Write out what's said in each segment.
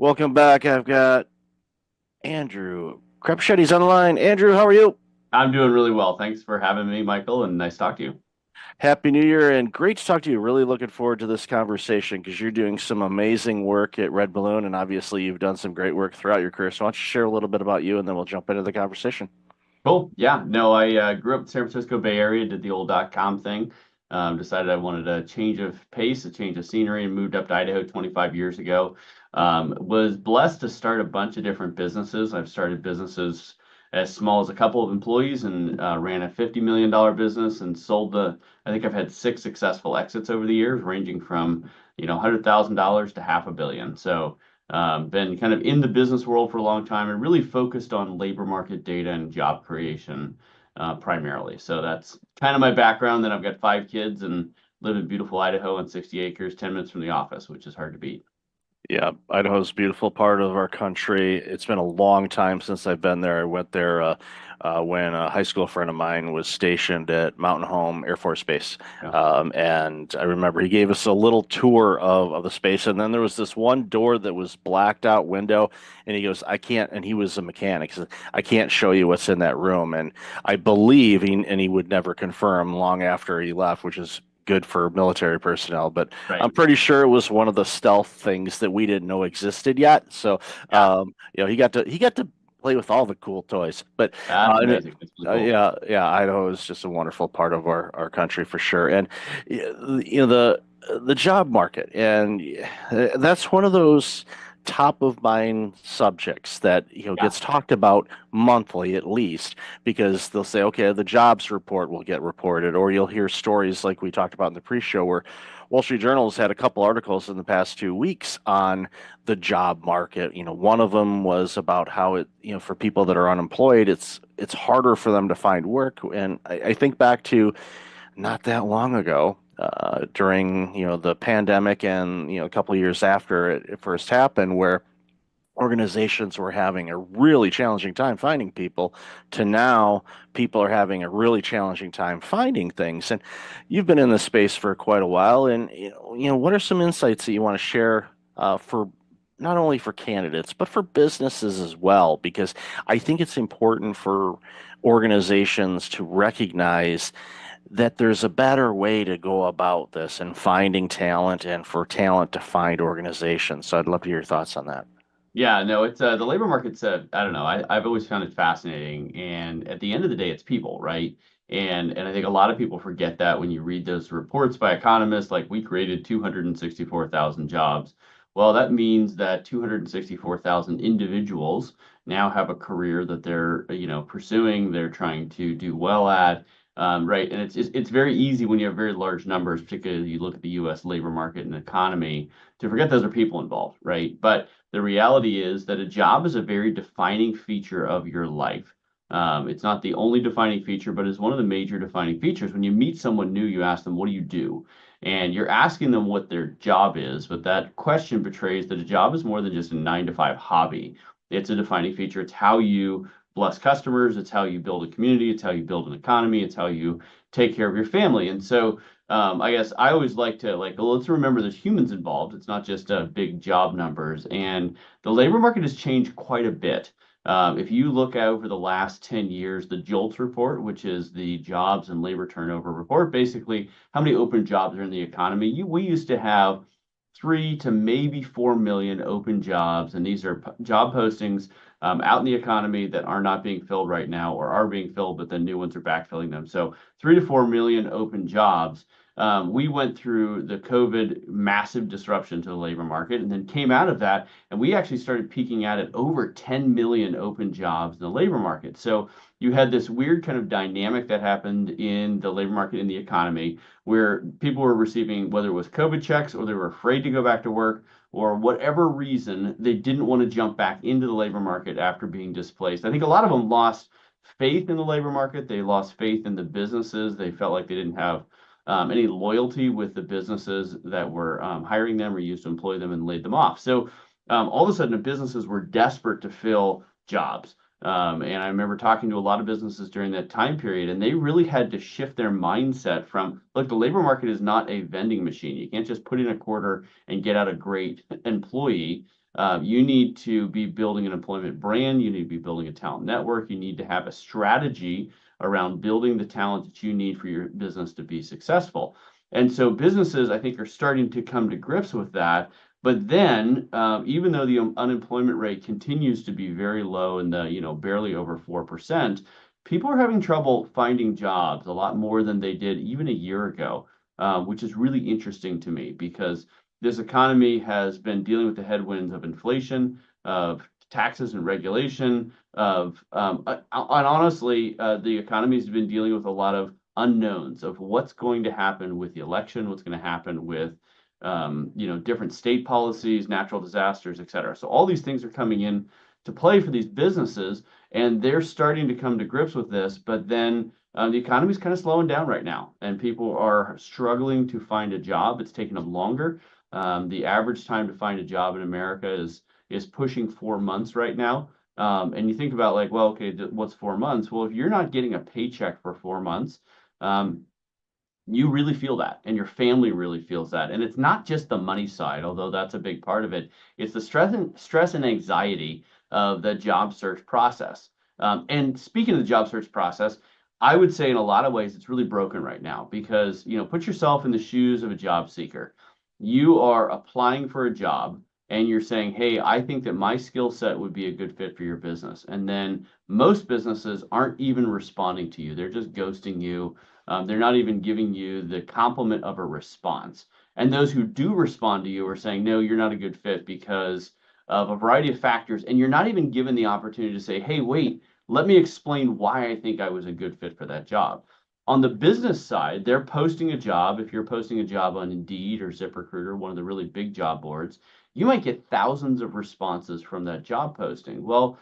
Welcome back. I've got Andrew Krepshetty's on the line. Andrew, how are you? I'm doing really well. Thanks for having me, Michael, and nice to talk to you. Happy New Year and great to talk to you. Really looking forward to this conversation because you're doing some amazing work at Red Balloon, and obviously you've done some great work throughout your career. So why don't you share a little bit about you and then we'll jump into the conversation. Cool. Yeah. No, I grew up in San Francisco Bay Area, did the old .com thing. Decided I wanted a change of pace, a change of scenery, and moved up to Idaho 25 years ago. Was blessed to start a bunch of different businesses. I've started businesses as small as a couple of employees and ran a $50 million business and I think I've had six successful exits over the years, ranging from, $100,000 to half a billion. So been kind of in the business world for a long time and really focused on labor market data and job creation primarily. So that's kind of my background. Then I've got five kids and live in beautiful Idaho on 60 acres, 10 minutes from the office, which is hard to beat. Yeah, Idaho's a beautiful part of our country. It's been a long time since I've been there. I went there when a high school friend of mine was stationed at Mountain Home Air Force Base. Yeah. And I remember he gave us a little tour of the space. And then there was this one door that was blacked out window. And he goes, I can't, and he was a mechanic. He said, I can't show you what's in that room. And I believe, and he would never confirm long after he left, which is good for military personnel, but I'm Right. pretty sure it was one of the stealth things that we didn't know existed yet. So, Yeah. he got to play with all the cool toys. But That's and, amazing. That's really cool. yeah, Idaho is just a wonderful part of our country for sure. And the job market, and that's one of those top of mind subjects that Yeah. gets talked about monthly at least because they'll say, okay, the jobs report will get reported, or you'll hear stories like we talked about in the pre-show where Wall Street Journal's had a couple articles in the past 2 weeks on the job market. One of them was about how for people that are unemployed, it's harder for them to find work. And I think back to not that long ago, during the pandemic and a couple of years after it first happened, where organizations were having a really challenging time finding people to now people are having a really challenging time finding things. And you've been in this space for quite a while, and what are some insights that you want to share for not only for candidates but for businesses as well, because I think it's important for organizations to recognize that there's a better way to go about this and finding talent and for talent to find organizations. So I'd love to hear your thoughts on that. Yeah, no, it's the labor market's I don't know. I've always found it fascinating. And at the end of the day, it's people, right? And I think a lot of people forget that when you read those reports by economists, like we created 264,000 jobs. Well, that means that 264,000 individuals now have a career that they're, pursuing, they're trying to do well at. Right. And it's very easy when you have very large numbers, particularly you look at the US labor market and economy, to forget those are people involved, right? But the reality is that a job is a very defining feature of your life. It's not the only defining feature, but it's one of the major defining features. When you meet someone new, you ask them, what do you do? And you're asking them what their job is, but that question betrays that a job is more than just a 9 to 5 hobby. It's a defining feature. It's how you bless customers. It's how you build a community. It's how you build an economy. It's how you take care of your family. And so I guess I always like to well, let's remember there's humans involved. It's not just big job numbers. And the labor market has changed quite a bit. If you look over the last 10 years, the JOLTS report, which is the jobs and labor turnover report, basically how many open jobs are in the economy. We used to have 3 to maybe 4 million open jobs, and these are job postings out in the economy that are not being filled right now or are being filled, but then new ones are backfilling them. So 3 to 4 million open jobs. We went through the COVID massive disruption to the labor market and then came out of that. And we actually started peaking out at over 10 million open jobs in the labor market. So you had this weird kind of dynamic that happened in the labor market in the economy where people were receiving, whether it was COVID checks or they were afraid to go back to work or whatever reason, they didn't want to jump back into the labor market after being displaced. I think a lot of them lost faith in the labor market. They lost faith in the businesses. They felt like they didn't have any loyalty with the businesses that were hiring them or used to employ them and laid them off. So all of a sudden, the businesses were desperate to fill jobs. And I remember talking to a lot of businesses during that time period, and they really had to shift their mindset from, look, the labor market is not a vending machine. You can't just put in a quarter and get out a great employee. You need to be building an employment brand. You need to be building a talent network. You need to have a strategy around building the talent that you need for your business to be successful. And so businesses, I think, are starting to come to grips with that. But then, even though the unemployment rate continues to be very low in the, barely over 4%, people are having trouble finding jobs a lot more than they did even a year ago, which is really interesting to me because this economy has been dealing with the headwinds of inflation, of taxes and regulation, and honestly, the economy has been dealing with a lot of unknowns of what's going to happen with the election, what's going to happen with different state policies, natural disasters, et cetera. So all these things are coming in to play for these businesses, and they're starting to come to grips with this. But then the economy is kind of slowing down right now, and people are struggling to find a job. It's taking them longer. The average time to find a job in America is pushing 4 months right now. And you think about like, well, okay, what's 4 months? Well, if you're not getting a paycheck for 4 months, um, you really feel that and your family really feels that. And it's not just the money side, although that's a big part of it. It's the stress and anxiety of the job search process. And speaking of the job search process, I would say in a lot of ways it's really broken right now because, put yourself in the shoes of a job seeker. You are applying for a job and you're saying, "Hey, I think that my skill set would be a good fit for your business." And then most businesses aren't even responding to you. They're just ghosting you. They're not even giving you the compliment of a response. And those who do respond to you are saying, no, you're not a good fit because of a variety of factors. And you're not even given the opportunity to say, hey, wait, let me explain why I think I was a good fit for that job. On the business side, they're posting a job. If you're posting a job on Indeed or ZipRecruiter, one of the really big job boards, you might get thousands of responses from that job posting. Well,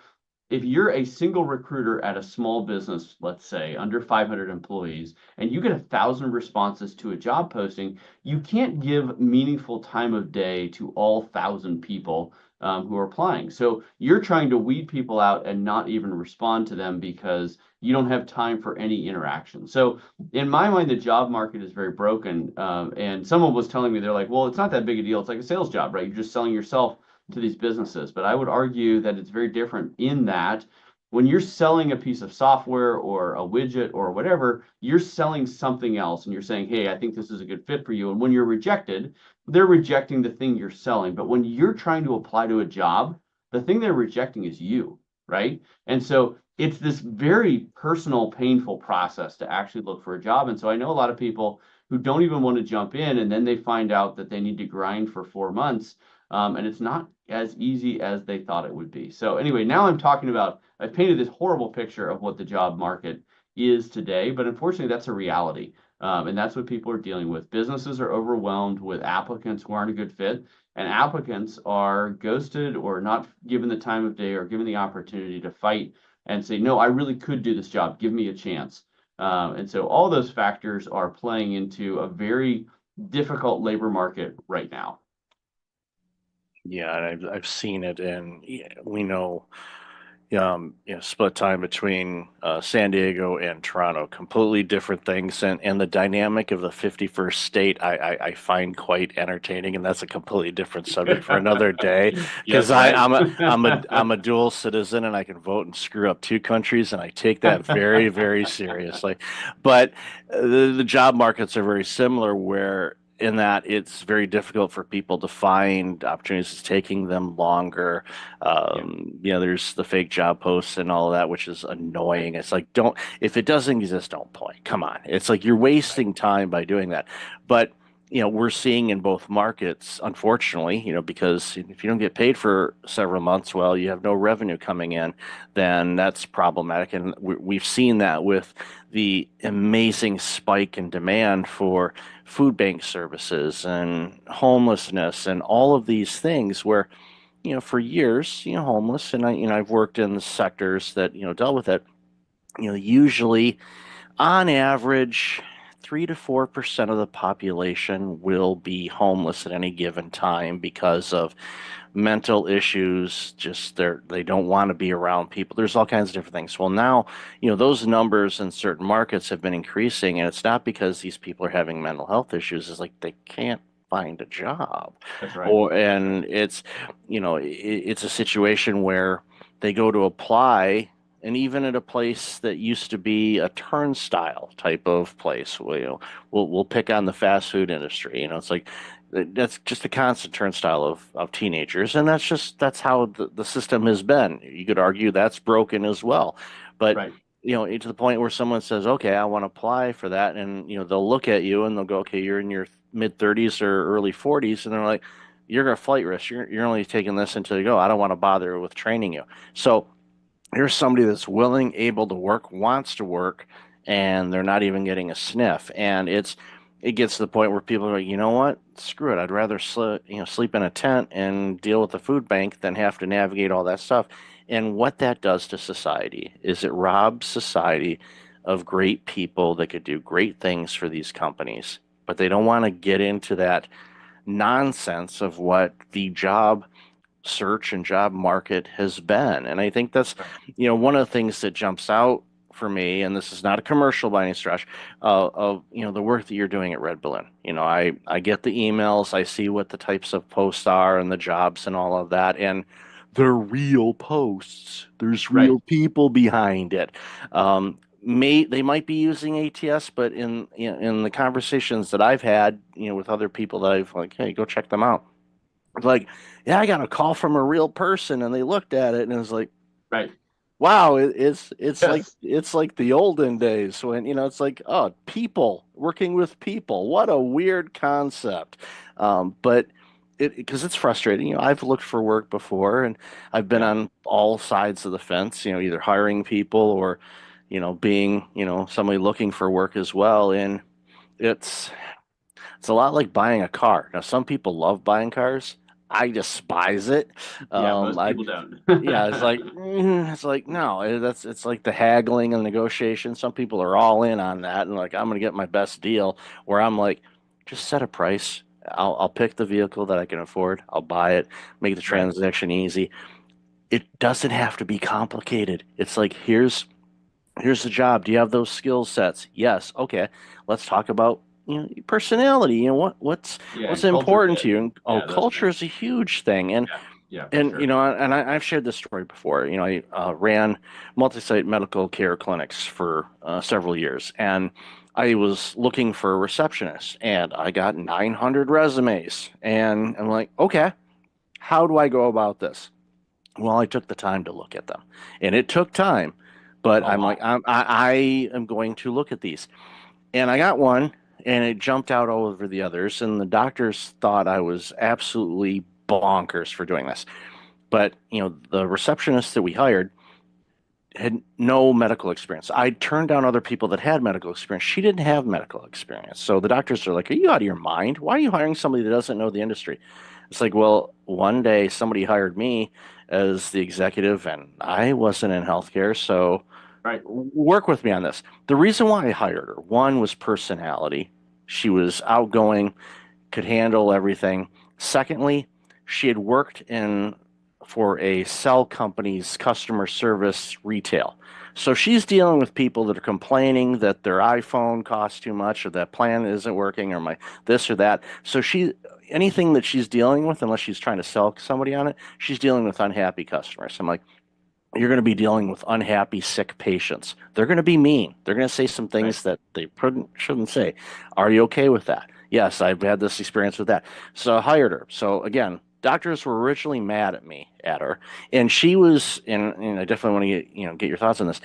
if you're a single recruiter at a small business, let's say under 500 employees, and you get 1,000 responses to a job posting, you can't give meaningful time of day to all 1,000 people who are applying. So you're trying to weed people out and not even respond to them because you don't have time for any interaction. So in my mind, the job market is very broken. And someone was telling me, they're like, well, it's not that big a deal. It's like a sales job, right? You're just selling yourself to these businesses. But I would argue that it's very different in that when you're selling a piece of software or a widget or whatever, you're selling something else and you're saying, hey, I think this is a good fit for you. And when you're rejected, they're rejecting the thing you're selling. But when you're trying to apply to a job, the thing they're rejecting is you, right? And so it's this very personal, painful process to actually look for a job. And so I know a lot of people who don't even want to jump in and then they find out that they need to grind for 4 months and it's not as easy as they thought it would be. So anyway, now I painted this horrible picture of what the job market is today, but unfortunately that's a reality. And that's what people are dealing with. Businesses are overwhelmed with applicants who aren't a good fit, and applicants are ghosted or not given the time of day or given the opportunity to fight and say, no, I really could do this job. Give me a chance. And so all those factors are playing into a very difficult labor market right now. Yeah, and I've seen it, and we know, split time between San Diego and Toronto, completely different things, and the dynamic of the 51st state, I find quite entertaining, and that's a completely different subject for another day, because Yes, right. I'm a dual citizen, and I can vote and screw up two countries, and I take that very, very seriously. But the job markets are very similar, where in that it's very difficult for people to find opportunities. It's taking them longer. Yeah, There's the fake job posts and all of that, which is annoying. It's like, don't, if it doesn't exist, don't play. Come on. It's like you're right. wasting time by doing that. But, we're seeing in both markets, unfortunately, because if you don't get paid for several months, well, you have no revenue coming in, then that's problematic. And we've seen that with the amazing spike in demand for food bank services and homelessness and all of these things where for years, homeless, and I've worked in the sectors that, dealt with it, usually on average, 3 to 4% of the population will be homeless at any given time because of mental issues. Just they don't want to be around people. There's all kinds of different things. Well, now, those numbers in certain markets have been increasing, and it's not because these people are having mental health issues. It's like they can't find a job. That's right. Or and it's it's a situation where they go to apply, and even at a place that used to be a turnstile type of place, we'll pick on the fast food industry. It's like that's just a constant turnstile of teenagers, and that's how the system has been. You could argue that's broken as well, but Right. to the point where someone says, "Okay, I want to apply for that," and they'll look at you and they'll go, "Okay, you're in your mid 30s or early 40s," and they're like, "You're a flight risk. You're only taking this until you go. I don't want to bother with training you." So here's somebody that's willing, able to work, wants to work, and they're not even getting a sniff. And it gets to the point where people are like, you know what? Screw it. I'd rather sleep in a tent and deal with the food bank than have to navigate all that stuff. And what that does to society is it robs society of great people that could do great things for these companies, but they don't want to get into that nonsense of what the job search and job market has been. And I think that's, Right. one of the things that jumps out for me, and this is not a commercial by any stretch, of, the work that you're doing at Red Balloon. I get the emails, I see what the types of posts are and the jobs and all of that. And they're real posts. There's Right. real people behind it. They might be using ATS, but in the conversations that I've had, with other people that I've like, hey, go check them out. It's like, yeah, I got a call from a real person, and they looked at it, and it was like, Right. wow, Yes. it's like the olden days when it's like, oh, people working with people. What a weird concept. But because it's frustrating. I've looked for work before, and I've been Yeah. on all sides of the fence. Either hiring people or being somebody looking for work as well, and it's it's a lot like buying a car. Now, some people love buying cars. I despise it. Yeah. Most I people don't. Yeah, it's like no, it's like the haggling and negotiation. Some people are all in on that, and like I'm gonna get my best deal. Where I'm like, just set a price. I'll pick the vehicle that I can afford. I'll buy it. Make the Right. transaction easy. It doesn't have to be complicated. It's like here's the job. Do you have those skill sets? Yes. Okay. Let's talk about your personality. Yeah. What's And culture important to fit. you. And Yeah. Those culture things. is a huge thing. And Yeah. Yeah. For and sure. I've shared this story before. I ran multi-site medical care clinics for several years, and I was looking for a receptionist, and I got 900 resumes, and I'm like, okay, how do I go about this? Well, I took the time to look at them, and it took time, but A I'm like, lot. I am going to look at these. And I got one, and it jumped out all over the others, and the doctors thought I was absolutely bonkers for doing this. But, the receptionist that we hired had no medical experience. I turned down other people that had medical experience. She didn't have medical experience. So the doctors are like, "Are you out of your mind? Why are you hiring somebody that doesn't know the industry?" It's like, well, one day somebody hired me as the executive, and I wasn't in healthcare, so Right. work with me on this. The reason why I hired her, one was personality. She was outgoing, could handle everything. Secondly, she had worked in for a cell company's customer service retail. So she's dealing with people that are complaining that their iPhone costs too much or that plan isn't working or my this or that. So anything that she's dealing with, unless she's trying to sell somebody on it, she's dealing with unhappy customers. I'm like, you're going to be dealing with unhappy, sick patients. They're going to be mean. They're going to say some Right. things that they shouldn't say. Are you okay with that? Yes, I've had this experience with that. So I hired her. So again, doctors were originally mad at her, and she was, and I definitely want to get your thoughts on this.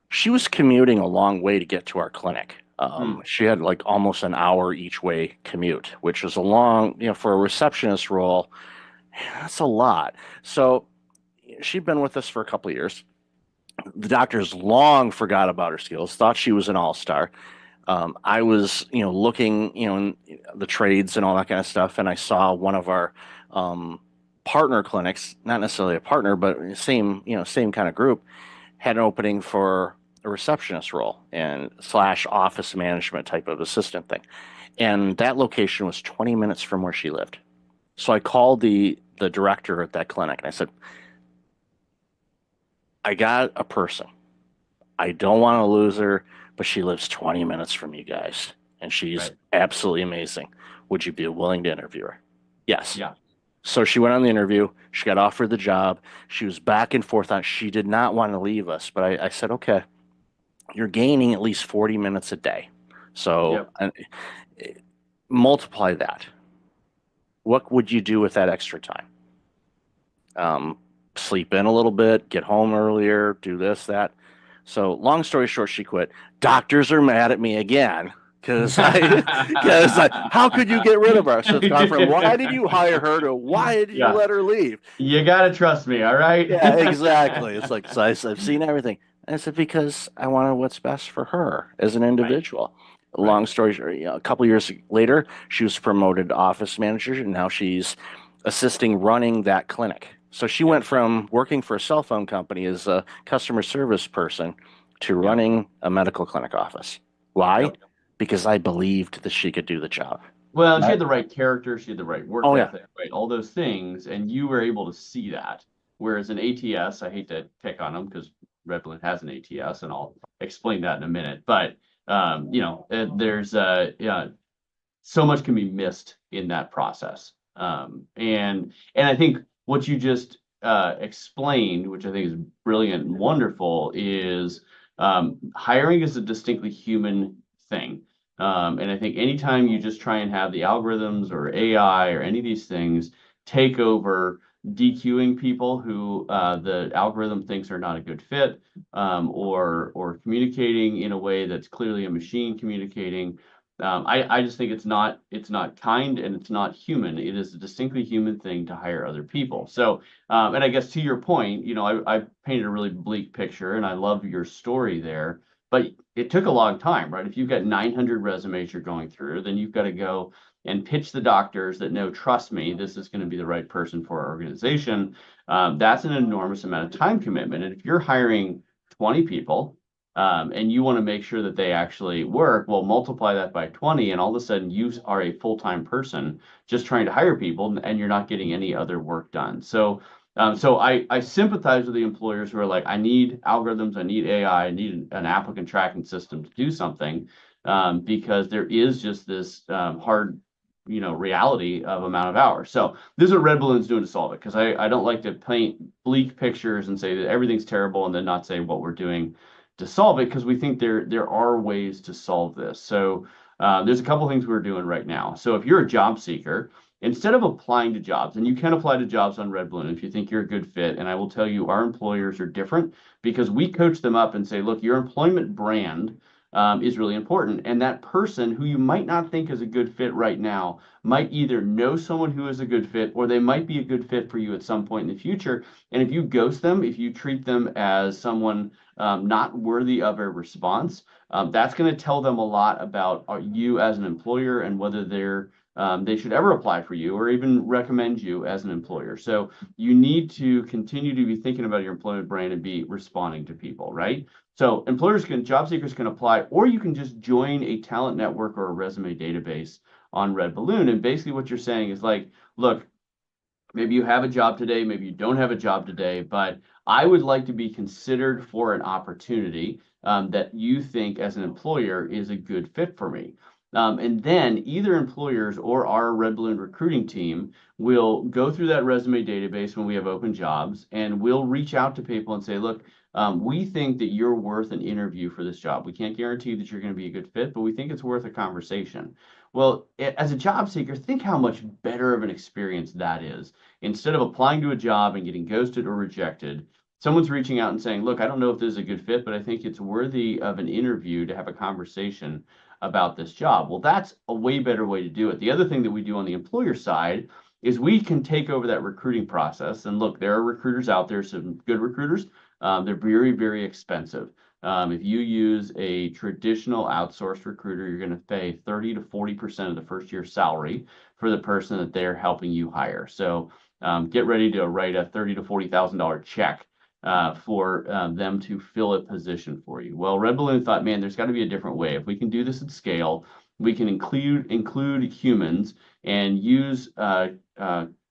She was commuting a long way to get to our clinic. Hmm. She had like almost an hour each way commute, which was a long, for a receptionist role. That's a lot. So she'd been with us for a couple of years. The doctors long forgot about her skills, thought she was an all-star. I was, looking, in the trades and all that kind of stuff, and I saw one of our um, partner clinics, not necessarily a partner, but same kind of group, had an opening for a receptionist role and slash office management type of assistant thing. And that location was 20 minutes from where she lived. So I called the director at that clinic and I said, I got a person. I don't want to lose her, but she lives 20 minutes from you guys. and she's Right. absolutely amazing. Would you be willing to interview her? Yes. Yeah. So she went on the interview. She got offered the job. She was back and forth on. She did not want to leave us, but I said, okay, you're gaining at least 40 minutes a day. So Yep. multiply that. What would you do with that extra time? Um, Sleep in a little bit, get home earlier, do this, that. So long story short, she quit. Doctors are mad at me again how could you get rid of her? So it's gone from why did you hire her to why did you Yeah. let her leave? You gotta trust me, all right? Yeah, exactly. It's like, so I've seen everything. And I said, because I wanted what's best for her as an Right. individual. Right. Long story short, a couple years later, she was promoted to office manager, and now she's assisting running that clinic. So she Yep. went from working for a cell phone company as a customer service person to Yep. running a medical clinic office. Why? Yep. Because I believed that she could do the job. Well, she Right. had the right character, she had the right work Oh, yeah. ethic, right? All those things, and you were able to see that. Whereas an ATS, I hate to pick on them because Red Balloon has an ATS, and I'll explain that in a minute. But there's yeah, so much can be missed in that process. And I think what you just explained, which I think is brilliant and wonderful, is hiring is a distinctly human thing. And I think anytime you just try and have the algorithms or AI or any of these things take over DQing people who the algorithm thinks are not a good fit, or communicating in a way that's clearly a machine communicating. I just think it's not kind and it's not human. It is a distinctly human thing to hire other people. So, and I guess to your point, I painted a really bleak picture, and I love your story there. But it took a long time, right? If you've got 900 resumes you're going through, then you've got to go and pitch the doctors that know, trust me, this is going to be the right person for our organization. That's an enormous amount of time commitment. And if you're hiring 20 people, and you want to make sure that they actually work, well, multiply that by 20, and all of a sudden you are a full-time person just trying to hire people, and you're not getting any other work done. So I sympathize with the employers who are like, I need algorithms, I need AI, I need an applicant tracking system to do something, because there is just this hard, reality of amount of hours. So this is what Red Balloon's doing to solve it, because I don't like to paint bleak pictures and say that everything's terrible and then not say what we're doing to solve it, because we think there are ways to solve this. So there's a couple things we're doing right now. So if you're a job seeker, instead of applying to jobs, and you can apply to jobs on Red Balloon if you think you're a good fit, and I will tell you, our employers are different because we coach them up and say, look, your employment brand is really important. And that person who you might not think is a good fit right now might either know someone who is a good fit, or they might be a good fit for you at some point in the future. And if you ghost them, if you treat them as someone not worthy of a response, that's going to tell them a lot about you as an employer and whether they should ever apply for you or even recommend you as an employer. So you need to continue to be thinking about your employment brand and be responding to people, right? So job seekers can apply, or you can just join a talent network or a resume database on Red Balloon. And basically what you're saying is like, look, maybe you have a job today, maybe you don't have a job today, but I would like to be considered for an opportunity that you think as an employer is a good fit for me. And then either employers or our Red Balloon recruiting team will go through that resume database when we have open jobs, and we'll reach out to people and say, look, we think that you're worth an interview for this job. We can't guarantee that you're going to be a good fit, but we think it's worth a conversation. Well, as a job seeker, think how much better of an experience that is. Instead of applying to a job and getting ghosted or rejected, someone's reaching out and saying, look, I don't know if this is a good fit, but I think it's worthy of an interview to have a conversation about this job. Well, that's a way better way to do it. The other thing that we do on the employer side is we can take over that recruiting process. And look, there are recruiters out there, some good recruiters. They're very, very expensive. If you use a traditional outsourced recruiter, you're going to pay 30 to 40% of the first year salary for the person that they're helping you hire. So get ready to write a $30,000 to $40,000 check for them to fill a position for you. Well, Red Balloon thought, man, there's got to be a different way. If we can do this at scale, we can include humans and use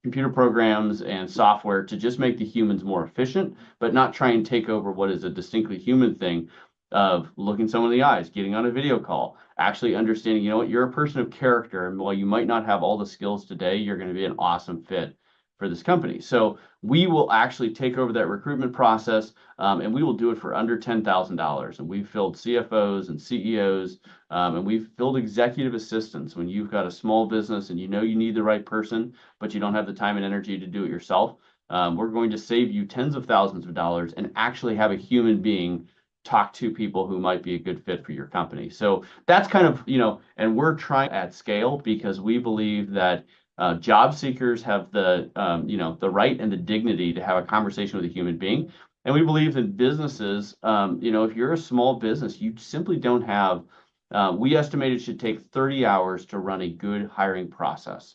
computer programs and software to just make the humans more efficient, but not try and take over what is a distinctly human thing. of looking someone in the eyes, getting on a video call, actually understanding, you know what, you're a person of character. And while you might not have all the skills today, you're going to be an awesome fit for this company. So we will actually take over that recruitment process, and we will do it for under $10,000. And we've filled CFOs and CEOs, and we've filled executive assistants. When you've got a small business and you know you need the right person, but you don't have the time and energy to do it yourself, we're going to save you tens of thousands of dollars and actually have a human being talk to people who might be a good fit for your company. So that's kind of, and we're trying at scale because we believe that job seekers have the right and the dignity to have a conversation with a human being. And we believe that businesses, if you're a small business, you simply don't have, we estimate it should take 30 hours to run a good hiring process.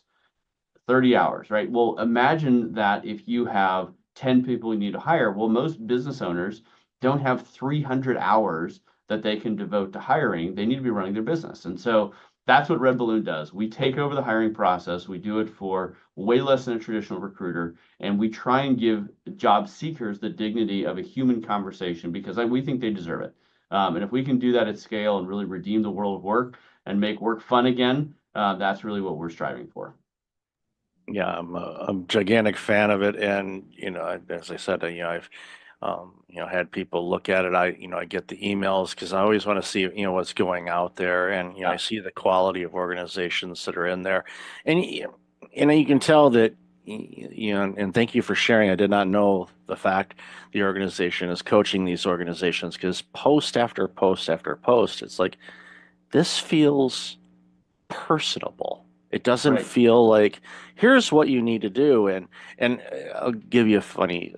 30 hours, right? Well, imagine that if you have 10 people you need to hire. Well, most business owners don't have 300 hours that they can devote to hiring. They need to be running their business. And so that's what Red Balloon does. We take over the hiring process. We do it for way less than a traditional recruiter. And we try and give job seekers the dignity of a human conversation because we think they deserve it. And if we can do that at scale and really redeem the world of work and make work fun again, that's really what we're striving for. Yeah, I'm a gigantic fan of it, and as I said, I've had people look at it. I get the emails because I always want to see what's going out there, and I see the quality of organizations that are in there, and you can tell that and thank you for sharing. I did not know the fact the organization is coaching these organizations because post after post after post, it's like this feels personable. It doesn't Right. feel like here's what you need to do. And I'll give you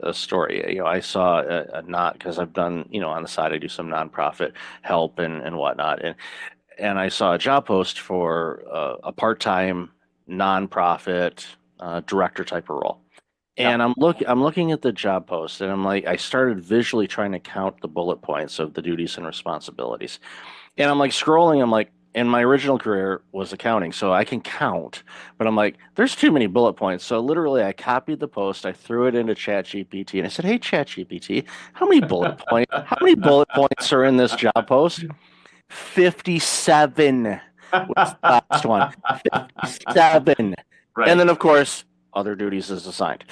a story. I saw a not because I've done on the side I do some nonprofit help and whatnot, and I saw a job post for a part-time nonprofit director type of role. Yeah. And I'm looking at the job post and I'm like I started visually trying to count the bullet points of the duties and responsibilities. And I'm like scrolling, I'm like, and my original career was accounting, so I can count, but I'm like, there's too many bullet points. So literally I copied the post, I threw it into ChatGPT, and I said, hey ChatGPT, how many bullet points are in this job post? 57 was the last one. 57. And Right. then of course, other duties is assigned,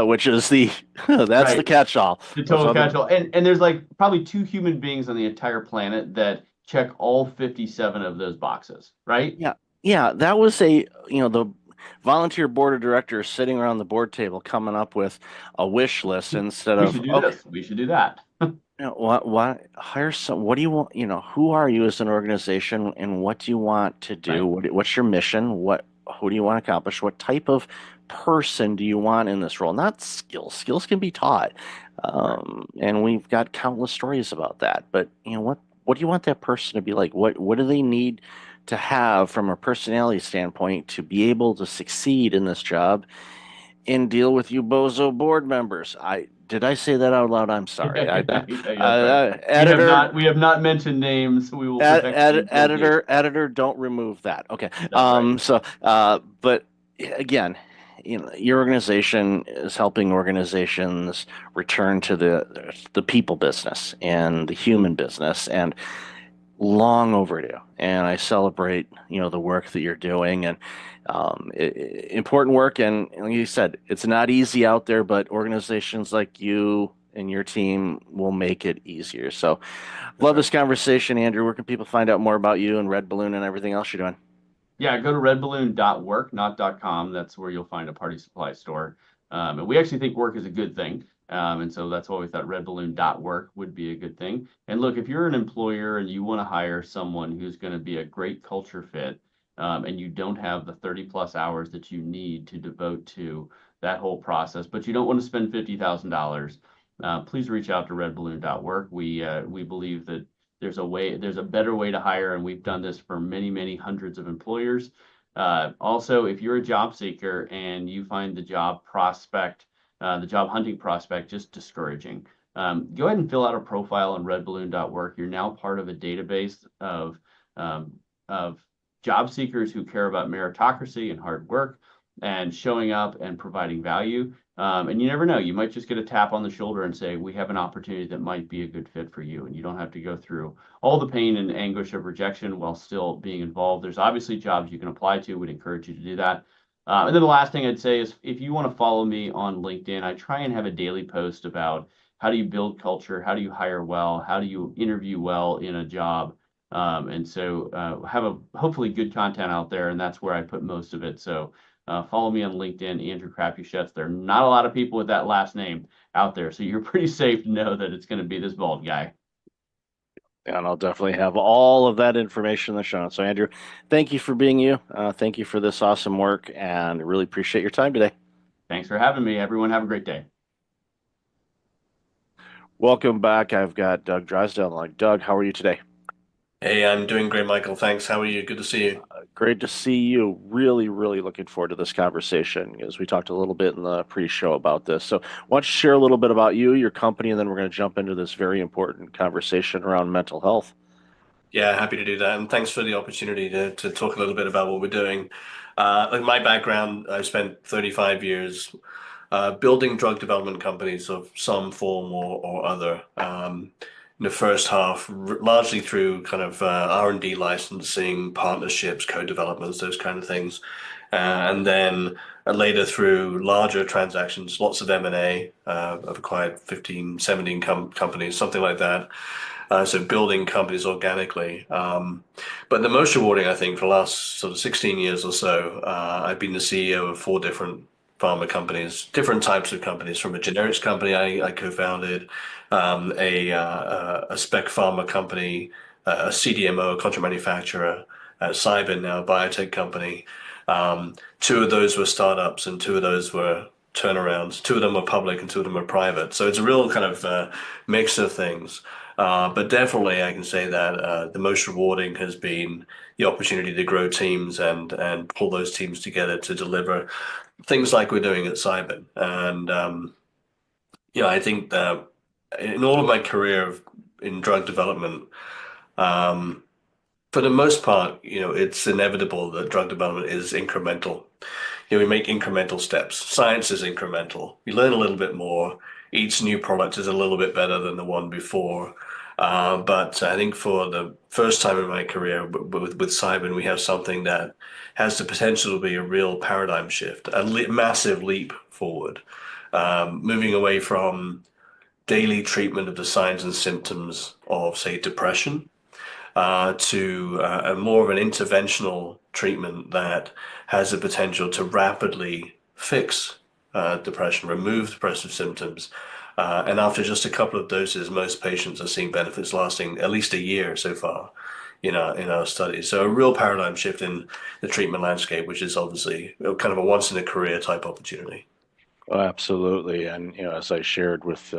which is that's the Right. catch-all. The Those total other catch-all. And there's like probably two human beings on the entire planet that check all 57 of those boxes, right? Yeah, yeah, that was the volunteer board of directors sitting around the board table coming up with a wish list instead We of, should do okay, this. We should do that. hire some, what do you want, who are you as an organization and what do you want to do? Right. What's your mission? Who do you want to accomplish? What type of person do you want in this role? Not skills. Skills can be taught. Right. And we've got countless stories about that. But what do you want that person to be like? What do they need to have from a personality standpoint to be able to succeed in this job and deal with you bozo board members? Did I say that out loud? I'm sorry. Yeah, that's right. Editor, We have not mentioned names. We will protect the guilty. editor, don't remove that. Okay. That's right. But again, your organization is helping organizations return to the people business and the human business, and long overdue. And I celebrate, the work that you're doing and important work. And like you said, it's not easy out there, but organizations like you and your team will make it easier. So, That's love right. this conversation, Andrew. Where can people find out more about you and Red Balloon and everything else you're doing? Yeah, go to redballoon.work, not .com. That's where you'll find a party supply store. And we actually think work is a good thing. And so that's why we thought redballoon.work would be a good thing. And look, if you're an employer and you want to hire someone who's going to be a great culture fit, and you don't have the 30 plus hours that you need to devote to that whole process, but you don't want to spend $50,000, please reach out to redballoon.work. We believe that there's a better way to hire, and we've done this for many, many hundreds of employers. Also, if you're a job seeker and you find the job hunting prospect just discouraging, go ahead and fill out a profile on redballoon.work. You're now part of a database of job seekers who care about meritocracy and hard work. and showing up and providing value. And you never know, you might just get a tap on the shoulder and say, we have an opportunity that might be a good fit for you. And you don't have to go through all the pain and anguish of rejection while still being involved. There's obviously jobs you can apply to. We'd encourage you to do that. And then the last thing I'd say is if you want to follow me on LinkedIn, I try and have a daily post about how do you build culture? How do you hire well? How do you interview well in a job? And so have a hopefully good content out there, and that's where I put most of it. So follow me on LinkedIn, Andrew Krapuschetz. There are not a lot of people with that last name out there, so you're pretty safe to know that it's going to be this bald guy. And I'll definitely have all of that information in the show notes. So, Andrew, thank you for being you. Thank you for this awesome work, and really appreciate your time today. Thanks for having me, everyone. Have a great day. Welcome back. I've got Doug Drysdale. Like, Doug, how are you today? Hey, I'm doing great, Michael. Thanks. How are you? Good to see you. Great to see you. Really, really looking forward to this conversation as we talked a little bit in the pre-show about this. So, why don't you share a little bit about you, your company, and then we're going to jump into this very important conversation around mental health. Yeah, happy to do that. And thanks for the opportunity to talk a little bit about what we're doing. Like my background, I've spent 35 years building drug development companies of some form or other. In the first half, largely through kind of R&D licensing, partnerships, co-developments, those kind of things. And then later through larger transactions, lots of M&A. I've acquired 15, 17 companies, something like that. So building companies organically. But the most rewarding, I think, for the last sort of 16 years or so, I've been the CEO of four different pharma companies, different types of companies, from a generics company I co-founded, a spec pharma company, a CDMO, a contract manufacturer, Cybin, now a biotech company. Two of those were startups and two of those were turnarounds. Two of them were public and two of them were private. So it's a real kind of mix of things. But definitely, I can say that the most rewarding has been the opportunity to grow teams and pull those teams together to deliver things like we're doing at Cybin. And I think that in all of my career in drug development, um, for the most part, it's inevitable that drug development is incremental. We make incremental steps. Science is incremental. We learn a little bit more. Each new product is a little bit better than the one before. But I think for the first time in my career with Cybin, we have something that has the potential to be a real paradigm shift, a massive leap forward, moving away from daily treatment of the signs and symptoms of, say, depression to a more of an interventional treatment that has the potential to rapidly fix depression, remove depressive symptoms. And after just a couple of doses, most patients are seeing benefits lasting at least a year so far in our studies. So a real paradigm shift in the treatment landscape, which is obviously kind of a once in a career type opportunity. Oh, absolutely. And as I shared with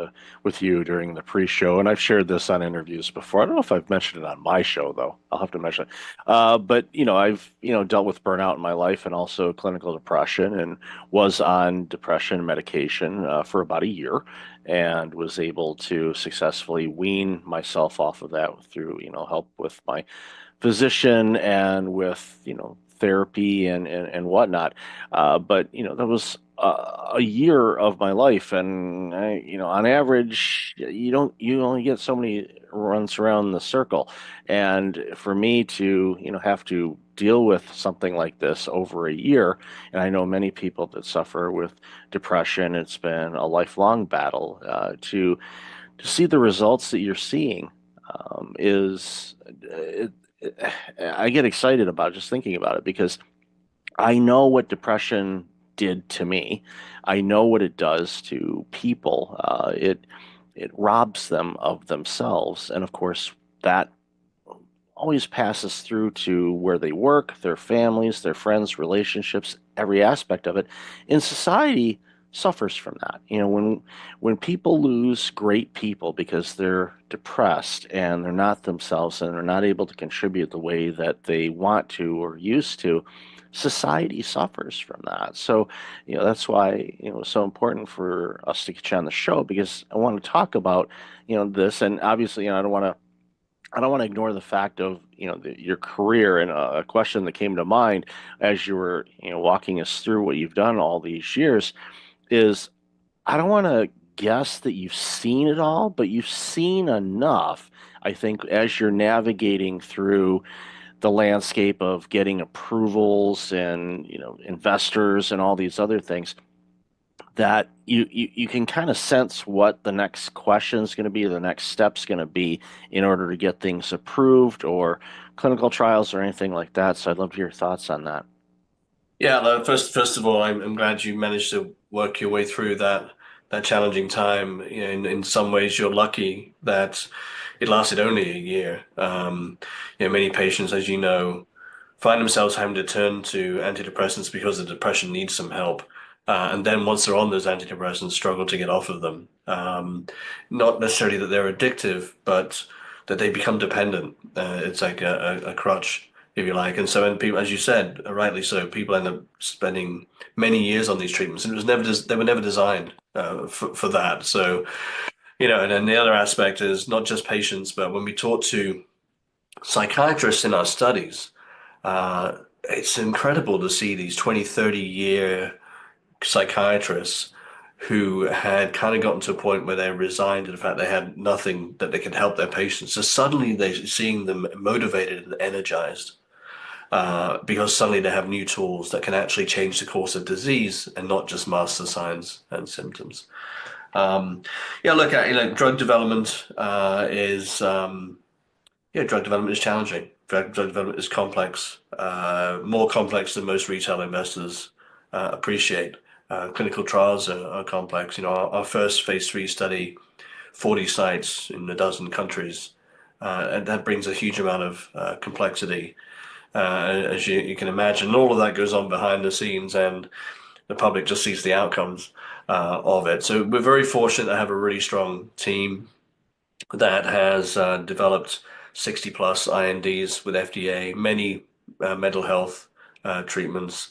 you during the pre-show, and I've shared this on interviews before. I don't know if I've mentioned it on my show though. I'll have to mention it. But I've dealt with burnout in my life and also clinical depression, and was on depression medication for about a year, and was able to successfully wean myself off of that through help with my physician and with therapy and whatnot. But that was a year of my life, and on average, you only get so many runs around the circle, and for me to have to deal with something like this over a year, and I know many people that suffer with depression. It's been a lifelong battle to see the results that you're seeing is I get excited about just thinking about it, because I know what depression did to me. I know what it does to people. It robs them of themselves, and of course that always passes through to where they work, their families, their friends, relationships, every aspect of it. In society suffers from that. When people lose great people because they're depressed and they're not themselves and they're not able to contribute the way that they want to or used to, society suffers from that. So, that's why, it's so important for us to get you on the show, because I want to talk about, this. And obviously, I don't want to I don't want to ignore the fact of, your career, and a question that came to mind as you were, walking us through what you've done all these years is, I don't want to guess that you've seen it all, but you've seen enough, I think, as you're navigating through the landscape of getting approvals and, investors and all these other things, that you can kind of sense what the next question is going to be, the next step's going to be in order to get things approved or clinical trials or anything like that. So I'd love to hear your thoughts on that. Yeah, no, first of all, I'm glad you managed to work your way through that challenging time. In some ways, you're lucky that it lasted only a year. Many patients, as you know, find themselves having to turn to antidepressants because the depression needs some help. And then once they're on those antidepressants, struggle to get off of them. Not necessarily that they're addictive, but that they become dependent. It's like a crutch, if you like. And so, and people, as you said, rightly so, people end up spending many years on these treatments, and they were never designed for that. So, and then the other aspect is not just patients, but when we talk to psychiatrists in our studies, it's incredible to see these 20, 30-year psychiatrists who had kind of gotten to a point where they resigned to the fact they had nothing that they could help their patients. So suddenly they're seeing them motivated and energized because suddenly they have new tools that can actually change the course of disease and not just mask the signs and symptoms. Yeah, look, drug development drug development is challenging. Drug development is complex, more complex than most retail investors appreciate. Clinical trials are complex. Our first phase 3 study, 40 sites in a dozen countries, and that brings a huge amount of complexity, as you can imagine. And all of that goes on behind the scenes, and the public just sees the outcomes of it. So we're very fortunate to have a really strong team that has developed 60 plus INDs with FDA, many mental health treatments.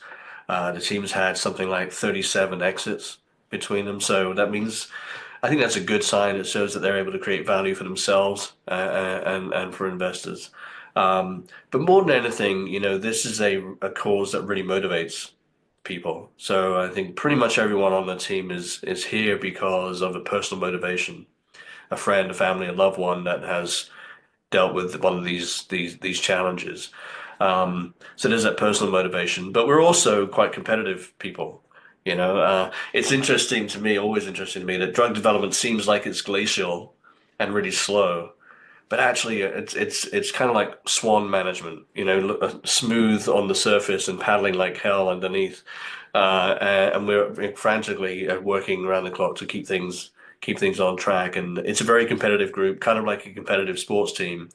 The team's had something like 37 exits between them. So that means, I think that's a good sign. It shows that they're able to create value for themselves and for investors. But more than anything, this is a cause that really motivates people. So I think pretty much everyone on the team is here because of a personal motivation, a friend, a family, a loved one that has dealt with one of these challenges. So there's that personal motivation, but we're also quite competitive people. It's interesting to me, always interesting to me, that drug development seems like it's glacial and really slow, but actually it's kind of like swan management. Smooth on the surface and paddling like hell underneath. And we're frantically working around the clock to keep things on track. And it's a very competitive group, kind of like a competitive sports team,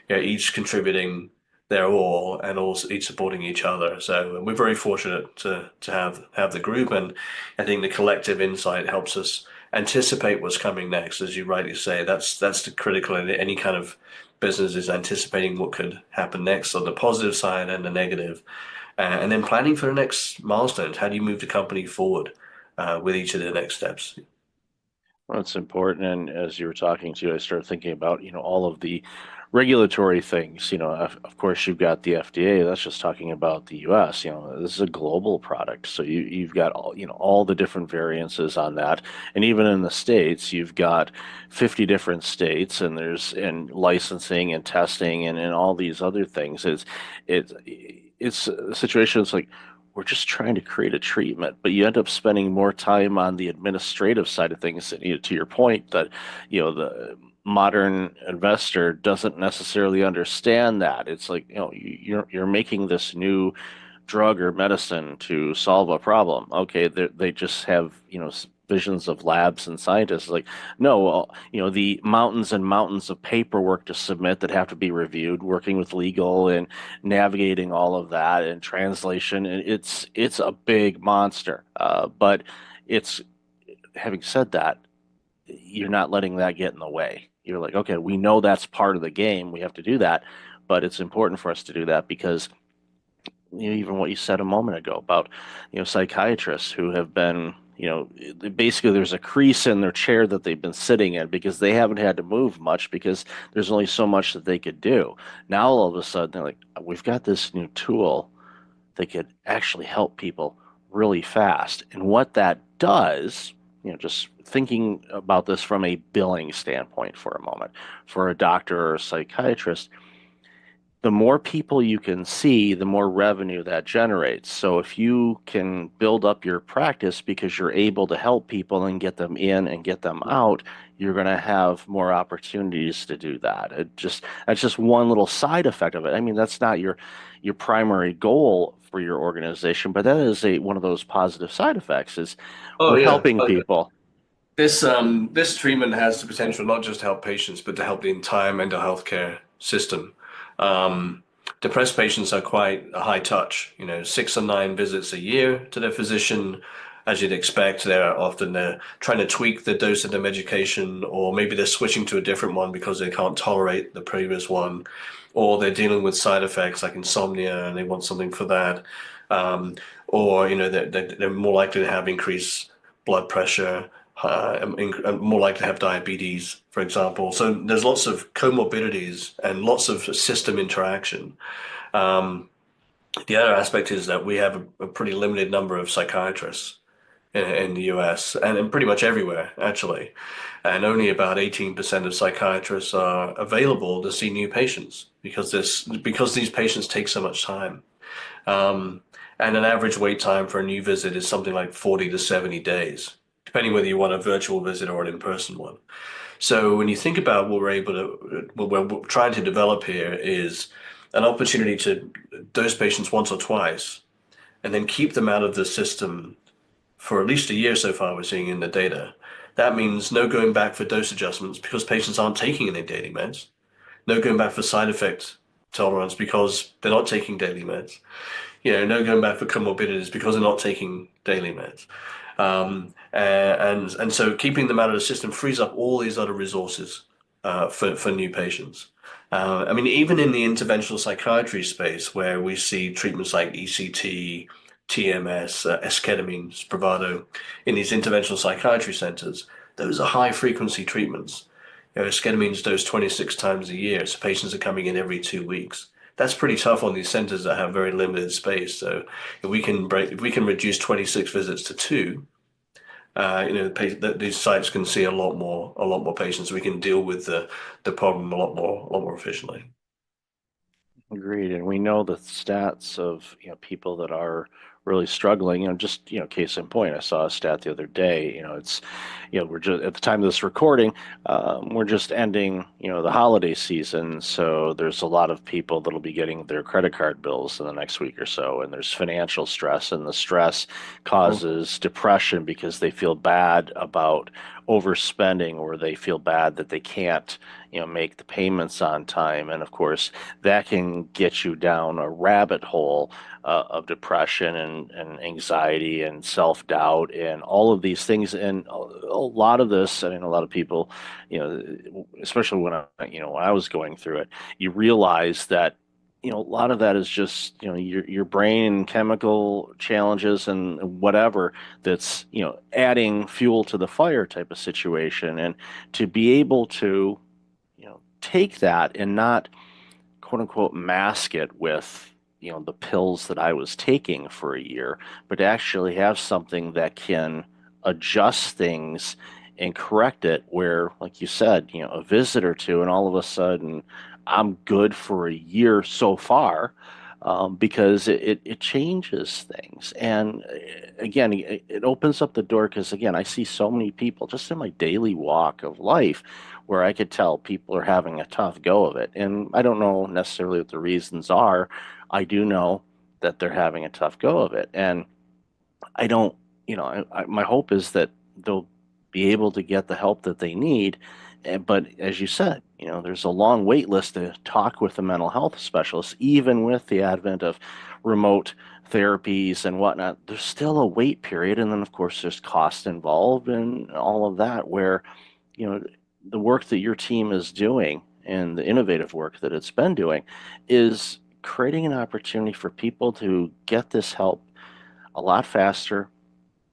each contributing their all and also each supporting each other. So we're very fortunate to have the group, and I think the collective insight helps us anticipate what's coming next. As you rightly say, that's the critical in any kind of business, is anticipating what could happen next on the positive side and the negative, and then planning for the next milestones. How do you move the company forward with each of the next steps? Well, it's important. And as you were talking to, I started thinking about, all of the regulatory things. Of course, you've got the FDA. That's just talking about the U.S. This is a global product, so you've got all the different variances on that. And even in the states, you've got 50 different states, and and licensing and testing and all these other things. It's a situation. It's like, we're just trying to create a treatment, but you end up spending more time on the administrative side of things. To your point, that the modern investor doesn't necessarily understand that. It's like, you're making this new drug or medicine to solve a problem. Okay, they just have visions of labs and scientists. Like, no, well, the mountains and mountains of paperwork to submit that have to be reviewed, working with legal and navigating all of that and translation. And it's a big monster. But it's having said that, you're not letting that get in the way. You're like, okay, we know that's part of the game. We have to do that, but it's important for us to do that because even what you said a moment ago about psychiatrists who have been basically there's a crease in their chair that they've been sitting in because they haven't had to move much because there's only so much that they could do. Now all of a sudden they're like, we've got this new tool that could actually help people really fast. And what that does, just thinking about this from a billing standpoint for a moment, for a doctor or a psychiatrist, the more people you can see, the more revenue that generates. So if you can build up your practice because you're able to help people and get them in and get them out, you're going to have more opportunities to do that. That's just one little side effect of it. I mean, that's not your primary goal for your organization, but that is one of those positive side effects is Oh we're yeah. helping people. This treatment has the potential not just to help patients, but to help the entire mental health care system. Um, Depressed patients are quite a high touch, 6 or 9 visits a year to their physician. As you'd expect, they're trying to tweak the dose of the medication, or maybe they're switching to a different one because they can't tolerate the previous one, or they're dealing with side effects like insomnia and they want something for that. Um, or they're more likely to have increased blood pressure, more likely to have diabetes, for example. So there's lots of comorbidities and lots of system interaction. Um, the other aspect is that we have a pretty limited number of psychiatrists in the US and in pretty much everywhere, actually. And only about 18% of psychiatrists are available to see new patients because these patients take so much time. Um, and an average wait time for a new visit is something like 40 to 70 days, depending whether you want a virtual visit or an in-person one. So when you think about what we're trying to develop here is an opportunity to dose patients once or twice and then keep them out of the system for at least a year so far, we're seeing in the data. That means no going back for dose adjustments because patients aren't taking any daily meds. No going back for side effect tolerance because they're not taking daily meds. No going back for comorbidities because they're not taking daily meds. And so keeping them out of the system frees up all these other resources for new patients. I mean, even in the interventional psychiatry space, where we see treatments like ECT, TMS, esketamine, Spravato, in these interventional psychiatry centers, those are high frequency treatments. Esketamine is dosed 26 times a year, so patients are coming in every 2 weeks. That's pretty tough on these centers that have very limited space. So if we can reduce 26 visits to 2, these sites can see a lot more patients. We can deal with the problem a lot more efficiently. Agreed. And we know the stats of, people that are really struggling, just, case in point, I saw a stat the other day, it's, we're just at the time of this recording, we're just ending, the holiday season. So there's a lot of people that'll be getting their credit card bills in the next week or so. And there's financial stress, and the stress causes depression because they feel bad about overspending, or they feel bad that they can't, make the payments on time. And of course, that can get you down a rabbit hole of depression and anxiety and self-doubt and all of these things. And a lot of this, I mean, a lot of people, especially when I was going through it, you realize that a lot of that is just your brain chemical challenges and whatever that's adding fuel to the fire type of situation. And to be able to take that and not quote unquote mask it with the pills that I was taking for a year, but to actually have something that can adjust things and correct it where, like you said, a visit or two, and all of a sudden I'm good for a year so far, because it changes things. And again, it opens up the door because, again, I see so many people just in my daily walk of life where I could tell people are having a tough go of it. And I don't know necessarily what the reasons are. I do know that they're having a tough go of it. And I don't, my hope is that they'll be able to get the help that they need. But as you said, there's a long wait list to talk with a mental health specialist, even with the advent of remote therapies and whatnot. There's still a wait period. And then, of course, there's cost involved and all of that, where, you know, the work that your team is doing and the innovative work that it's been doing is creating an opportunity for people to get this help a lot faster,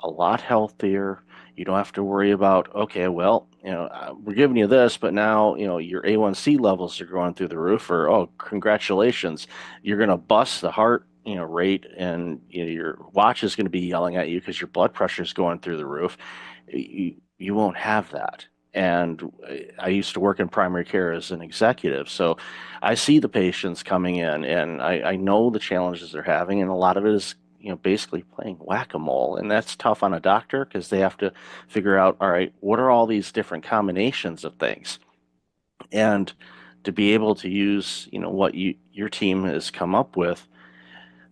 a lot healthier. You don't have to worry about, okay, well, we're giving you this, but now, your A1C levels are going through the roof, or, oh, congratulations, you're going to bust the heart, rate, and your watch is going to be yelling at you because your blood pressure is going through the roof. You won't have that. And I used to work in primary care as an executive, so I see the patients coming in, and I know the challenges they're having, and a lot of it is basically playing whack-a-mole. And that's tough on a doctor because they have to figure out, all right, what are all these different combinations of things? And to be able to use, what your team has come up with,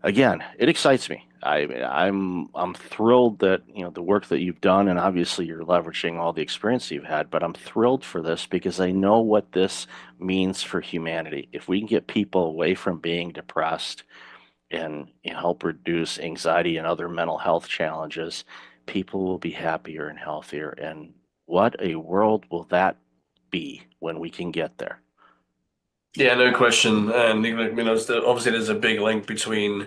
again, it excites me. I'm thrilled that, the work that you've done, and obviously you're leveraging all the experience you've had, but I'm thrilled for this because I know what this means for humanity. If we can get people away from being depressed and help reduce anxiety and other mental health challenges, people will be happier and healthier. And what a world will that be when we can get there? Yeah, no question. And obviously there's a big link between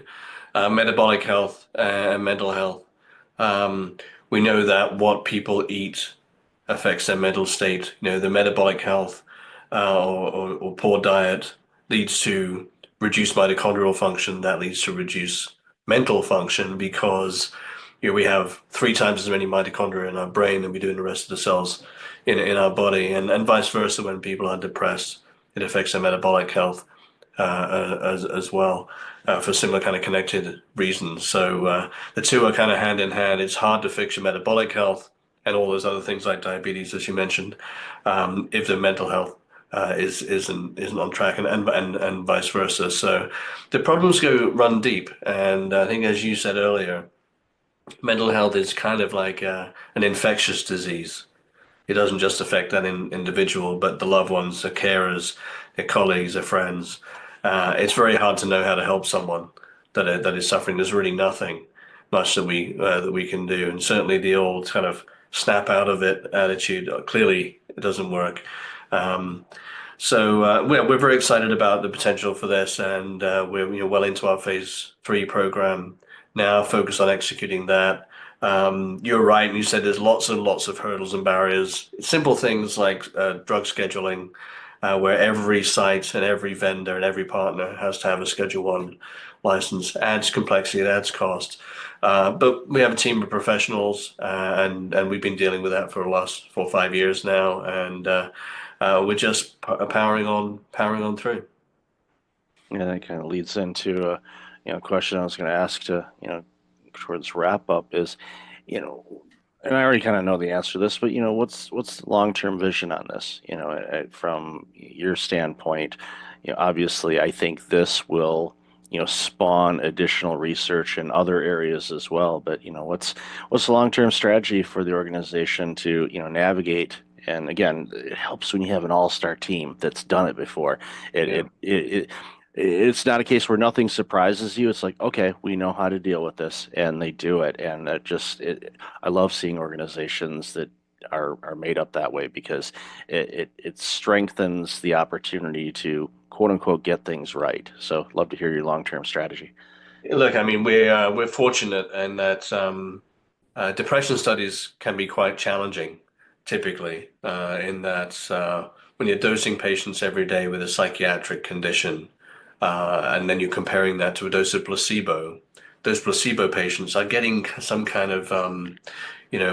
metabolic health and mental health. Um, we know that what people eat affects their mental state. The metabolic health or poor diet leads to reduced mitochondrial function. That leads to reduced mental function because we have 3 times as many mitochondria in our brain than we do in the rest of the cells in our body, and vice versa. When people are depressed, it affects their metabolic health as well for similar kind of connected reasons. So the two are kind of hand in hand. It's hard to fix your metabolic health and all those other things like diabetes, as you mentioned, if the mental health isn't on track, and vice versa. So the problems run deep, and I think, as you said earlier, mental health is kind of like an infectious disease. It doesn't just affect that individual, but the loved ones, the carers, their colleagues, their friends. It's very hard to know how to help someone that is suffering. There's really nothing much that we can do, and certainly the old kind of snap out of it attitude, clearly it doesn't work. Um, we're very excited about the potential for this, and we're well into our phase 3 program now, focused on executing that. You're right, and you said there's lots and lots of hurdles and barriers. Simple things like drug scheduling, where every site and every vendor and every partner has to have a Schedule 1 license. Adds complexity, it adds cost. But we have a team of professionals, and we've been dealing with that for the last 4 or 5 years now, and we're just powering on through. Yeah, that kind of leads into a question I was going to ask to towards wrap up is, you know, and I already kind of know the answer to this, but what's the long-term vision on this? From your standpoint, obviously I think this will spawn additional research in other areas as well. But what's the long-term strategy for the organization to navigate? And again, it helps when you have an all-star team that's done it before. Yeah. It's not a case where nothing surprises you. It's like, okay, we know how to deal with this, and they do it. And I love seeing organizations that are made up that way because it strengthens the opportunity to quote unquote get things right. So love to hear your long-term strategy. Look, I mean, we're fortunate in that depression studies can be quite challenging, typically, in that when you're dosing patients every day with a psychiatric condition, and then you're comparing that to a dose of placebo, those placebo patients are getting some kind of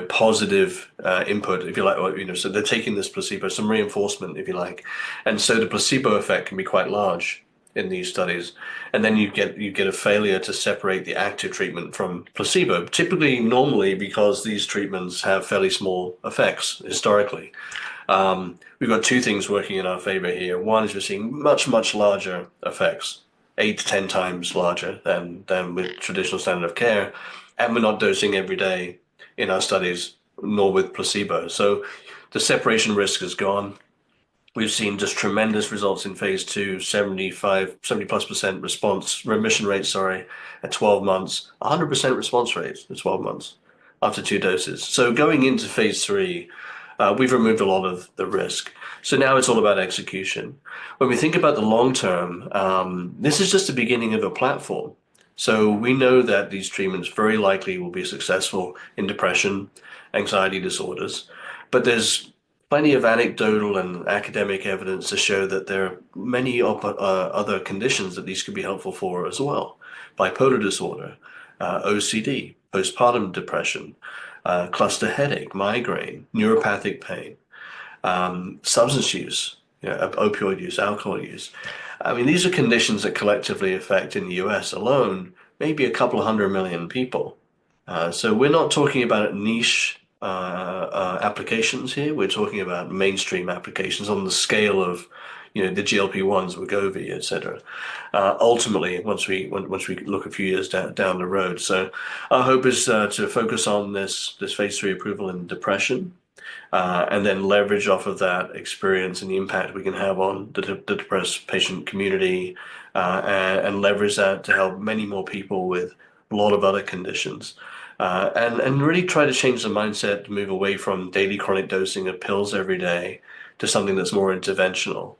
positive input, if you like, or, so they're taking this placebo, some reinforcement, if you like, and so the placebo effect can be quite large in these studies, and then you get a failure to separate the active treatment from placebo, typically normally because these treatments have fairly small effects historically. We've got two things working in our favor here. One is we're seeing much, much larger effects, 8 to 10 times larger than with traditional standard of care, and we're not dosing every day in our studies, nor with placebo. So the separation risk is gone. We've seen just tremendous results in phase 2, 70+% remission rate, at 12 months, 100% response rate at 12 months after 2 doses. So going into phase 3, we've removed a lot of the risk. So now it's all about execution. When we think about the long term, this is just the beginning of a platform. So we know that these treatments very likely will be successful in depression, anxiety disorders, but there's plenty of anecdotal and academic evidence to show that there are many other conditions that these could be helpful for as well. Bipolar disorder, OCD, postpartum depression, cluster headache, migraine, neuropathic pain, substance use, opioid use, alcohol use. I mean, these are conditions that collectively affect in the US alone maybe a couple of 100 million people. So we're not talking about niche applications here. We're talking about mainstream applications on the scale of, the GLP-1s, Wegovy, etc. Ultimately, once we look a few years down the road. So our hope is to focus on this phase 3 approval in depression, and then leverage off of that experience and the impact we can have on the depressed patient community, and leverage that to help many more people with a lot of other conditions. And really try to change the mindset to move away from daily chronic dosing of pills every day to something that's more interventional.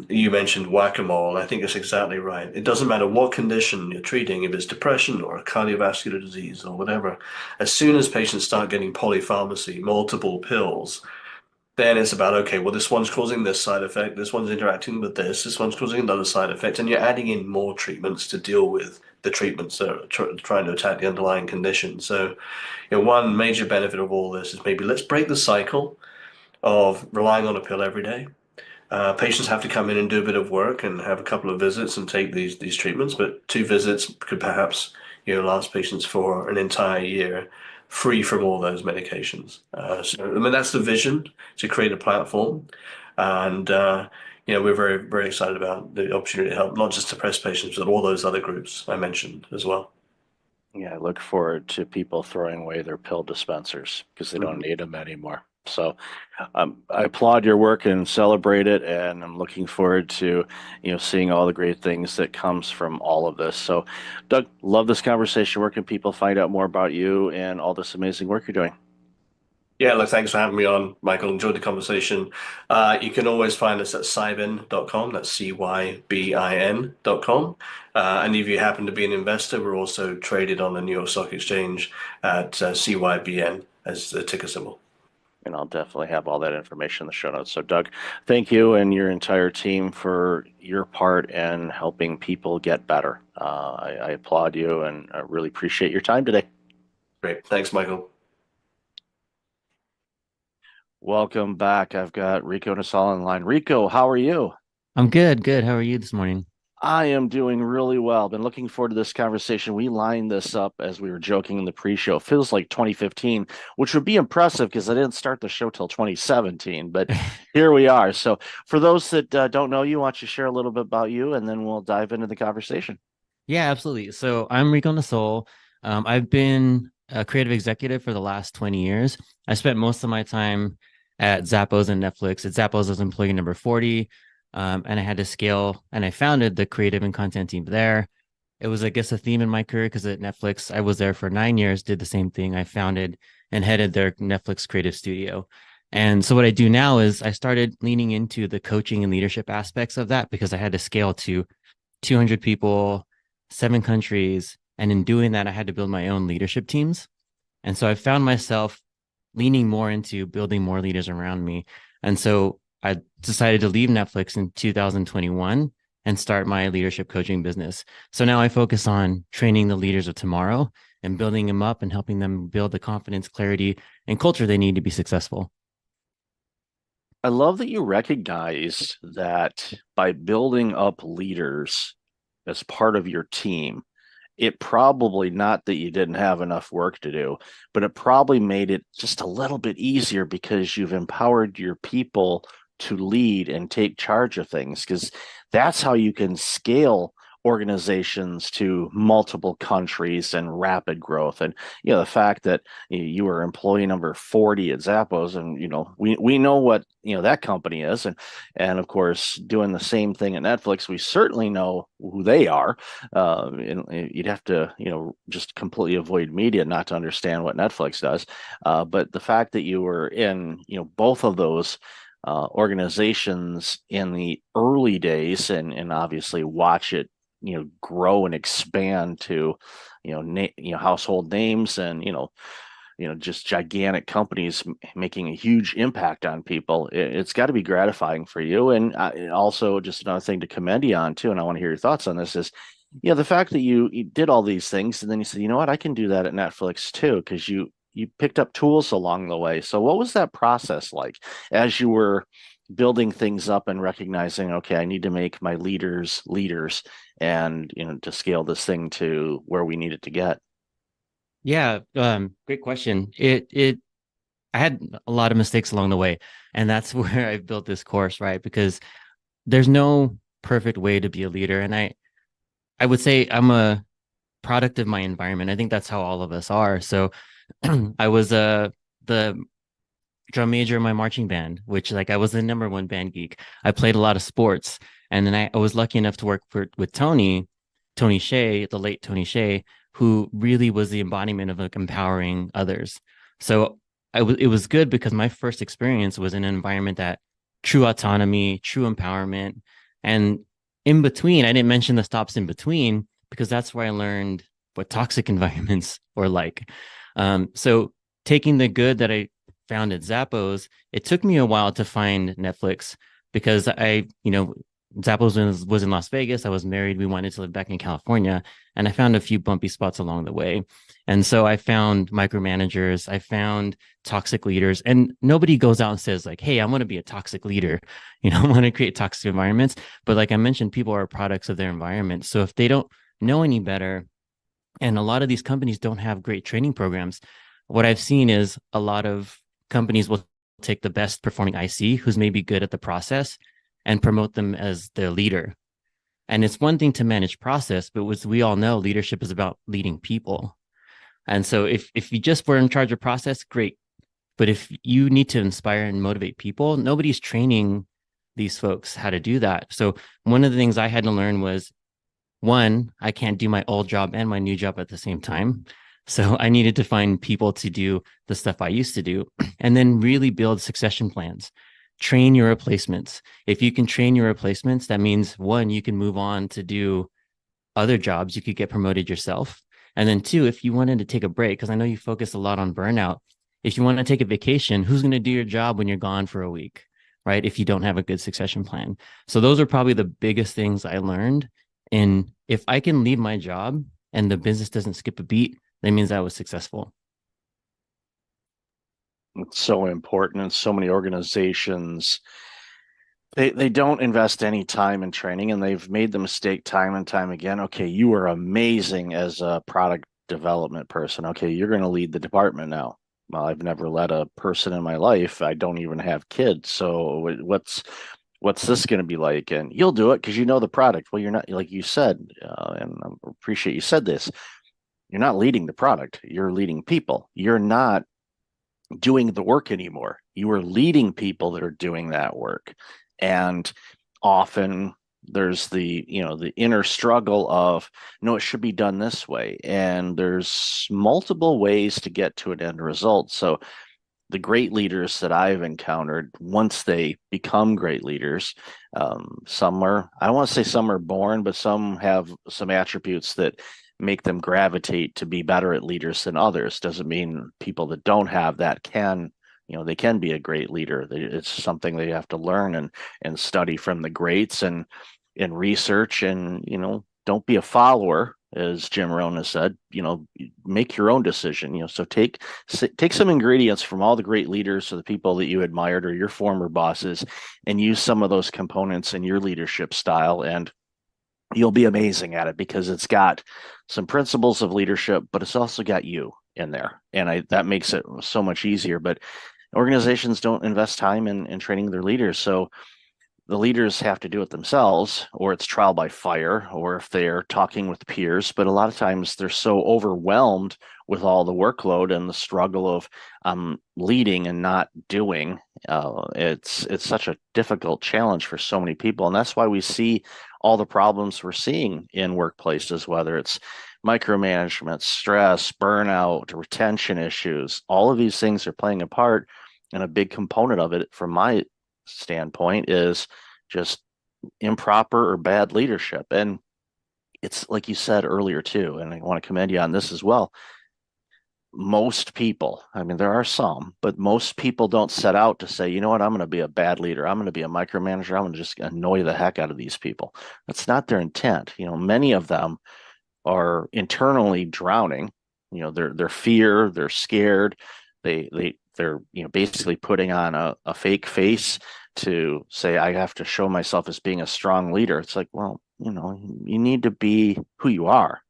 You mentioned whack-a-mole. I think it's exactly right. It doesn't matter what condition you're treating, if it's depression or a cardiovascular disease or whatever. As soon as patients start getting polypharmacy, multiple pills, then it's about, okay, well, this one's causing this side effect, this one's interacting with this one's causing another side effect, and you're adding in more treatments to deal with the treatments that are trying to attack the underlying condition. So, one major benefit of all this is maybe let's break the cycle of relying on a pill every day. Patients have to come in and do a bit of work and have a couple of visits and take these treatments, but 2 visits could perhaps last patients for an entire year, free from all those medications. So I mean that's the vision, to create a platform, and we're very very excited about the opportunity to help not just depressed patients but all those other groups I mentioned as well. Yeah, I look forward to people throwing away their pill dispensers because they don't need them anymore. So I applaud your work and celebrate it, and I'm looking forward to seeing all the great things that comes from all of this. So, Doug, love this conversation. Where can people find out more about you and all this amazing work you're doing? Yeah, look, thanks for having me on, Michael. Enjoyed the conversation. You can always find us at cybin.com. That's CYBIN.com. And if you happen to be an investor, we're also traded on the New York Stock Exchange at CYBN as the ticker symbol. And I'll definitely have all that information in the show notes. So, Doug, thank you and your entire team for your part in helping people get better. I applaud you and I really appreciate your time today. Great. Thanks, Michael. Welcome back. I've got Rico Nasal on the line. Rico, how are you? I'm good. Good. How are you this morning? I am doing really well. Been looking forward to this conversation. We lined this up as we were joking in the pre-show. Feels like 2015, which would be impressive because I didn't start the show till 2017, but here we are. So for those that don't know you, why don't you share a little bit about you and then we'll dive into the conversation. Yeah, absolutely. So I'm Rico Nasol. I've been a creative executive for the last 20 years. I spent most of my time at Zappos and Netflix. At Zappos, I was employee number 40. And I had to scale, and I founded the creative and content team there. It was, I guess, a theme in my career because at Netflix, I was there for 9 years, did the same thing. I founded and headed their Netflix creative studio. And so what I do now is I started leaning into the coaching and leadership aspects of that because I had to scale to 200 people, 7 countries. And in doing that, I had to build my own leadership teams. And so I found myself leaning more into building more leaders around me. And so I decided to leave Netflix in 2021 and start my leadership coaching business. So now I focus on training the leaders of tomorrow and building them up and helping them build the confidence, clarity, and culture they need to be successful. I love that you recognize that by building up leaders as part of your team, it probably, not that you didn't have enough work to do, but it probably made it just a little bit easier because you've empowered your people to lead and take charge of things, because that's how you can scale organizations to multiple countries and rapid growth. And the fact that you were employee number 40 at Zappos, and we know what that company is, and of course doing the same thing at Netflix, we certainly know who they are. And you'd have to just completely avoid media not to understand what Netflix does. But the fact that you were in both of those organizations in the early days, and obviously watch it grow and expand to, household names and, just gigantic companies making a huge impact on people. It's got to be gratifying for you. And also, just another thing to commend you on too, and I want to hear your thoughts on this is, the fact that you did all these things and then you said, you know what, I can do that at Netflix too, because you picked up tools along the way. So what was that process like as you were building things up and recognizing, okay, I need to make my leaders leaders and, to scale this thing to where we need it to get? Yeah, great question. I had a lot of mistakes along the way, and that's where I built this course, right? Because there's no perfect way to be a leader, and I would say I'm a product of my environment. I think that's how all of us are. So I was the drum major in my marching band, which like I was the number one band geek. I played a lot of sports, and then I was lucky enough to work with Tony Shea, the late Tony Shea, who really was the embodiment of like empowering others. So it was good because my first experience was in an environment that true autonomy, true empowerment, and in between, I didn't mention the stops in between because that's where I learned what toxic environments were like. So taking the good that I found at Zappos, it took me a while to find Netflix because Zappos was in Las Vegas. I was married. We wanted to live back in California, and I found a few bumpy spots along the way. And so I found micromanagers, I found toxic leaders, and nobody goes out and says like, "Hey, I want to be a toxic leader." I want to create toxic environments. But like I mentioned, people are products of their environment. So if they don't know any better, and a lot of these companies don't have great training programs, what I've seen is a lot of companies will take the best performing IC who's maybe good at the process and promote them as their leader. And it's one thing to manage process, but as we all know, leadership is about leading people. And so if you just were in charge of process, great. But if you need to inspire and motivate people, nobody's training these folks how to do that. So one of the things I had to learn was, one, I can't do my old job and my new job at the same time. So I needed to find people to do the stuff I used to do, and then really build succession plans. Train your replacements. If you can train your replacements, that means one, you can move on to do other jobs. You could get promoted yourself. And then two, if you wanted to take a break, because I know you focus a lot on burnout, if you want to take a vacation, who's going to do your job when you're gone for a week, right? If you don't have a good succession plan. So those are probably the biggest things I learned. And if I can leave my job and the business doesn't skip a beat, that means I was successful. It's so important, and so many organizations they don't invest any time in training, and they've made the mistake time and time again. Okay, you are amazing as a product development person. Okay, you're going to lead the department now. Well, I've never led a person in my life. I don't even have kids. So what's this going to be like? And you'll do it because you know the product. Well, you're not, like you said, and I appreciate you said this. You're not leading the product. You're leading people. You're not doing the work anymore. You are leading people that are doing that work. And often there's the inner struggle of, no, it should be done this way. And there's multiple ways to get to an end result. So the great leaders that I've encountered, once they become great leaders, some are, I don't want to say some are born, but some have some attributes that make them gravitate to be better at leaders than others. Doesn't mean people that don't have that can, they can be a great leader. It's something they have to learn and study from the greats and research and, don't be a follower, as Jim Rohn has said, make your own decision, so take some ingredients from all the great leaders or the people that you admired or your former bosses and use some of those components in your leadership style, and you'll be amazing at it because it's got some principles of leadership, but it's also got you in there. And that makes it so much easier. But organizations don't invest time in training their leaders. So the leaders have to do it themselves, or it's trial by fire, or if they're talking with peers. But a lot of times they're so overwhelmed with all the workload and the struggle of leading and not doing. It's such a difficult challenge for so many people. And that's why we see all the problems we're seeing in workplaces, whether it's micromanagement, stress, burnout, retention issues. All of these things are playing a part. And a big component of it, from my standpoint, is just improper or bad leadership. And it's like you said earlier too, and I want to commend you on this as well. Most people, I mean, there are some, but most people don't set out to say, you know what, I'm going to be a bad leader. I'm going to be a micromanager. I'm going to just annoy the heck out of these people. That's not their intent. You know, many of them are internally drowning. You know, they're fear, they're scared. They're, you know, basically putting on a fake face to say, I have to show myself as being a strong leader. It's like, well, you know, you need to be who you are.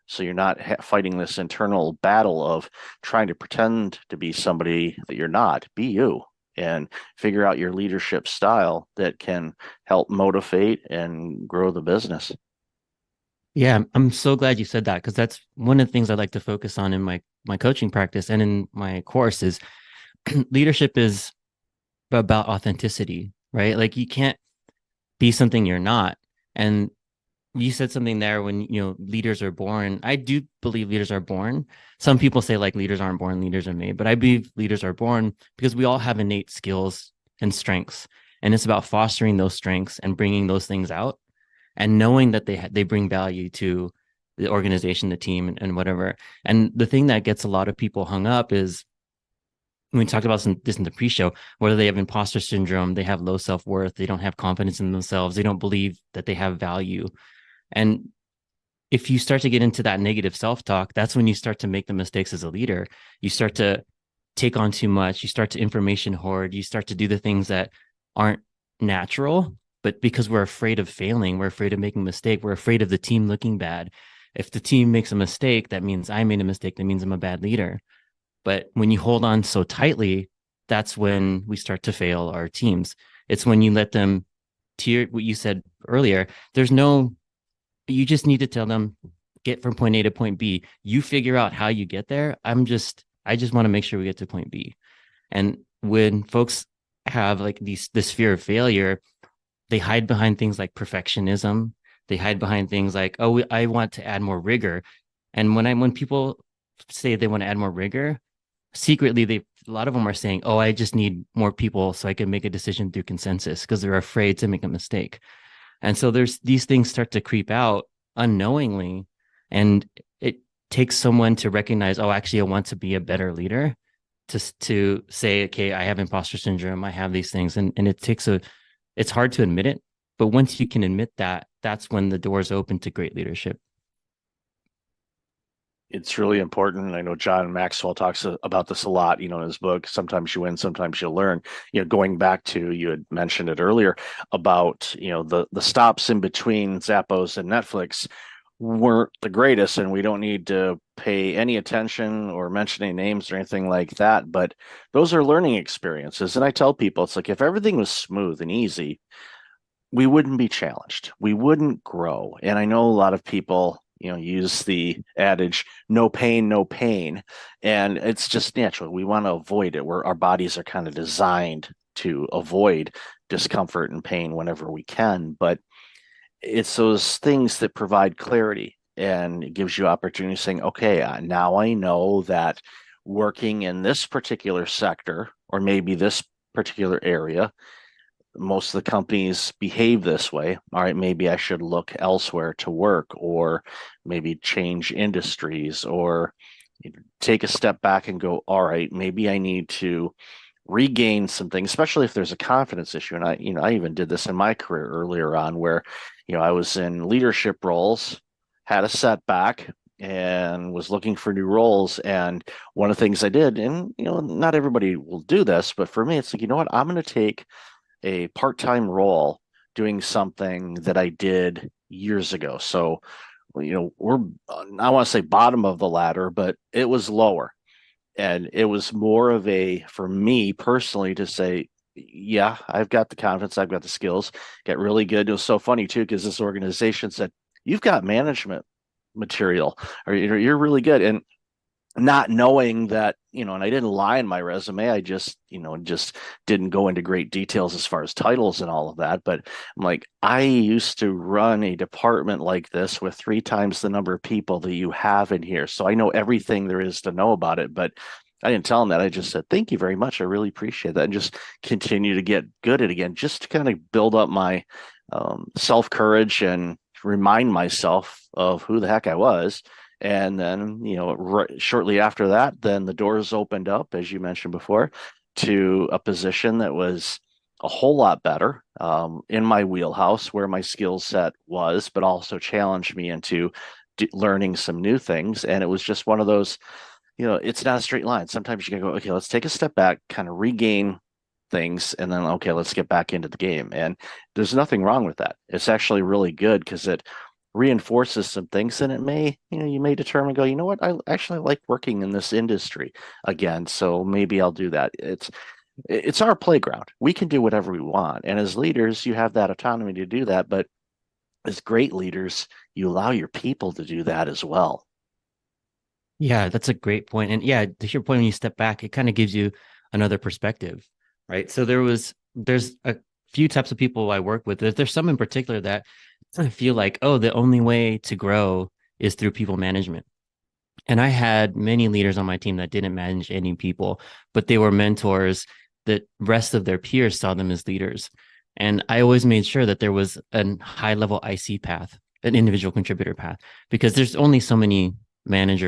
So you're not fighting this internal battle of trying to pretend to be somebody that you're not. Be you and figure out your leadership style that can help motivate and grow the business. Yeah, I'm so glad you said that because that's one of the things I like to focus on in my coaching practice and in my course is leadership is about authenticity, right? Like you can't be something you're not. And you said something there when, you know, leaders are born. I do believe leaders are born. Some people say like leaders aren't born, leaders are made, but I believe leaders are born because we all have innate skills and strengths. And it's about fostering those strengths and bringing those things out and knowing that they bring value to the organization, the team, and whatever. And the thing that gets a lot of people hung up is we talked about this in the pre-show, whether they have imposter syndrome, they have low self-worth, they don't have confidence in themselves, they don't believe that they have value. And if you start to get into that negative self-talk, that's when you start to make the mistakes as a leader. You start to take on too much, you start to information hoard, you start to do the things that aren't natural, but because we're afraid of failing, we're afraid of making a mistake, we're afraid of the team looking bad. If the team makes a mistake, that means I made a mistake, that means I'm a bad leader. But when you hold on so tightly, that's when we start to fail our teams. It's when you let them tier what you said earlier. You just need to tell them, get from point A to point B. You figure out how you get there. I just want to make sure we get to point B. And when folks have like this fear of failure, they hide behind things like perfectionism. They hide behind things like, oh, I want to add more rigor. And when people say they want to add more rigor, secretly a lot of them are saying, oh, I just need more people so I can make a decision through consensus because they're afraid to make a mistake. And so there's these things start to creep out unknowingly, and it takes someone to recognize, oh, actually I want to be a better leader, to say, okay, I have imposter syndrome, I have these things, and it's hard to admit it, but once you can admit that, that's when the doors open to great leadership. It's really important. I know John Maxwell talks about this a lot, you know, in his book, Sometimes You Win, Sometimes You Learn. You know, going back to, you had mentioned it earlier about, you know, the stops in between Zappos and Netflix weren't the greatest, and we don't need to pay any attention or mention any names or anything like that. But those are learning experiences. And I tell people, it's like if everything was smooth and easy, we wouldn't be challenged. We wouldn't grow. And I know a lot of people, you know, use the adage, no pain, no pain. And it's just natural. We want to avoid it, where our bodies are kind of designed to avoid discomfort and pain whenever we can. But it's those things that provide clarity, and it gives you opportunity saying, okay, now I know that working in this particular sector, or maybe this particular area, most of the companies behave this way. All right, maybe I should look elsewhere to work, or maybe change industries, or take a step back and go, all right, maybe I need to regain something, especially if there's a confidence issue. And I even did this in my career earlier on, where, I was in leadership roles, had a setback, and was looking for new roles. And one of the things I did, and not everybody will do this, but for me, it's like, you know what, I'm going to take a part-time role doing something that I did years ago. So, we're, I want to say bottom of the ladder, but it was lower. And it was more of for me personally, to say, yeah, I've got the confidence, I've got the skills, get really good. It was so funny too, because this organization said, you've got management material, or you're really good. And not knowing that, and I didn't lie in my resume. I just didn't go into great details as far as titles and all of that. But I'm like, I used to run a department like this with 3 times the number of people that you have in here. So I know everything there is to know about it. But I didn't tell him that. I just said, thank you very much. I really appreciate that. And just continue to get good at it again, just to kind of build up my self-courage and remind myself of who the heck I was. And then, shortly after that, then the doors opened up, as you mentioned before, to a position that was a whole lot better, in my wheelhouse where my skill set was, but also challenged me into learning some new things. And it was just one of those, it's not a straight line. Sometimes you can go, okay, let's take a step back, kind of regain things, and then, okay, let's get back into the game. And there's nothing wrong with that. It's actually really good because it reinforces some things, and it may, you may determine, go, you know what, I actually like working in this industry again, so maybe I'll do that. It's our playground. We can do whatever we want. And as leaders, you have that autonomy to do that. But as great leaders, you allow your people to do that as well. Yeah, that's a great point. And yeah, to your point, when you step back, it kind of gives you another perspective, right? So there's a few types of people I work with. There's some in particular that I feel like, oh, the only way to grow is through people management. And I had many leaders on my team that didn't manage any people, but they were mentors. The rest of their peers saw them as leaders. And I always made sure that there was a high level IC path, an individual contributor path, because there's only so many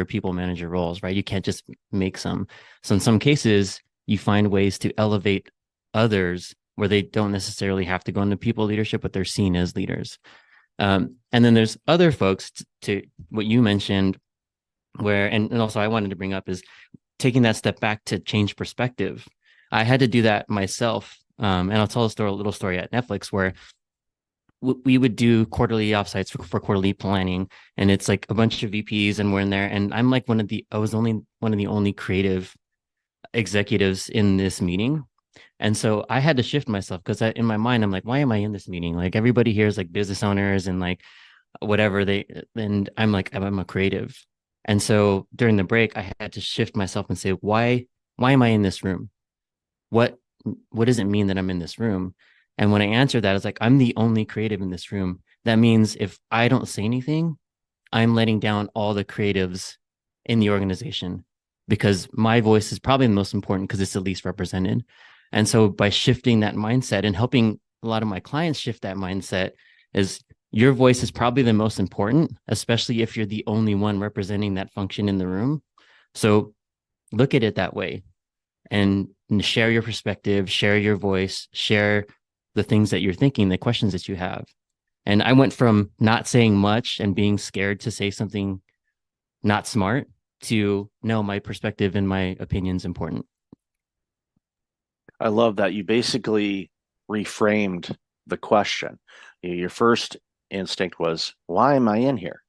people manager roles, right? You can't just make some. So in some cases, you find ways to elevate others where they don't necessarily have to go into people leadership, but they're seen as leaders. And then there's other folks to what you mentioned, where, and also I wanted to bring up is taking that step back to change perspective. I had to do that myself. And I'll tell a little story at Netflix where we would do quarterly offsites for quarterly planning, and it's like a bunch of VPs, and we're in there, and I'm like I was only one of the only creative executives in this meeting. And so I had to shift myself because in my mind, I'm like, why am I in this meeting? Like everybody here is like business owners and like whatever and I'm like, I'm a creative. And so during the break, I had to shift myself and say, why am I in this room? What does it mean that I'm in this room? And when I answered that, it's like, I'm the only creative in this room. That means if I don't say anything, I'm letting down all the creatives in the organization because my voice is probably the most important because it's the least represented. And so by shifting that mindset and helping a lot of my clients shift that mindset, is your voice is probably the most important, especially if you're the only one representing that function in the room. So look at it that way and share your perspective, share your voice, share the things that you're thinking, the questions that you have. And I went from not saying much and being scared to say something not smart to no, my perspective and my opinion's important. I love that you basically reframed the question. Your first instinct was, why am I in here?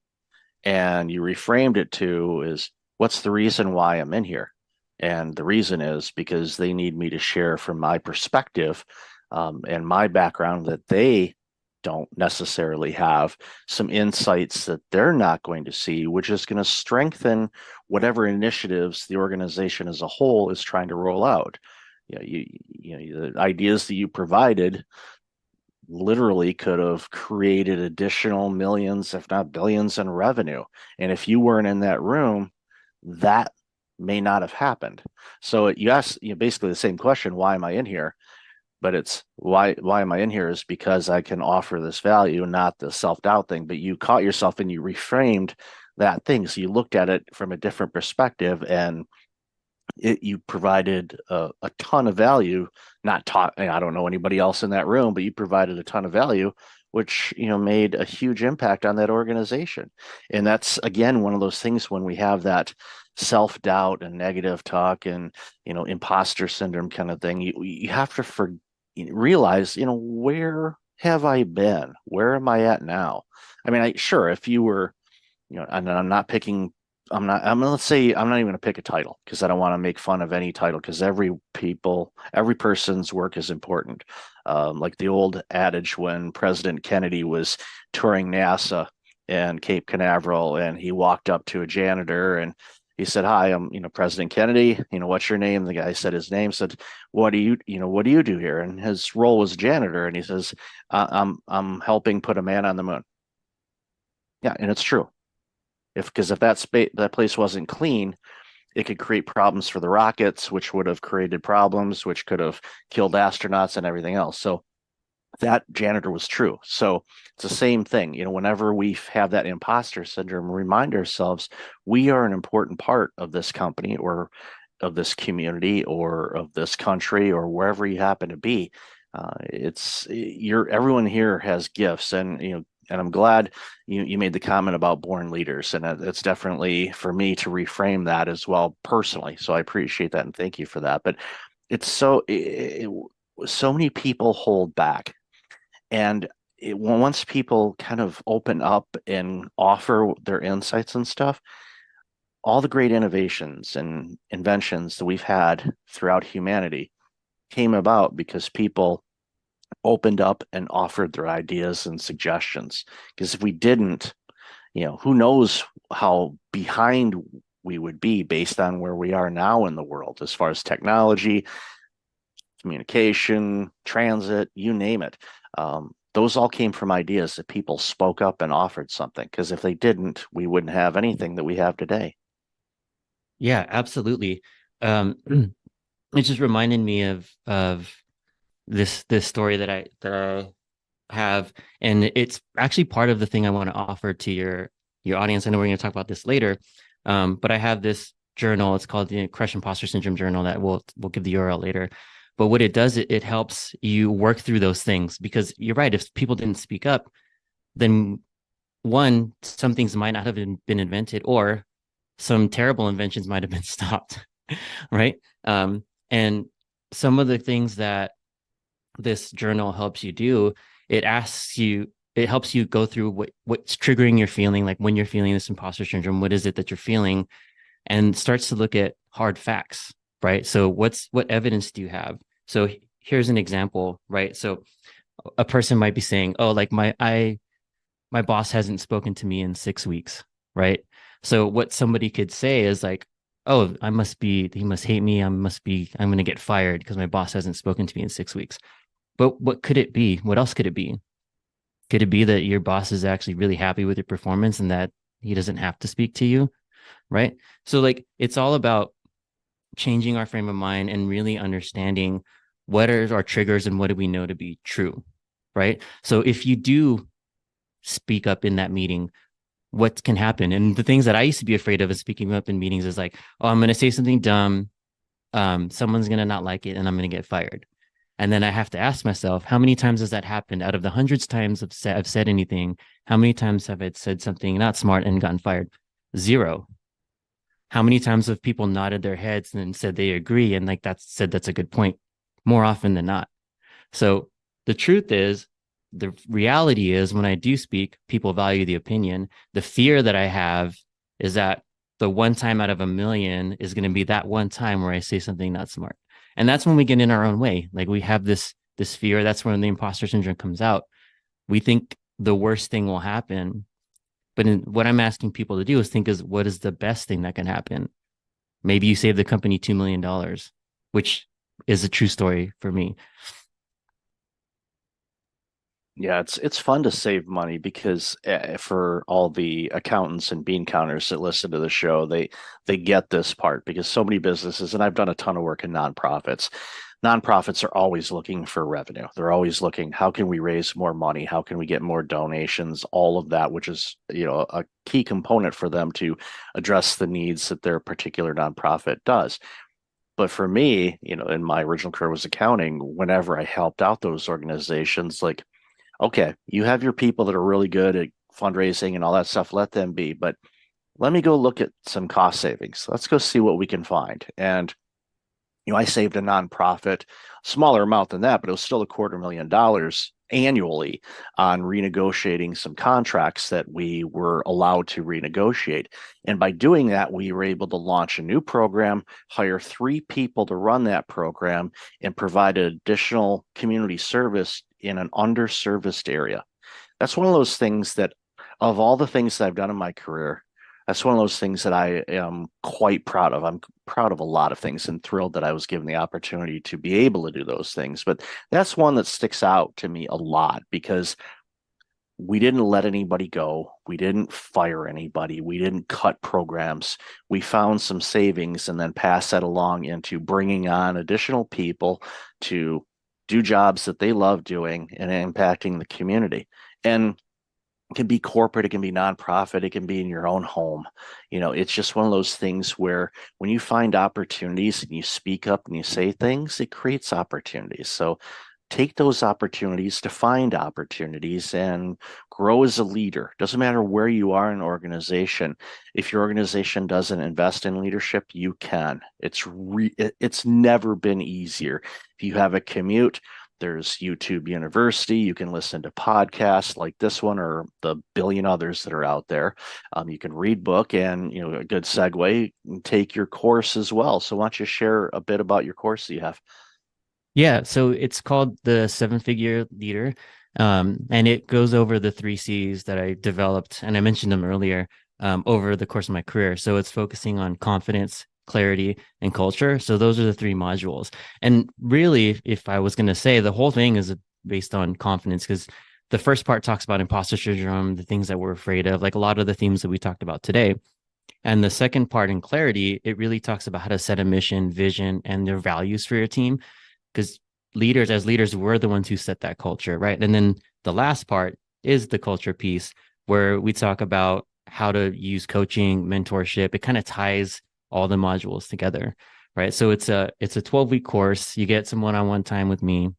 And you reframed it to is, what's the reason why I'm in here? And the reason is because they need me to share from my perspective, and my background that they don't necessarily have, some insights that they're not going to see, which is going to strengthen whatever initiatives the organization as a whole is trying to roll out. The ideas that you provided literally could have created additional millions, if not billions, in revenue. And if you weren't in that room, that may not have happened. So you ask, basically the same question, why am I in here? But it's why am I in here is because I can offer this value, not the self-doubt thing. But you caught yourself and you reframed that thing. So you looked at it from a different perspective, and you provided a ton of value. Not taught, I don't know anybody else in that room, but you provided a ton of value, which made a huge impact on that organization. And that's again one of those things when we have that self-doubt and negative talk and imposter syndrome kind of thing. You have to realize, where have I been? Where am I at now? I mean, sure, if you were, and I'm not picking. Let's say I'm not even going to pick a title because I don't want to make fun of any title, because every person's work is important. Like the old adage when President Kennedy was touring NASA and Cape Canaveral, and he walked up to a janitor and he said, "Hi, I'm President Kennedy. What's your name?" The guy said his name. Said, what do you do here?" And his role was janitor, and he says, "I'm helping put a man on the moon." Yeah, and it's true. Because if that place wasn't clean, it could create problems for the rockets, which would have created problems, which could have killed astronauts and everything else. So that janitor was true. So it's the same thing. Whenever we have that imposter syndrome, remind ourselves we are an important part of this company or of this community or of this country or wherever you happen to be. Everyone here has gifts, and I'm glad you made the comment about born leaders, and it's definitely for me to reframe that as well personally. So I appreciate that and thank you for that. But it's so many people hold back, and once people kind of open up and offer their insights and stuff, all the great innovations and inventions that we've had throughout humanity came about because people opened up and offered their ideas and suggestions. Because if we didn't, who knows how behind we would be based on where we are now in the world as far as technology, communication, transit, you name it. Those all came from ideas that people spoke up and offered something. Because if they didn't, we wouldn't have anything that we have today. Yeah, absolutely. Um, it just reminded me of this story that I have, and it's actually part of the thing I want to offer to your audience. I know we're going to talk about this later, but I have this journal. It's called the Crush Imposter Syndrome Journal that we'll give the URL later. But what it does, it helps you work through those things, because you're right. If people didn't speak up, then one, some things might not have been invented, or some terrible inventions might have been stopped, right? And some of the things that this journal helps you do, it helps you go through what's triggering your feeling, like when you're feeling this imposter syndrome, what is it that you're feeling, and starts to look at hard facts, right? So what evidence do you have? So here's an example, right? So a person might be saying, oh, like my boss hasn't spoken to me in 6 weeks, right? So what somebody could say is like, oh, he must hate me. I'm going to get fired because my boss hasn't spoken to me in 6 weeks. But what could it be? What else could it be? Could it be that your boss is actually really happy with your performance and that he doesn't have to speak to you, right? So like, it's all about changing our frame of mind and really understanding what are our triggers and what do we know to be true, right? So if you do speak up in that meeting, what can happen? And the things that I used to be afraid of is speaking up in meetings is like, oh, I'm going to say something dumb. Someone's going to not like it and I'm going to get fired. And then I have to ask myself, how many times has that happened? Out of the hundreds of times I've said anything, how many times have I said something not smart and gotten fired? 0. How many times have people nodded their heads and said they agree and like that's a good point? More often than not. So the truth is, the reality is when I do speak, people value the opinion. The fear that I have is that the one time out of a million is going to be that one time where I say something not smart. And that's when we get in our own way. Like we have this fear. That's when the imposter syndrome comes out. We think the worst thing will happen. But what I'm asking people to do is think is what is the best thing that can happen? Maybe you save the company $2 million, which is a true story for me. Yeah, it's fun to save money because for all the accountants and bean counters that listen to the show, they get this part because so many businesses, and I've done a ton of work in nonprofits. Nonprofits are always looking for revenue. They're always looking, how can we raise more money? How can we get more donations? All of that, which is, a key component for them to address the needs that their particular nonprofit does. But for me, in my original career was accounting, whenever I helped out those organizations, like, okay, you have your people that are really good at fundraising and all that stuff, let them be. But let me go look at some cost savings. Let's go see what we can find. And, I saved a nonprofit, smaller amount than that, but it was still $250,000 annually on renegotiating some contracts that we were allowed to renegotiate. And by doing that, we were able to launch a new program, hire 3 people to run that program, and provide additional community service in an underserviced area. That's one of those things that, of all the things that I've done in my career, that's one of those things that I am quite proud of. I'm proud of a lot of things and thrilled that I was given the opportunity to be able to do those things. But that's one that sticks out to me a lot because we didn't let anybody go. We didn't fire anybody. We didn't cut programs. We found some savings and then passed that along into bringing on additional people to do jobs that they love doing and impacting the community. And it can be corporate, it can be nonprofit, it can be in your own home. It's just one of those things where when you find opportunities and you speak up and you say things, it creates opportunities. So take those opportunities to find opportunities and grow as a leader. Doesn't matter where you are in an organization. If your organization doesn't invest in leadership, you can. It's never been easier. If you have a commute, there's YouTube University. You can listen to podcasts like this one or the billion others that are out there. You can read book and, a good segue, take your course as well. So why don't you share a bit about your course that you have? Yeah, so it's called the Seven Figure Leader, and it goes over the 3 C's that I developed, and I mentioned them earlier, over the course of my career. So it's focusing on confidence, clarity, and culture. So those are the 3 modules. And really, if I was going to say, the whole thing is based on confidence, because the first part talks about imposter syndrome, the things that we're afraid of, like a lot of the themes that we talked about today. And the second part in clarity, it really talks about how to set a mission, vision, and their values for your team. Because as leaders, we're the ones who set that culture, right? And then the last part is the culture piece, where we talk about how to use coaching, mentorship. It kind of ties all the modules together, right? So it's a 12-week course. You get some one-on-one time with me,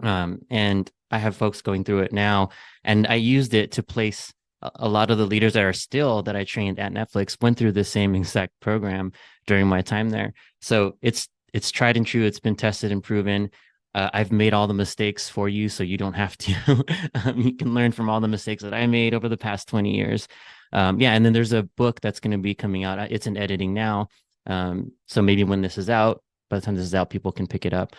and I have folks going through it now. And I used it to place a lot of the leaders that I trained at Netflix went through the same exact program during my time there. So it's tried and true. It's been tested and proven. I've made all the mistakes for you, so you don't have to. You can learn from all the mistakes that I made over the past 20 years. And then there's a book that's going to be coming out. It's in editing now. So maybe when this is out, by the time this is out, people can pick it up.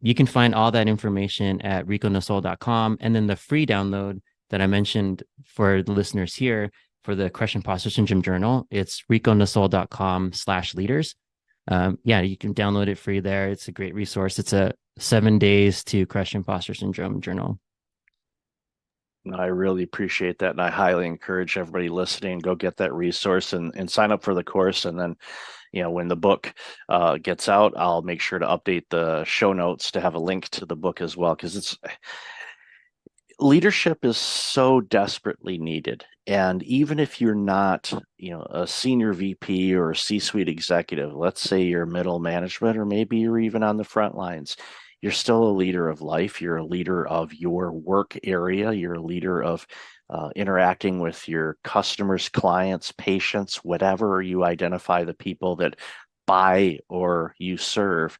You can find all that information at riconasol.com. And then the free download that I mentioned for the listeners here for the Crush Imposter Syndrome Journal, it's riconasol.com/leaders. You can download it free there. It's a great resource. It's a 7 days to crush imposter syndrome journal. I really appreciate that. And I highly encourage everybody listening, go get that resource and sign up for the course. And then, when the book gets out, I'll make sure to update the show notes to have a link to the book as well. Because leadership is so desperately needed. And even if you're not, a senior VP or a C-suite executive, let's say you're middle management, or maybe you're even on the front lines, you're still a leader of life. You're a leader of your work area. You're a leader of interacting with your customers, clients, patients, whatever you identify the people that buy or you serve.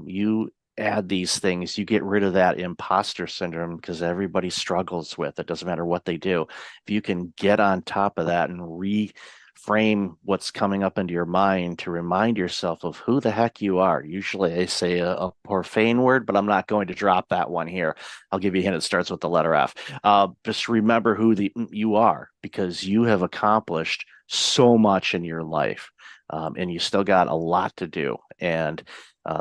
You add these things, you get rid of that imposter syndrome, because everybody struggles with it. Doesn't matter what they do. If you can get on top of that and reframe what's coming up into your mind to remind yourself of who the heck you are. Usually I say a profane word, but I'm not going to drop that one here. I'll give you a hint. It starts with the letter F. Just remember who you are, because you have accomplished so much in your life, and you still got a lot to do. And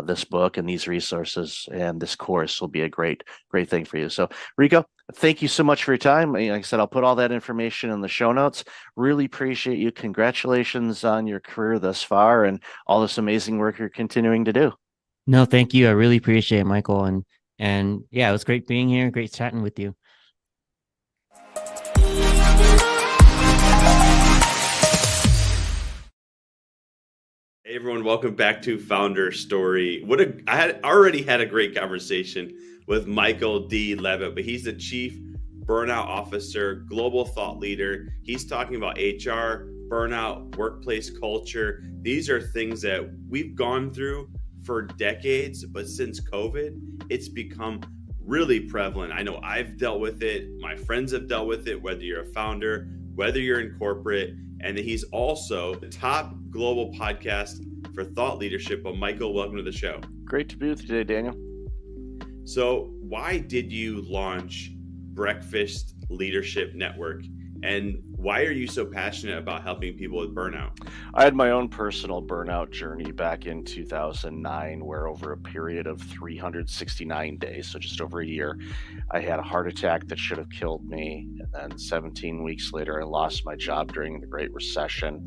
this book and these resources and this course will be a great thing for you. So Rico, thank you so much for your time. Like I said, I'll put all that information in the show notes. Really appreciate you. Congratulations on your career thus far and all this amazing work you're continuing to do. No, thank you. I really appreciate it, Michael. And it was great being here. Great chatting with you. Hey everyone, welcome back to Founder Story. I had already had a great conversation with Michael D. Levitt, but he's the Chief Burnout Officer, global thought leader. He's talking about HR, burnout, workplace culture. These are things that we've gone through for decades, but since COVID, it's become really prevalent. I know I've dealt with it. My friends have dealt with it, whether you're a founder, whether you're in corporate. And he's also the top global podcast for thought leadership. Well, Michael, welcome to the show. Great to be with you today, Daniel. So why did you launch Breakfast Leadership Network? And why are you so passionate about helping people with burnout? I had my own personal burnout journey back in 2009, where over a period of 369 days, so just over a year, I had a heart attack that should have killed me. And then 17 weeks later, I lost my job during the Great Recession.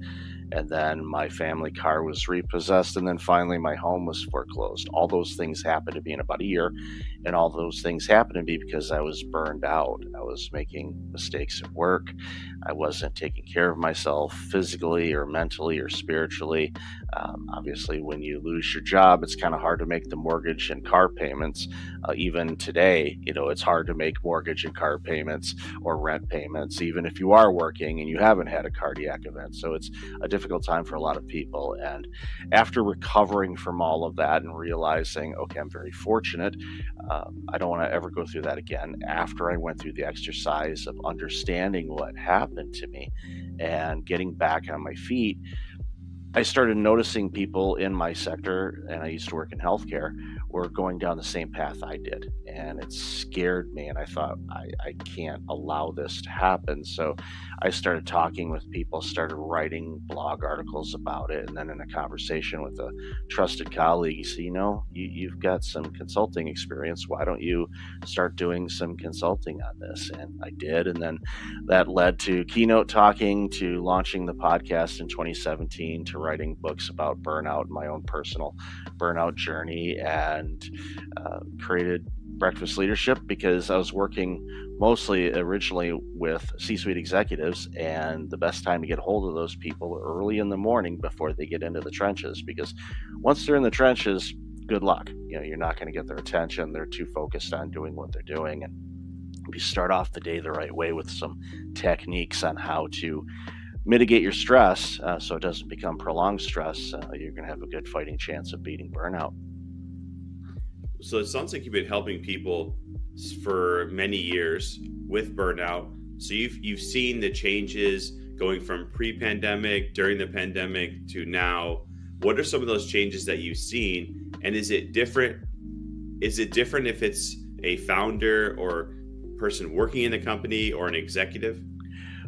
and then my family car was repossessed, and then finally my home was foreclosed. All those things happened to me in about a year, and all those things happened to me because I was burned out. I was making mistakes at work. I wasn't taking care of myself physically or mentally or spiritually. Obviously, when you lose your job, it's kind of hard to make the mortgage and car payments. Even today, it's hard to make mortgage and car payments or rent payments, even if you are working and you haven't had a cardiac event. So it's a difficult time for a lot of people. And after recovering from all of that and realizing, okay, I'm very fortunate, I don't want to ever go through that again. After I went through the exercise of understanding what happened to me and getting back on my feet, I started noticing people in my sector, and I used to work in healthcare, were going down the same path I did. And it scared me. And I thought, I can't allow this to happen. So I started talking with people, started writing blog articles about it. And then in a conversation with a trusted colleague, he said, you've got some consulting experience. Why don't you start doing some consulting on this? And I did. And then that led to keynote talking, to launching the podcast in 2017, to writing books about burnout, my own personal burnout journey, and created Breakfast Leadership because I was working mostly originally with C-suite executives, and the best time to get a hold of those people early in the morning before they get into the trenches, because once they're in the trenches, good luck. You're not going to get their attention. They're too focused on doing what they're doing. And if you start off the day the right way with some techniques on how to mitigate your stress so it doesn't become prolonged stress, you're going to have a good fighting chance of beating burnout. So it sounds like you've been helping people for many years with burnout. So you've seen the changes going from pre-pandemic, during the pandemic to now. What are some of those changes that you've seen? And is it different? Is it different if it's a founder or person working in the company or an executive?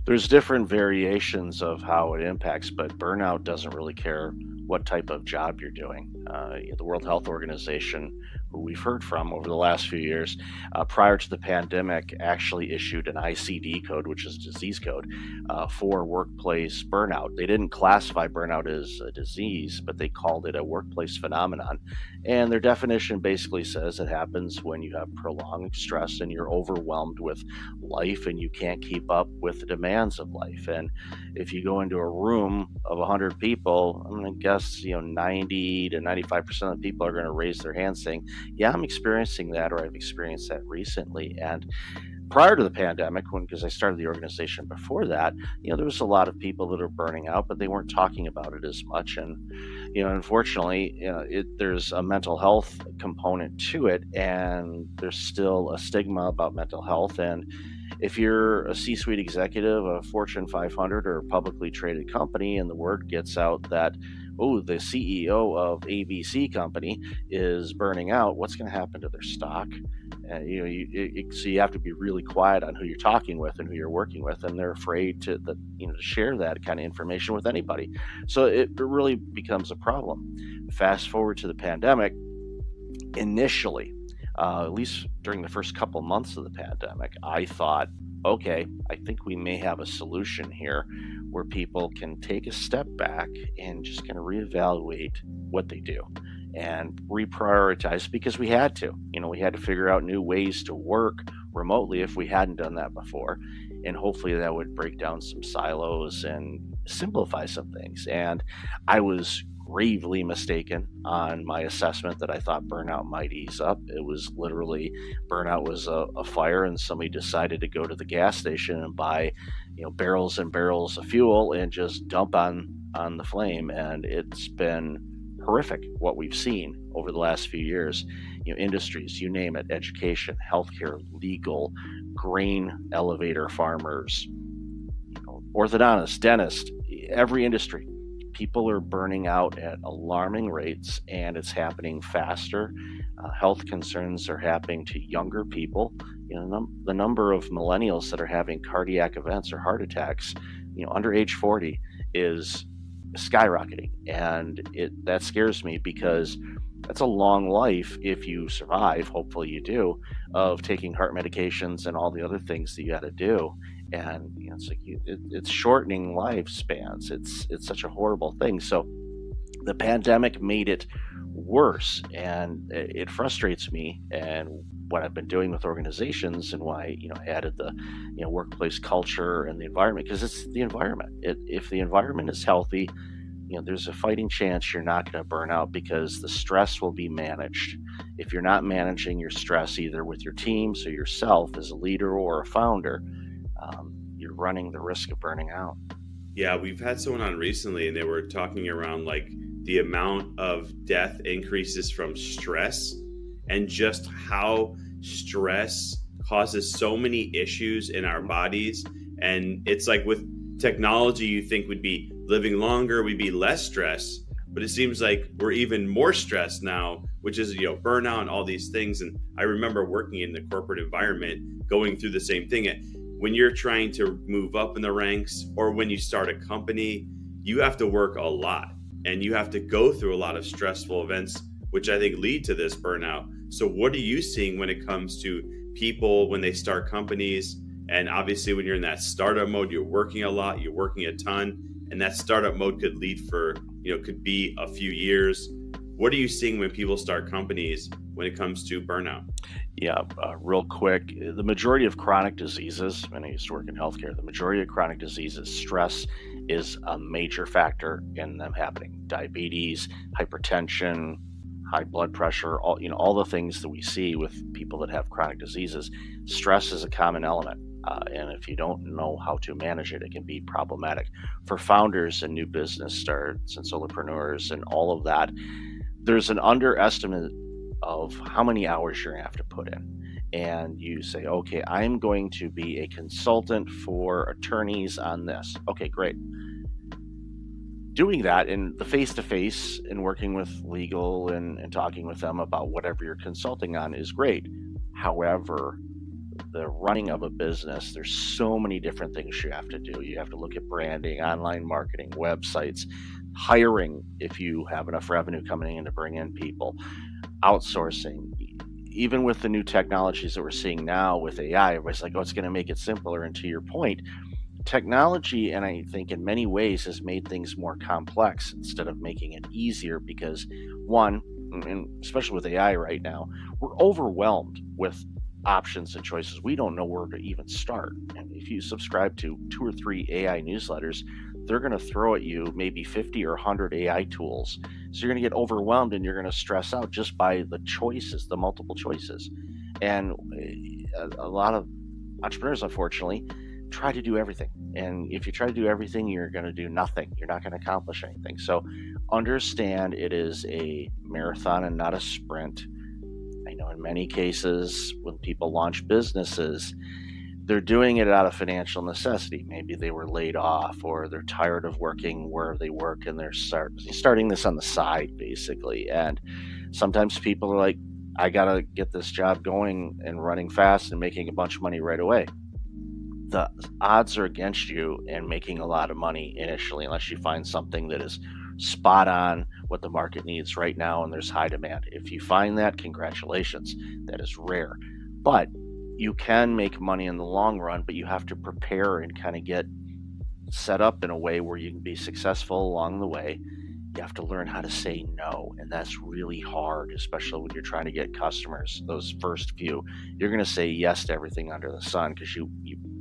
There's different variations of how it impacts, but burnout doesn't really care what type of job you're doing. The World Health Organization, who we've heard from over the last few years, prior to the pandemic, actually issued an ICD code, which is a disease code, for workplace burnout. They didn't classify burnout as a disease, but they called it a workplace phenomenon. And their definition basically says it happens when you have prolonged stress and you're overwhelmed with life and you can't keep up with the demands of life. And if you go into a room of 100 people, I'm going to guess 90 to 95% of the people are going to raise their hand saying, yeah, I'm experiencing that, or I've experienced that recently. And prior to the pandemic, because I started the organization before that, there was a lot of people that are burning out, but they weren't talking about it as much. And unfortunately, there's a mental health component to it, and there's still a stigma about mental health. And if you're a C-suite executive, a Fortune 500 or a publicly traded company, and the word gets out that, oh, the CEO of ABC company is burning out, what's going to happen to their stock? So you have to be really quiet on who you're talking with and who you're working with, and they're afraid to share that kind of information with anybody. So it really becomes a problem. Fast forward to the pandemic. Initially, at least during the first couple months of the pandemic, I thought, okay, I think we may have a solution here where people can take a step back and just kind of reevaluate what they do and reprioritize, because we had to. We had to figure out new ways to work remotely if we hadn't done that before. And hopefully that would break down some silos and simplify some things. And I was gravely mistaken on my assessment that I thought burnout might ease up. It was literally, burnout was a fire, and somebody decided to go to the gas station and buy barrels and barrels of fuel and just dump on the flame. And it's been horrific what we've seen over the last few years. Industries, you name it, education, healthcare, legal, grain elevator farmers, orthodontists, dentists, every industry. People are burning out at alarming rates, and it's happening faster. Health concerns are happening to younger people. The number of millennials that are having cardiac events or heart attacks, under age 40 is skyrocketing, and that scares me because that's a long life if you survive. Hopefully you do, of taking heart medications and all the other things that you got to do. And it's like it's shortening lifespans. It's such a horrible thing. So the pandemic made it worse, and it frustrates me. And what I've been doing with organizations, and why I added the workplace culture and the environment, because it's the environment. If the environment is healthy, there's a fighting chance you're not going to burn out, because the stress will be managed. If you're not managing your stress, either with your teams or yourself as a leader or a founder, you're running the risk of burning out. Yeah, we've had someone on recently, and they were talking around like the amount of death increases from stress, and just how stress causes so many issues in our bodies. And it's like with technology, you think would be living longer, we'd be less stressed, but it seems like we're even more stressed now, which is burnout and all these things. And I remember working in the corporate environment, going through the same thing. When you're trying to move up in the ranks, or when you start a company, you have to work a lot, and you have to go through a lot of stressful events, which I think lead to this burnout. So what are you seeing when it comes to people when they start companies? And obviously when you're in that startup mode, you're working a lot, you're working a ton, and that startup mode could lead for, could be a few years. What are you seeing when people start companies when it comes to burnout? Yeah, real quick, the majority of chronic diseases, and I used to work in healthcare, the majority of chronic diseases, stress is a major factor in them happening. Diabetes, hypertension, high blood pressure, all the things that we see with people that have chronic diseases, stress is a common element. And if you don't know how to manage it, it can be problematic. For founders and new business starts and solopreneurs and all of that, there's an underestimate of how many hours you're going to have to put in. And you say, okay, I'm going to be a consultant for attorneys on this. Okay, great. Doing that in the face-to-face and working with legal and talking with them about whatever you're consulting on is great. However, the running of a business, there's so many different things you have to do. You have to look at branding, online marketing, websites, hiring if you have enough revenue coming in to bring in people, outsourcing. Even with the new technologies that we're seeing now with AI, everybody's like, oh, it's going to make it simpler. And to your point, technology, and I think in many ways, has made things more complex instead of making it easier, because one, and especially with AI right now, we're overwhelmed with options and choices. We don't know where to even start. And if you subscribe to 2 or 3 AI newsletters, they're going to throw at you maybe 50 or 100 AI tools. So you're going to get overwhelmed, and you're going to stress out just by the choices, the multiple choices. And a lot of entrepreneurs, unfortunately, try to do everything. And if you try to do everything, you're going to do nothing. You're not going to accomplish anything. So understand it is a marathon and not a sprint. I know in many cases when people launch businesses, they're doing it out of financial necessity. Maybe they were laid off, or they're tired of working where they work, and they're starting this on the side, basically. And sometimes people are like, I got to get this job going and running fast and making a bunch of money right away. The odds are against you in making a lot of money initially, unless you find something that is spot on what the market needs right now and there's high demand. If you find that, congratulations. That is rare. But you can make money in the long run, but you have to prepare and kind of get set up in a way where you can be successful along the way. You have to learn how to say no, and that's really hard, especially when you're trying to get customers. Those first few, you're going to say yes to everything under the sun because you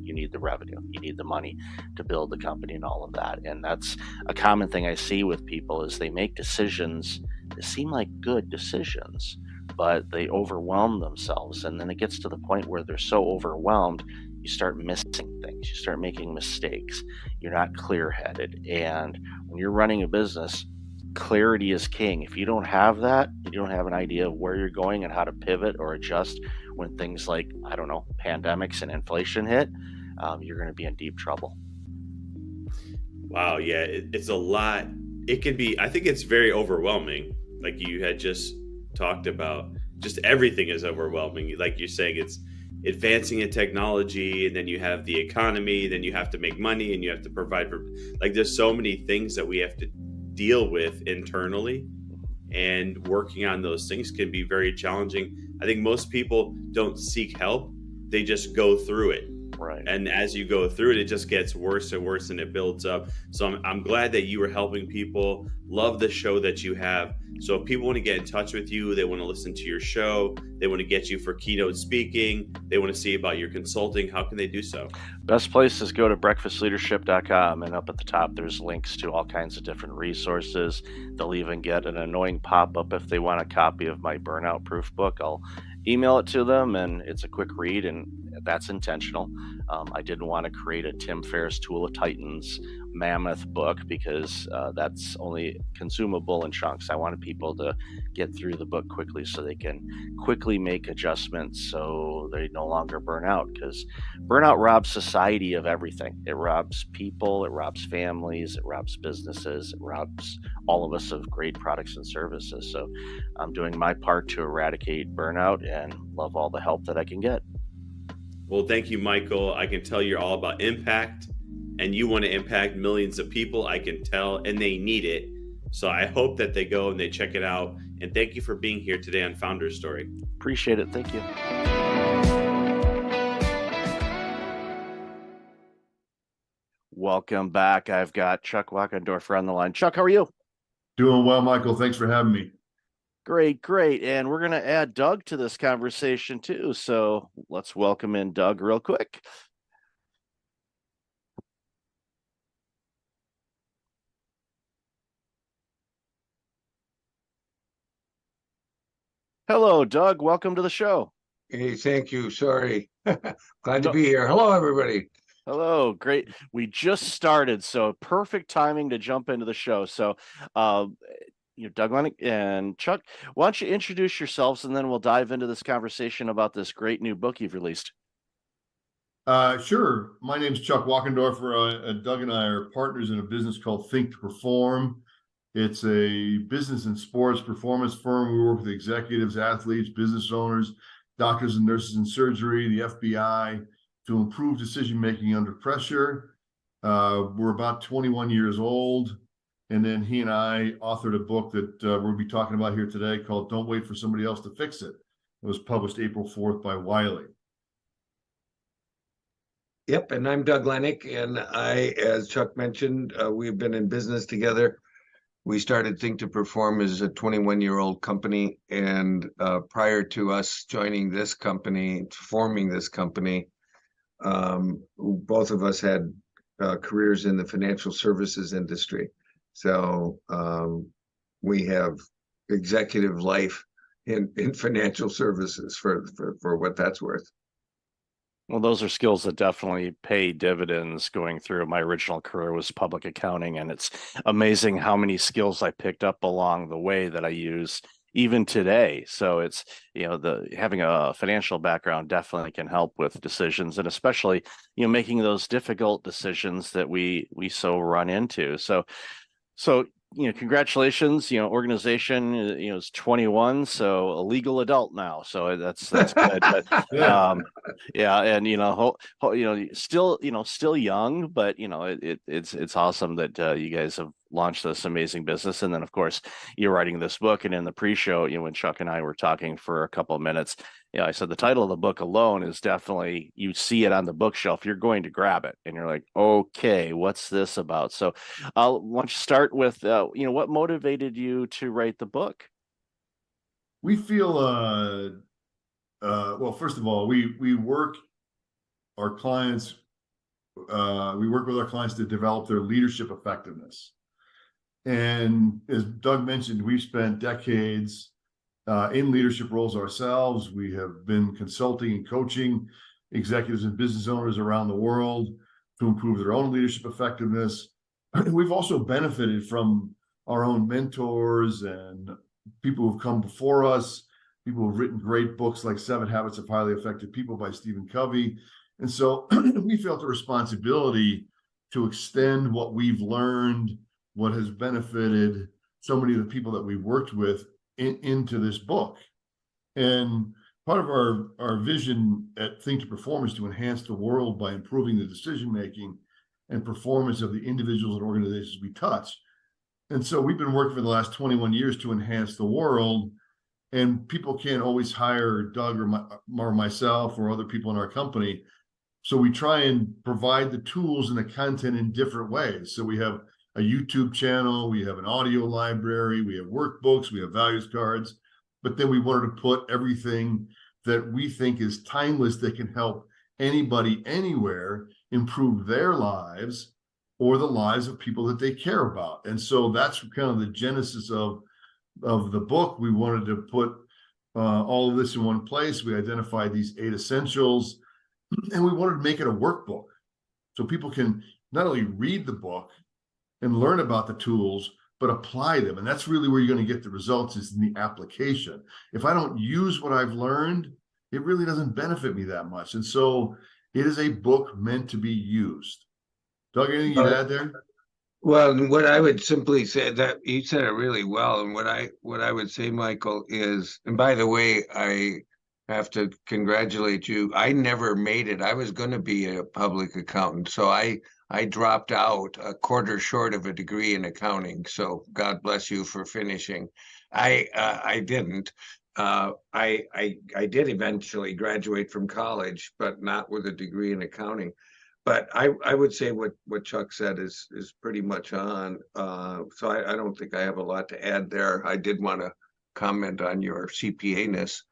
need the revenue, you need the money to build the company and all of that. And that's a common thing I see with people, is they make decisions that seem like good decisions, but they overwhelm themselves. And then it gets to the point where they're so overwhelmed, you start missing things, you start making mistakes, you're not clear-headed. And when you're running a business, clarity is king. If you don't have that, you don't have an idea of where you're going and how to pivot or adjust when things like, I don't know, pandemics and inflation hit, you're going to be in deep trouble. Wow. Yeah. It's a lot. It can be, I think it's very overwhelming. Like you had just talked about, just everything is overwhelming. Like you're saying, advancing in technology, and then you have the economy, then you have to make money, and you have to provide for, like, there's so many things that we have to deal with internally, and working on those things can be very challenging. I think most people don't seek help, they just go through it. Right. And as you go through it, it just gets worse and worse, and it builds up. So I'm glad that you were helping people. Love the show that you have. So if people want to get in touch with you, they want to listen to your show, they want to get you for keynote speaking, they want to see about your consulting, how can they do so? Best place is go to breakfastleadership.com, and up at the top there's links to all kinds of different resources. They'll even get an annoying pop-up if they want a copy of my Burnout Proof book. I'll email it to them, and it's a quick read, and that's intentional. I didn't want to create a Tim Ferriss Tool of Titans mammoth book because that's only consumable in chunks. I wanted people to get through the book quickly so they can quickly make adjustments so they no longer burn out, because burnout robs society of everything. It robs people, it robs families, it robs businesses, it robs all of us of great products and services. So I'm doing my part to eradicate burnout and love all the help that I can get. Well, thank you, Michael. I can tell you're all about impact, and you want to impact millions of people. I can tell, and they need it. So I hope that they go and they check it out. And thank you for being here today on Founders Story. Appreciate it. Thank you. Welcome back. I've got Chuck Wachendorfer on the line. Chuck, how are you? Doing well, Michael. Thanks for having me. Great, great. And we're going to add Doug to this conversation too. So let's welcome in Doug real quick. Hello, Doug. Welcome to the show. Hey, thank you. Sorry. Glad to be here. Hello, everybody. Hello, great. We just started, so perfect timing to jump into the show. So, Doug Lennox and Chuck, why don't you introduce yourselves, and then we'll dive into this conversation about this great new book you've released. Sure. My name's Chuck Wachendorfer. Doug and I are partners in a business called Think to Perform. It's a business and sports performance firm. We work with executives, athletes, business owners, doctors and nurses in surgery, the FBI, to improve decision-making under pressure. We're about 21 years old. And then he and I authored a book that we'll be talking about here today called Don't Wait for Somebody Else to Fix It. It was published April 4th by Wiley. Yep, and I'm Doug Lennox, and I, as Chuck mentioned, we've been in business together. We started Think to Perform as a 21-year-old company, and prior to us joining this company, forming this company, both of us had careers in the financial services industry. So we have executive life in financial services for what that's worth. Well, those are skills that definitely pay dividends. Going through my original career was public accounting, and it's amazing how many skills I picked up along the way that I use even today. So it's, having a financial background definitely can help with decisions, and especially, making those difficult decisions that we so run into. So congratulations, organization, is 21, so a legal adult now. So that's good. But, yeah. And, still young, but, it's awesome that you guys have launched this amazing business. And then, of course, you're writing this book. And in the pre-show, when Chuck and I were talking for a couple of minutes, I said the title of the book alone is definitely, you see it on the bookshelf, you're going to grab it and you're like, okay, what's this about? So I'll want you to start with, what motivated you to write the book? We feel, well, first of all, we work our clients, we work with our clients to develop their leadership effectiveness. And as Doug mentioned, we've spent decades in leadership roles ourselves. We have been consulting and coaching executives and business owners around the world to improve their own leadership effectiveness. We've also benefited from our own mentors and people who've come before us, people who've written great books like 7 Habits of Highly Effective People by Stephen Covey. And so we felt a responsibility to extend what we've learned, what has benefited so many of the people that we've worked with into this book. And part of our vision at Think to Perform is to enhance the world by improving the decision making and performance of the individuals and organizations we touch. And so we've been working for the last 21 years to enhance the world, and people can't always hire Doug or myself or other people in our company. So we try and provide the tools and the content in different ways. So we have a YouTube channel, we have an audio library, we have workbooks, we have values cards, but then we wanted to put everything that we think is timeless that can help anybody anywhere improve their lives or the lives of people that they care about. And so that's kind of the genesis of the book. We wanted to put all of this in one place. We identified these 8 essentials, and we wanted to make it a workbook so people can not only read the book and learn about the tools, but apply them. And that's really where you're going to get the results, is in the application. If I don't use what I've learned, it really doesn't benefit me that much. And so it is a book meant to be used. Doug, anything you'd add there? Well, what I would simply say, that you said it really well, and what I would say, Michael, is, and by the way, I have to congratulate you. I never made it. I was going to be a public accountant, so I dropped out a quarter short of a degree in accounting. So God bless you for finishing. I didn't. I did eventually graduate from college, but not with a degree in accounting. But I would say what Chuck said is pretty much on. So I don't think I have a lot to add there. I did want to comment on your CPA-ness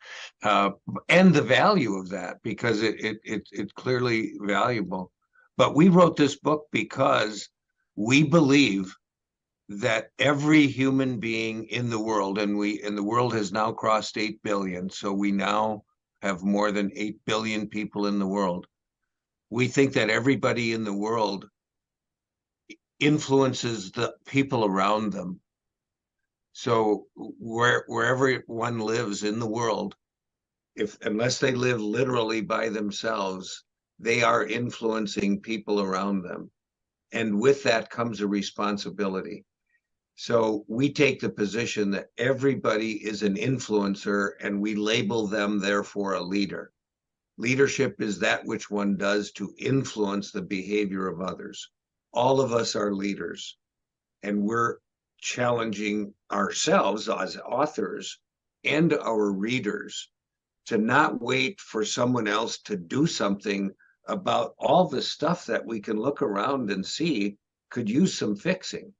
and the value of that, because it's clearly valuable. But we wrote this book because we believe that every human being in the world, and the world has now crossed 8 billion, so we now have more than 8 billion people in the world. We think that everybody in the world influences the people around them. So wherever one lives in the world, unless they live literally by themselves, they are influencing people around them. And with that comes a responsibility. So we take the position that everybody is an influencer, and we label them, therefore, a leader. Leadership is that which one does to influence the behavior of others. All of us are leaders, and we're challenging ourselves as authors and our readers to not wait for someone else to do something about all the stuff that we can look around and see could use some fixing.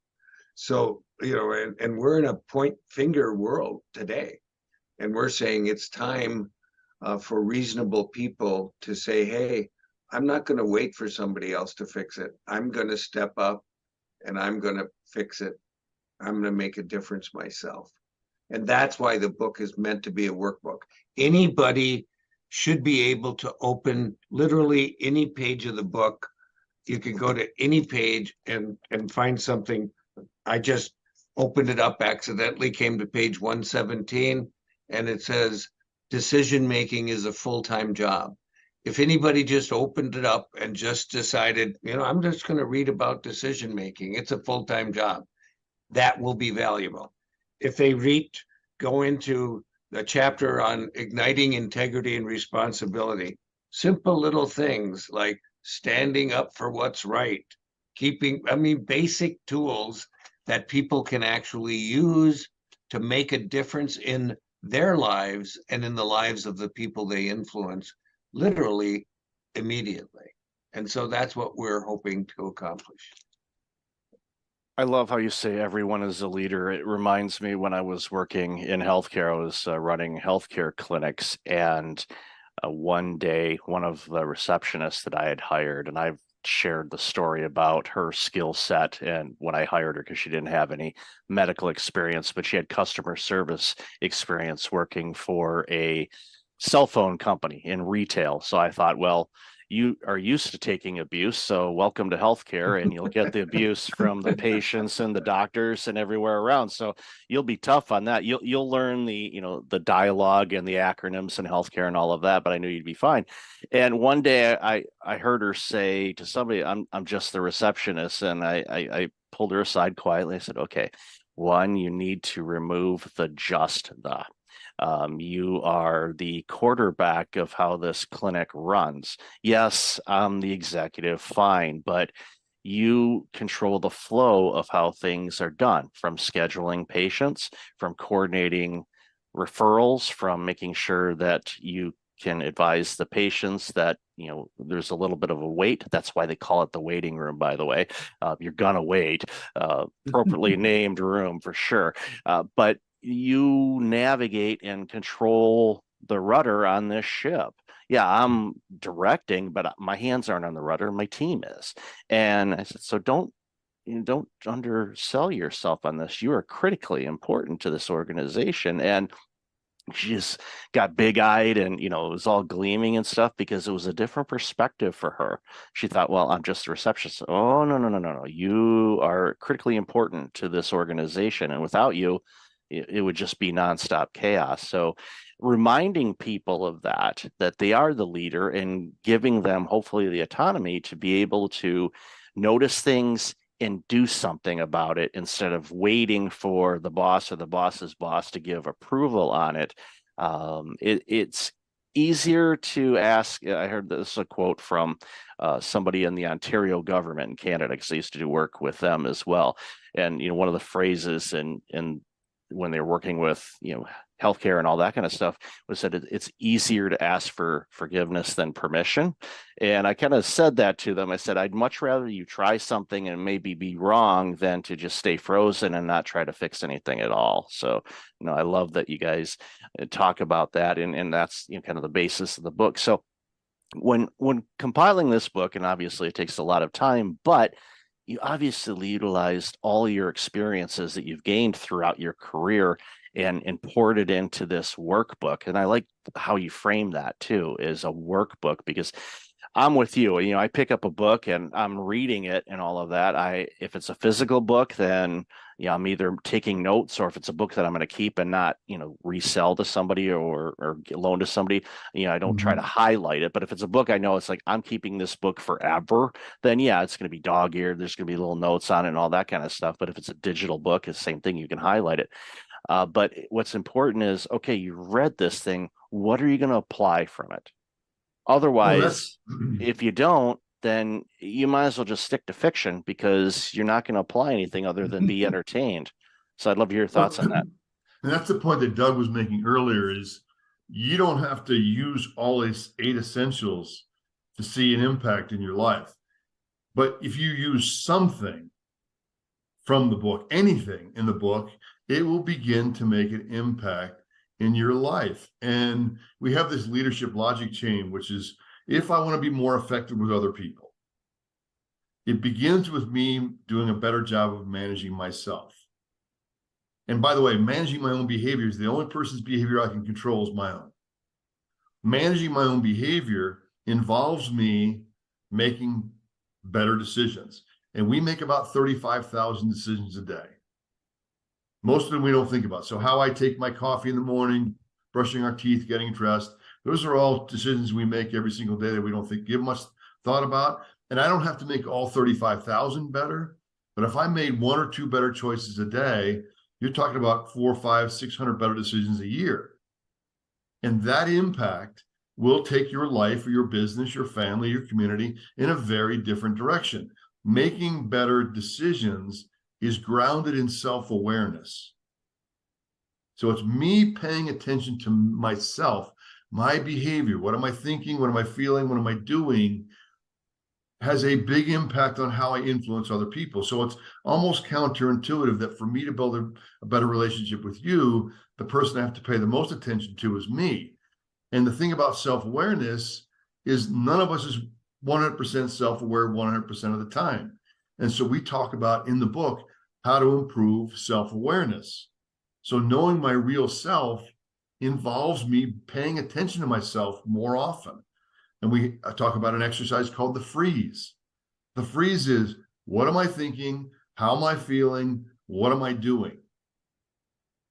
So, and we're in a point finger world today, and we're saying it's time for reasonable people to say, hey, I'm not going to wait for somebody else to fix it. I'm going to step up and I'm going to fix it. I'm going to make a difference myself. And that's why the book is meant to be a workbook. Anybody should be able to open literally any page of the book. You can go to any page and find something. I just opened it up accidentally, came to page 117, and it says, decision-making is a full-time job. If anybody just opened it up and just decided, I'm just going to read about decision-making, it's a full-time job, that will be valuable. If they go into the chapter on igniting integrity and responsibility, simple little things like standing up for what's right, basic tools that people can actually use to make a difference in their lives and in the lives of the people they influence, literally immediately. And so that's what we're hoping to accomplish. I love how you say everyone is a leader. It reminds me when I was working in healthcare, I was running healthcare clinics, and one day, one of the receptionists that I had hired, and I've shared the story about her skill set and when I hired her, because she didn't have any medical experience, but she had customer service experience working for a cell phone company in retail. So I thought, well, you are used to taking abuse, so welcome to healthcare, and you'll get the abuse from the patients and the doctors and everywhere around. So you'll be tough on that. You'll learn the dialogue and the acronyms in healthcare and all of that, but I knew you'd be fine. And one day I heard her say to somebody, I'm just the receptionist, and I pulled her aside quietly. I said, okay, one, you need to remove the just the. You are the quarterback of how this clinic runs. Yes, I'm the executive, fine, but you control the flow of how things are done, from scheduling patients, from coordinating referrals, from making sure that you can advise the patients that, you know, there's a little bit of a wait. That's why they call it the waiting room, by the way. You're gonna wait, appropriately named room for sure. But you navigate and control the rudder on this ship. Yeah, I'm directing, but my hands aren't on the rudder. My team is. And I said, so don't undersell yourself on this. You are critically important to this organization. And she just got big-eyed and, you know, it was all gleaming and stuff because it was a different perspective for her. She thought, well, I'm just a receptionist. Oh, no, no, no, no, no. You are critically important to this organization. And without you, it would just be nonstop chaos. So reminding people of that they are the leader, and giving them hopefully the autonomy to be able to notice things and do something about it instead of waiting for the boss or the boss's boss to give approval on it. It's easier to ask. I heard this a quote from somebody in the Ontario government in Canada, because I used to do work with them as well. And, you know, one of the phrases in when they were working with, you know, healthcare and all that kind of stuff was that it's easier to ask for forgiveness than permission. And I kind of said that to them. I said, I'd much rather you try something and maybe be wrong than to just stay frozen and not try to fix anything at all. So, you know, I love that you guys talk about that. And that's, you know, kind of the basis of the book. So when compiling this book, and obviously it takes a lot of time, but you obviously utilized all your experiences that you've gained throughout your career and poured it into this workbook. And I like how you frame that too, as a workbook, because I'm with you. You know, I pick up a book and I'm reading it and all of that. If it's a physical book, then, you know, I'm either taking notes, or if it's a book that I'm going to keep and not, you know, resell to somebody or loan to somebody, you know, I don't try to highlight it. But if it's a book I know it's like, I'm keeping this book forever, then yeah, it's going to be dog-eared. There's going to be little notes on it and all that kind of stuff. But if it's a digital book, it's the same thing. You can highlight it. But what's important is, okay, you read this thing. What are you going to apply from it? Otherwise, if you don't, then you might as well just stick to fiction, because you're not going to apply anything other than be entertained. So I'd love to hear your thoughts on that. And that's the point that Doug was making earlier, is you don't have to use all these 8 essentials to see an impact in your life. But if you use something from the book, anything in the book, it will begin to make an impact in your life. And we have this leadership logic chain, which is, if I want to be more effective with other people, it begins with me doing a better job of managing myself. And by the way, managing my own behavior is the only person's behavior I can control is my own. Managing my own behavior involves me making better decisions. And we make about 35,000 decisions a day. Most of them we don't think about. So how I take my coffee in the morning, brushing our teeth, getting dressed, those are all decisions we make every single day that we don't give much thought about. And I don't have to make all 35,000 better. But if I made 1 or 2 better choices a day, you're talking about 400, 500, 600 better decisions a year. And that impact will take your life or your business, your family, your community in a very different direction. Making better decisions is grounded in self-awareness. So it's me paying attention to myself, my behavior. What am I thinking? What am I feeling? What am I doing? Has a big impact on how I influence other people. So it's almost counterintuitive that for me to build a better relationship with you, the person I have to pay the most attention to is me. And the thing about self-awareness is none of us is 100% self-aware 100% of the time. And so we talk about in the book how to improve self-awareness. So knowing my real self involves me paying attention to myself more often. And we talk about an exercise called the freeze. The freeze is, what am I thinking? How am I feeling? What am I doing?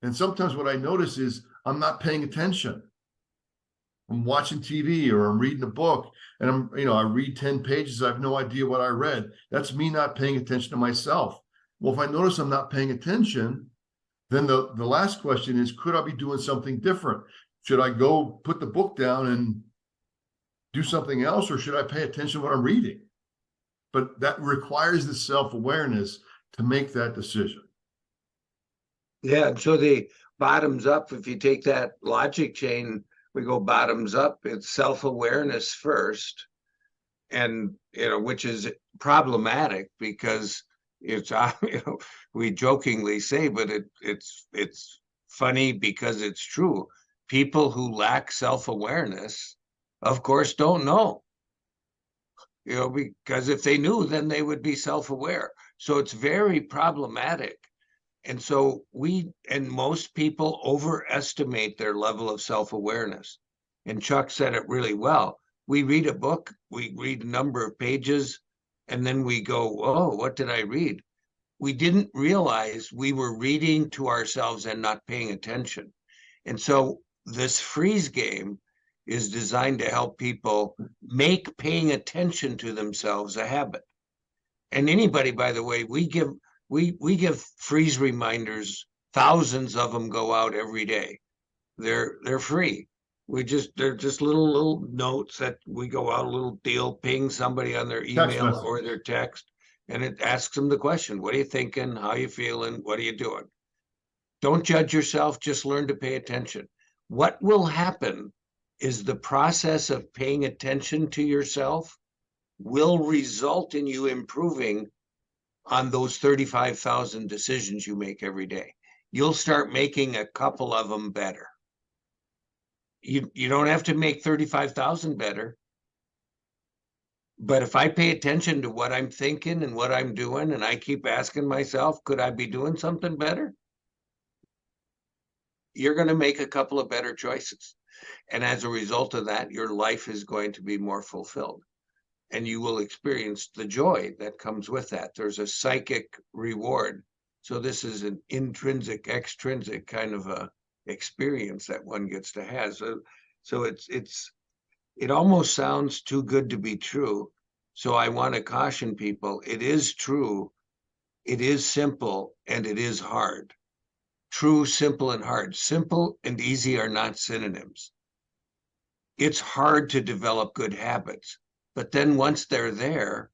And sometimes what I notice is I'm not paying attention. I'm watching TV or I'm reading a book and I read 10 pages. I have no idea what I read. That's me not paying attention to myself. Well, if I notice I'm not paying attention, Then the last question is, could I be doing something different? Should I go put the book down and do something else, or should I pay attention to what I'm reading? But that requires the self-awareness to make that decision. Yeah, and so the bottoms up, if you take that logic chain, we go bottoms up, it's self-awareness first. And, which is problematic because it's, we jokingly say, but it's funny because it's true. People who lack self-awareness, of course, don't know. Because if they knew, then they would be self-aware. So it's very problematic. And so most people overestimate their level of self-awareness. And Chuck said it really well. We read a book, we read a number of pages, and then we go, oh, what did I read? We didn't realize we were reading to ourselves and not paying attention. And so this freeze game is designed to help people make paying attention to themselves a habit. And anybody, by the way, we give freeze reminders, thousands of them go out every day. They're free. They're just little notes that we go out, a little deal, ping somebody on their email or their text, and it asks them the question, what are you thinking? How are you feeling? What are you doing? Don't judge yourself, just learn to pay attention. What will happen is the process of paying attention to yourself will result in you improving on those 35,000 decisions you make every day. You'll start making a couple of them better. You don't have to make 35,000 better. But if I pay attention to what I'm thinking and what I'm doing, and I keep asking myself, could I be doing something better? You're going to make a couple of better choices. And as a result of that, your life is going to be more fulfilled. And you will experience the joy that comes with that. There's a psychic reward. So this is an intrinsic, extrinsic kind of a experience that one gets to have. So it almost sounds too good to be true. So I want to caution people, it is true, it is simple, and it is hard. True, simple, and hard. Simple and easy are not synonyms. It's hard to develop good habits, but then once they're there,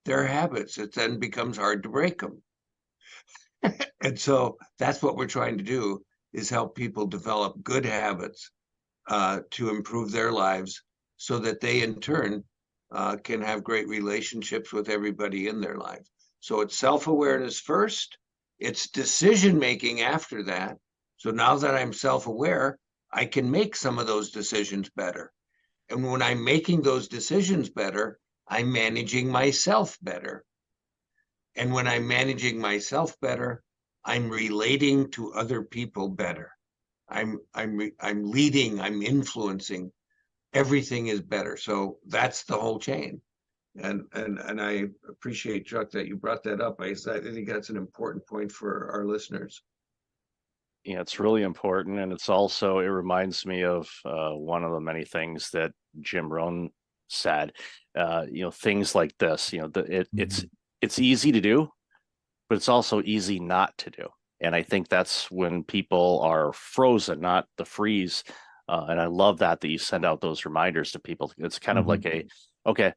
they're habits. It then becomes hard to break them. And so that's what we're trying to do, is help people develop good habits to improve their lives so that they in turn can have great relationships with everybody in their life. So it's self-awareness first, it's decision-making after that. So now that I'm self-aware, I can make some of those decisions better. And when I'm making those decisions better, I'm managing myself better. And when I'm managing myself better, I'm relating to other people better. I'm leading, I'm influencing. Everything is better. So that's the whole chain. And I appreciate, Chuck, that you brought that up. I think that's an important point for our listeners. Yeah, it's really important. And it's also, it reminds me of one of the many things that Jim Rohn said, things like this, it's easy to do, but it's also easy not to do. And I think that's when people are frozen, not the freeze. And I love that you send out those reminders to people. It's kind of like okay,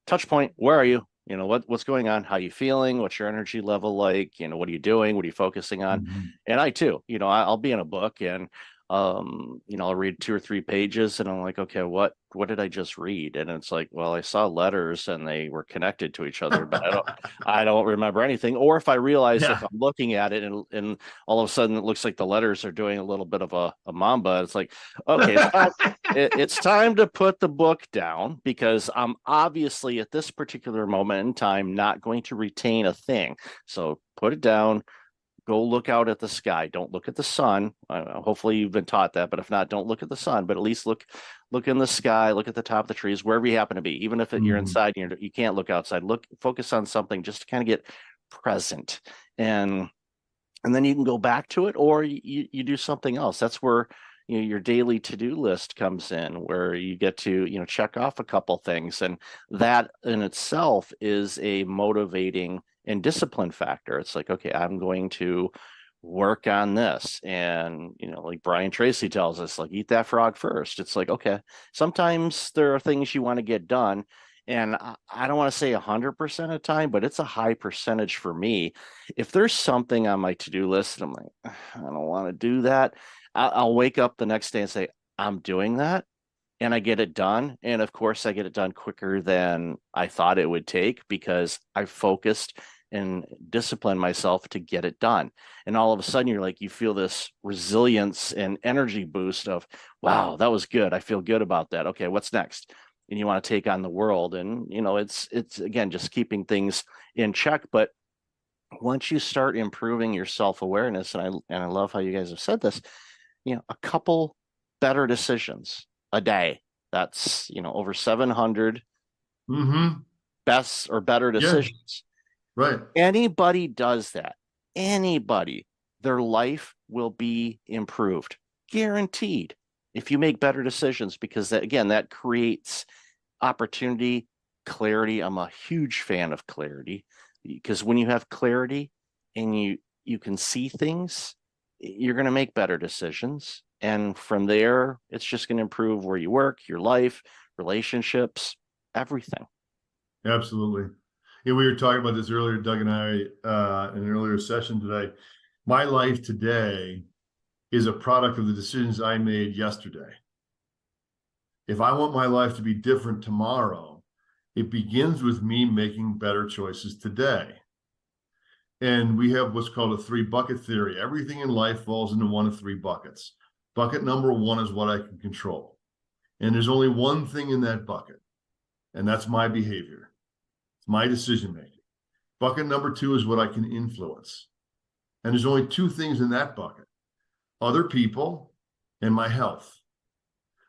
touch point. Where are you? What's going on? How you feeling? What's your energy level like? What are you doing? What are you focusing on? And I too, I'll be in a book and I'll read 2 or 3 pages and I'm like, okay, what did I just read? And it's like, well, I saw letters and they were connected to each other, but I don't remember anything. Or if I realize if I'm looking at it and all of a sudden it looks like the letters are doing a little bit of a mamba, it's like, okay, it's time to put the book down, because I'm obviously at this particular moment in time not going to retain a thing. So put it down. Go look out at the sky. Don't look at the sun. Hopefully you've been taught that, but if not, don't look at the sun, but at least look in the sky, look at the top of the trees, wherever you happen to be. Even if you're inside, you can't look outside. Focus on something just to kind of get present. And then you can go back to it, or you do something else. That's where your daily to-do list comes in, where you get to check off a couple things. And that in itself is a motivating and discipline factor. It's like, okay, I'm going to work on this. And, like Brian Tracy tells us, like, eat that frog first. It's like, okay, sometimes there are things you want to get done. And I don't want to say 100% of the time, but it's a high percentage for me. If there's something on my to-do list, and I'm like, I don't want to do that. I'll wake up the next day and say, I'm doing that. And I get it done. And of course, I get it done quicker than I thought it would take because I focused and disciplined myself to get it done. And all of a sudden, you're like, you feel this resilience and energy boost of, wow, that was good. I feel good about that. Okay, what's next? And you want to take on the world. And, it's again, just keeping things in check. But once you start improving your self-awareness, and I love how you guys have said this, a couple better decisions a day. That's, over 700 best or better decisions. Right. Anybody does that. Anybody, their life will be improved. Guaranteed. If you make better decisions, because that creates opportunity, clarity. I'm a huge fan of clarity because when you have clarity and you can see things, you're going to make better decisions. And from there, it's just going to improve where you work, your life, relationships, everything. Absolutely. Yeah, we were talking about this earlier, Doug and I, in an earlier session today. My life today is a product of the decisions I made yesterday. If I want my life to be different tomorrow, it begins with me making better choices today. And we have what's called a 3-bucket theory. Everything in life falls into one of 3 buckets. Bucket number 1 is what I can control. And there's only one thing in that bucket, and that's my behavior. It's my decision making. Bucket number 2 is what I can influence. And there's only 2 things in that bucket: other people and my health.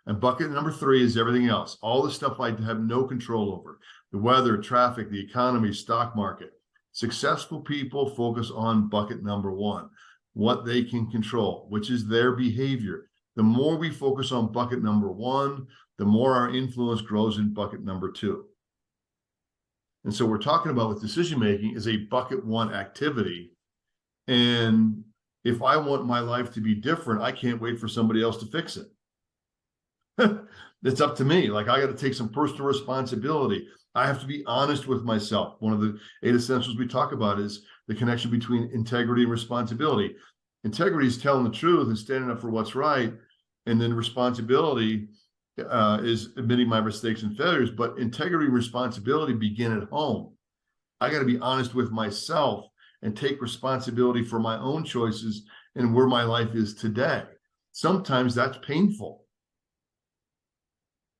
And bucket number 3 is everything else, all the stuff I have no control over: the weather, traffic, the economy, stock market. Successful people focus on bucket number 1, what they can control, which is their behavior. The more we focus on bucket number 1, the more our influence grows in bucket number 2. And so we're talking about with decision making is a bucket 1 activity. And if I want my life to be different, I can't wait for somebody else to fix it. It's up to me. Like, I got to take some personal responsibility. I have to be honest with myself. One of the 8 essentials we talk about is the connection between integrity and responsibility. Integrity is telling the truth and standing up for what's right. And then responsibility is admitting my mistakes and failures. But integrity and responsibility begin at home. I got to be honest with myself and take responsibility for my own choices and where my life is today. Sometimes that's painful.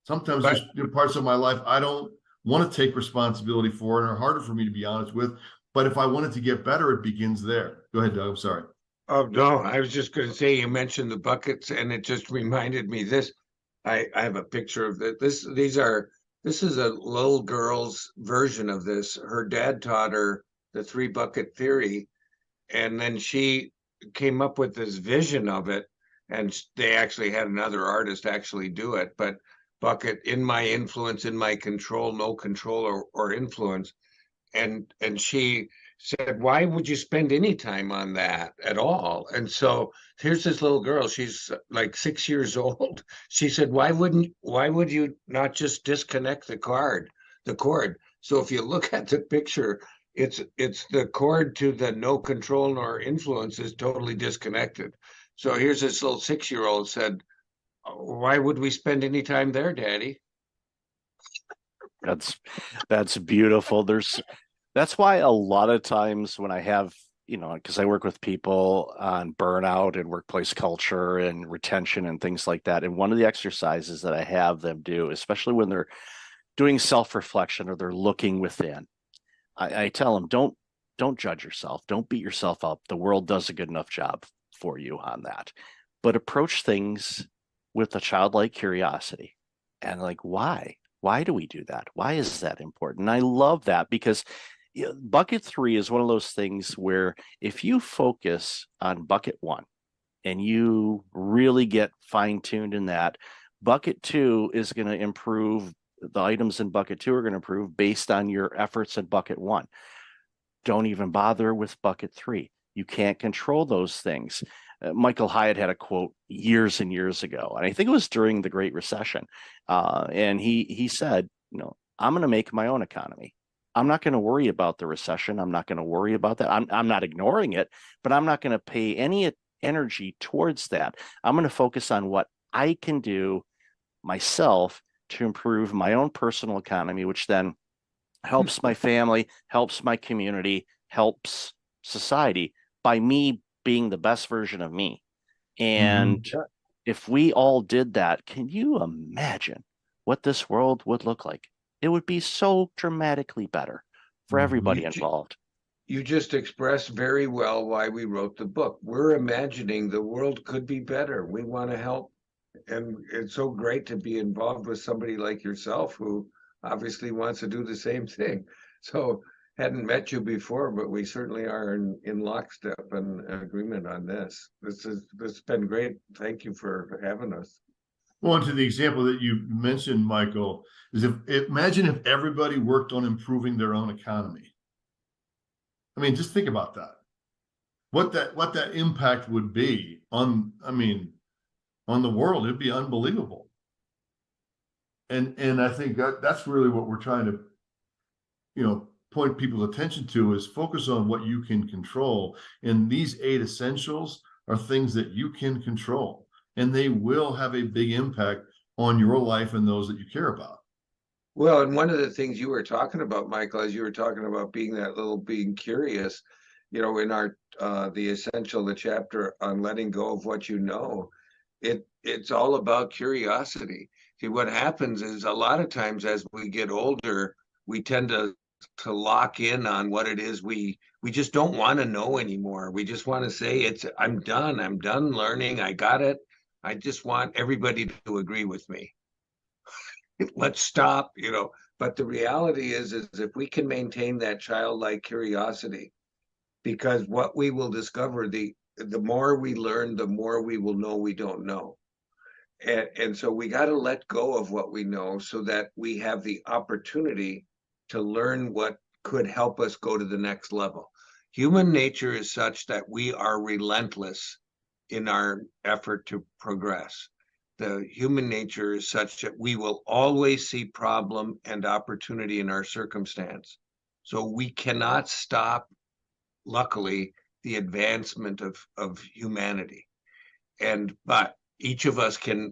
Sometimes there's parts of my life I don't want to take responsibility for and are harder for me to be honest with. But if I want it to get better, it begins there. Go ahead, Doug. I'm sorry. Oh, no, I was just going to say, you mentioned the buckets, and it just reminded me this. I have a picture of this. This is a little girl's version of this. Her dad taught her the 3-bucket theory, and then she came up with this vision of it, and they actually had another artist actually do it. But bucket: in my influence, in my control, no control or influence. And she said, why would you spend any time on that at all? And so here's this little girl, she's like 6 years old. She said, why would you not just disconnect the cord? So if you look at the picture, it's the cord to the no control nor influence is totally disconnected. So here's this little 6-year-old said, why would we spend any time there, Daddy? That's beautiful. That's why a lot of times when I have, because I work with people on burnout and workplace culture and retention and things like that. And one of the exercises that I have them do, especially when they're doing self-reflection or they're looking within, I tell them, don't judge yourself. Don't beat yourself up. The world does a good enough job for you on that. But approach things with a childlike curiosity. And like, why? Why do we do that? Why is that important? And I love that because bucket 3 is one of those things where if you focus on bucket 1 and you really get fine-tuned in that, bucket 2 is going to improve. The items in bucket 2 are going to improve based on your efforts in bucket 1. Don't even bother with bucket 3. You can't control those things. Michael Hyatt had a quote years and years ago, and I think it was during the Great Recession. And he said, I'm going to make my own economy. I'm not going to worry about the recession. I'm not going to worry about that. I'm not ignoring it, but I'm not going to pay any energy towards that. I'm going to focus on what I can do myself to improve my own personal economy, which then helps my family, helps my community, helps society by me being the best version of me. And if we all did that, can you imagine what this world would look like? It would be so dramatically better for everybody involved. You just expressed very well why we wrote the book. We're imagining the world could be better. We want to help. And it's so great to be involved with somebody like yourself who obviously wants to do the same thing. So hadn't met you before, but we certainly are in lockstep and agreement on this. This has been great. Thank you for having us. Well, and to the example that you mentioned, Michael, is imagine if everybody worked on improving their own economy. I mean, just think about that. What that impact would be on the world. It'd be unbelievable. And I think that's really what we're trying to, point people's attention to, is focus on what you can control. And these 8 essentials are things that you can control, and they will have a big impact on your life and those that you care about. Well, and one of the things you were talking about, Michael, as you were talking about being curious, in our the chapter on letting go of what you know, it's all about curiosity. See, what happens is a lot of times as we get older, we tend to lock in on what it is we just don't want to know anymore. We just want to say I'm done learning. I got it. I just want everybody to agree with me. Let's stop, but the reality is if we can maintain that childlike curiosity, because what we will discover, the more we learn, the more we will know we don't know. And so we got to let go of what we know so that we have the opportunity to learn what could help us go to the next level. Human nature is such that we are relentless in our effort to progress. The human nature is such that we will always see problem and opportunity in our circumstance. So we cannot stop, luckily, the advancement of humanity. But each of us can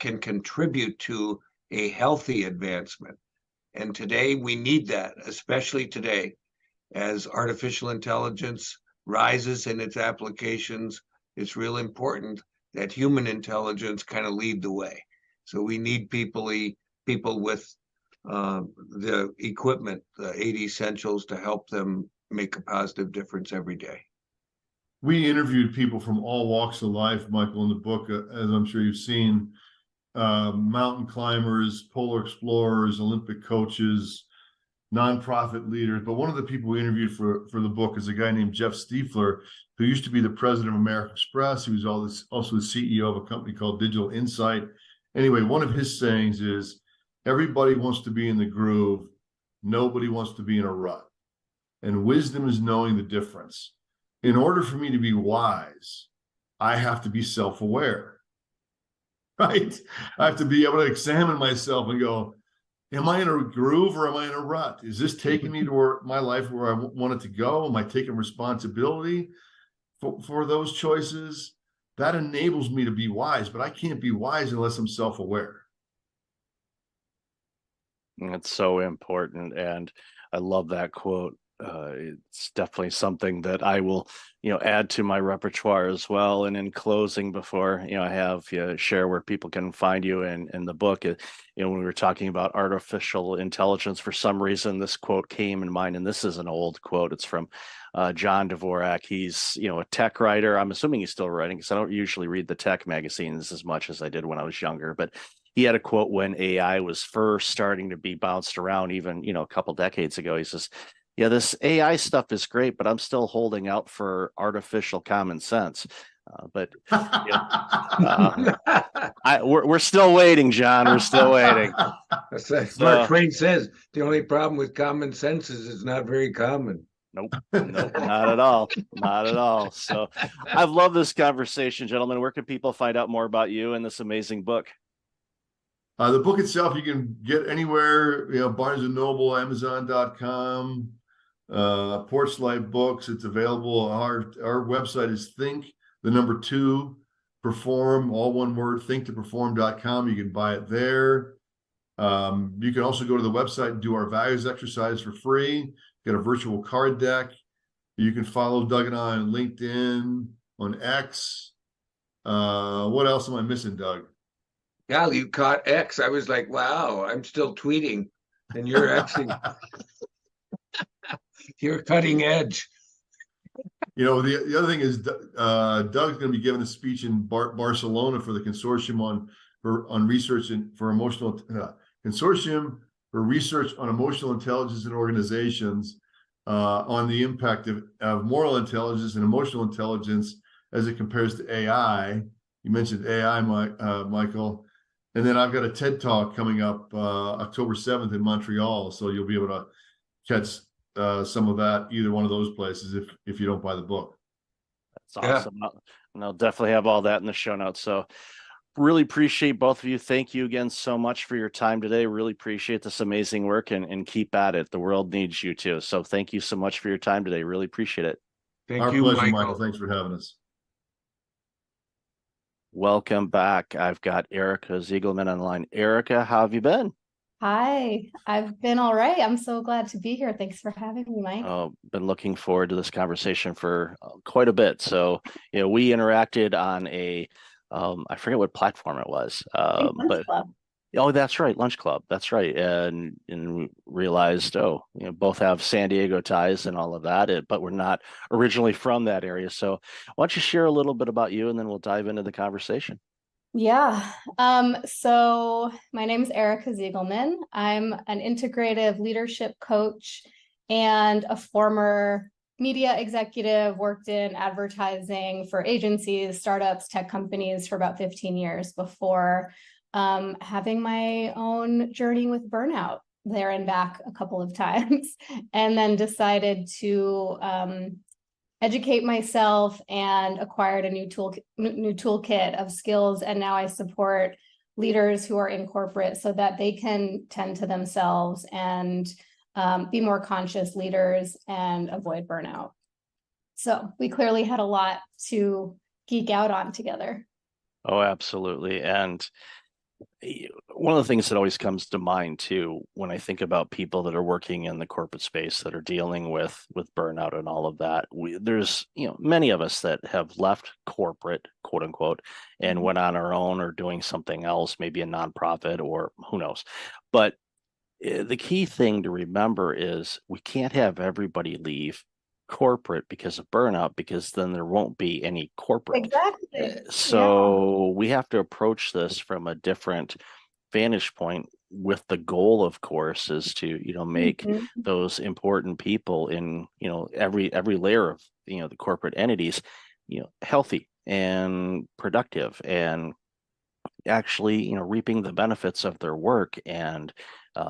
contribute to a healthy advancement. And today we need that, especially today, as artificial intelligence rises in its applications. It's real important that human intelligence kind of lead the way. So we need people with the equipment, the 8 essentials, to help them make a positive difference every day. We interviewed people from all walks of life, Michael, in the book, as I'm sure you've seen, mountain climbers, polar explorers, Olympic coaches, nonprofit leaders. But one of the people we interviewed for the book is a guy named Jeff Stiefler, who used to be the president of American Express. He was also the CEO of a company called Digital Insight. Anyway, one of his sayings is, everybody wants to be in the groove. Nobody wants to be in a rut. And wisdom is knowing the difference. In order for me to be wise, I have to be self-aware, right? I have to be able to examine myself and go, am I in a groove or am I in a rut? Is this taking me to my life where I want it to go? Am I taking responsibility for those choices? That enables me to be wise, but I can't be wise unless I'm self-aware. It's so important. And I love that quote. It's definitely something that I will, add to my repertoire as well. And in closing, before, I have share where people can find you in the book, when we were talking about artificial intelligence, for some reason, this quote came in mind, and this is an old quote. It's from John Dvorak. He's, a tech writer. I'm assuming he's still writing, because I don't usually read the tech magazines as much as I did when I was younger, but he had a quote when AI was first starting to be bounced around, even, a couple decades ago. He says, yeah, this AI stuff is great, but I'm still holding out for artificial common sense. But we're still waiting, John. We're still waiting. Mark Twain says the only problem with common sense is it's not very common. Nope, nope, not at all, not at all. So I've loved this conversation, gentlemen. Where can people find out more about you and this amazing book? The book itself, you can get anywhere, Barnes and Noble, Amazon.com, Porchlight Books. It's available. Our website is perform, all one word, thinktoperform.com. You can buy it there. You can also go to the website and do our values exercise for free. Get a virtual card deck. You can follow Doug and I on LinkedIn, on X. What else am I missing, Doug? Yeah, you caught X. I was like, wow, I'm still tweeting, and you're actually you're cutting edge. The other thing is Doug's going to be giving a speech in Barcelona for the consortium on research for emotional consortium for research on emotional intelligence in organizations, on the impact of moral intelligence and emotional intelligence as it compares to AI. You mentioned AI, Michael. And then I've got a TED Talk coming up October 7th in Montreal. So you'll be able to catch some of that, either one of those places, if you don't buy the book. That's awesome. Yeah. And I'll definitely have all that in the show notes. So really appreciate both of you. Thank you again so much for your time today. Really appreciate this amazing work and keep at it. The world needs you too. So thank you so much for your time today. Really appreciate it. Our pleasure, Michael. Thanks for having us. Welcome back. I've got Erica Ziegelman on the line. Erica, how have you been? Hi, I've been all right. I'm so glad to be here. Thanks for having me, Mike. Been looking forward to this conversation for quite a bit. So, we interacted on I forget what platform it was, but Club. Oh, that's right, Lunch Club. That's right, and realized, both have San Diego ties and all of that, but we're not originally from that area. So, why don't you share a little bit about you, and then we'll dive into the conversation. Yeah. So my name is Erica Ziegelman. I'm an integrative leadership coach and a former media executive, worked in advertising for agencies, startups, tech companies for about 15 years before having my own journey with burnout there and back a couple of times, and then decided to educate myself and acquired a new toolkit of skills. And now I support leaders who are in corporate so that they can tend to themselves and be more conscious leaders and avoid burnout. So we clearly had a lot to geek out on together. Oh, absolutely. And one of the things that always comes to mind too, when I think about people that are working in the corporate space that are dealing with burnout and all of that, there's many of us that have left corporate, quote unquote, and went on our own or doing something else, maybe a nonprofit or who knows. But the key thing to remember is we can't have everybody leave corporate because of burnout, because then there won't be any corporate. Exactly. So we have to approach this from a different vantage point, with the goal, of course, is to make those important people in every layer of the corporate entities healthy and productive, and actually reaping the benefits of their work and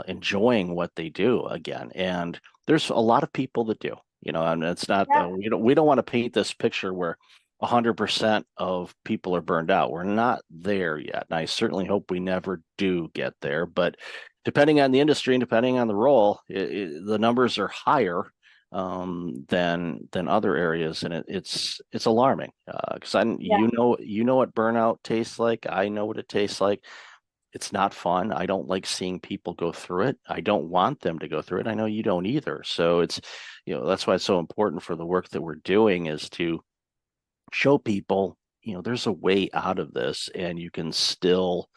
enjoying what they do again. And there's a lot of people that do. And it's not, we don't want to paint this picture where 100% of people are burned out. We're not there yet. And I certainly hope we never do get there. But depending on the industry and depending on the role, the numbers are higher than other areas. And it's alarming because you know what burnout tastes like. I know what it tastes like. It's not fun. I don't like seeing people go through it. I don't want them to go through it. I know you don't either. So it's, that's why it's so important for the work that we're doing is to show people, there's a way out of this, and you can still,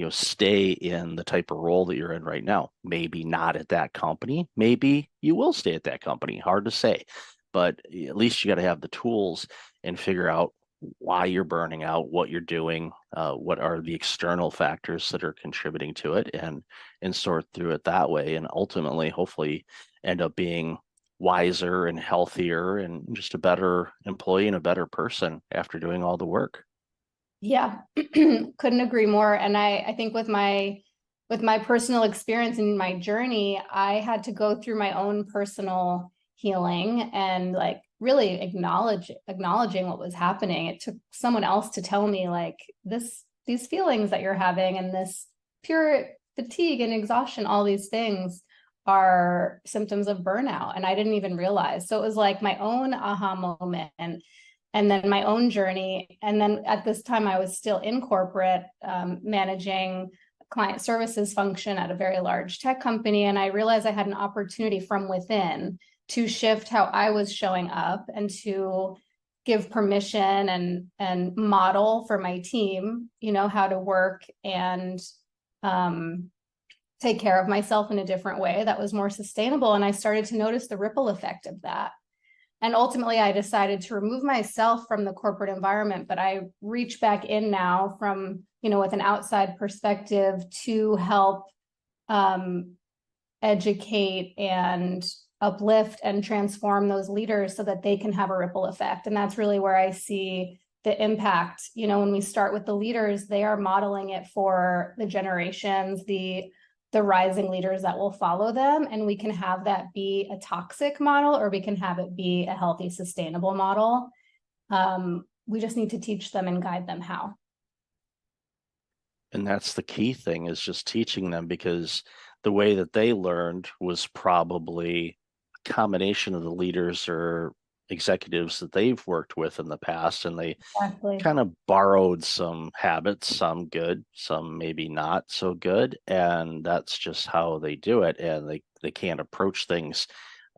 stay in the type of role that you're in right now. Maybe not at that company. Maybe you will stay at that company. Hard to say, but at least you got to have the tools and figure out why you're burning out, what you're doing, what are the external factors that are contributing to it, and sort through it that way, and ultimately, hopefully, end up being wiser and healthier and just a better employee and a better person after doing all the work. Yeah, couldn't agree more. And I think with my personal experience and my journey, I had to go through my own personal healing and like really acknowledging what was happening. It took someone else to tell me like these feelings that you're having and this pure fatigue and exhaustion, all these things are symptoms of burnout. And I didn't even realize. So it was like my own aha moment and then my own journey. And then at this time I was still in corporate, managing client services function at a very large tech company. And I realized I had an opportunity from within to shift how I was showing up and to give permission and model for my team, you know, how to work and take care of myself in a different way that was more sustainable. And I started to notice the ripple effect of that. And ultimately, I decided to remove myself from the corporate environment, but I reach back in now from, you know, with an outside perspective to help educate and uplift and transform those leaders so that they can have a ripple effect. And that's really where I see the impact. You know, when we start with the leaders, they are modeling it for the generations, the rising leaders that will follow them. And we can have that be a toxic model, or we can have it be a healthy, sustainable model. We just need to teach them and guide them how. And that's the key thing, is just teaching them, because the way that they learned was probably a combination of the leaders or executives that they've worked with in the past, and they kind of borrowed some habits, some good, some maybe not so good, and that's just how they do it. And they can't approach things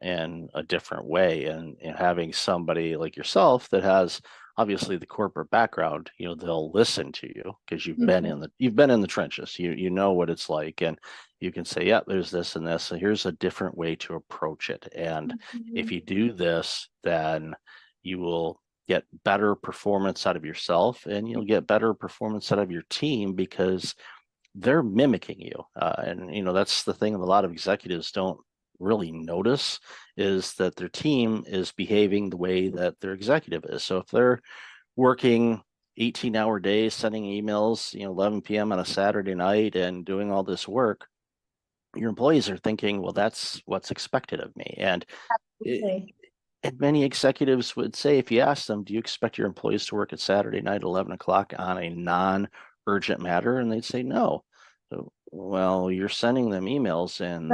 in a different way. And having somebody like yourself that has obviously the corporate background, you know, they'll listen to you because you've been in the trenches. You know what it's like, and you can say, yeah, there's this and this, and here's a different way to approach it. And if you do this, then you will get better performance out of yourself, and you'll get better performance out of your team because they're mimicking you. And you know, that's the thing that a lot of executives don't really notice, is that their team is behaving the way that their executive is. So if they're working 18-hour days, sending emails, you know, 11 p.m. on a Saturday night and doing all this work, your employees are thinking, well, that's what's expected of me. And many executives would say, if you ask them, do you expect your employees to work at Saturday night, 11 o'clock on a non-urgent matter? And they'd say, no. So, well, you're sending them emails, and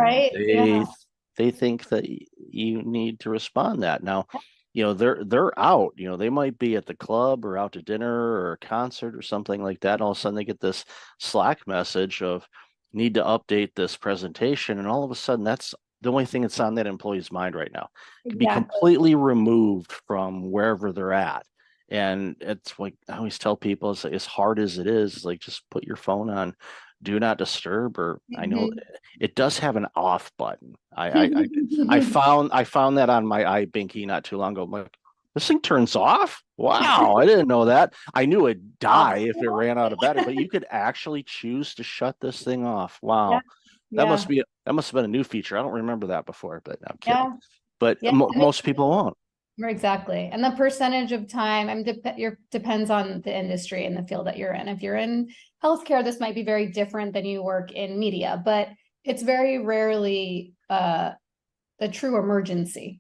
they think that you need to respond that. Now, you know, they're out, you know, they might be at the club or out to dinner or a concert or something like that. And all of a sudden they get this Slack message of, need to update this presentation. And all of a sudden that's the only thing that's on that employee's mind right now. It could be completely removed from wherever they're at. And it's like, I always tell people, as hard as it is, like, just put your phone on do not disturb, or I know it does have an off button. I found that on my iBinky not too long ago. I'm like, this thing turns off? Wow, I didn't know that. I knew it'd die if it ran out of battery, but you could actually choose to shut this thing off. Wow. That must have been a new feature. I don't remember that before, but I'm kidding. But most people won't. Exactly. And the percentage of time, I mean, depends on the industry and the field that you're in. If you're in healthcare, this might be very different than you work in media, but it's very rarely a true emergency,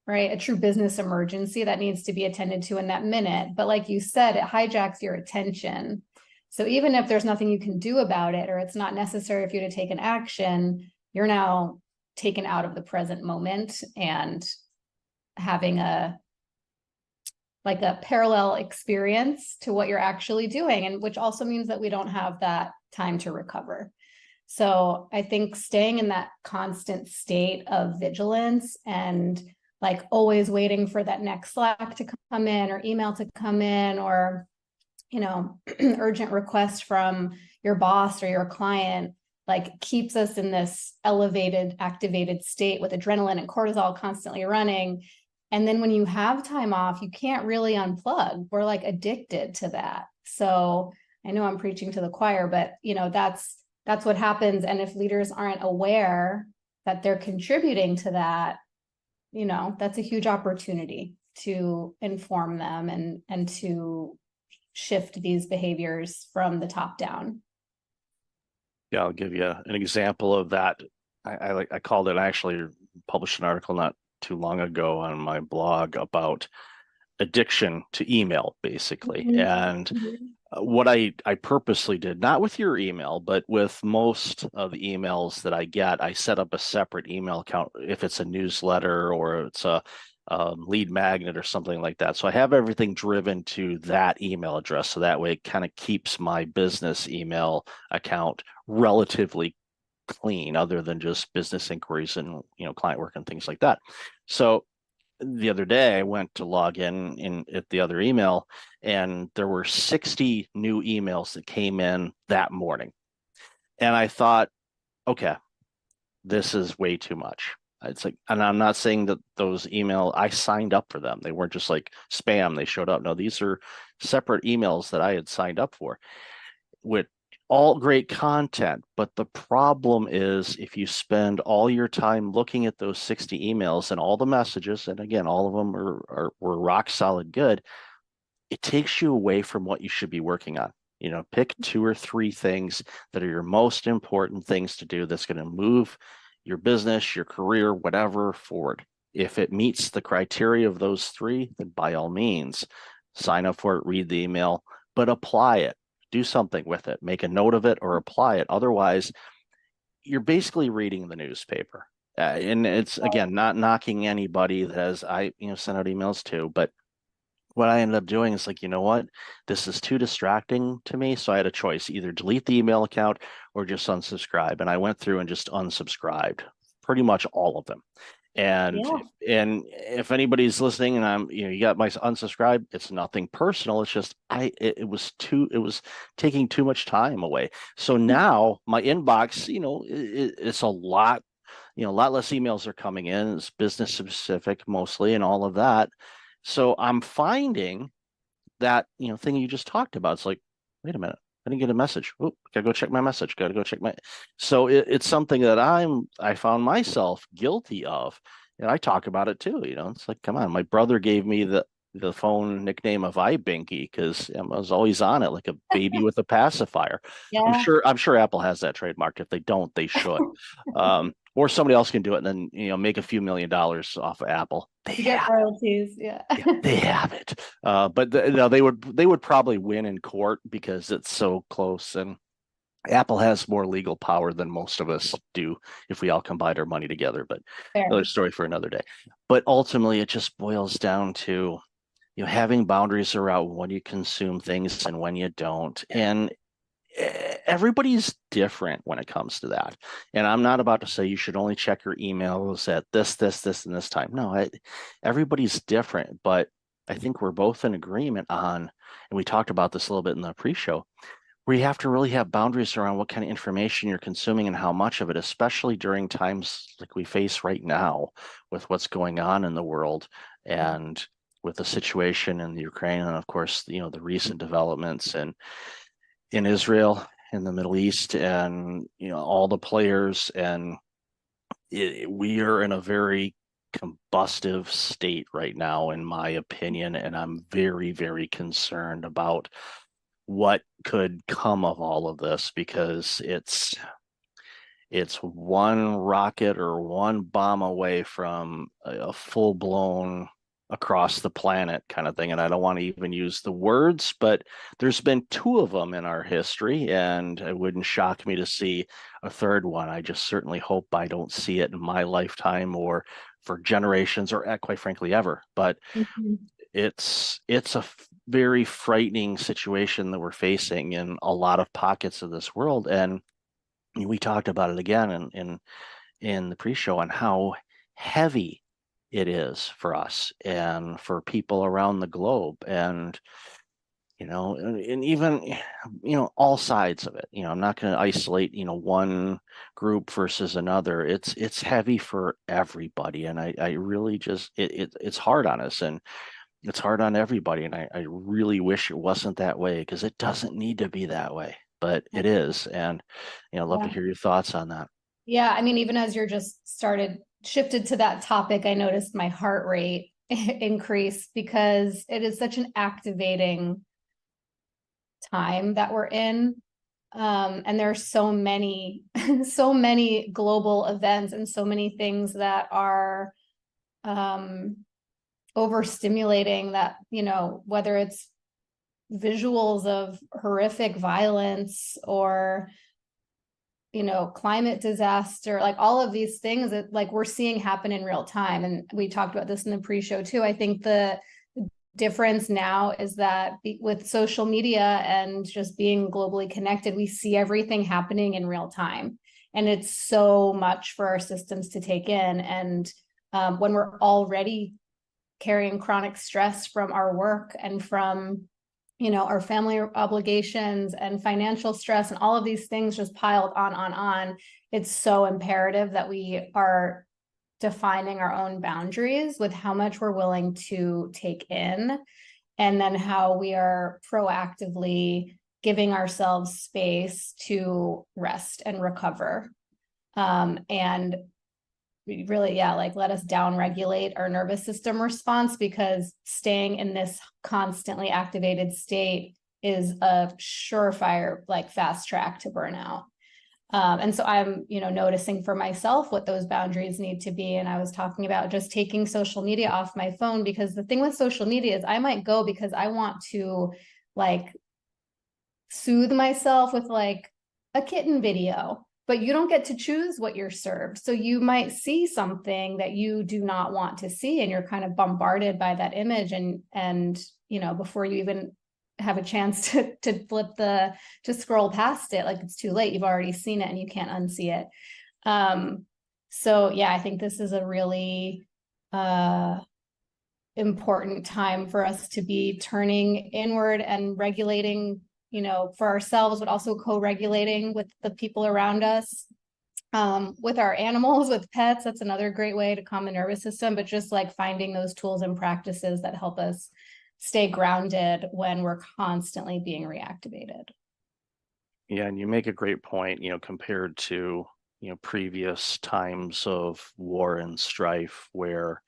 right? A true business emergency that needs to be attended to in that minute. But like you said, it hijacks your attention. So even if there's nothing you can do about it, or it's not necessary for you to take an action, you're now taken out of the present moment and having a parallel experience to what you're actually doing, and which also means that we don't have that time to recover. So I think staying in that constant state of vigilance and like always waiting for that next Slack to come in or email to come in, or, you know, urgent request from your boss or your client, like keeps us in this elevated, activated state with adrenaline and cortisol constantly running. And then when you have time off, you can't really unplug. We're like addicted to that. So I know I'm preaching to the choir, but you know, that's what happens. And if leaders aren't aware that they're contributing to that, you know, that's a huge opportunity to inform them and to shift these behaviors from the top down. Yeah, I'll give you an example of that. I called it, I actually published an article not too long ago on my blog about addiction to email, basically. Mhm. And what I purposely did, not with your email, but with most of the emails that I get, I set up a separate email account if it's a newsletter or it's a lead magnet or something like that. So I have everything driven to that email address. So that way it kind of keeps my business email account relatively clean, other than just business inquiries and client work and things like that. So the other day I went to log in at the other email, and there were 60 new emails that came in that morning. And I thought, okay, this is way too much. It's like, and I'm not saying that those I signed up for them. They weren't just like spam, they showed up. No, these are separate emails that I had signed up for with all great content. But the problem is, if you spend all your time looking at those 60 emails and all the messages, and again, all of them were rock solid good, it takes you away from what you should be working on. Pick 2 or 3 things that are your most important things to do that's going to move your business, your career, whatever forward. If it meets the criteria of those 3, then by all means, sign up for it, read the email, but apply it. Do something with it, make a note of it or apply it. Otherwise, you're basically reading the newspaper. And it's, again, not knocking anybody that has, I sent out emails too, but what I ended up doing is like, you know what, this is too distracting to me. So I had a choice, either delete the email account or just unsubscribe. And I went through and just unsubscribed pretty much all of them. And if anybody's listening and you got my unsubscribe, it's nothing personal. It's just it was taking too much time away. So now my inbox, it's a lot, a lot less emails are coming in. It's business specific mostly and all of that. So I'm finding that, thing you just talked about. It's like, wait a minute, I didn't get a message. Oh, gotta go check my message. Gotta go check my. So it's something that I found myself guilty of, and I talk about it too. It's like, come on. My brother gave me the phone nickname of iBinky because I was always on it like a baby with a pacifier. Yeah. I'm sure Apple has that trademarked. If they don't, they should. Or somebody else can do it and then make a few $1 million off of Apple. They get royalties. Yeah. They have it. But they would probably win in court because it's so close, and Apple has more legal power than most of us do if we all combine our money together. But Fair. Another story for another day. But ultimately, it just boils down to having boundaries around when you consume things and when you don't. And everybody's different when it comes to that. And I'm not about to say you should only check your emails at this, and this time. No, everybody's different. But I think we're both in agreement on, and we talked about this a little bit in the pre-show, where you have to really have boundaries around what kind of information you're consuming and how much of it, especially during times like we face right now with what's going on in the world and with the situation in the Ukraine, and of course, the recent developments in Israel, in the Middle East, and all the players. And we are in a very combustive state right now, in my opinion, and I'm very, very concerned about what could come of all of this, because it's one rocket or one bomb away from a full-blown across the planet kind of thing. And I don't want to even use the words, but there's been 2 of them in our history, and it wouldn't shock me to see a 3rd one. I just certainly hope I don't see it in my lifetime or for generations or quite frankly ever. But it's a very frightening situation that we're facing in a lot of pockets of this world. And we talked about it again in the pre-show on how heavy it is for us and for people around the globe. And and even all sides of it. I'm not going to isolate one group versus another. It's heavy for everybody, and I really just it's hard on us, and it's hard on everybody. And I really wish it wasn't that way, because it doesn't need to be that way, but it is. And I'd love to hear your thoughts on that. Yeah, I mean, even as you're just shifted to that topic, I noticed my heart rate increase, because it is such an activating time that we're in. And there are so many global events and so many things that are overstimulating that, whether it's visuals of horrific violence or climate disaster, like all of these things that like we're seeing happen in real time. And we talked about this in the pre-show too. I think the difference now is that with social media and just being globally connected, we see everything happening in real time. And it's so much for our systems to take in. And when we're already carrying chronic stress from our work and from our family obligations and financial stress and all of these things just piled on, it's so imperative that we are defining our own boundaries with how much we're willing to take in, and then how we are proactively giving ourselves space to rest and recover. And really, like let us down regulate our nervous system response, because staying in this constantly activated state is a surefire, like fast track to burnout. And so I'm, noticing for myself what those boundaries need to be. And I was talking about just taking social media off my phone, because the thing with social media is I might go because I want to like soothe myself with like a kitten video, but you don't get to choose what you're served. So you might see something that you do not want to see, and you're kind of bombarded by that image. And before you even have a chance to scroll past it, like it's too late. You've already seen it and you can't unsee it. So yeah, I think this is a really important time for us to be turning inward and regulating, for ourselves, but also co-regulating with the people around us, with our animals, with pets. That's another great way to calm the nervous system, but just like finding those tools and practices that help us stay grounded when we're constantly being reactivated. Yeah, and you make a great point, compared to, previous times of war and strife where,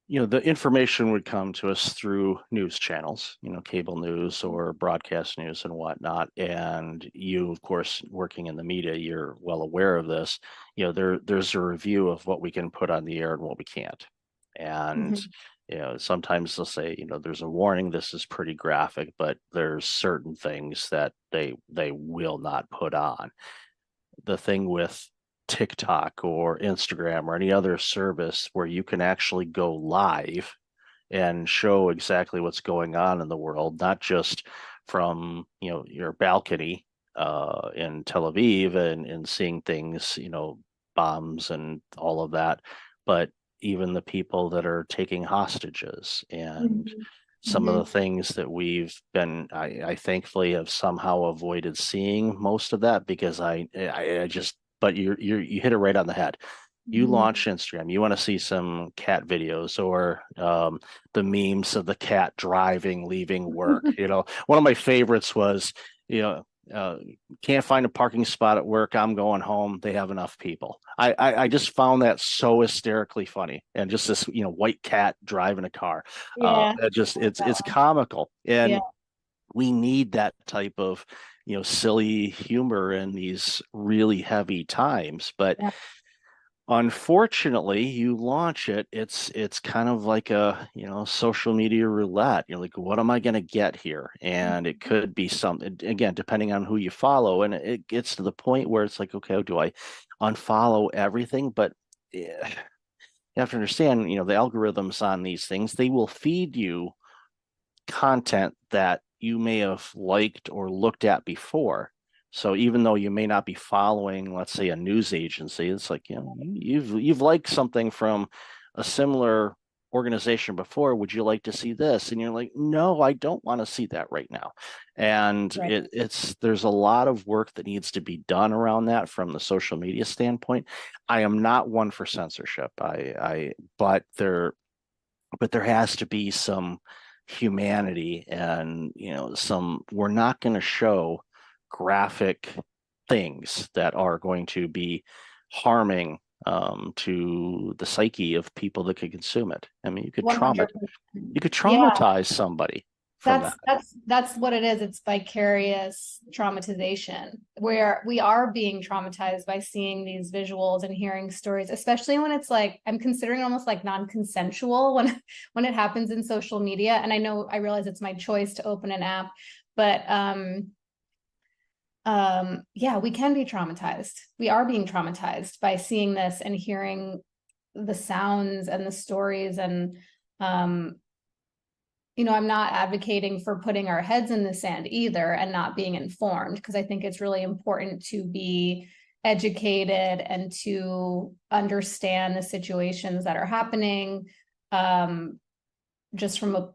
the information would come to us through news channels, cable news or broadcast news and whatnot. And you, of course, working in the media, you're well aware of this. There's a review of what we can put on the air and what we can't. And sometimes they'll say, there's a warning, this is pretty graphic, but there's certain things that they will not put on. The thing with TikTok or Instagram or any other service where you can actually go live and show exactly what's going on in the world, not just from, your balcony in Tel Aviv and seeing things, bombs and all of that, but even the people that are taking hostages and some of the things that we've been, I thankfully have somehow avoided seeing most of that, because I just, but you hit it right on the head. You launch Instagram, you want to see some cat videos or the memes of the cat driving, leaving work. One of my favorites was, can't find a parking spot at work, I'm going home, they have enough people. I just found that so hysterically funny, and just this white cat driving a car. It's comical, and we need that type of silly humor in these really heavy times. But unfortunately, you launch it, it's kind of like a social media roulette. You're like, what am I going to get here? And it could be something, again, depending on who you follow, and it gets to the point where it's like, okay, do I unfollow everything? But you have to understand, the algorithms on these things, they will feed you content that you may have liked or looked at before. So even though you may not be following, let's say, a news agency, it's like, you've liked something from a similar organization before. Would you like to see this? And you're like, no, I don't want to see that right now. And there's a lot of work that needs to be done around that from the social media standpoint. I am not one for censorship. But there has to be some humanity, and we're not going to show graphic things that are going to be harming to the psyche of people that could consume it. I mean, you could traumatize somebody. from that. That's what it is. It's vicarious traumatization, where we are being traumatized by seeing these visuals and hearing stories, especially when it's like, I'm considering almost like non-consensual when it happens in social media. And I realize it's my choice to open an app, but yeah, we can be traumatized. We are being traumatized by seeing this and hearing the sounds and the stories. And I'm not advocating for putting our heads in the sand either and not being informed, because I think it's really important to be educated and to understand the situations that are happening. Just from a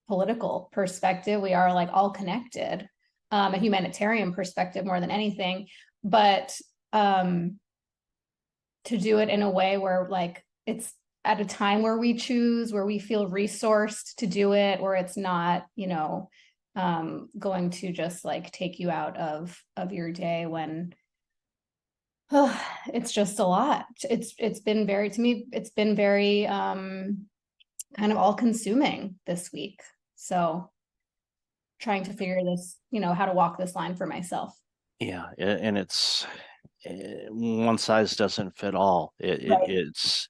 political perspective, we are like all connected, a humanitarian perspective more than anything, but to do it in a way where like it's at a time where we choose, where we feel resourced to do it, where it's not, going to just like take you out of your day when it's just a lot. It's been very, to me, it's been very kind of all consuming this week. So trying to figure this, how to walk this line for myself. Yeah, and it's one size doesn't fit all. Right. It's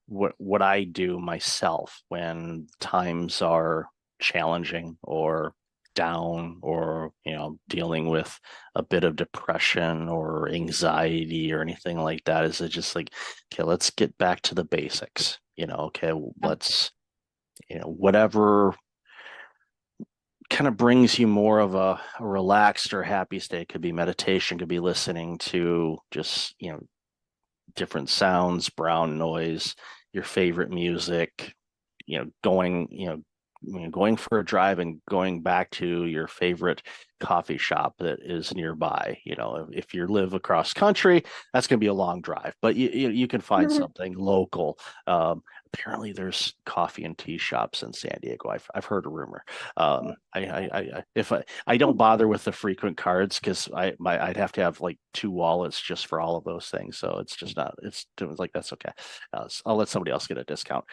what I do myself when times are challenging or down, or dealing with a bit of depression or anxiety or anything like that, is it just like, okay, let's get back to the basics. Okay, let's whatever kind of brings you more of a relaxed or happy state. Could be meditation, could be listening to just different sounds, brown noise, your favorite music, going for a drive and going back to your favorite coffee shop that is nearby. If you live across country, that's going to be a long drive, but you can find something local. Apparently there's coffee and tea shops in San Diego. I've heard a rumor. I don't bother with the frequent cards, because I'd have to have like 2 wallets just for all of those things. So it's just not, it's like, that's okay. I'll let somebody else get a discount.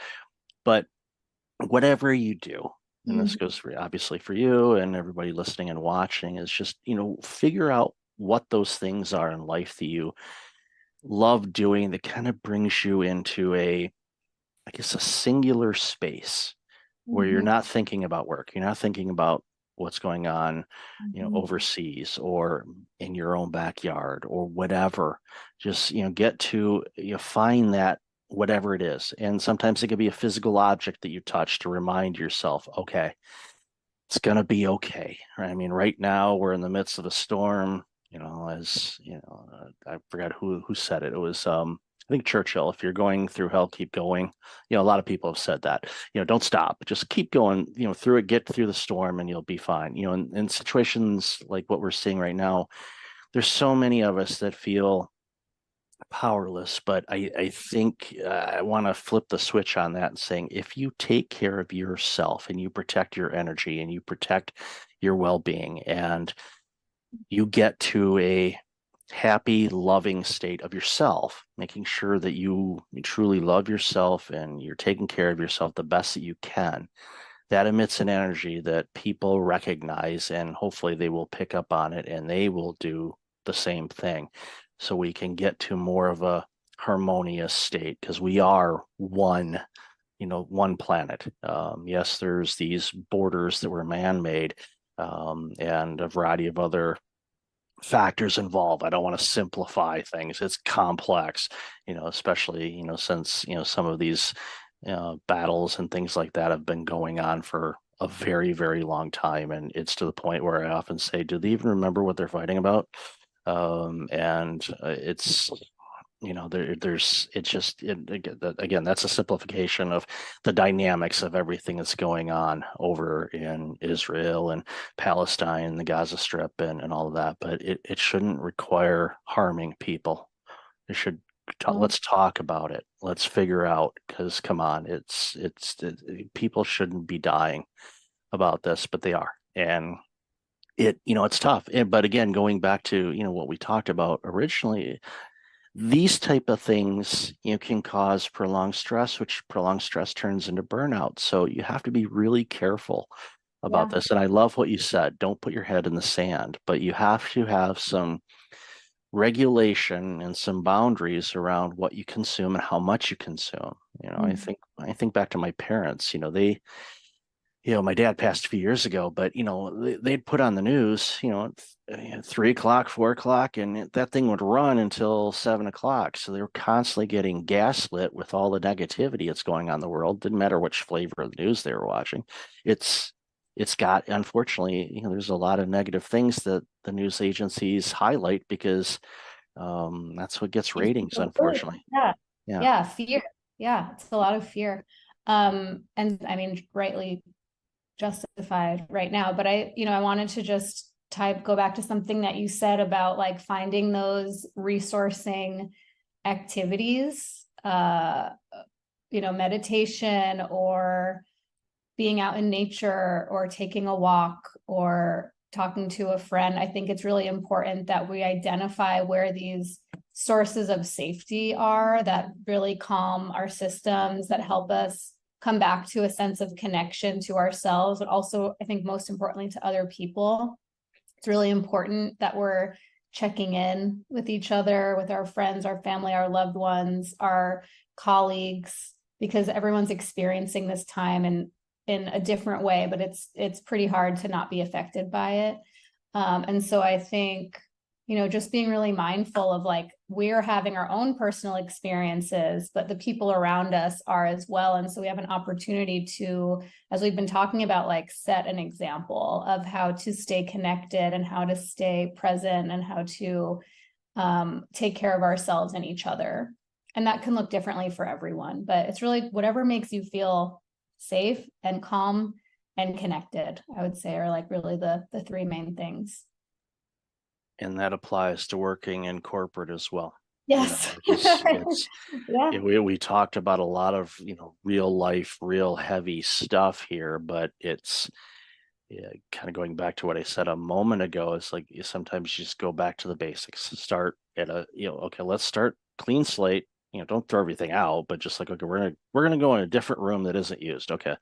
But whatever you do, and this goes obviously for you and everybody listening and watching, is just, figure out what those things are in life that you love doing, that kind of brings you into a singular space where you're not thinking about work. You're not thinking about what's going on, overseas or in your own backyard or whatever. Just, get to, find that, whatever it is. And sometimes it could be a physical object that you touch to remind yourself, okay, it's going to be okay. Right? I mean, right now we're in the midst of a storm, I forgot who said it. It was, I think Churchill, if you're going through hell, keep going. A lot of people have said that, don't stop, just keep going, through it, get through the storm and you'll be fine. In situations like what we're seeing right now, there's so many of us that feel powerless, but I think I want to flip the switch on that and saying, if you take care of yourself and you protect your energy and you protect your well-being and you get to a happy, loving state of yourself, making sure that you truly love yourself and you're taking care of yourself the best that you can, that emits an energy that people recognize, and hopefully they will pick up on it and they will do the same thing. So we can get to more of a harmonious state, because we are one planet. Yes, there's these borders that were man-made, and a variety of other factors involved. I don't want to simplify things. It's complex, especially, since, some of these battles and things like that have been going on for a very, very long time. And it's to the point where I often say, do they even remember what they're fighting about? It's, again, that's a simplification of the dynamics of everything that's going on over in Israel and Palestine, the Gaza Strip, and all of that. But it shouldn't require harming people. It should. Let's talk about it. Let's figure out, because come on, people shouldn't be dying about this, but they are. And it's tough. But again, going back to, what we talked about originally, these type of things, can cause prolonged stress, which prolonged stress turns into burnout. So you have to be really careful about Yeah. this. And I love what you said. Don't put your head in the sand, but you have to have some regulation and some boundaries around what you consume and how much you consume. I think back to my parents, my dad passed a few years ago, but they'd put on the news, at 3 o'clock, 4 o'clock, and that thing would run until 7 o'clock. So they were constantly getting gaslit with all the negativity that's going on in the world. Didn't matter which flavor of the news they were watching. It's got, unfortunately, there's a lot of negative things that the news agencies highlight because that's what gets ratings, unfortunately. Yeah. Yeah. Yeah. Fear. Yeah. It's a lot of fear. And I mean, rightly justified right now, but I wanted to just go back to something that you said about like finding those resourcing activities, meditation or being out in nature or taking a walk or talking to a friend. I think it's really important that we identify where these sources of safety are that really calm our systems, that help us come back to a sense of connection to ourselves, but also, I think most importantly, to other people. It's really important that we're checking in with each other, with our friends, our family, our loved ones, our colleagues, because everyone's experiencing this time in a different way, but it's pretty hard to not be affected by it. And so I think, just being really mindful of like, we're having our own personal experiences, but the people around us are as well. And so we have an opportunity to, as we've been talking about, like set an example of how to stay connected and how to stay present and how to take care of ourselves and each other. And that can look differently for everyone, but it's really whatever makes you feel safe and calm and connected, I would say, are like really the three main things. And that applies to working in corporate as well. Yes. Yeah. We talked about a lot of, real life, real heavy stuff here, but it's kind of going back to what I said a moment ago. It's like sometimes you just go back to the basics, start at okay, let's start clean slate. Don't throw everything out, but just like, okay, we're gonna go in a different room that isn't used. Okay,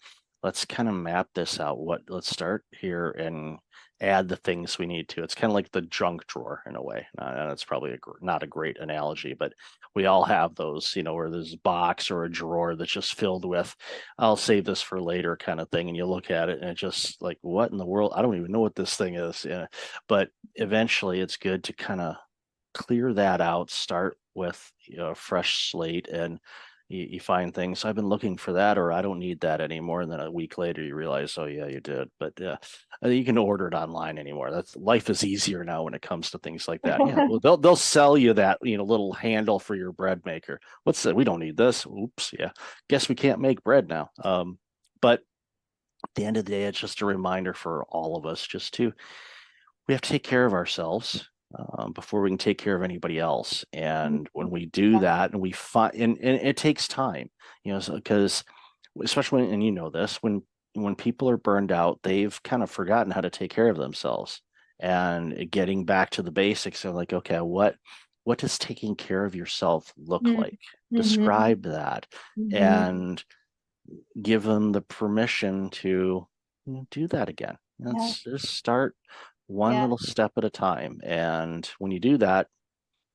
let's kind of map this out. Let's start here and add the things we need to. It's kind of like the junk drawer in a way. That's probably not a great analogy, but we all have those, where there's a box or a drawer that's just filled with, I'll save this for later kind of thing. And you look at it and it's just like, what in the world? I don't even know what this thing is. Yeah. But eventually it's good to kind of clear that out, start with a fresh slate, and you find things, I've been looking for that, or I don't need that anymore. And then a week later you realize, oh yeah, you did. But you can order it online anymore. Life is easier now when it comes to things like that. Yeah, well, they'll sell you that little handle for your bread maker. What's that? We don't need this. Oops, yeah. Guess we can't make bread now. But at the end of the day, it's just a reminder for all of us we have to take care of ourselves before we can take care of anybody else. And when we do that, and we find, and it takes time, because especially when, and you know this, when people are burned out, they've kind of forgotten how to take care of themselves. And getting back to the basics of like, okay, what does taking care of yourself look like? Describe that and give them the permission to do that again. Let's just start one little step at a time. And when you do that,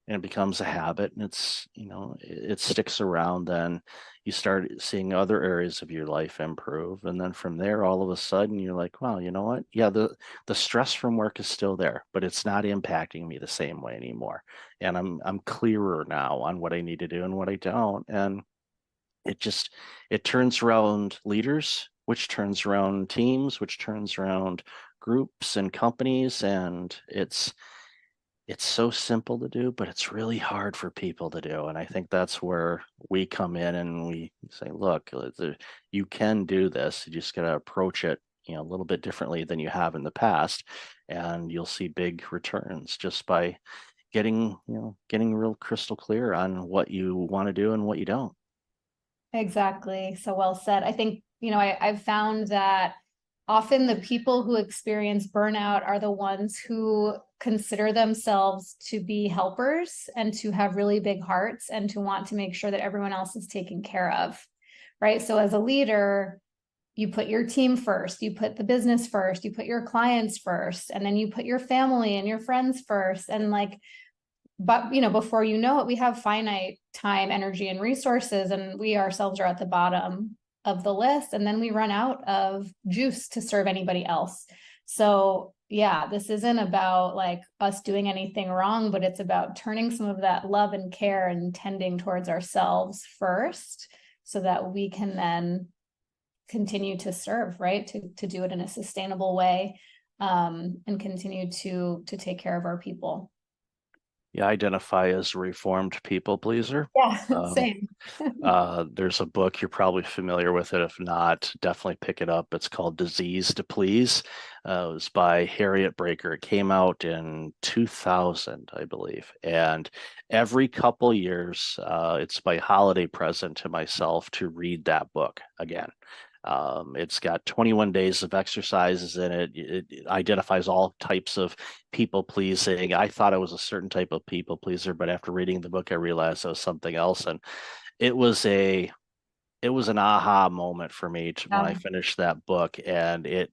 and it becomes a habit, and it sticks around, then you start seeing other areas of your life improve. And then from there, all of a sudden you're like, wow, you know what? Yeah, the stress from work is still there, but it's not impacting me the same way anymore. And I'm clearer now on what I need to do and what I don't. And it turns around leaders, which turns around teams, which turns around groups and companies. And it's so simple to do, but it's really hard for people to do. And I think that's where we come in and we say, look, you can do this. You just got to approach it, a little bit differently than you have in the past. And you'll see big returns just by getting real crystal clear on what you want to do and what you don't. Exactly. So well said. I think, I've found that often the people who experience burnout are the ones who consider themselves to be helpers and to have really big hearts and to want to make sure that everyone else is taken care of, right? So as a leader, you put your team first, you put the business first, you put your clients first, and then you put your family and your friends first. And like, but before you know it, we have finite time, energy, and resources, and we ourselves are at the bottom of the list, and then we run out of juice to serve anybody else. So yeah, this isn't about like us doing anything wrong, but it's about turning some of that love and care and tending towards ourselves first, so that we can then continue to serve, right? To do it in a sustainable way, and continue to take care of our people. You identify as a reformed people pleaser. Yeah, same. There's a book, you're probably familiar with it. If not, definitely pick it up. It's called Disease to Please. It was by Harriet Breaker. It came out in 2000, I believe. And every couple years, it's my holiday present to myself to read that book again. It's got 21 days of exercises in it. It identifies all types of people pleasing. I thought I was a certain type of people pleaser, but after reading the book, I realized I was something else. And it was an aha moment for me when I finished that book, and it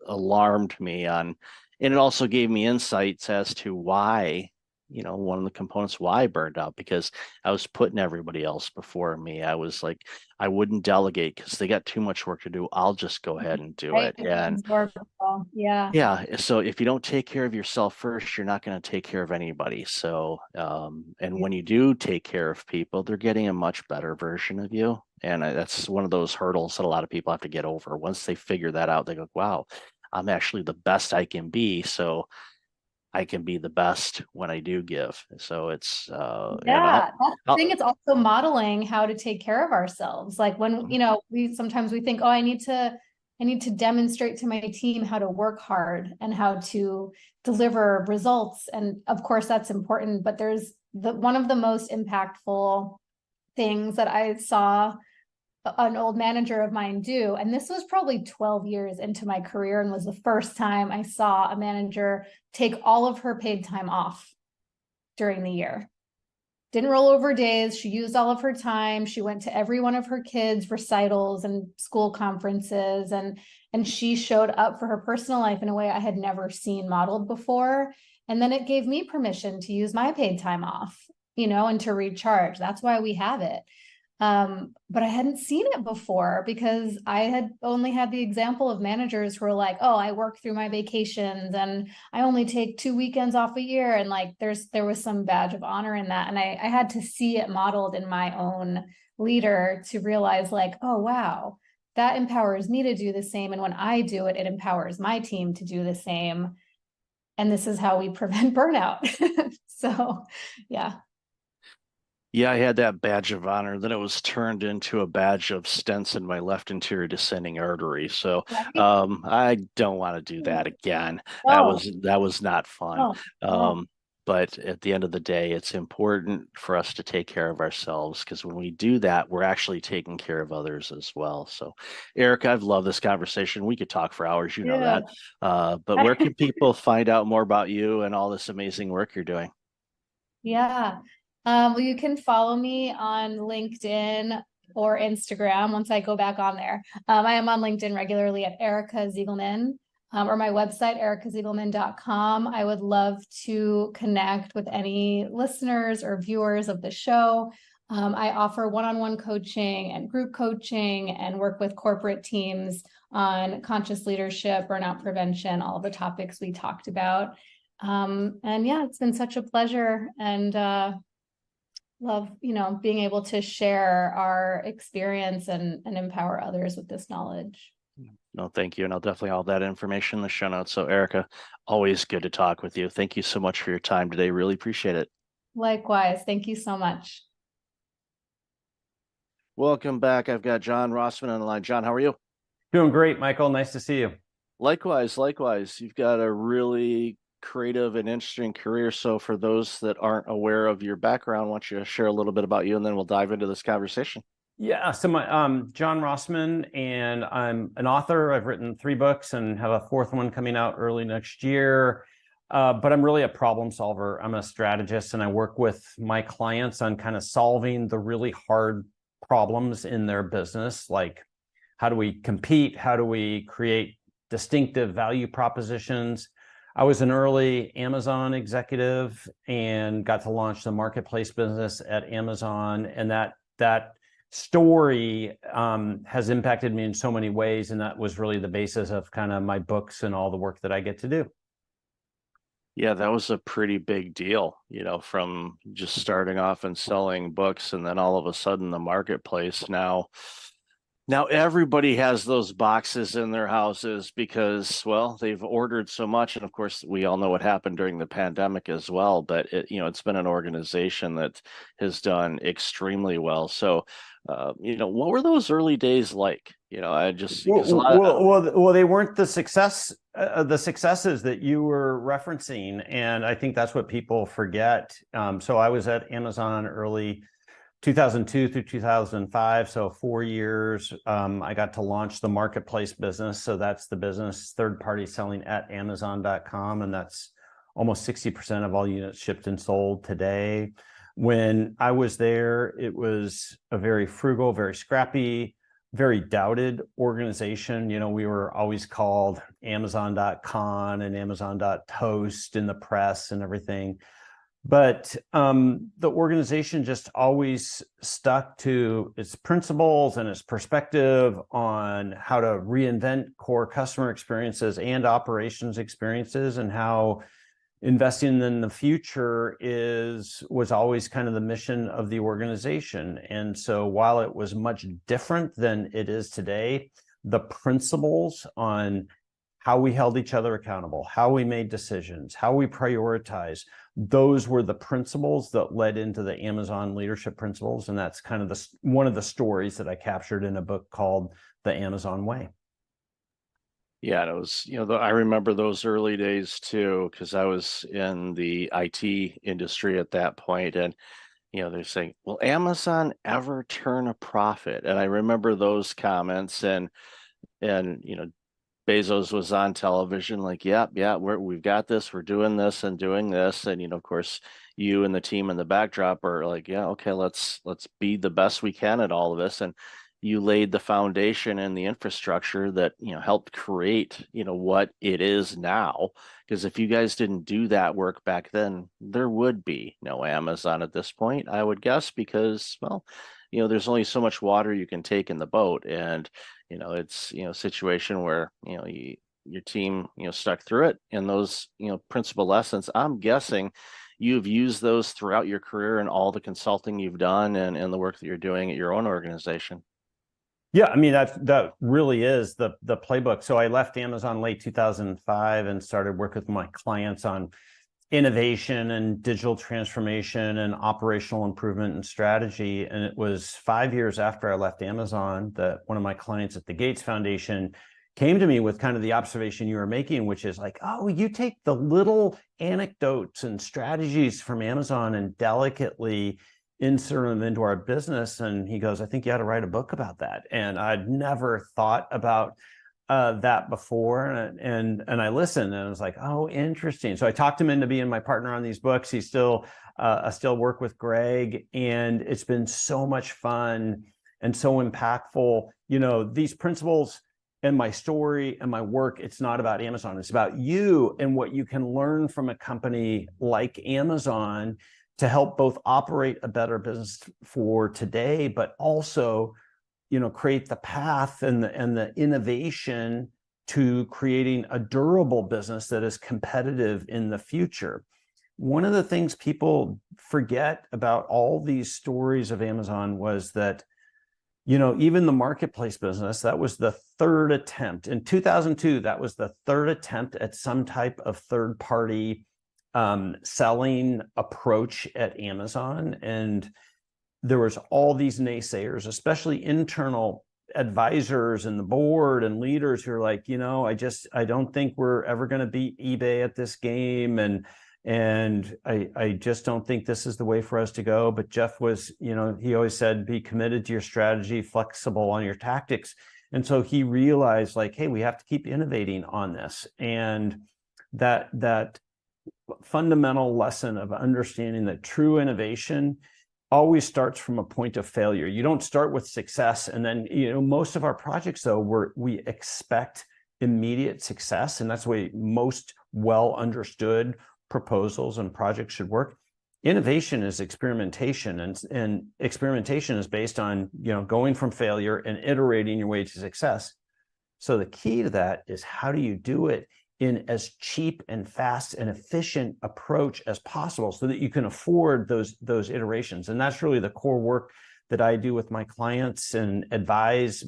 alarmed me and it also gave me insights as to why, one of the components why I burned out, because I was putting everybody else before me. I was like, I wouldn't delegate because they got too much work to do. I'll just go ahead and do it. And yeah. So if you don't take care of yourself first, you're not going to take care of anybody. So, and when you do take care of people, they're getting a much better version of you. And that's one of those hurdles that a lot of people have to get over. Once they figure that out, they go, wow, I'm actually the best I can be. So I can be the best when I do give. So it's that's the thing. It's also modeling how to take care of ourselves. Like when we sometimes think, oh, I need to demonstrate to my team how to work hard and how to deliver results. And of course that's important, but there's one of the most impactful things that I saw an old manager of mine do, and this was probably 12 years into my career, and was the first time I saw a manager take all of her paid time off during the year. Didn't roll over days. She used all of her time. She went to every one of her kids' recitals and school conferences, and she showed up for her personal life in a way I had never seen modeled before. And then it gave me permission to use my paid time off, and to recharge. That's why we have it. But I hadn't seen it before because I had only had the example of managers who are like, oh, I work through my vacations and I only take 2 weekends off a year. And like, there was some badge of honor in that. And I had to see it modeled in my own leader to realize like, oh, wow, that empowers me to do the same. And when I do it, it empowers my team to do the same. And this is how we prevent burnout. So, yeah. Yeah, I had that badge of honor. Then it was turned into a badge of stents in my left anterior descending artery. So I don't want to do that again. That was not fun. But at the end of the day, it's important for us to take care of ourselves, because when we do that, we're actually taking care of others as well. So, Erica, I've loved this conversation. We could talk for hours, know that. But where can people find out more about you and all this amazing work you're doing? Yeah. Well, you can follow me on LinkedIn or Instagram once I go back on there. I am on LinkedIn regularly at Erica Ziegelman, or my website, ericaziegelman.com. I would love to connect with any listeners or viewers of the show. I offer one-on-one coaching and group coaching and work with corporate teams on conscious leadership, burnout prevention, all of the topics we talked about. And yeah, it's been such a pleasure, and love, being able to share our experience and empower others with this knowledge. No, thank you. And I'll definitely have all that information in the show notes. So Erica, always good to talk with you. Thank you so much for your time today. Really appreciate it. Likewise. Thank you so much. Welcome back. I've got John Rossman on the line. John, how are you? Doing great, Michael. Nice to see you. Likewise. You've got a really creative and interesting career. So for those that aren't aware of your background, why don't you share a little bit about you, and then we'll dive into this conversation. Yeah, so John Rossman, and I'm an author. I've written 3 books and have a 4th one coming out early next year. But I'm really a problem solver. I'm a strategist, and I work with my clients on kind of solving the really hard problems in their business, like how do we compete? How do we create distinctive value propositions? I was an early Amazon executive and got to launch the marketplace business at Amazon. And that story has impacted me in so many ways. And that was really the basis of kind of my books and all the work that I get to do. Yeah, that was a pretty big deal, from just starting off and selling books, and then all of a sudden the marketplace. Now everybody has those boxes in their houses because, well, they've ordered so much. And of course, we all know what happened during the pandemic as well. But it's been an organization that has done extremely well. So, what were those early days like? I just well, they weren't the successes that you were referencing, and I think that's what people forget. So I was at Amazon early 2002 through 2005, so 4 years. I got to launch the marketplace business. So that's the business, third-party selling at Amazon.com, and that's almost 60% of all units shipped and sold today. When I was there, it was a very frugal, very scrappy, very doubted organization. We were always called Amazon.con and Amazon.toast in the press and everything. But the organization just always stuck to its principles and its perspective on how to reinvent core customer experiences and operations experiences, and how investing in the future was always kind of the mission of the organization. And so while it was much different than it is today, the principles on how we held each other accountable, how we made decisions, how we prioritize, those were the principles that led into the Amazon leadership principles. And that's kind of one of the stories that I captured in a book called The Amazon Way. Yeah, it was, I remember those early days too, because I was in the IT industry at that point, and they're saying, "Will Amazon ever turn a profit?" And I remember those comments, and Bezos was on television like, yeah, we've got this, we're doing this and doing this, and of course, you and the team in the backdrop are like, yeah, okay, let's be the best we can at all of this. And you laid the foundation and the infrastructure that helped create what it is now. Because if you guys didn't do that work back then, there would be no Amazon at this point, I would guess, because, well, there's only so much water you can take in the boat, and it's a situation where your team stuck through it, and those principal lessons, I'm guessing you've used those throughout your career and all the consulting you've done and the work that you're doing at your own organization. Yeah, I mean, that really is the playbook. So I left Amazon late 2005 and started working with my clients on innovation and digital transformation and operational improvement and strategy. And it was 5 years after I left Amazon that one of my clients at the Gates Foundation came to me with kind of the observation you were making, which is like, oh, you take the little anecdotes and strategies from Amazon and delicately insert them into our business. And he goes, I think you ought to write a book about that. And I'd never thought about that before. And I listened, and I was like, oh, interesting. So I talked him into being my partner on these books. He's still, I still work with Greg, and it's been so much fun and so impactful. These principles and my story and my work, it's not about Amazon. It's about you and what you can learn from a company like Amazon to help both operate a better business for today, but also, create the path and the innovation to creating a durable business that is competitive in the future. One of the things people forget about all these stories of Amazon was that, even the marketplace business, that was the third attempt. In 2002, that was the third attempt at some type of third-party selling approach at Amazon. And there was all these naysayers, especially internal advisors and the board and leaders who are like, I don't think we're ever going to beat eBay at this game. And I just don't think this is the way for us to go. But Jeff was, he always said, be committed to your strategy, flexible on your tactics. And so he realized like, hey, we have to keep innovating on this. And that fundamental lesson of understanding that true innovation always starts from a point of failure. You don't start with success. And then, most of our projects, though, we expect immediate success. And that's the way most well understood proposals and projects should work. Innovation is experimentation, and experimentation is based on, going from failure and iterating your way to success. So the key to that is, how do you do it in as cheap and fast and efficient approach as possible so that you can afford those iterations? And that's really the core work that I do with my clients and advise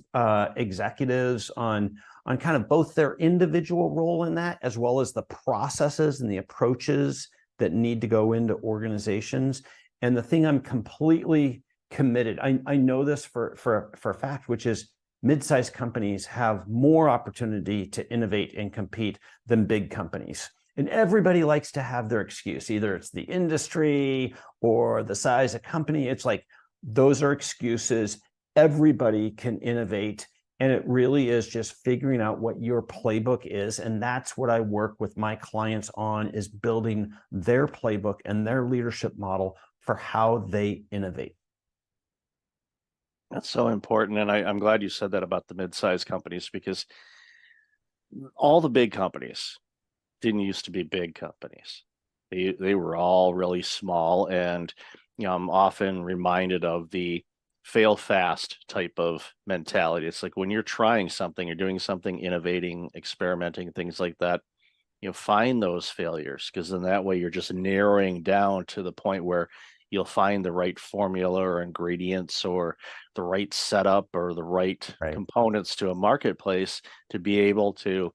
executives on kind of both their individual role in that, as well as the processes and the approaches that need to go into organizations. And the thing I'm completely committed, I know this for a fact, which is mid-sized companies have more opportunity to innovate and compete than big companies. And everybody likes to have their excuse. Either it's the industry or the size of company. It's like, those are excuses. Everybody can innovate. And it really is just figuring out what your playbook is. And that's what I work with my clients on, is building their playbook and their leadership model for how they innovate. That's so important. And I'm glad you said that about the mid-sized companies, because all the big companies didn't used to be big companies. They were all really small. And, I'm often reminded of the fail fast type of mentality. It's like, when you're trying something, you're doing something, innovating, experimenting, things like that, find those failures, because then that way you're just narrowing down to the point where you'll find the right formula or ingredients or the right setup or the right components to a marketplace to be able to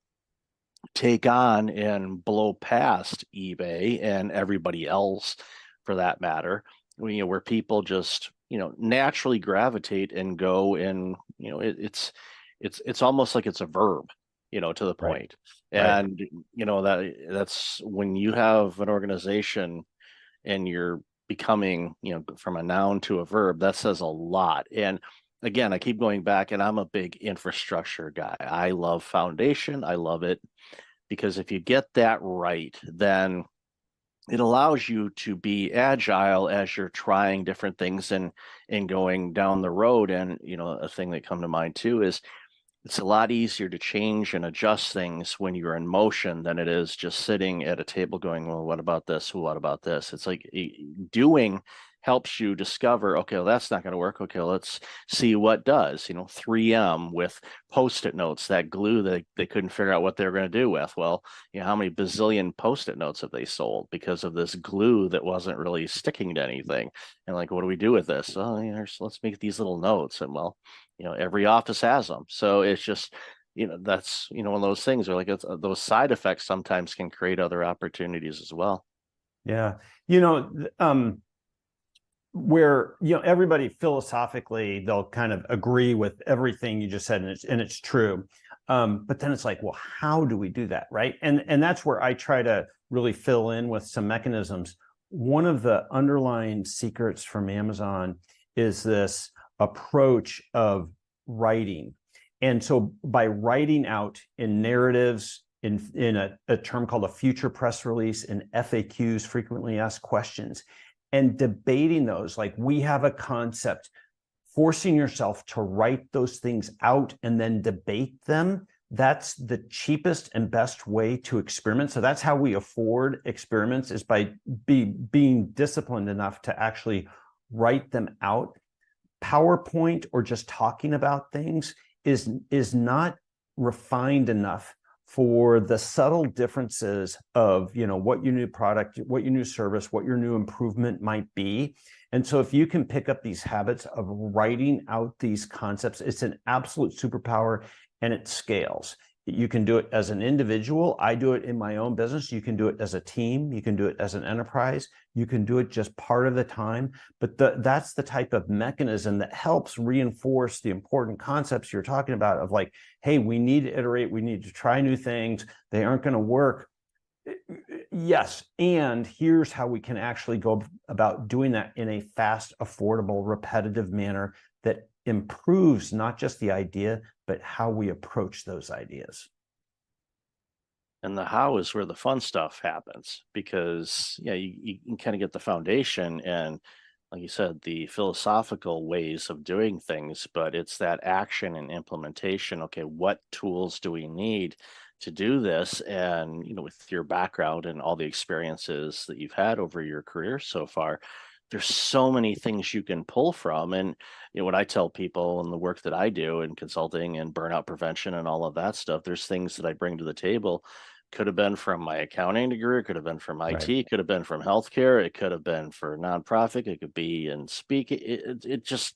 take on and blow past eBay and everybody else, for that matter, where people just, naturally gravitate and go, and, it's almost like it's a verb, to the point. And, that's when you have an organization and you're becoming, from a noun to a verb, that says a lot. And again, I keep going back, and I'm a big infrastructure guy. I love foundation. I love it because if you get that right, then it allows you to be agile as you're trying different things and going down the road. And, a thing that come to mind too is, it's a lot easier to change and adjust things when you're in motion than it is just sitting at a table going, well, what about this? What about this? It's like doing helps you discover, okay, well, that's not going to work. Okay, let's see what does. 3M with Post-it notes, that glue that they couldn't figure out what they were going to do with. Well, how many bazillion Post-it notes have they sold because of this glue that wasn't really sticking to anything? And like, what do we do with this? Oh, let's make these little notes. And well, every office has them. So it's just, that's, one of those things where like those side effects sometimes can create other opportunities as well. Yeah. Where, everybody philosophically, they'll kind of agree with everything you just said, and it's true. But then it's like, well, how do we do that? Right. And that's where I try to really fill in with some mechanisms. One of the underlying secrets from Amazon is this approach of writing. And so by writing out in narratives, in a term called a future press release, and FAQs, frequently asked questions, and debating those, like, we have a concept, forcing yourself to write those things out and then debate them. That's the cheapest and best way to experiment. So that's how we afford experiments, is by being disciplined enough to actually write them out. PowerPoint or just talking about things is not refined enough for the subtle differences of, what your new product, what your new service, what your new improvement might be. And so if you can pick up these habits of writing out these concepts, it's an absolute superpower, and it scales. You can do it as an individual. I do it in my own business. You can do it as a team. You can do it as an enterprise. You can do it just part of the time. But that's the type of mechanism that helps reinforce the important concepts you're talking about, of like, hey, we need to iterate. We need to try new things. They aren't going to work. Yes. And here's how we can actually go about doing that in a fast, affordable, repetitive manner that improves not just the idea, but how we approach those ideas. And the how is where the fun stuff happens, because you can kind of get the foundation, and like you said, the philosophical ways of doing things, but it's that action and implementation. Okay, what tools do we need to do this? And, with your background and all the experiences that you've had over your career so far, there's so many things you can pull from. And, what I tell people and the work that I do in consulting and burnout prevention and all of that stuff, there's things that I bring to the table. Could have been from my accounting degree, it could have been from IT, Right. it could have been from healthcare, it could have been for nonprofit, it could be in speaking. It just,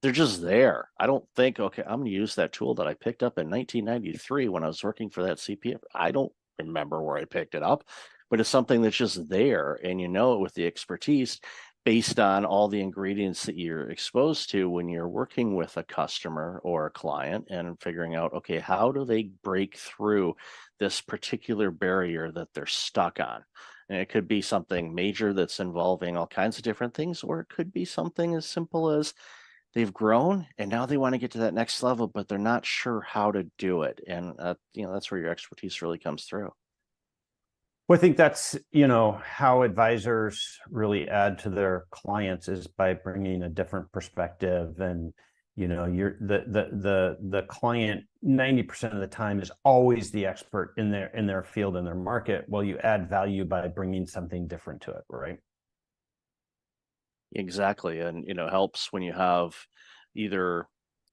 they're just there. I don't think, okay, I'm going to use that tool that I picked up in 1993 when I was working for that CPF. I don't remember where I picked it up, but it's something that's just there, and it with the expertise based on all the ingredients that you're exposed to when you're working with a customer or a client and figuring out, okay, how do they break through this particular barrier that they're stuck on? And it could be something major that's involving all kinds of different things, or it could be something as simple as they've grown and now they want to get to that next level, but they're not sure how to do it. And, that's where your expertise really comes through. Well, I think that's, how advisors really add to their clients is by bringing a different perspective. And, you're the client 90% of the time is always the expert in their field, in their market. Well, you add value by bringing something different to it, right? Exactly. And, helps when you have either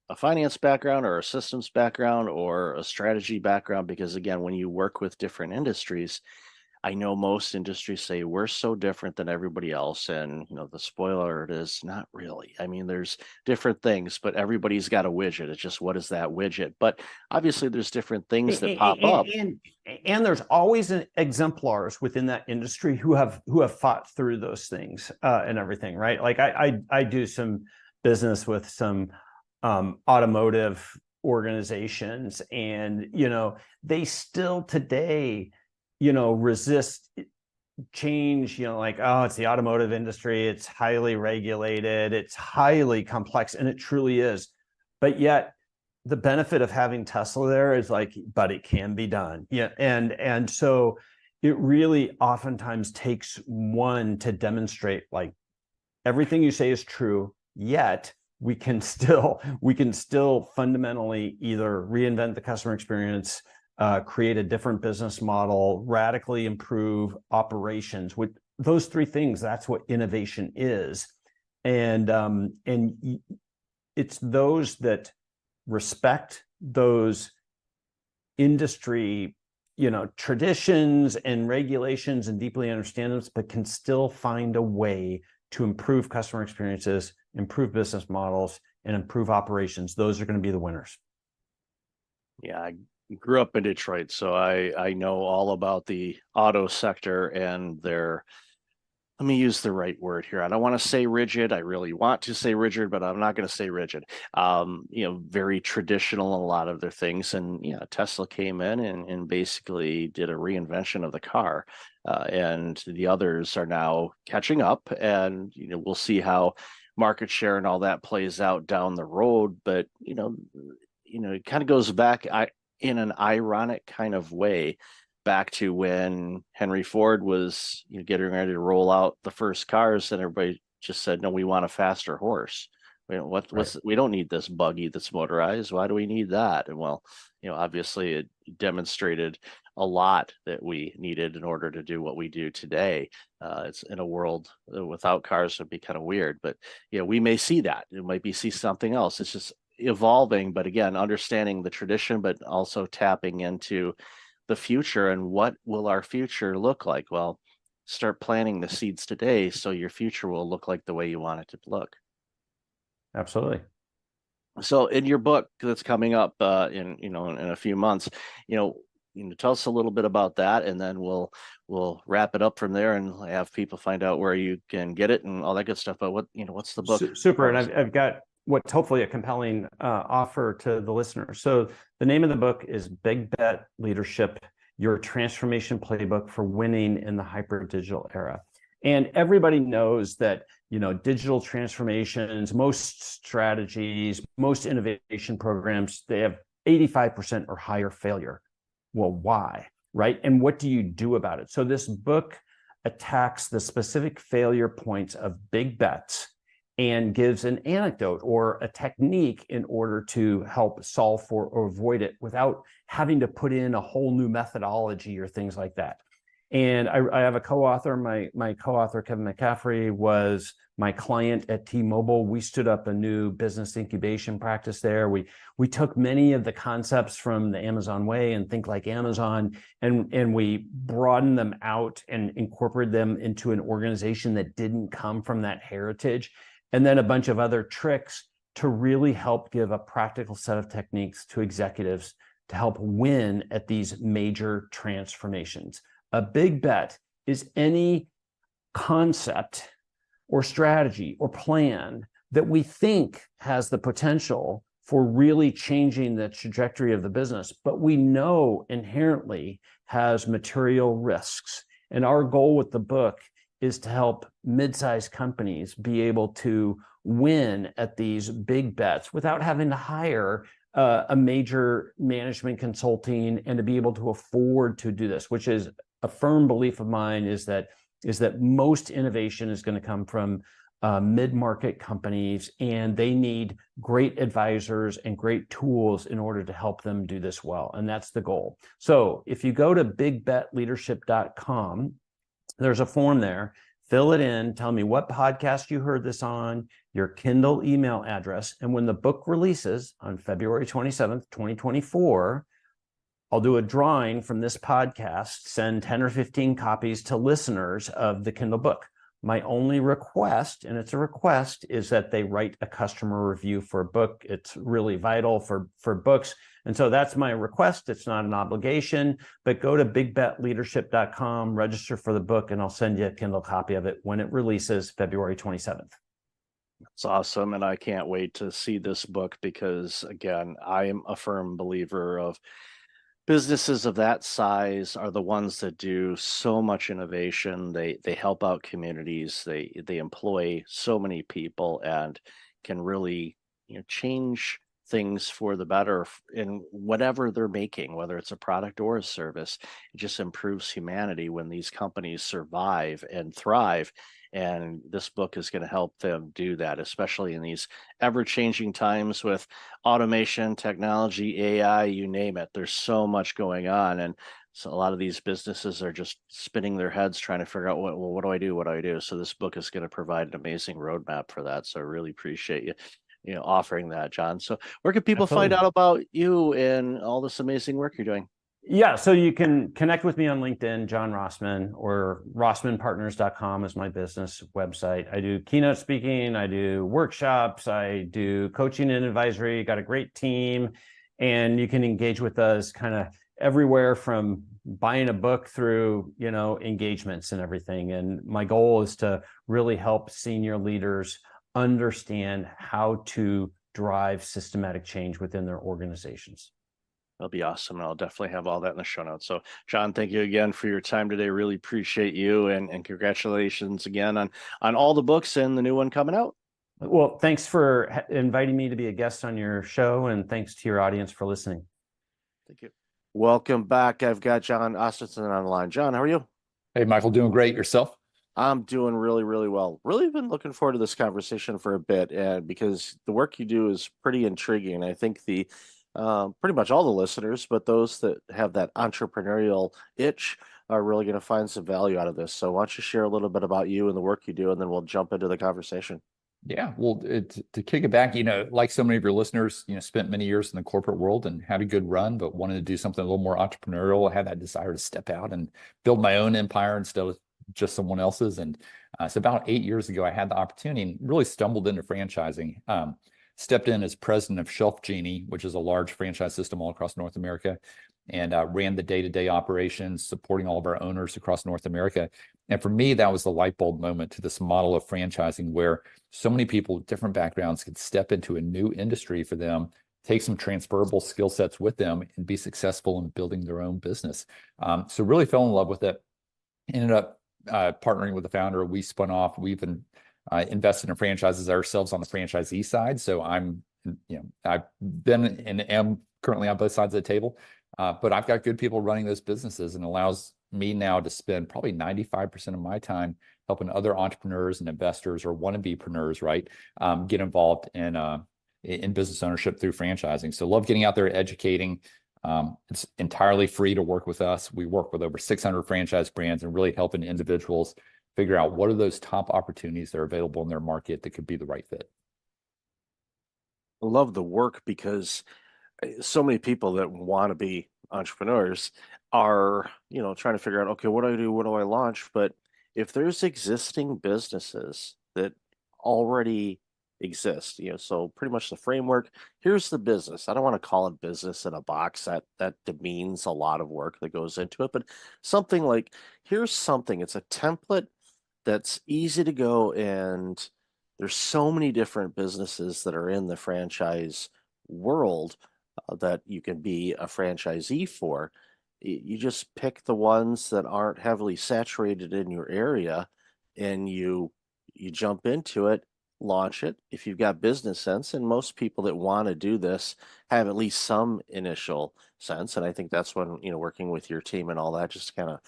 a finance background or a systems background or a strategy background, because again, when you work with different industries, I know most industries say we're so different than everybody else. And, the spoiler, it is not really. I mean, there's different things, but everybody's got a widget. It's just, what is that widget? But obviously there's different things that pop up. And there's always exemplars within that industry who have fought through those things and everything, right? Like I do some business with some automotive organizations, and, they still today, resist change, like, oh, it's the automotive industry, it's highly regulated, it's highly complex, and it truly is. But yet the benefit of having Tesla there is like, but it can be done. Yeah. And so it really oftentimes takes one to demonstrate, like, everything you say is true, yet we can still fundamentally either reinvent the customer experience, create a different business model, radically improve operations. With those three things, that's what innovation is. And it's those that respect those industry, traditions and regulations and deeply understand them, but can still find a way to improve customer experiences, improve business models, and improve operations. Those are going to be the winners. Yeah, I grew up in Detroit, so I know all about the auto sector and their, let me use the right word here. I don't want to say rigid. I really want to say rigid, but I'm not going to say rigid. Very traditional in a lot of their things. And, Tesla came in and basically did a reinvention of the car. And the others are now catching up, and, we'll see how market share and all that plays out down the road. But, it kind of goes back in an ironic kind of way back to when Henry Ford was getting ready to roll out the first cars, and everybody just said, no, we want a faster horse. We don't need this buggy that's motorized. Why do we need that? And well, obviously it demonstrated a lot that we needed in order to do what we do today. It's in a world without cars would be kind of weird, but we may see that. It might be see something else. It's just evolving, but again, understanding the tradition, but also tapping into the future. And what will our future look like? Well, start planting the seeds today so your future will look like the way you want it to look. Absolutely. So in your book that's coming up in a few months, tell us a little bit about that, and then we'll wrap it up from there and have people find out where you can get it and all that good stuff. But what's the book? Super. And I've got what's hopefully a compelling offer to the listener. So the name of the book is Big Bet Leadership, Your Transformation Playbook for Winning in the Hyper Digital Era. And everybody knows that, digital transformations, most strategies, most innovation programs, they have 85% or higher failure. Well, why? Right? And what do you do about it? So this book attacks the specific failure points of big bets and gives an anecdote or a technique in order to help solve for or avoid it without having to put in a whole new methodology or things like that. And I have a co-author. My co-author, Kevin McCaffrey, was my client at T-Mobile. We stood up a new business incubation practice there. We took many of the concepts from the Amazon way and Think Like Amazon, and we broadened them out and incorporated them into an organization that didn't come from that heritage. And then a bunch of other tricks to really help give a practical set of techniques to executives to help win at these major transformations. A big bet is any concept or strategy or plan that we think has the potential for really changing the trajectory of the business, but we know inherently has material risks. And our goal with the book is to help mid-sized companies be able to win at these big bets without having to hire a major management consulting and to be able to afford to do this, which is a firm belief of mine, is that most innovation is going to come from mid-market companies, and they need great advisors and great tools in order to help them do this well. And that's the goal. So if you go to bigbetleadership.com, there's a form there. Fill it in. Tell me what podcast you heard this on, your Kindle email address. And when the book releases on February 27th, 2024, I'll do a drawing from this podcast, send 10 or 15 copies to listeners of the Kindle book. My only request, and it's a request, is that they write a customer review for a book. It's really vital for books. And so that's my request. It's not an obligation, but go to bigbetleadership.com, register for the book, and I'll send you a Kindle copy of it when it releases February 27th. It's awesome. And I can't wait to see this book because, again, I am a firm believer of businesses of that size are the ones that do so much innovation. They help out communities. They employ so many people and can really, change things for the better in whatever they're making, whether it's a product or a service. It just improves humanity when these companies survive and thrive. And this book is going to help them do that, especially in these ever-changing times with automation, technology, AI, you name it. There's so much going on. And so a lot of these businesses are just spinning their heads trying to figure out, what do I do? What do I do? So this book is going to provide an amazing roadmap for that. So I really appreciate you offering that, John. So where can people find out about you and all this amazing work you're doing? Yeah, so you can connect with me on LinkedIn, John Rossman, or rossmanpartners.com is my business website. I do keynote speaking, I do workshops, I do coaching and advisory, got a great team, and you can engage with us kind of everywhere from buying a book through, engagements and everything. And my goal is to really help senior leaders understand how to drive systematic change within their organizations. That'll be awesome. And I'll definitely have all that in the show notes. So, John, thank you again for your time today. Really appreciate you, and congratulations again on all the books and the new one coming out. Well, thanks for inviting me to be a guest on your show, and thanks to your audience for listening. Thank you. Welcome back. I've got John Ostenson on the line. John, how are you? Hey, Michael, doing great. Yourself? I'm doing really, really well. Really been looking forward to this conversation for a bit, and because the work you do is pretty intriguing. I think pretty much all the listeners, but those that have that entrepreneurial itch are really going to find some value out of this. So why don't you share a little bit about you and the work you do, and then we'll jump into the conversation. Yeah, well, to kick it back, like so many of your listeners, spent many years in the corporate world and had a good run, but wanted to do something a little more entrepreneurial. I had that desire to step out and build my own empire instead of just someone else's. And so about 8 years ago, I had the opportunity and really stumbled into franchising. Stepped in as president of Shelf Genie, which is a large franchise system all across North America, and ran the day-to-day operations, supporting all of our owners across North America. And for me, that was the light bulb moment to this model of franchising, where so many people with different backgrounds could step into a new industry for them, take some transferable skill sets with them, and be successful in building their own business. So really fell in love with it. Ended up partnering with the founder. We spun off. We've been invested in franchises ourselves on the franchisee side. So I've been and am currently on both sides of the table, but I've got good people running those businesses, and allows me now to spend probably 95% of my time helping other entrepreneurs and investors or wannabe-preneurs, right, get involved in business ownership through franchising. So love getting out there, educating. It's entirely free to work with us. We work with over 600 franchise brands and really helping individuals figure out what are those top opportunities that are available in their market that could be the right fit. I love the work because so many people that want to be entrepreneurs are, trying to figure out, okay, what do I do? What do I launch? But if there's existing businesses that already exist, so pretty much the framework, here's the business. I don't want to call it business in a box. That demeans a lot of work that goes into it, but something like, here's something, it's a template that's easy to go, and there's so many different businesses that are in the franchise world that you can be a franchisee for. You just pick the ones that aren't heavily saturated in your area, and you jump into it, launch it if you've got business sense. And most people that want to do this have at least some initial sense. And I think that's when, working with your team and all that, just kind of,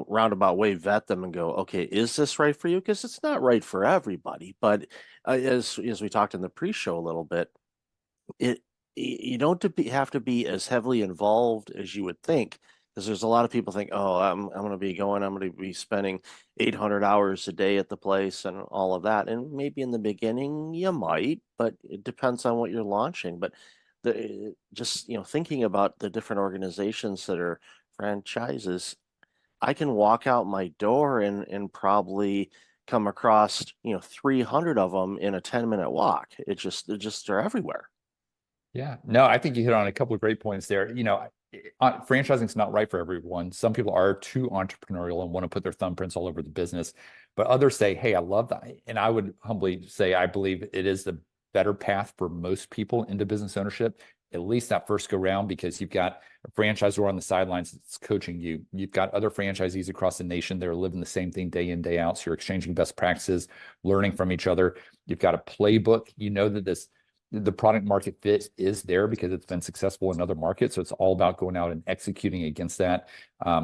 roundabout way vet them and go, okay, is this right for you? Because it's not right for everybody. But as we talked in the pre-show a little bit, you don't have to be as heavily involved as you would think, because there's a lot of people think, oh, I'm going to be spending 800 hours a day at the place and all of that. And maybe in the beginning you might, but it depends on what you're launching. But just thinking about the different organizations that are franchises, I can walk out my door and probably come across 300 of them in a 10-minute walk. They're everywhere. Yeah, no, I think you hit on a couple of great points there. Franchising is not right for everyone. Some people are too entrepreneurial and want to put their thumbprints all over the business, but others say, hey, I love that. And I would humbly say, I believe it is the better path for most people into business ownership, at least that first go round, because you've got a franchisor on the sidelines that's coaching you. You've got other franchisees across the nation that are living the same thing day in, day out. So you're exchanging best practices, learning from each other. You've got a playbook. You know that the product market fit is there because it's been successful in other markets. So it's all about going out and executing against that.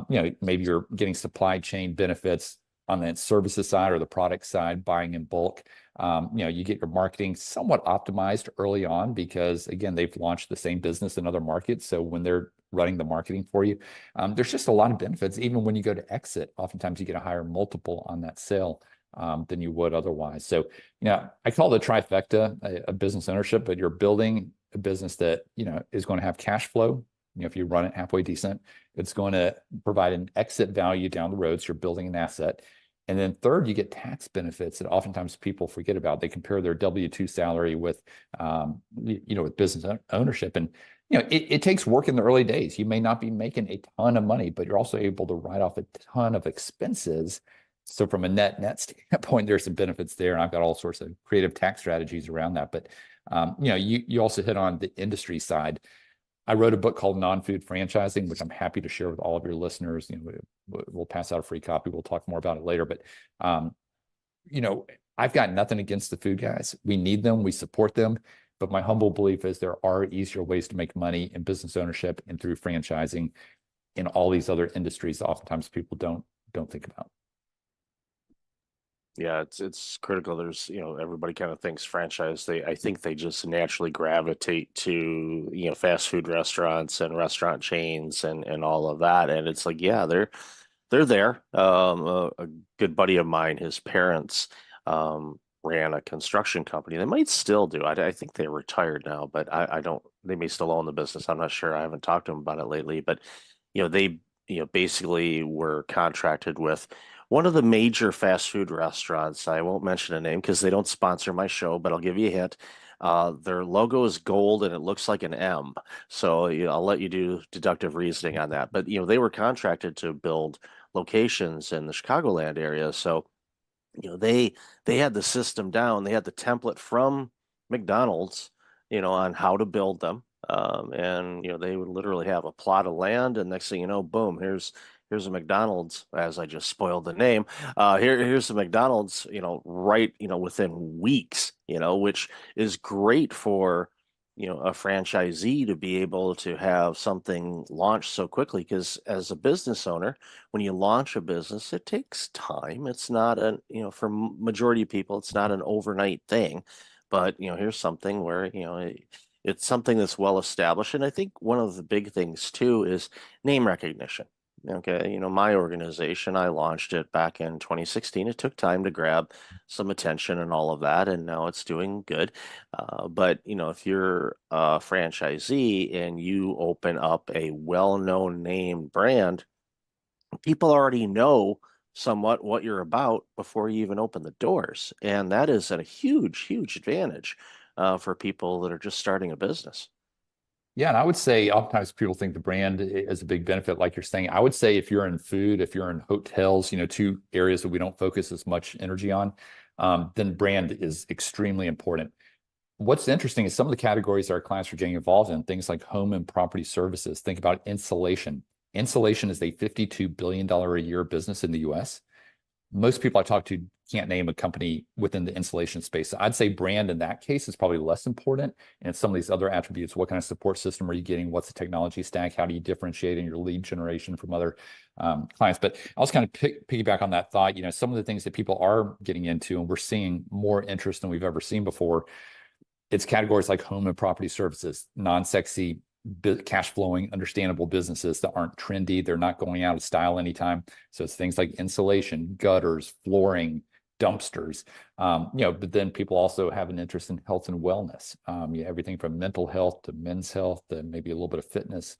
Maybe you're getting supply chain benefits on the services side or the product side, buying in bulk. You get your marketing somewhat optimized early on because, again, they've launched the same business in other markets. So when they're running the marketing for you, there's just a lot of benefits. Even when you go to exit, oftentimes you get a higher multiple on that sale than you would otherwise. So, I call it a trifecta, a business ownership, but you're building a business that, is going to have cash flow. If you run it halfway decent, it's going to provide an exit value down the road. So you're building an asset. And then third, you get tax benefits that oftentimes people forget about. They compare their W-2 salary with, with business ownership. And, it takes work in the early days. You may not be making a ton of money, but you're also able to write off a ton of expenses. So from a net standpoint, there's some benefits there. And I've got all sorts of creative tax strategies around that. But, you also hit on the industry side. I wrote a book called Non-Food Franchising, which I'm happy to share with all of your listeners. We'll pass out a free copy. We'll talk more about it later. But, I've got nothing against the food guys. We need them. We support them. But my humble belief is there are easier ways to make money in business ownership and through franchising in all these other industries that oftentimes people don't think about. Yeah, it's critical. There's, everybody kind of thinks franchise. I think they just naturally gravitate to, fast food restaurants and restaurant chains and all of that. And it's like, yeah, they're there. A good buddy of mine, his parents ran a construction company. They might still do. I think they're retired now, but I don't. They may still own the business. I'm not sure. I haven't talked to them about it lately. But they basically were contracted with one of the major fast food restaurants. I won't mention a name because they don't sponsor my show, but I'll give you a hint. Their logo is gold and it looks like an M. So I'll let you do deductive reasoning on that. But they were contracted to build locations in the Chicagoland area. So they had the system down. They had the template from McDonald's, on how to build them. And they would literally have a plot of land, and next thing you know, boom, here's a McDonald's, as I just spoiled the name. Here's the McDonald's, right, within weeks, which is great for, a franchisee to be able to have something launched so quickly. Because as a business owner, when you launch a business, it takes time. It's not for majority of people, it's not an overnight thing. But here's something where it's something that's well established. And I think one of the big things too is name recognition. Okay, my organization, I launched it back in 2016. It took time to grab some attention and all of that, and now it's doing good. But if you're a franchisee and you open up a well-known name brand, people already know somewhat what you're about before you even open the doors, and that is a huge, huge advantage for people that are just starting a business. Yeah, and I would say oftentimes people think the brand is a big benefit, like you're saying. I would say if you're in food, if you're in hotels, two areas that we don't focus as much energy on, then brand is extremely important. What's interesting is some of the categories our clients are getting involved in, things like home and property services. Think about insulation. Insulation is a $52 billion a year business in the US. Most people I talk to can't name a company within the insulation space. So I'd say brand in that case is probably less important. And some of these other attributes, what kind of support system are you getting? What's the technology stack? How do you differentiate in your lead generation from other clients? But I'll just kind of piggyback on that thought. Some of the things that people are getting into, and we're seeing more interest than we've ever seen before, it's categories like home and property services, non-sexy, cash flowing, understandable businesses that aren't trendy. They're not going out of style anytime. So it's things like insulation, gutters, flooring, dumpsters. But then people also have an interest in health and wellness. Everything from mental health to men's health to maybe a little bit of fitness.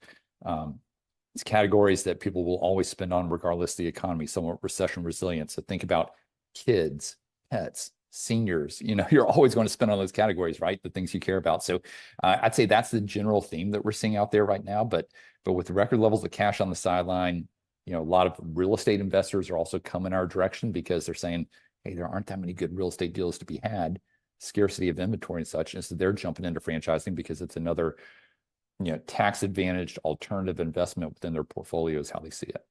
It's categories that people will always spend on regardless of the economy, somewhat recession resilient. So think about kids, pets, seniors. You're always going to spend on those categories, right? The things you care about. So I'd say that's the general theme that we're seeing out there right now. But with record levels of cash on the sideline, a lot of real estate investors are also coming our direction because they're saying, hey, there aren't that many good real estate deals to be had, scarcity of inventory and such. And so they're jumping into franchising because it's another, tax advantaged alternative investment within their portfolios, how they see it.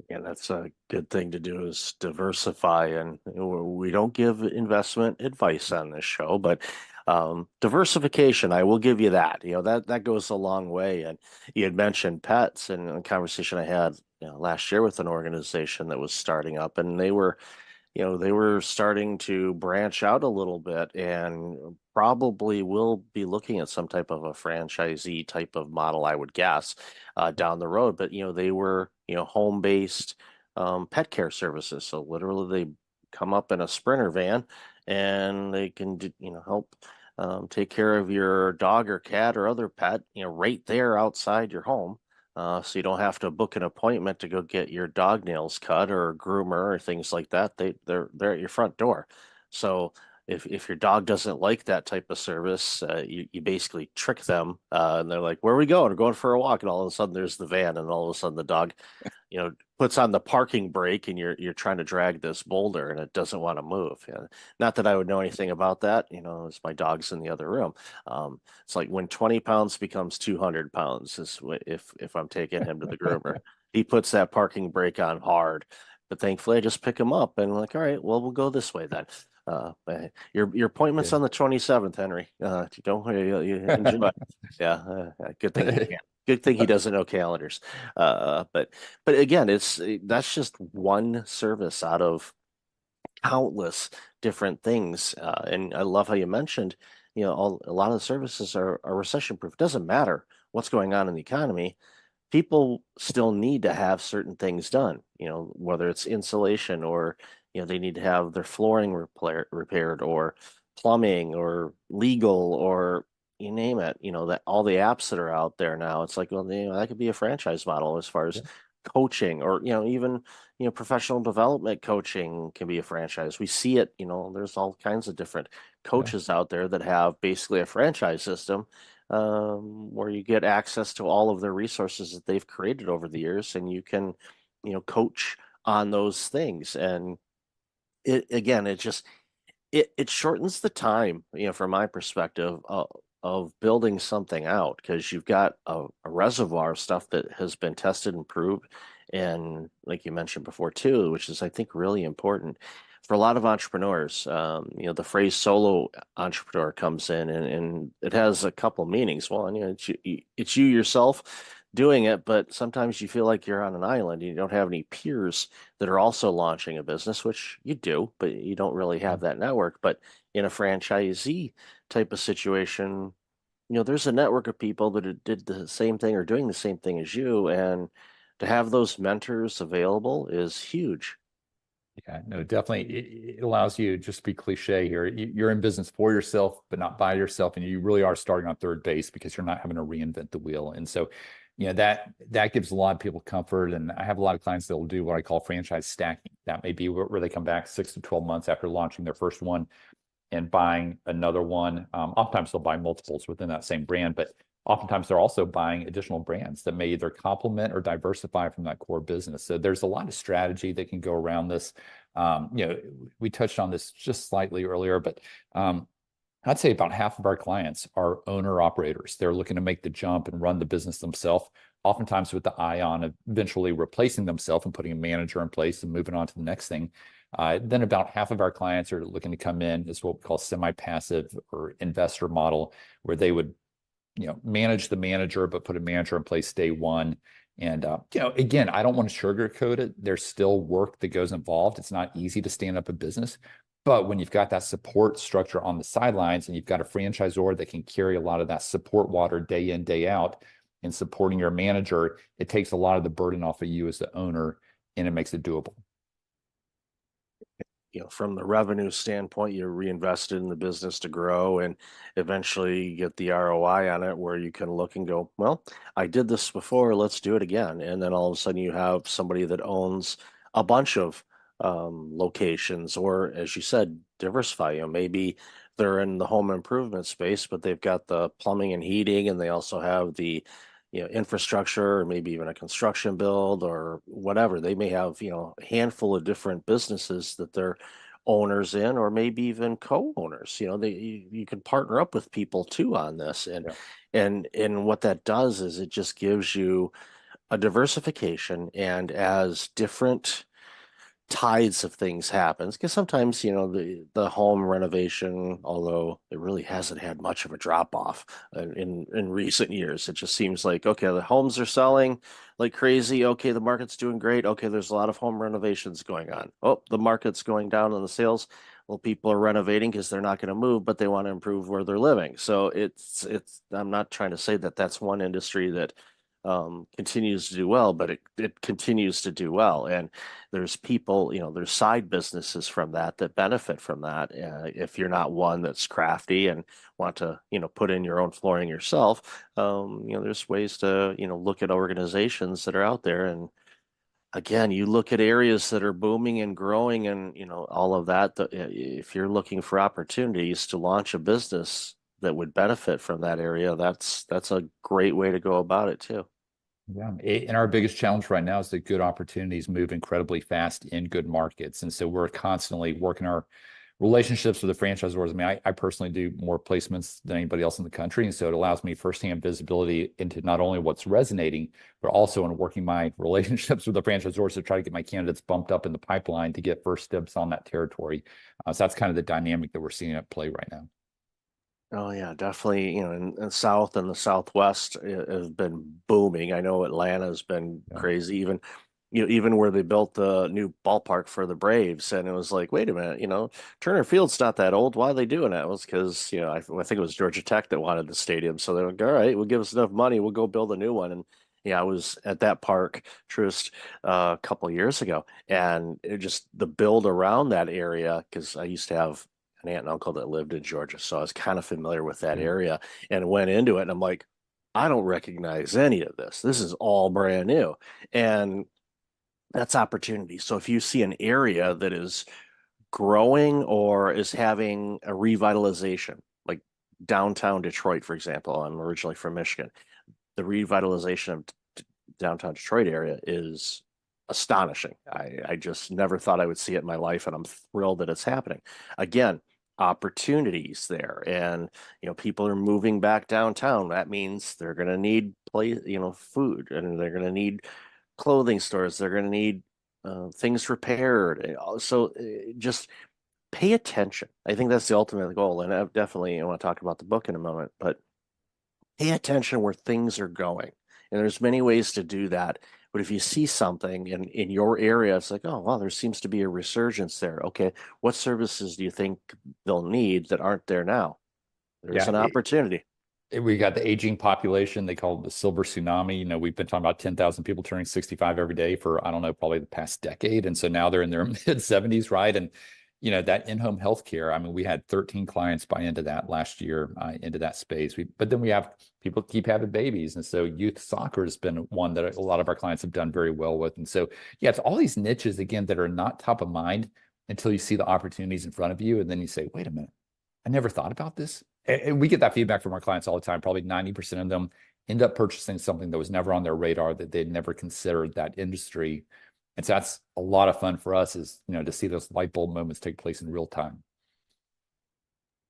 Yeah, that's a good thing to do, is diversify. And we don't give investment advice on this show, but diversification, I will give you that. That goes a long way. And you had mentioned pets, and a conversation I had last year with an organization that was starting up, and they were starting to branch out a little bit, and probably will be looking at some type of a franchisee type of model, I would guess, down the road. But they were home-based pet care services. So literally, they come up in a Sprinter van, and they can help take care of your dog or cat or other pet, right there outside your home. So you don't have to book an appointment to go get your dog nails cut or a groomer or things like that. They're at your front door. So if your dog doesn't like that type of service, you basically trick them, and they're like, "Where are we going? We're going for a walk." And all of a sudden there's the van, and all of a sudden the dog, puts on the parking brake, and you're trying to drag this boulder, and it doesn't want to move. Not that I would know anything about that, as my dog's in the other room. It's like when 20 pounds becomes 200 pounds is if I'm taking him to the groomer. He puts that parking brake on hard, but thankfully I just pick him up and like, all right, well, we'll go this way then. Your appointment's on the 27th, Henry. You enjoy. Yeah, good thing. Good thing he doesn't know calendars. But again, that's just one service out of countless different things. And I love how you mentioned, a lot of the services are recession proof. It doesn't matter what's going on in the economy. People still need to have certain things done, whether it's insulation or, they need to have their flooring repaired, or plumbing, or legal, or you name it, that all the apps that are out there now, it's like, well, that could be a franchise model as far as coaching, or, even, professional development coaching can be a franchise. We see it, there's all kinds of different coaches out there that have basically a franchise system, where you get access to all of their resources that they've created over the years, and you can, coach on those things. And it shortens the time, from my perspective, of building something out, because you've got a reservoir of stuff that has been tested and proved. And like you mentioned before too, which is, I think, really important for a lot of entrepreneurs, the phrase solo entrepreneur comes in, and it has a couple meanings. One, it's you yourself doing it, but sometimes you feel like you're on an island and you don't have any peers that are also launching a business, which you do, but you don't really have that network. But in a franchisee type of situation, there's a network of people that did the same thing or doing the same thing as you, and to have those mentors available is huge. Yeah, no, definitely. It allows you, just to be cliche here, you're in business for yourself, but not by yourself. And you really are starting on third base because you're not having to reinvent the wheel. And so, that gives a lot of people comfort. And I have a lot of clients that will do what I call franchise stacking. That may be where they come back 6 to 12 months after launching their first one and buying another one. Oftentimes they'll buy multiples within that same brand, but oftentimes they're also buying additional brands that may either complement or diversify from that core business. So there's a lot of strategy that can go around this. We touched on this just slightly earlier, but I'd say about half of our clients are owner operators. They're looking to make the jump and run the business themselves, oftentimes with the eye on eventually replacing themselves and putting a manager in place and moving on to the next thing. Then about half of our clients are looking to come in as what we call semi-passive or investor model, where they would manage the manager, but put a manager in place day one. And, again, I don't want to sugarcoat it. There's still work that goes involved. It's not easy to stand up a business. But when you've got that support structure on the sidelines and you've got a franchisor that can carry a lot of that support water day in, day out in supporting your manager, it takes a lot of the burden off of you as the owner, and it makes it doable. From the revenue standpoint, you reinvested in the business to grow and eventually get the ROI on it, where you can look and go, well, I did this before, let's do it again. And then all of a sudden you have somebody that owns a bunch of locations, or as you said, diversify. Maybe they're in the home improvement space, but they've got the plumbing and heating, and they also have the infrastructure, or maybe even a construction build or whatever. They may have, a handful of different businesses that they're owners in, or maybe even co-owners. You can partner up with people too on this. And what that does is it just gives you a diversification. And as different tides of things happens, because sometimes the home renovation, although it really hasn't had much of a drop off in recent years, it just seems like, okay, the homes are selling like crazy, okay, the market's doing great, okay, there's a lot of home renovations going on, oh, the market's going down on the sales. Well, people are renovating because they're not going to move, but they want to improve where they're living. So it's I'm not trying to say that that's one industry that continues to do well, but it continues to do well. And there's people, there's side businesses from that benefit from that. If you're not one that's crafty and want to, put in your own flooring yourself, there's ways to, look at organizations that are out there. And again, you look at areas that are booming and growing and, all of that. If you're looking for opportunities to launch a business that would benefit from that area, that's a great way to go about it too. Yeah. And our biggest challenge right now is that good opportunities move incredibly fast in good markets. And so we're constantly working our relationships with the franchisors. I mean, I personally do more placements than anybody else in the country. And so it allows me firsthand visibility into not only what's resonating, but also in working my relationships with the franchisors to try to get my candidates bumped up in the pipeline to get first dibs on that territory. So that's kind of the dynamic that we're seeing at play right now. Oh yeah, definitely. In South and the Southwest has been booming. I know Atlanta's been crazy. Even where they built the new ballpark for the Braves, and it was like, wait a minute, Turner Field's not that old. Why are they doing that? It was because I think it was Georgia Tech that wanted the stadium, so they're like, all right, we'll give us enough money, we'll go build a new one. And I was at that park, Trist, a couple of years ago, and it just the build around that area, because I used to have an aunt and uncle that lived in Georgia, so I was kind of familiar with that area, and went into it, and I'm like, I don't recognize any of this. This is all brand new, and that's opportunity. So if you see an area that is growing or is having a revitalization, like downtown Detroit, for example, I'm originally from Michigan, the revitalization of downtown Detroit area is astonishing. I just never thought I would see it in my life, and I'm thrilled that it's happening. Again, opportunities there, and people are moving back downtown. That means they're going to need food, and they're going to need clothing stores. They're going to need things repaired. So just pay attention. I think that's the ultimate goal. And I definitely want to talk about the book in a moment, but pay attention where things are going. And there's many ways to do that. But if you see something in your area, it's like, oh, wow, there seems to be a resurgence there. Okay, what services do you think they'll need that aren't there now? There's an opportunity. We got the aging population. They call it the silver tsunami. You know, we've been talking about 10,000 people turning 65 every day for, I don't know, probably the past decade. And so now they're in their mid 70s, right? And, you know, that in-home healthcare, I mean, we had 13 clients buy into that last year, into that space. But then we have people keep having babies. And so youth soccer has been one that a lot of our clients have done very well with. And so, yeah, it's all these niches, again, that are not top of mind until you see the opportunities in front of you. And then you say, wait a minute, I never thought about this. And we get that feedback from our clients all the time. Probably 90% of them end up purchasing something that was never on their radar, that they'd never considered that industry. And so that's a lot of fun for us, is, you know, to see those light bulb moments take place in real time.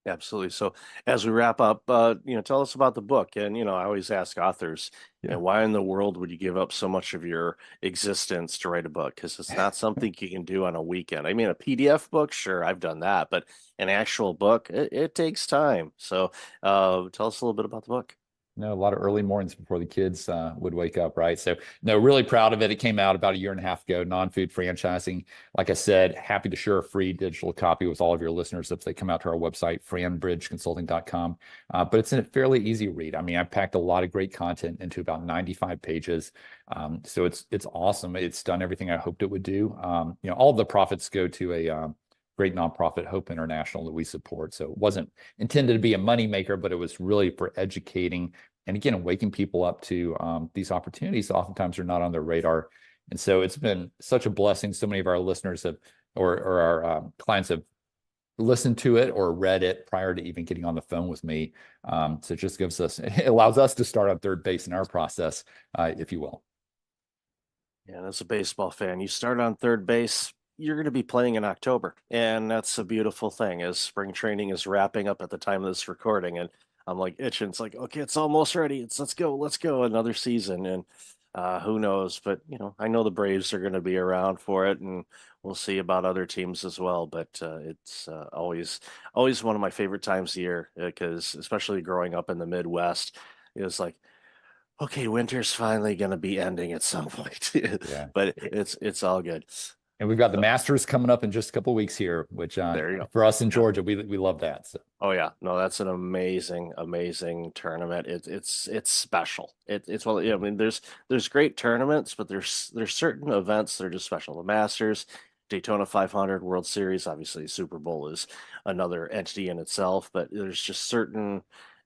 Absolutely. So as we wrap up, you know, tell us about the book. And, you know, I always ask authors, you know, why in the world would you give up so much of your existence to write a book? Because it's not something you can do on a weekend. I mean, a PDF book, sure, I've done that, but an actual book, it takes time. So tell us a little bit about the book. No, a lot of early mornings before the kids would wake up, right? So, no, really proud of it. It came out about a year and a half ago, non-food franchising. Like I said, happy to share a free digital copy with all of your listeners if they come out to our website, franbridgeconsulting.com. But it's a fairly easy read. I mean, I packed a lot of great content into about 95 pages. So it's awesome. It's done everything I hoped it would do. You know, all of the profits go to a great nonprofit, Hope International, that we support. So it wasn't intended to be a moneymaker, but it was really for educating and, again, waking people up to these opportunities that oftentimes are not on their radar. And so it's been such a blessing. So many of our listeners have, or our clients have listened to it or read it prior to even getting on the phone with me. So it just gives us, it allows us to start on third base in our process, if you will. Yeah, as a baseball fan, you start on third base, you're going to be playing in October. And that's a beautiful thing, as spring training is wrapping up at the time of this recording. And I'm like itching. It's like, okay, it's almost ready. Let's go. Another season. And who knows? But, you know, I know the Braves are going to be around for it, and we'll see about other teams as well. But it's always one of my favorite times of year, because especially growing up in the Midwest, it was like, okay, winter's finally going to be ending at some point. Yeah. But it's all good. And we've got the Masters coming up in just a couple of weeks here, which There you go. for us in Georgia, we love that. So. Oh yeah, no, that's an amazing tournament. It's special. It's well, yeah. I mean, there's great tournaments, but there's certain events that are just special. The Masters, Daytona 500, World Series, obviously Super Bowl is another entity in itself, but there's just certain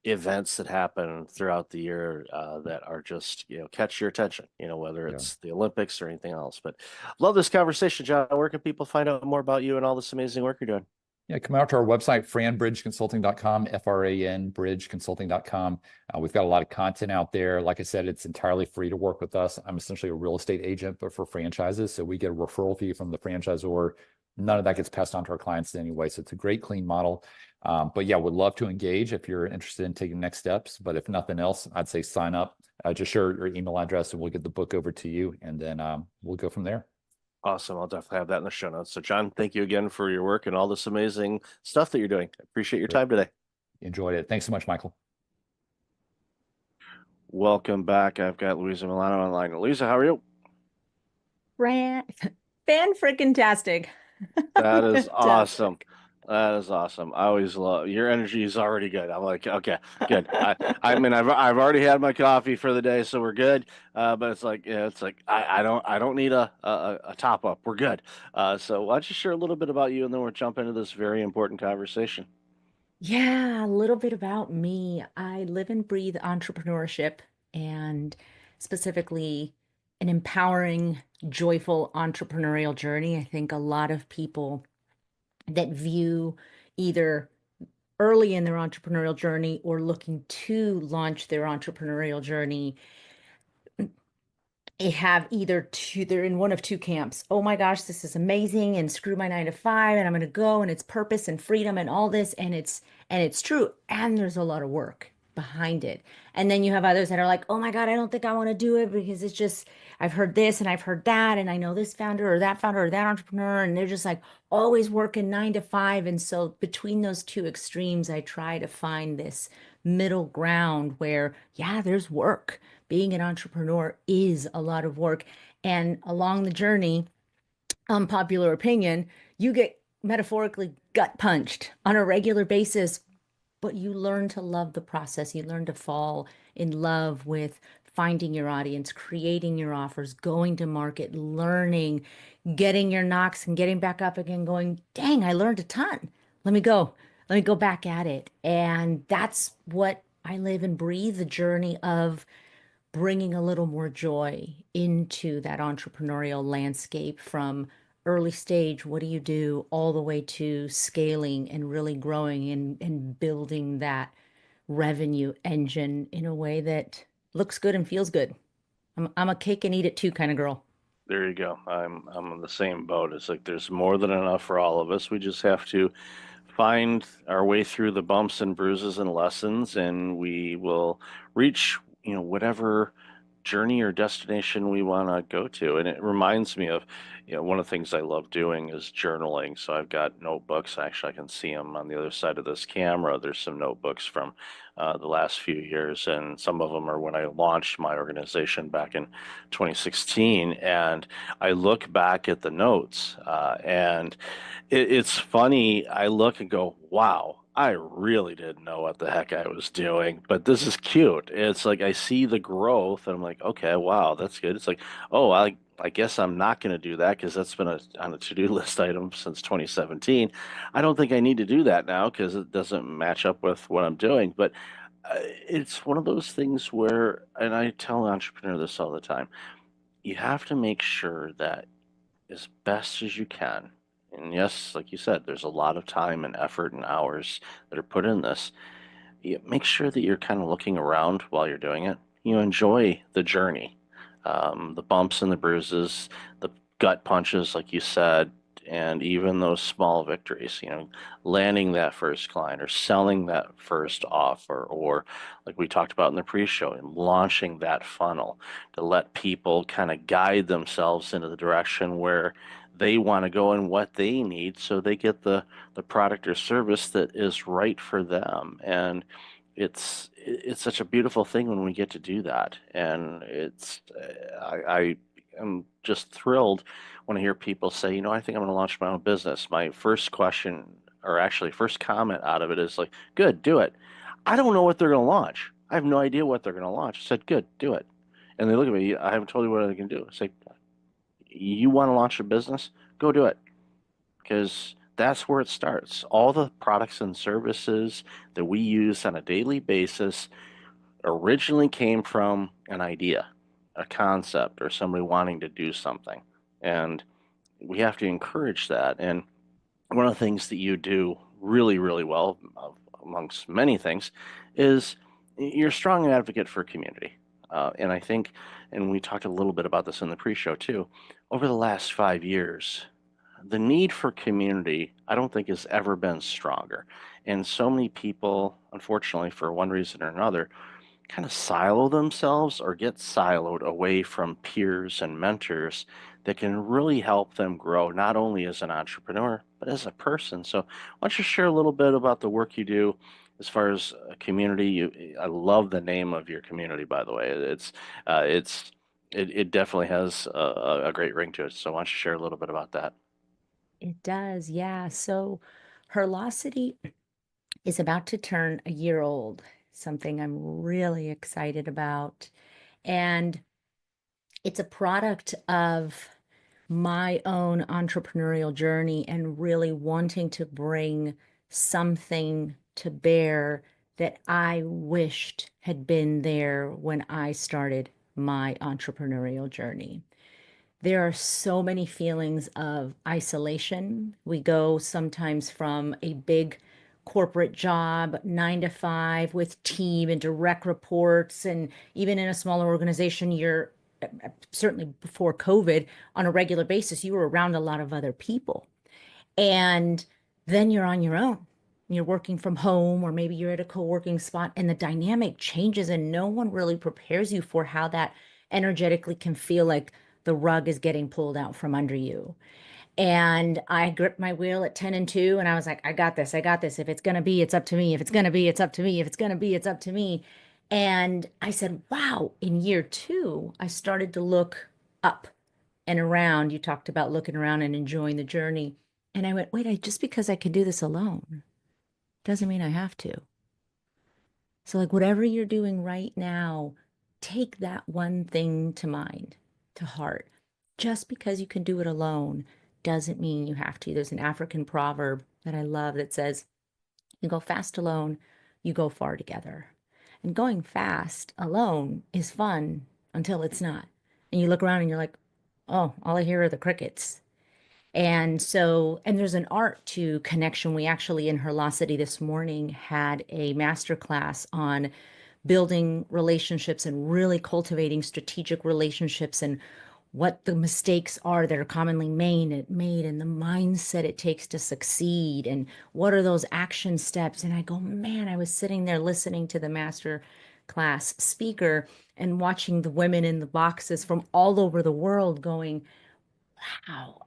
events that happen throughout the year that are just, you know, catch your attention, you know, whether it's the Olympics or anything else. But love this conversation, John. Where can people find out more about you and all this amazing work you're doing? Yeah, come out to our website, franbridgeconsulting.com, F-R-A-N, bridgeconsulting.com. We've got a lot of content out there. Like I said, it's entirely free to work with us. I'm essentially a real estate agent, but for franchises. So we get a referral fee from the franchisor. None of that gets passed on to our clients anyway. So it's a great, clean model. But yeah, would love to engage if you're interested in taking next steps. But if nothing else, I'd say sign up. Just share your email address and we'll get the book over to you. And then we'll go from there. Awesome. I'll definitely have that in the show notes. So John, thank you again for your work and all this amazing stuff that you're doing. I appreciate your time today. Enjoyed it. Thanks so much, Michael. Welcome back. I've got Louisa Milano online. Louisa, how are you? Fan-freaking-tastic. That is awesome. That is awesome. I always love your energy is already good. I'm like, okay, good. I mean, I've already had my coffee for the day, so we're good. But it's like, yeah, it's like I don't need a top up. We're good. So why don't you share a little bit about you, and then we'll jump into this very important conversation. Yeah, a little bit about me. I live and breathe entrepreneurship, and specifically an empowering, joyful entrepreneurial journey. I think a lot of people that view either early in their entrepreneurial journey or looking to launch their entrepreneurial journey, they have they're in one of two camps. Oh my gosh, this is amazing, and screw my 9 to 5, and I'm going to go, and it's purpose and freedom and all this, and it's true. And there's a lot of work behind it. And then you have others that are like, oh my God, I don't think I want to do it because it's just, I've heard this and I've heard that, and I know this founder or that entrepreneur, and they're just like always working 9 to 5. And so between those two extremes, I try to find this middle ground where, yeah, there's work. Being an entrepreneur is a lot of work. And along the journey, unpopular opinion, you get metaphorically gut punched on a regular basis, but you learn to love the process. You learn to fall in love with finding your audience, creating your offers, going to market, learning, getting your knocks and getting back up again, going, dang, I learned a ton. Let me go. Let me go back at it. And that's what I live and breathe, the journey of bringing a little more joy into that entrepreneurial landscape from early stage, what do you do, all the way to scaling and really growing and building that revenue engine in a way that looks good and feels good. I'm a cake and eat it too kind of girl. There you go. I'm in the same boat. It's like there's more than enough for all of us. We just have to find our way through the bumps and bruises and lessons, and we will reach, whatever journey or destination we want to go to. And it reminds me of, one of the things I love doing is journaling. So I've got notebooks. Actually, I can see them on the other side of this camera. There's some notebooks from the last few years, and some of them are when I launched my organization back in 2016. And I look back at the notes, and it's funny. I look and go, wow, I really didn't know what the heck I was doing, but this is cute. It's like I see the growth and I'm like, okay, wow, that's good. It's like, oh, I guess I'm not going to do that because that's been on a to-do list item since 2017. I don't think I need to do that now because it doesn't match up with what I'm doing. But it's one of those things where, and I tell an entrepreneur this all the time, you have to make sure that as best as you can. And yes, like you said, there's a lot of time and effort and hours that are put in this. You make sure that you're kind of looking around while you're doing it. You enjoy the journey, the bumps and the bruises, the gut punches, like you said, and even those small victories, landing that first client or selling that first offer, or like we talked about in the pre-show, and launching that funnel to let people kind of guide themselves into the direction where they want to go and what they need so they get the product or service that is right for them. And it's such a beautiful thing when we get to do that. And I am just thrilled when I hear people say, I think I'm going to launch my own business. My first question, or actually first comment out of it, is like, good, do it. I don't know what they're going to launch. I have no idea what they're going to launch. I said, good, do it. And they look at me, I haven't told you what I can do. I say, you want to launch a business? Go do it. Because that's where it starts. All the products and services that we use on a daily basis originally came from an idea, a concept, or somebody wanting to do something. And we have to encourage that. And one of the things that you do really, really well, amongst many things, is you're a strong advocate for community. And I think, and we talked a little bit about this in the pre-show too, over the last 5 years, the need for community, I don't think, has ever been stronger. And so many people, unfortunately, for one reason or another, kind of silo themselves or get siloed away from peers and mentors that can really help them grow, not only as an entrepreneur, but as a person. So why don't you share a little bit about the work you do as far as a community? I love the name of your community, by the way. It definitely has a great ring to it. So why don't you share a little bit about that? It does, yeah. So Herlocity is about to turn a year old, something I'm really excited about. And it's a product of my own entrepreneurial journey and really wanting to bring something to bear that I wished had been there when I started my entrepreneurial journey. There are so many feelings of isolation. We go sometimes from a big corporate job, 9 to 5 with team and direct reports. And even in a smaller organization, you're certainly before COVID on a regular basis, you were around a lot of other people. And then you're on your own you're working from home, or maybe you're at a co-working spot, and the dynamic changes and no one really prepares you for how that energetically can feel like the rug is getting pulled out from under you. And I gripped my wheel at 10 and 2, and I was like, I got this. I got this. If it's going to be, it's up to me. If it's going to be, it's up to me. If it's going to be, it's up to me. And I said, wow, in year 2, I started to look up and around. You talked about looking around and enjoying the journey. And I went, wait, just because I can do this alone doesn't mean I have to. So, like, whatever you're doing right now, take that one thing to mind, to heart. Just because you can do it alone doesn't mean you have to. There's an African proverb that I love that says, you go fast alone, you go far together. And going fast alone is fun until it's not. And you look around and you're like, oh, all I hear are the crickets. And so, and there's an art to connection. We actually in Herlocity this morning had a master class on building relationships and really cultivating strategic relationships, and what the mistakes are that are commonly made and the mindset it takes to succeed, and what are those action steps. And I go, man, I was sitting there listening to the master class speaker and watching the women in the boxes from all over the world going, wow,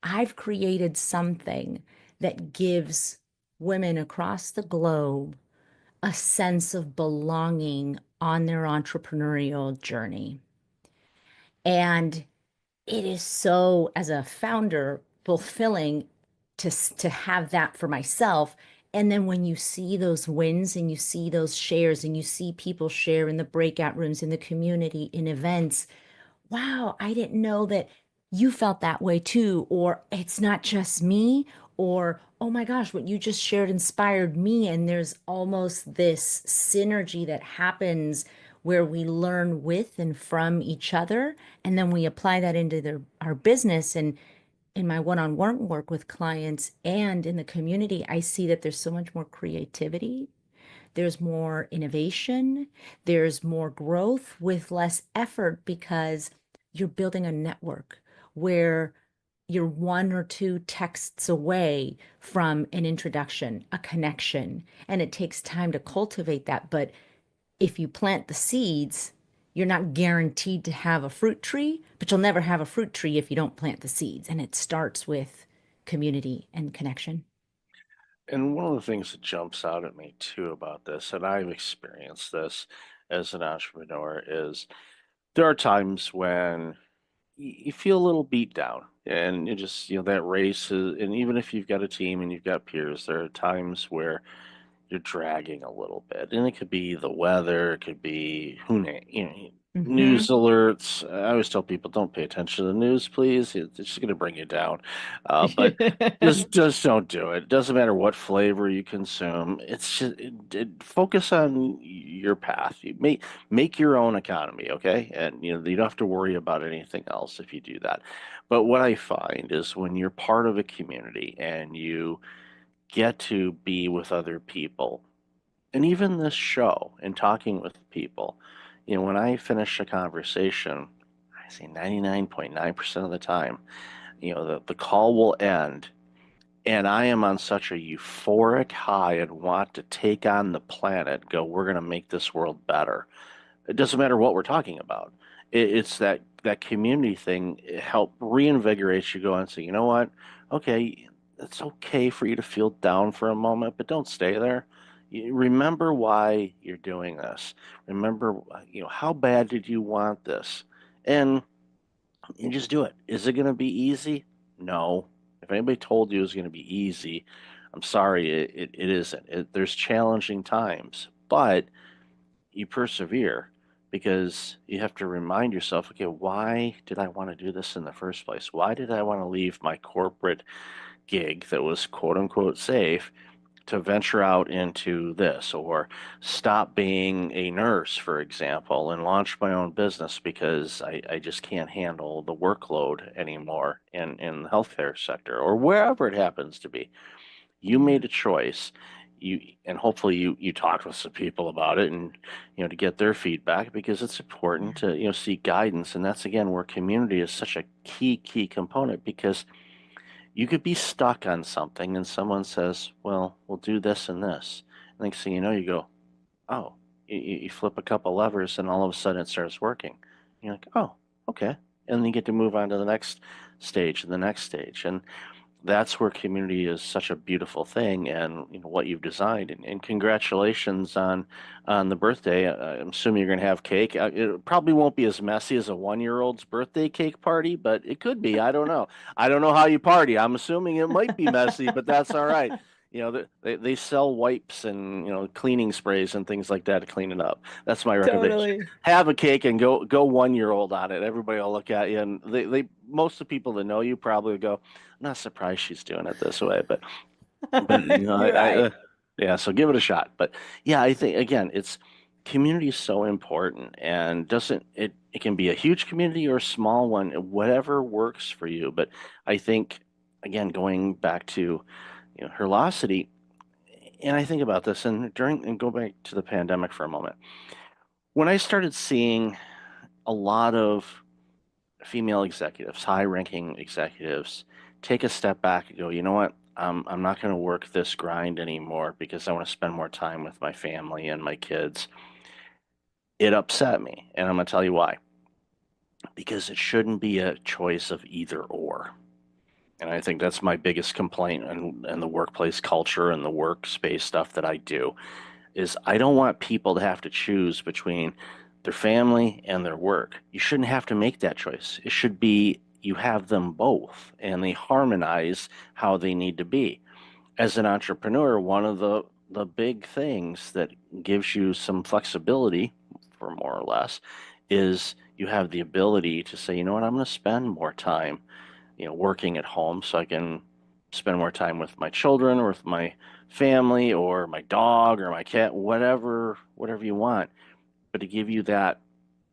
I've created something that gives women across the globe a sense of belonging on their entrepreneurial journey. And it is so, as a founder, fulfilling to have that for myself. And then when you see those wins and you see those shares and you see people share in the breakout rooms, in the community, in events, wow, I didn't know that you felt that way too. Or it's not just me. Or, oh my gosh, what you just shared inspired me. And there's almost this synergy that happens where we learn with and from each other, and then we apply that into our business. And in my one-on-one work with clients and in the community, I see that there's so much more creativity, there's more innovation, there's more growth with less effort, because you're building a network where you're 1 or 2 texts away from an introduction, a connection, and it takes time to cultivate that. But if you plant the seeds, you're not guaranteed to have a fruit tree, but you'll never have a fruit tree if you don't plant the seeds. And it starts with community and connection. And one of the things that jumps out at me too about this, and I've experienced this as an entrepreneur, is there are times when you feel a little beat down, and you just, that race is, and even if you've got a team and you've got peers, there are times where you're dragging a little bit, and it could be the weather, it could be news alerts. I always tell people, don't pay attention to the news, please. It's just going to bring you down. But just don't do it. It doesn't matter what flavor you consume. It's just focus on your path. You make your own economy, okay? And you don't have to worry about anything else if you do that. But what I find is when you're part of a community and you get to be with other people, and even this show and talking with people, when I finish a conversation, I say 99.9% of the time, the call will end, and I am on such a euphoric high and want to take on the planet, we're going to make this world better. It doesn't matter what we're talking about. It's that community thing. It help reinvigorate you, go and say, you know what? Okay, it's okay for you to feel down for a moment, but don't stay there. Remember why you're doing this. Remember, how bad did you want this? And you just do it. Is it going to be easy? No. If anybody told you it was going to be easy, I'm sorry, it isn't. There's challenging times, but you persevere, because you have to remind yourself, okay, why did I want to do this in the first place? Why did I want to leave my corporate gig that was quote unquote safe to venture out into this, or stop being a nurse, for example, and launch my own business because I just can't handle the workload anymore in the healthcare sector, or wherever it happens to be. You made a choice. And hopefully you talked with some people about it, and to get their feedback, because it's important to seek guidance. And that's again where community is such a key component, because You could be stuck on something and someone says, well, we'll do this and this. Next thing you know, you go, oh, you flip a couple levers and all of a sudden it starts working. You're like, oh, okay. And then you get to move on to the next stage and the next stage. And that's where community is such a beautiful thing, and what you've designed. And congratulations on the birthday. I'm assuming you're going to have cake. It probably won't be as messy as a 1-year-old's birthday cake party, but it could be. I don't know. I don't know how you party. I'm assuming it might be messy, but that's all right. They sell wipes and cleaning sprays and things like that to clean it up. That's my recommendation. Totally. Have a cake and go 1-year-old on it. Everybody will look at you, and they most of the people that know you probably go, I'm not surprised she's doing it this way, but You're right. yeah, so give it a shot. But yeah, I think again, community is so important, and doesn't it can be a huge community or a small one, whatever works for you. But I think again, going back to Herlocity, and I think about this and go back to the pandemic for a moment. When I started seeing a lot of female executives, high-ranking executives, take a step back and go, you know what? I'm not going to work this grind anymore because I want to spend more time with my family and my kids. It upset me, and I'm going to tell you why. Because it shouldn't be a choice of either or. And I think that's my biggest complaint in the workplace culture and the workspace stuff that I do, is I don't want people to have to choose between their family and their work. You shouldn't have to make that choice. It should be you have them both and they harmonize how they need to be. As an entrepreneur, one of the big things that gives you some flexibility, for more or less, is you have the ability to say, you know what, I'm going to spend more time working at home so I can spend more time with my children or with my family or my dog or my cat, whatever you want, but to give you that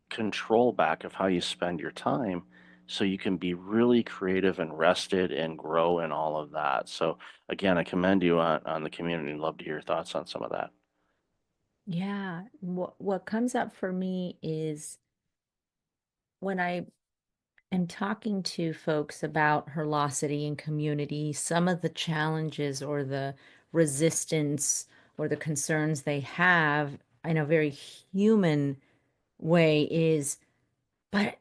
control back of how you spend your time so you can be really creative and rested and grow and all of that. So again, I commend you on the community and love to hear your thoughts on some of that. Yeah. What comes up for me is when I am talking to folks about Herlocity and community, some of the challenges or the resistance or the concerns they have in a very human way is, but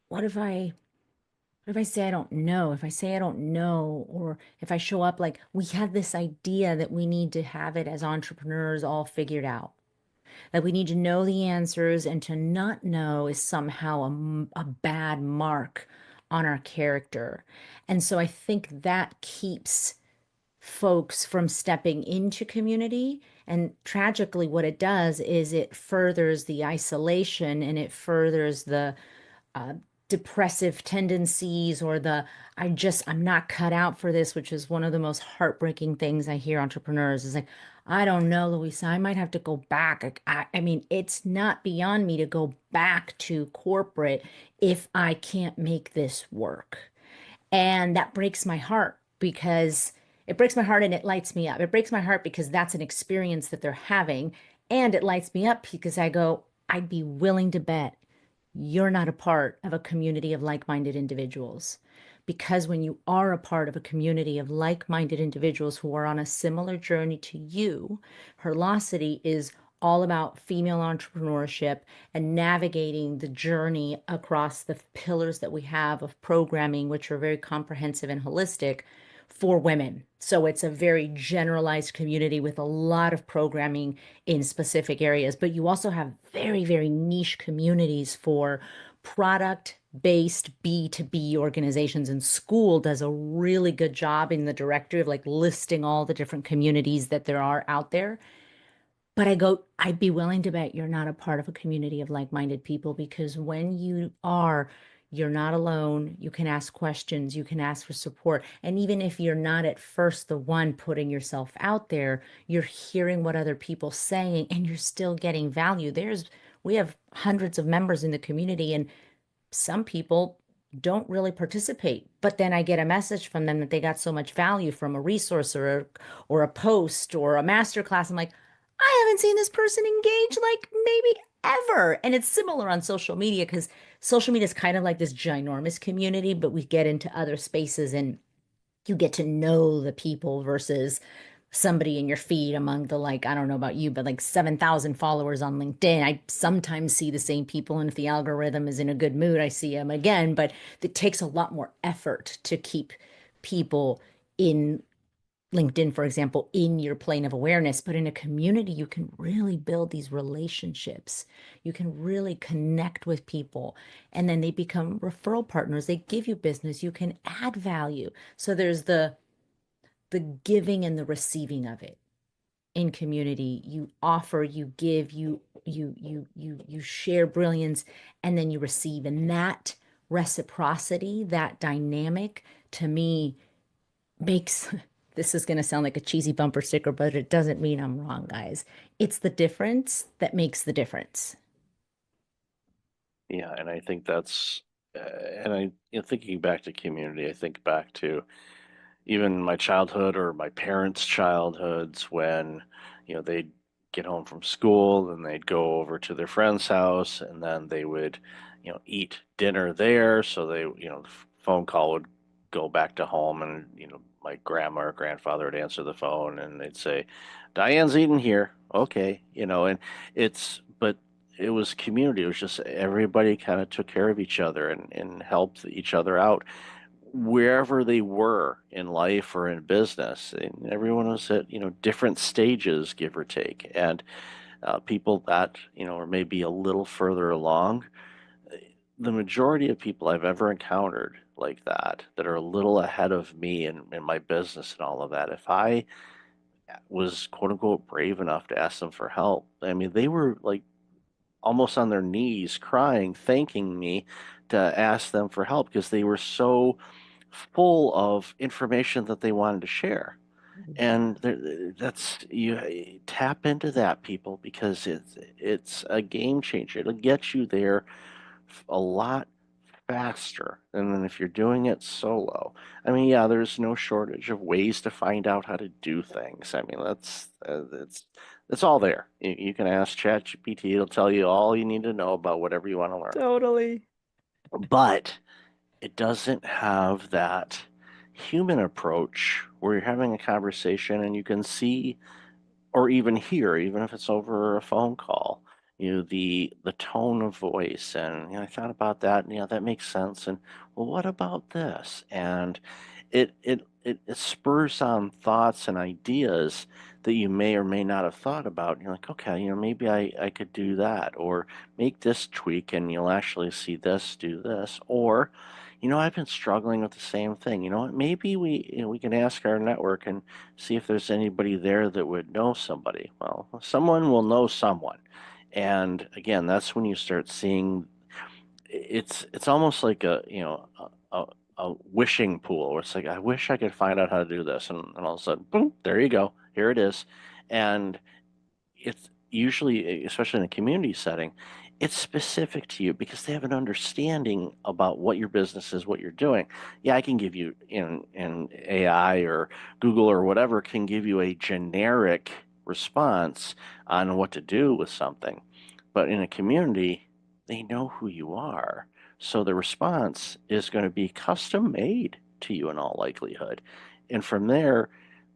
what if I say I don't know? If I say I don't know, or if I show up like we have this idea that we need to have it as entrepreneurs all figured out, that we need to know the answers, and to not know is somehow a bad mark on our character. And so I think that keeps folks from stepping into community. And tragically, what it does is it furthers the isolation, and it furthers the depressive tendencies, or I'm not cut out for this, which is one of the most heartbreaking things I hear entrepreneurs is like, I don't know, Louisa, I might have to go back. I mean, it's not beyond me to go back to corporate if I can't make this work. And that breaks my heart, because it breaks my heart and it lights me up. It breaks my heart because that's an experience that they're having. And it lights me up because I go, I'd be willing to bet you're not a part of a community of like-minded individuals. Because when you are a part of a community of like-minded individuals who are on a similar journey to you, Herlocity is all about female entrepreneurship and navigating the journey across the pillars that we have of programming, which are very comprehensive and holistic for women. So it's a very generalized community with a lot of programming in specific areas, but you also have very, very niche communities for product-based B2B organizations. And School does a really good job in the directory of like listing all the different communities that there are out there. But I go, I'd be willing to bet you're not a part of a community of like-minded people, because when you are, you're not alone. You can ask questions, you can ask for support. And even if you're not at first the one putting yourself out there, you're hearing what other people saying and you're still getting value. We have hundreds of members in the community, and some people don't really participate, but then I get a message from them that they got so much value from a resource or a post or a masterclass. I'm like, I haven't seen this person engage like maybe ever. And it's similar on social media, because social media is kind of like this ginormous community, but we get into other spaces and you get to know the people versus somebody in your feed among the, like, I don't know about you, but like 7,000 followers on LinkedIn. I sometimes see the same people, and if the algorithm is in a good mood, I see them again, but it takes a lot more effort to keep people in LinkedIn, for example, in your plane of awareness. But in a community, you can really build these relationships. You can really connect with people, and then they become referral partners. They give you business. You can add value. So there's the giving and the receiving of it in community. You offer, you give, you share brilliance, and then you receive. And that reciprocity, that dynamic, to me makes this is going to sound like a cheesy bumper sticker, but it doesn't mean I'm wrong, guys. It's the difference that makes the difference. Yeah, and I think that's, and thinking back to community, I think back to even my childhood or my parents' childhoods when, they'd get home from school and they'd go over to their friend's house and then they would, eat dinner there. So they, the phone call would go back to home and, my grandma or grandfather would answer the phone and they'd say, Diane's eating here. Okay. But it was community. It was just everybody kind of took care of each other and helped each other out wherever they were in life or in business. And everyone was at, different stages, give or take. And people that, are maybe a little further along, the majority of people I've ever encountered like that are a little ahead of me in my business and all of that, if I was quote unquote brave enough to ask them for help, I mean, they were like almost on their knees crying, thanking me to ask them for help because they were so full of information that they wanted to share. And that's you tap into that, people, because it's a game changer. It'll get you there a lot faster than if you're doing it solo. I mean, yeah, there's no shortage of ways to find out how to do things. I mean, it's all there. You can ask ChatGPT; it'll tell you all you need to know about whatever you want to learn. Totally. But it doesn't have that human approach where you're having a conversation and you can see or even hear, even if it's over a phone call, the tone of voice. And I thought about that, and that makes sense. And well, what about this? And it spurs on thoughts and ideas that you may or may not have thought about. And you're like, okay, maybe I could do that, or make this tweak, and you'll actually see this, do this, or I've been struggling with the same thing. You know what? Maybe we can ask our network and see if there's anybody there that would know somebody. Well, someone will know someone. And again, that's when you start seeing it's almost like a wishing pool where it's like, I wish I could find out how to do this. And all of a sudden, boom, there you go. Here it is. And it's usually, especially in a community setting, it's specific to you because they have an understanding about what your business is, what you're doing. Yeah, I can give you in AI or Google or whatever can give you a generic response on what to do with something. But in a community, they know who you are. So the response is going to be custom made to you in all likelihood. And from there,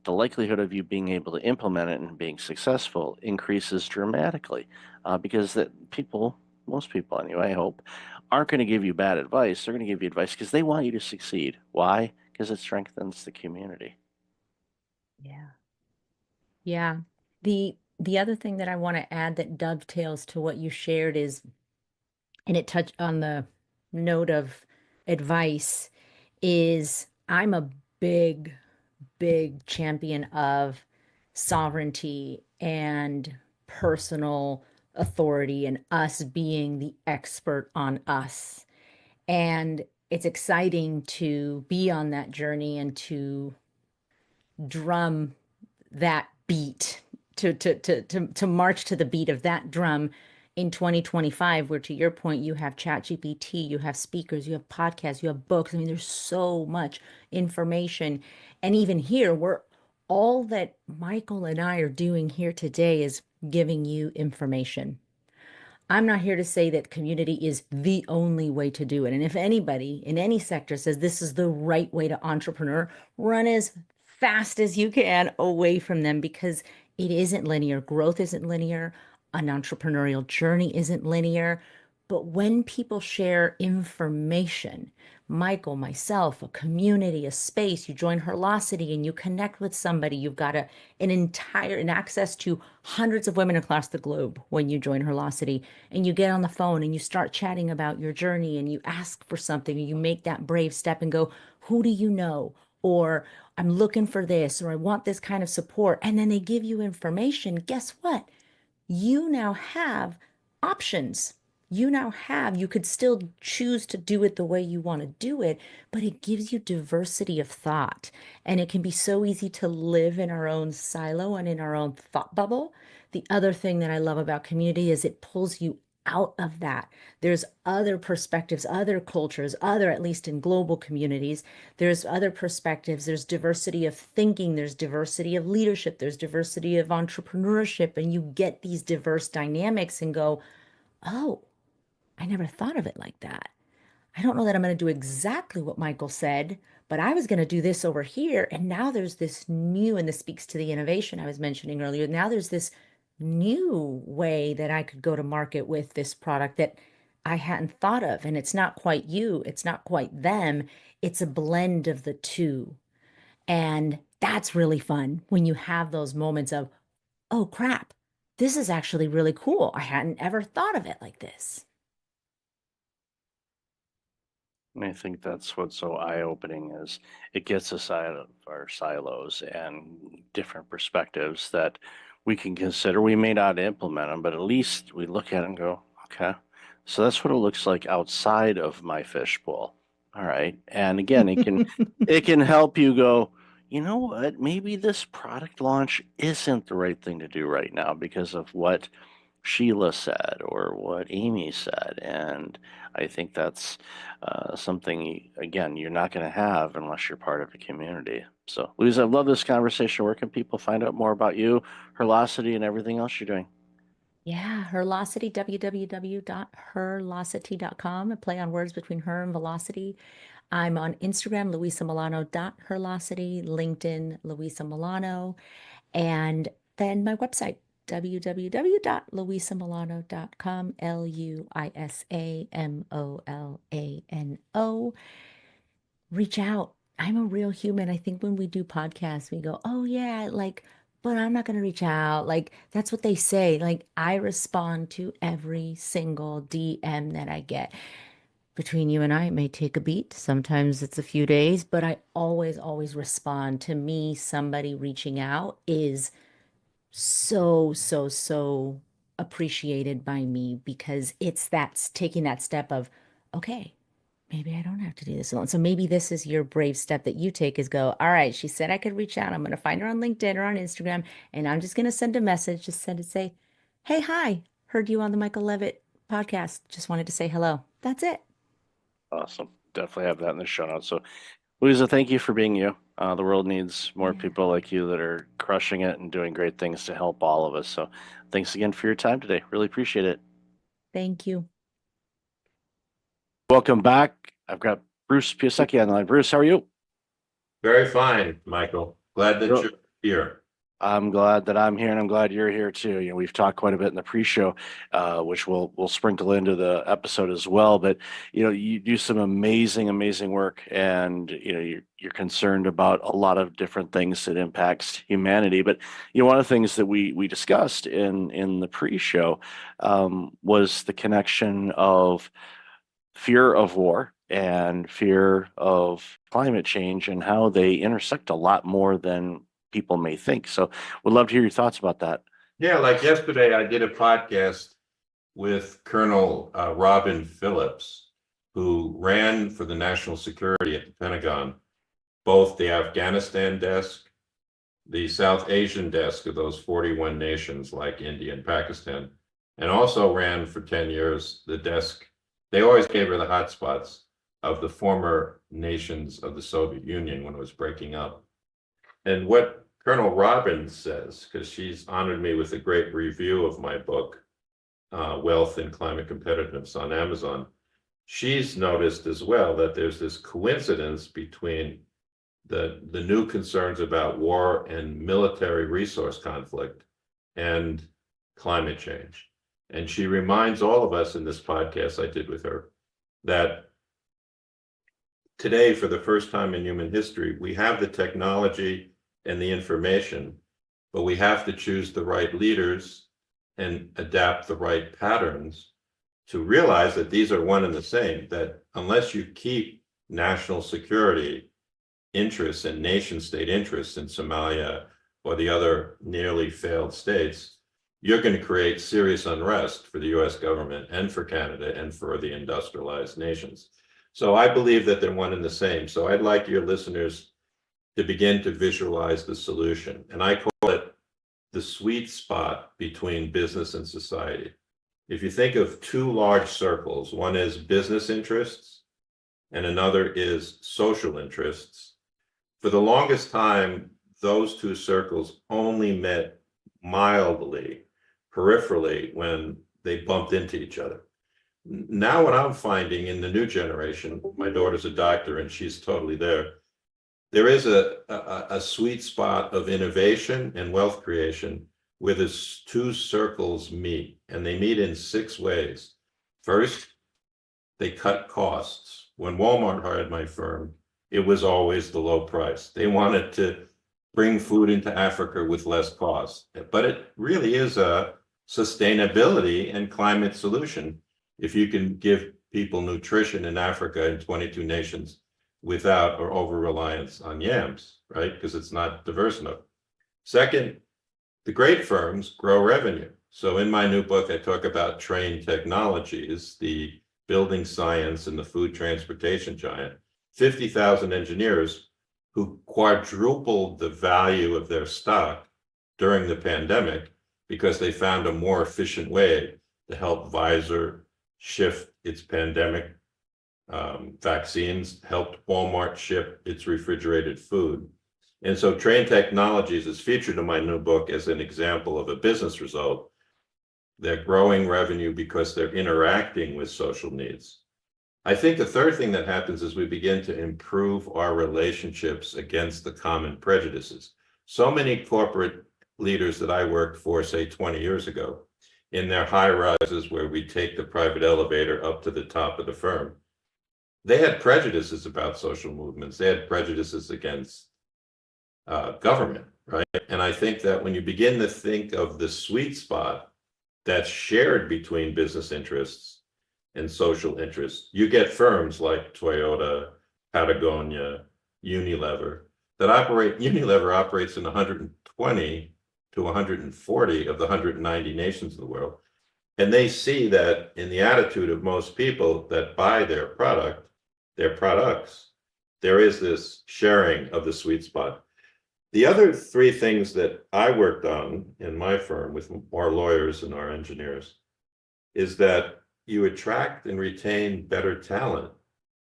the likelihood of you being able to implement it and being successful increases dramatically because most people anyway, I hope, aren't going to give you bad advice. They're going to give you advice because they want you to succeed. Why? Because it strengthens the community. Yeah. Yeah. The other thing that I want to add that dovetails to what you shared is, and it touched on the note of advice, is I'm a big champion of sovereignty and personal authority and us being the expert on us. And it's exciting to be on that journey and to drum that beat, to march to the beat of that drum in 2025, where, to your point, you have ChatGPT, you have speakers, you have podcasts, you have books. I mean, there's so much information. And even here, all that Michael and I are doing here today is giving you information. I'm not here to say that community is the only way to do it. And if anybody in any sector says this is the right way to entrepreneur, run as fast as you can away from them, because it isn't linear. Growth isn't linear. An entrepreneurial journey isn't linear. But when people share information, Michael, myself, a community, a space, you join Herlocity and you connect with somebody, you've got an access to hundreds of women across the globe when you join Herlocity, and you get on the phone and you start chatting about your journey and you ask for something, and you make that brave step and go, who do you know? Or I'm looking for this, or I want this kind of support. And then they give you information. Guess what? You now have options. You could still choose to do it the way you want to do it, but it gives you diversity of thought. And it can be so easy to live in our own silo and in our own thought bubble. The other thing that I love about community is it pulls you out of that. There's other perspectives, other cultures, at least in global communities, there's other perspectives. There's diversity of thinking, there's diversity of leadership, there's diversity of entrepreneurship, and you get these diverse dynamics and go, oh, I never thought of it like that. I don't know that I'm going to do exactly what Michael said, but I was going to do this over here. And now there's this new, and this speaks to the innovation I was mentioning earlier. Now there's this new way that I could go to market with this product that I hadn't thought of. And it's not quite you, it's not quite them. It's a blend of the two. And that's really fun when you have those moments of, oh crap, this is actually really cool. I hadn't ever thought of it like this. And I think that's what's so eye-opening is it gets us out of our silos and different perspectives that we can consider. We may not implement them, but at least we look at it and go, okay, so that's what it looks like outside of my fishbowl. All right. And again, it can help you go, you know what, maybe this product launch isn't the right thing to do right now because of what Sheila said or what Amy said. And I think that's something, again, you're not going to have unless you're part of a community. So, Louise, I love this conversation. Where can people find out more about you, Herlocity, and everything else you're doing? Yeah, Herlocity, www.herlocity.com, a play on words between her and velocity. I'm on Instagram, luisamilano.herlocity, LinkedIn, Luisa Milano, and then my website, www.luisamilano.com, LuisaMolano. Reach out. I'm a real human. I think when we do podcasts, we go, oh yeah, like, but I'm not going to reach out. Like, that's what they say. Like, I respond to every single DM that I get. Between you and I, it may take a beat. Sometimes it's a few days, but I always, always respond. To me, somebody reaching out is so appreciated by me, because that's taking that step of, okay, maybe I don't have to do this alone. So maybe this is your brave step that you take, is go, all right, she said I could reach out. I'm going to find her on LinkedIn or on Instagram, and I'm just going to send a message, say, hey, hi, heard you on the Michael Levitt podcast. Just wanted to say hello. That's it. Awesome. Definitely have that in the show notes. So, Louisa, thank you for being you. The world needs more people like you that are crushing it and doing great things to help all of us. So thanks again for your time today. Really appreciate it. Thank you. Welcome back. I've got Bruce Piasecki on the line. Bruce, how are you? Very fine, Michael. Glad that you're here. I'm glad that I'm here, and I'm glad you're here too. You know, we've talked quite a bit in the pre-show, which we'll sprinkle into the episode as well. But you know, you do some amazing work, and you know, you're concerned about a lot of different things that impacts humanity. But you know, one of the things that we discussed in the pre-show was the connection of fear of war and fear of climate change, and how they intersect a lot more than people may think. So would love to hear your thoughts about that. Yeah, like yesterday, I did a podcast with Colonel Robin Phillips, who ran for the national security at the Pentagon, both the Afghanistan desk, the South Asian desk of those 41 nations like India and Pakistan, and also ran for 10 years the desk. They always gave her the hotspots of the former nations of the Soviet Union when it was breaking up. And what Colonel Robbins says, because she's honored me with a great review of my book, Wealth and Climate Competitiveness on Amazon. She's noticed as well that there's this coincidence between the new concerns about war and military resource conflict and climate change. And she reminds all of us in this podcast I did with her that today, for the first time in human history, we have the technology and the information, but we have to choose the right leaders and adapt the right patterns to realize that these are one and the same, that unless you keep national security interests and nation state interests in Somalia or the other nearly failed states, you're going to create serious unrest for the US government and for Canada and for the industrialized nations. So I believe that they're one and the same. So I'd like your listeners to begin to visualize the solution. And I call it the sweet spot between business and society. If you think of two large circles, one is business interests and another is social interests. For the longest time, those two circles only met mildly, peripherally, when they bumped into each other. Now what I'm finding in the new generation, my daughter's a doctor and she's totally there. There is a sweet spot of innovation and wealth creation where the two circles meet, and they meet in 6 ways. First, they cut costs. When Walmart hired my firm, it was always the low price. They wanted to bring food into Africa with less cost, but it really is a sustainability and climate solution. If you can give people nutrition in Africa in 22 nations without or over reliance on yams, right? Because it's not diverse enough. Second, the great firms grow revenue. So in my new book, I talk about Trane Technologies, the building science and the food transportation giant, 50,000 engineers who quadrupled the value of their stock during the pandemic because they found a more efficient way to help Pfizer shift its pandemic vaccines, helped Walmart ship its refrigerated food. And so Trane Technologies is featured in my new book as an example of a business result. They're growing revenue because they're interacting with social needs. I think the third thing that happens is we begin to improve our relationships against the common prejudices. So many corporate leaders that I worked for, say 20 years ago, in their high rises where we take the private elevator up to the top of the firm, they had prejudices about social movements. They had prejudices against government, right? And I think that when you begin to think of the sweet spot that's shared between business interests and social interests, you get firms like Toyota, Patagonia, Unilever that operate. Unilever operates in 120 to 140 of the 190 nations in the world. And they see that in the attitude of most people that buy their products, there is this sharing of the sweet spot. The other 3 things that I worked on in my firm with our lawyers and our engineers is that you attract and retain better talent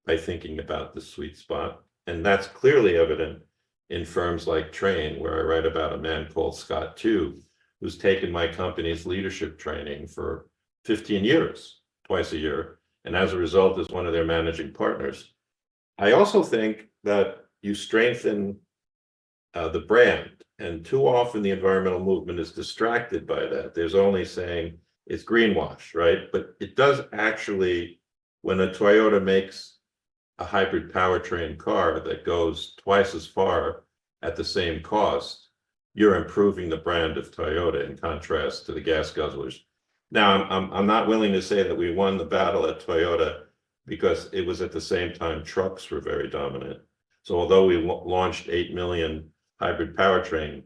by thinking about the sweet spot. And that's clearly evident in firms like Trane, where I write about a man called Scott Tew, who's taken my company's leadership training for 15 years, twice a year, and as a result is one of their managing partners. I also think that you strengthen the brand, and too often the environmental movement is distracted by that. There's only saying it's greenwash, right? But it does actually, when a Toyota makes a hybrid powertrain car that goes twice as far at the same cost, you're improving the brand of Toyota in contrast to the gas guzzlers. Now, I'm not willing to say that we won the battle at Toyota because it was at the same time trucks were very dominant. So although we launched 8 million hybrid powertrain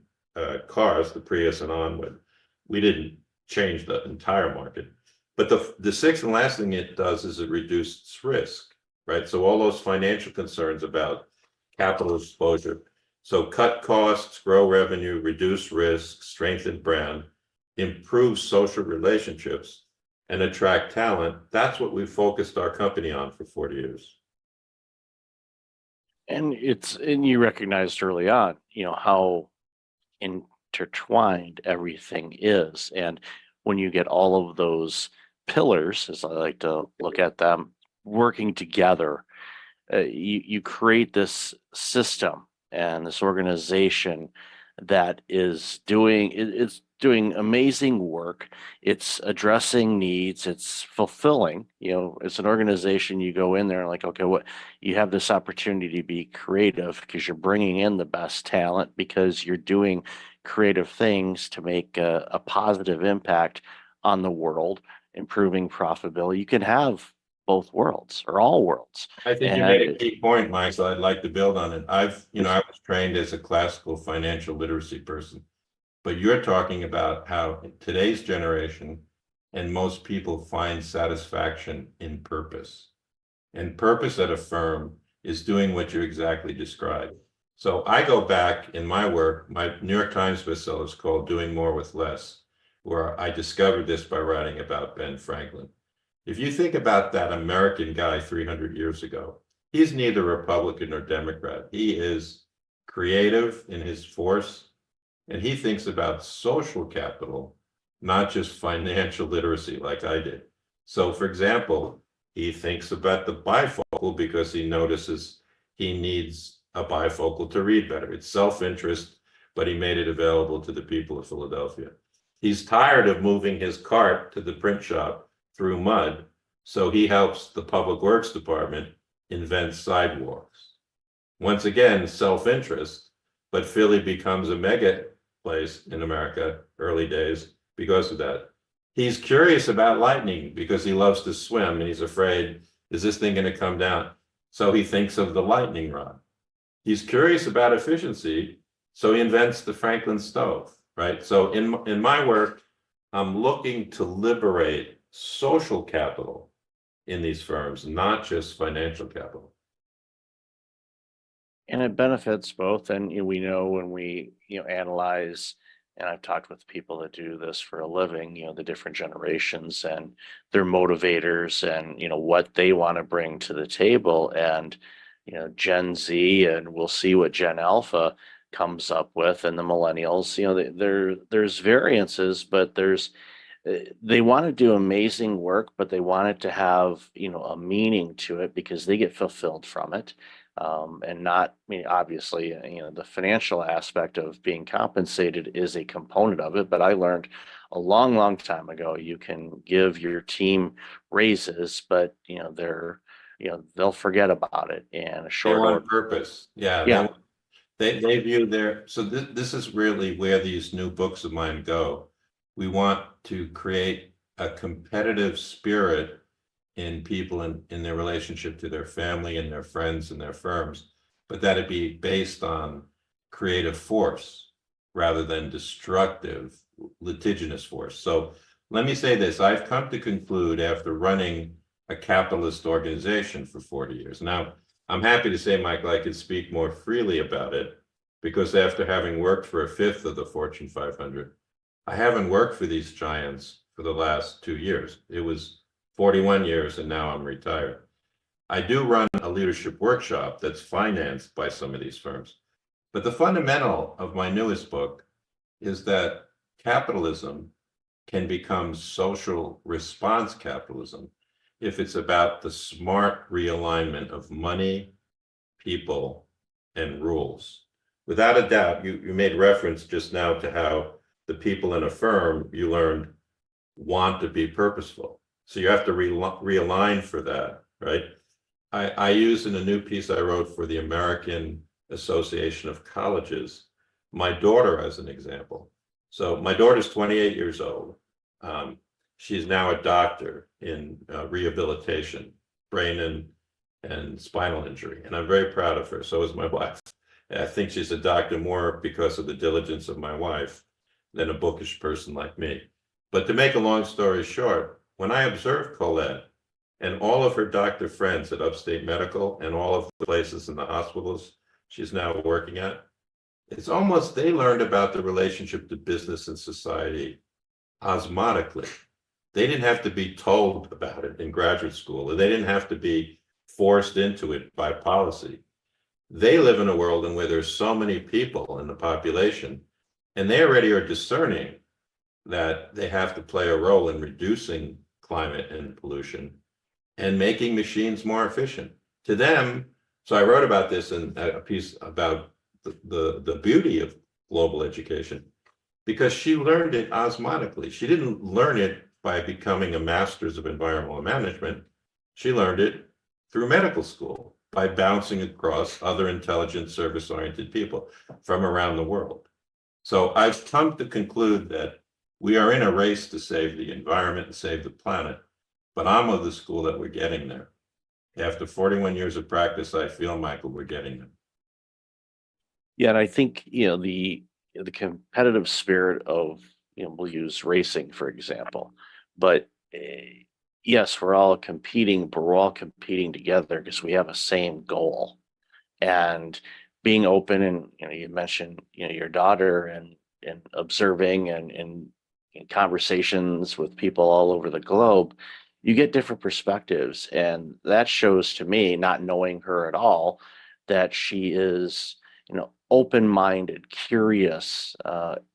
cars, the Prius and onward, we didn't change the entire market. But the sixth and last thing it does is it reduces risk, right? So all those financial concerns about capital exposure. So cut costs, grow revenue, reduce risk, strengthen brand, improve social relationships, and attract talent. That's what we've focused our company on for 40 years. And you recognized early on, how intertwined everything is. And when you get all of those pillars, as I like to look at them, working together, you create this system and this organization that is it's doing amazing work. It's addressing needs. It's fulfilling. It's an organization. You go in there and like, okay, what you have this opportunity to be creative because you're bringing in the best talent because you're doing creative things to make a positive impact on the world, improving profitability. You can have both worlds or all worlds. I think you made a key point, Mike, so I'd like to build on it. I was trained as a classical financial literacy person, but you're talking about how in today's generation and most people find satisfaction in purpose. And purpose at a firm is doing what you exactly described. So I go back in my work, my New York Times bestseller is called Doing More with Less, where I discovered this by writing about Ben Franklin. If you think about that American guy 300 years ago, he's neither Republican nor Democrat. He is creative in his force, and he thinks about social capital, not just financial literacy like I did. So, for example, he thinks about the bifocal because he notices he needs a bifocal to read better. It's self-interest, but he made it available to the people of Philadelphia. He's tired of moving his cart to the print shop through mud, so he helps the Public Works Department invent sidewalks. Once again, self-interest, but Philly becomes a mega place in America, early days, because of that. He's curious about lightning because he loves to swim and he's afraid, is this thing going to come down? So he thinks of the lightning rod. He's curious about efficiency, so he invents the Franklin stove, right? So in my work, I'm looking to liberate social capital in these firms, not just financial capital. And it benefits both. And we know when we analyze, and I've talked with people that do this for a living, the different generations and their motivators and what they want to bring to the table. And Gen Z, and we'll see what Gen Alpha comes up with, and the millennials. There's variances, but they want to do amazing work, but they want it to have a meaning to it because they get fulfilled from it. And not, obviously, the financial aspect of being compensated is a component of it. But I learned a long, long time ago, you can give your team raises, but they'll forget about it in a short order. Purpose. Yeah. Yeah. They view so this is really where these new books of mine go. We want to create a competitive spirit in people in their relationship to their family and their friends and their firms, but that it be based on creative force rather than destructive, litigious force. So let me say this, I've come to conclude after running a capitalist organization for 40 years. Now, I'm happy to say, Michael, I could speak more freely about it because after having worked for a fifth of the Fortune 500, I haven't worked for these giants for the last 2 years. It was 41 years and now I'm retired. I do run a leadership workshop that's financed by some of these firms. But the fundamental of my newest book is that capitalism can become social response capitalism if it's about the smart realignment of money, people, and rules. Without a doubt, you made reference just now to how the people in a firm you learned want to be purposeful. So you have to realign for that, right? I use in a new piece I wrote for the American Association of Colleges, my daughter as an example. So my daughter's 28 years old. She's now a doctor in rehabilitation, brain and spinal injury. And I'm very proud of her. So is my wife. I think she's a doctor more because of the diligence of my wife than a bookish person like me. But to make a long story short, when I observed Colette and all of her doctor friends at Upstate Medical and all of the places in the hospitals she's now working at, it's almost they learned about the relationship to business and society osmotically. They didn't have to be told about it in graduate school, or they didn't have to be forced into it by policy. They live in a world in where there's so many people in the population, and they already are discerning that they have to play a role in reducing climate and pollution and making machines more efficient. To them, so I wrote about this in a piece about the beauty of global education, because she learned it osmotically. She didn't learn it by becoming a master's of environmental management. She learned it through medical school by bouncing across other intelligent, service-oriented people from around the world. So I've come to conclude that we are in a race to save the environment and save the planet, but I'm of the school that we're getting there. After 41 years of practice, I feel, Michael, we're getting there. Yeah, and I think, the competitive spirit of, we'll use racing, for example, but yes, we're all competing, but we're all competing together because we have a same goal. And being open, and you mentioned your daughter, and observing and in conversations with people all over the globe, you get different perspectives, and that shows to me, not knowing her at all, that she is open-minded, curious,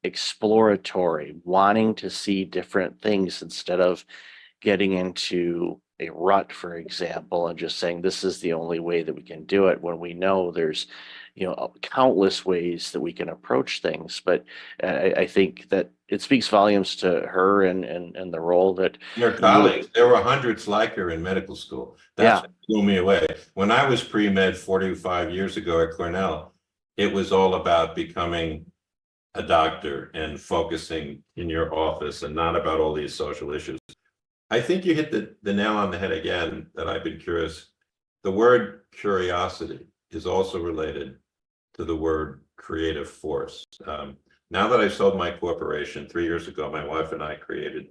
exploratory, wanting to see different things instead of getting into a rut, for example, and just saying this is the only way that we can do it, when we know there's countless ways that we can approach things. But I think that it speaks volumes to her and the role that Your colleagues, there were hundreds like her in medical school. That's what blew me away. When I was pre-med 45 years ago at Cornell, it was all about becoming a doctor and focusing in your office and not about all these social issues. I think you hit the nail on the head again, that I've been curious. The word curiosity is also related to the word creative force. Now that I sold my corporation 3 years ago, my wife and I created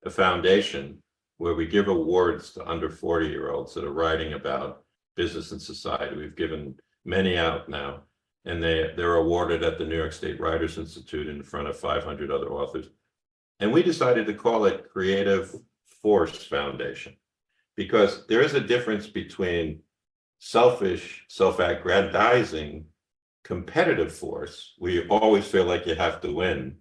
a foundation where we give awards to under 40-year-olds that are writing about business and society. We've given many out now, and they're awarded at the New York State Writers Institute in front of 500 other authors. And we decided to call it Creative Force Foundation, because there is a difference between selfish, self-aggrandizing, competitive force, where you always feel like you have to win,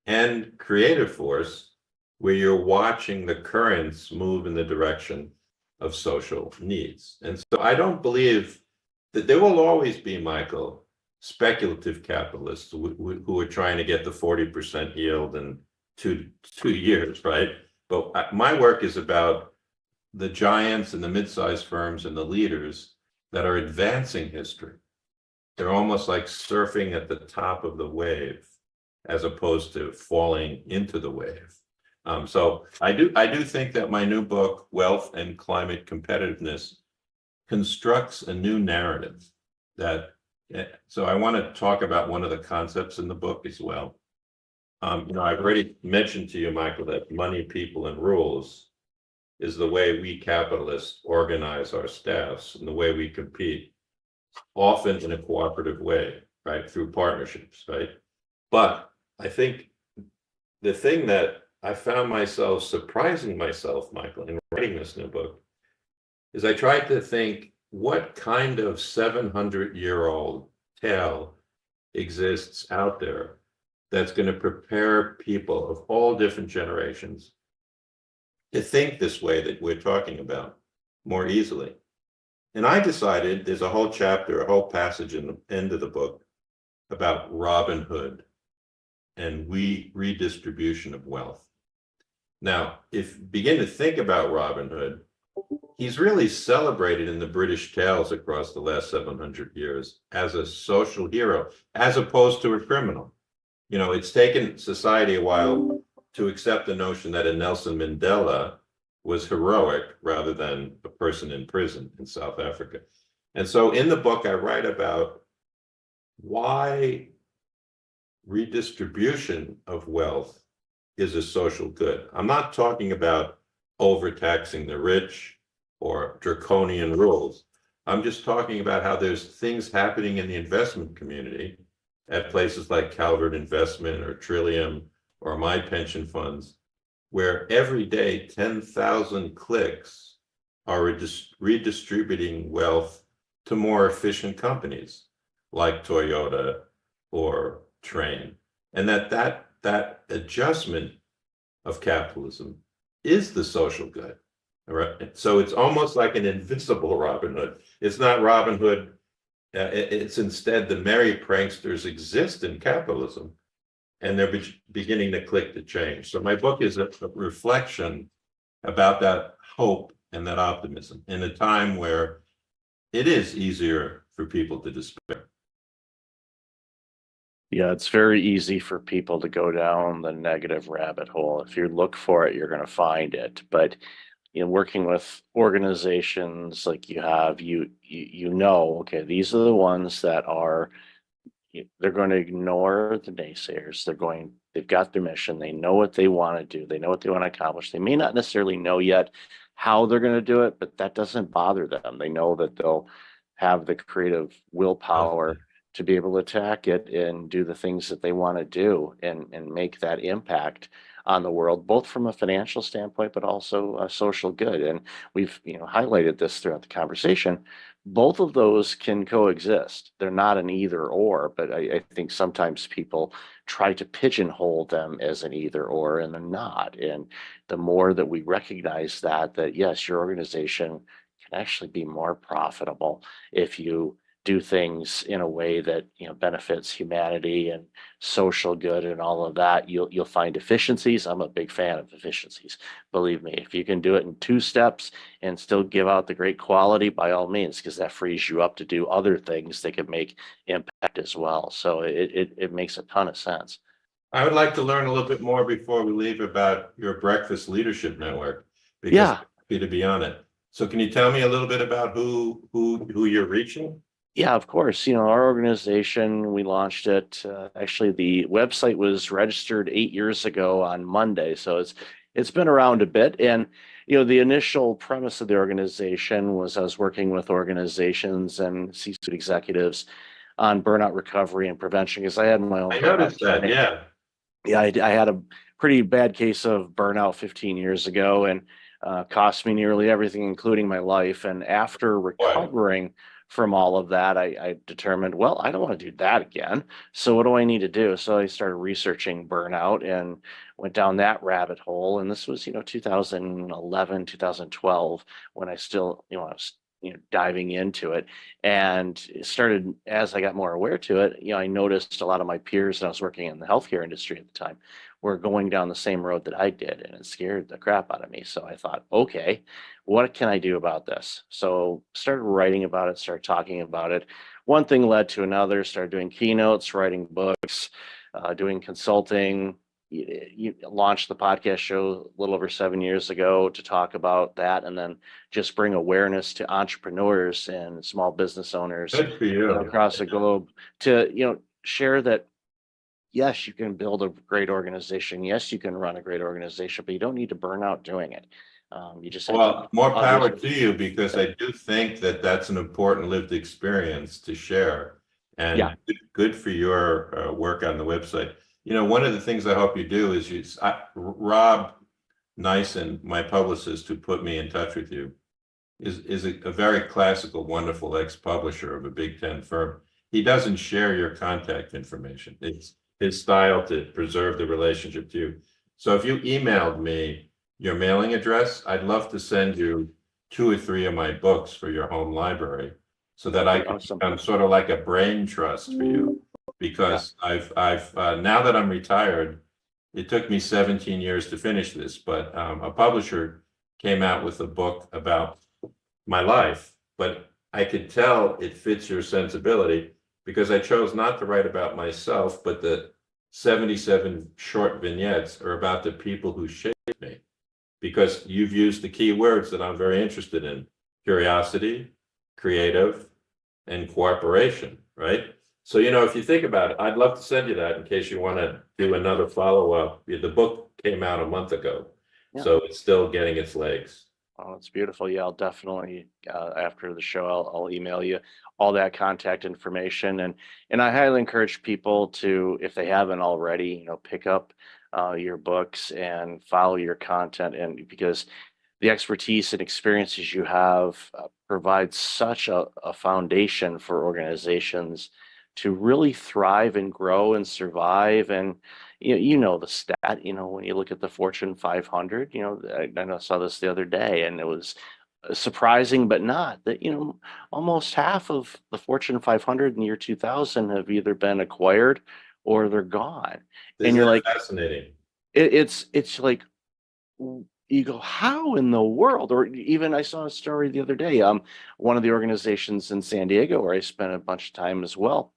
and creative force, where you're watching the currents move in the direction of social needs. And so I don't believe that there will always be, Michael, speculative capitalists who are trying to get the 40% yield in two years, right? But my work is about the giants and the mid-sized firms and the leaders that are advancing history. They're almost like surfing at the top of the wave, as opposed to falling into the wave. So I do think that my new book, Wealth and Climate Competitiveness, constructs a new narrative that, so I want to talk about one of the concepts in the book as well. I've already mentioned to you, Michael, that money, people, and rules is the way we capitalists organize our staffs and the way we compete, often in a cooperative way, right, through partnerships, right? But I think the thing that I found myself surprising myself, Michael, in writing this new book, is I tried to think, what kind of 700-year-old tale exists out there that's going to prepare people of all different generations to think this way that we're talking about more easily. And I decided there's a whole chapter, a whole passage in the end of the book about Robin Hood and redistribution of wealth. Now, if you begin to think about Robin Hood, he's really celebrated in the British tales across the last 700 years as a social hero, as opposed to a criminal. It's taken society a while to accept the notion that a Nelson Mandela was heroic rather than a person in prison in South Africa. And so in the book, I write about why redistribution of wealth is a social good. I'm not talking about overtaxing the rich or draconian rules. I'm just talking about how there's things happening in the investment community at places like Calvert Investment or Trillium or my pension funds, where every day 10,000 clicks are redistributing wealth to more efficient companies like Toyota or Train. And that adjustment of capitalism is the social good. All right. So it's almost like an invisible Robin Hood. It's not Robin Hood. It's instead the merry pranksters exist in capitalism, and they're beginning to click the change. So my book is a reflection about that hope and that optimism in a time where it is easier for people to despair. Yeah, it's very easy for people to go down the negative rabbit hole. If you look for it, you're going to find it. But working with organizations like you have, you know, okay, these are the ones that are they're going to ignore the naysayers. They've got their mission. They know what they want to do. They know what they want to accomplish. They may not necessarily know yet how they're going to do it, but that doesn't bother them. They know that they'll have the creative willpower to be able to attack it and do the things that they want to do and make that impact on the world, both from a financial standpoint, but also a social good. And we've, highlighted this throughout the conversation. Both of those can coexist. They're not an either or, but I think sometimes people try to pigeonhole them as an either or, and they're not. And the more that we recognize that yes, your organization can actually be more profitable if you do things in a way that benefits humanity and social good and all of that, you'll find efficiencies. I'm a big fan of efficiencies. Believe me, if you can do it in 2 steps and still give out the great quality, by all means, because that frees you up to do other things that can make impact as well. So it makes a ton of sense. I would like to learn a little bit more before we leave about your Breakfast Leadership Network, because Yeah. I'm happy to be on it. So can you tell me a little bit about who you're reaching? Yeah, of course. Our organization, we launched it. Actually, the website was registered 8 years ago on Monday, so it's been around a bit. And the initial premise of the organization was I was working with organizations and C-suite executives on burnout recovery and prevention because I had my own. I noticed that. Yeah. Yeah, I had a pretty bad case of burnout 15 years ago, and cost me nearly everything, including my life. And after recovering from all of that, I determined, well, I don't want to do that again. So what do I need to do? So I started researching burnout and went down that rabbit hole. And this was, 2011, 2012, when I still, I was, diving into it. And it started, as I got more aware to it, I noticed a lot of my peers, and I was working in the healthcare industry at the time, were going down the same road that I did, and it scared the crap out of me. So I thought, okay, what can I do about this? So started writing about it, started talking about it. One thing led to another, started doing keynotes, writing books, doing consulting. You launched the podcast show a little over 7 years ago to talk about that, and then just bring awareness to entrepreneurs and small business owners Good for you. across the globe to share that yes, you can build a great organization. Yes, you can run a great organization, but you don't need to burn out doing it. You just have Well, more power others- to you, because I do think that that's an important lived experience to share. And Yeah. good for your work on the website. One of the things I hope you do is Rob Nyson, my publicist who put me in touch with you, is a very classical, wonderful ex-publisher of a Big Ten firm. He doesn't share your contact information. It's his style to preserve the relationship to you. So if you emailed me your mailing address, I'd love to send you 2 or 3 of my books for your home library, so that I can Awesome. become sort of like a brain trust for you. Because I've now that I'm retired, it took me 17 years to finish this, but a publisher came out with a book about my life, but I could tell it fits your sensibility, because I chose not to write about myself, but the 77 short vignettes are about the people who shaped me, because you've used the key words that I'm very interested in: curiosity, creative, and cooperation, right? So, if you think about it, I'd love to send you that in case you want to do another follow-up. The book came out a month ago, so it's still getting its legs. Oh, it's beautiful. Yeah, I'll definitely, after the show, I'll email you all that contact information. And I highly encourage people to, if they haven't already, pick up your books and follow your content. And because the expertise and experiences you have provide such a foundation for organizations to really thrive and grow and survive. And, you know the stat, when you look at the Fortune 500, I saw this the other day, and it was surprising, but not that, almost half of the Fortune 500 in the year 2000 have either been acquired or they're gone. And you're like, fascinating. it's like, you go, how in the world? Or even I saw a story the other day. One of the organizations in San Diego where I spent a bunch of time as well,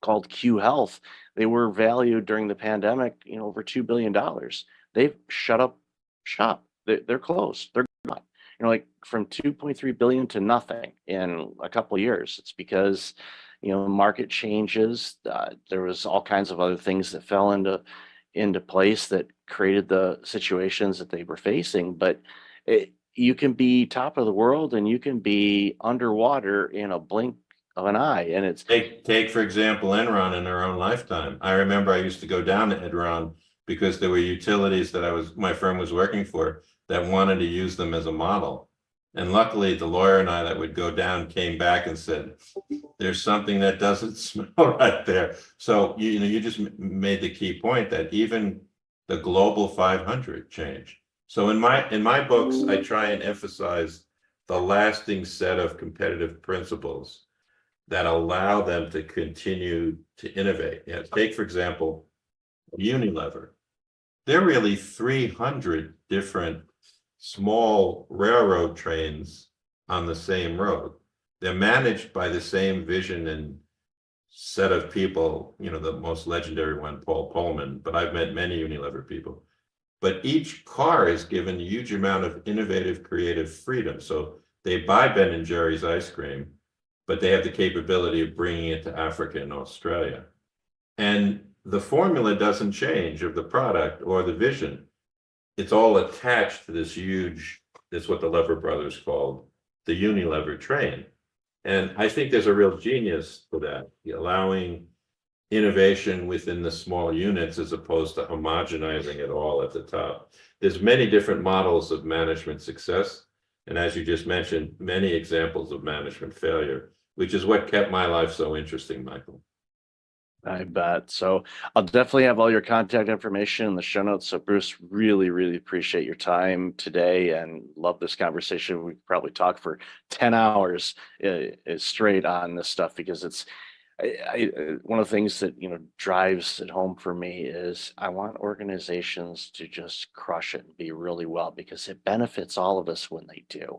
called Q Health. They were valued during the pandemic, over $2 billion. They've shut up shop. They're closed. They're gone. Like from 2.3 billion to nothing in a couple of years. It's because, the market changes. There was all kinds of other things that fell into place that created the situations that they were facing. But you can be top of the world and you can be underwater in a blink of an eye. And it's take for example, Enron in their own lifetime. I remember I used to go down to Enron because there were utilities that my firm was working for that wanted to use them as a model. And luckily the lawyer and I that would go down came back and said, there's something that doesn't smell right there. So, you just made the key point that even the global 500 changed. So in my books, I try and emphasize the lasting set of competitive principles that allow them to continue to innovate. Take, for example, Unilever. There are really 300 different small railroad trains on the same road. They're managed by the same vision and set of people, the most legendary one, Paul Pullman, but I've met many Unilever people. But each car is given a huge amount of innovative, creative freedom. So they buy Ben & Jerry's ice cream, but they have the capability of bringing it to Africa and Australia. And the formula doesn't change of the product or the vision. It's all attached to this huge, that's what the Lever brothers called the Unilever train. And I think there's a real genius to that, allowing innovation within the small units as opposed to homogenizing it all at the top. There's many different models of management success. And as you just mentioned, many examples of management failure, which is what kept my life so interesting, Michael. I bet. So I'll definitely have all your contact information in the show notes. So Bruce, really, really appreciate your time today and love this conversation. We could probably talk for 10 hours straight on this stuff because it's one of the things that, drives it home for me is I want organizations to just crush it and be really well because it benefits all of us when they do.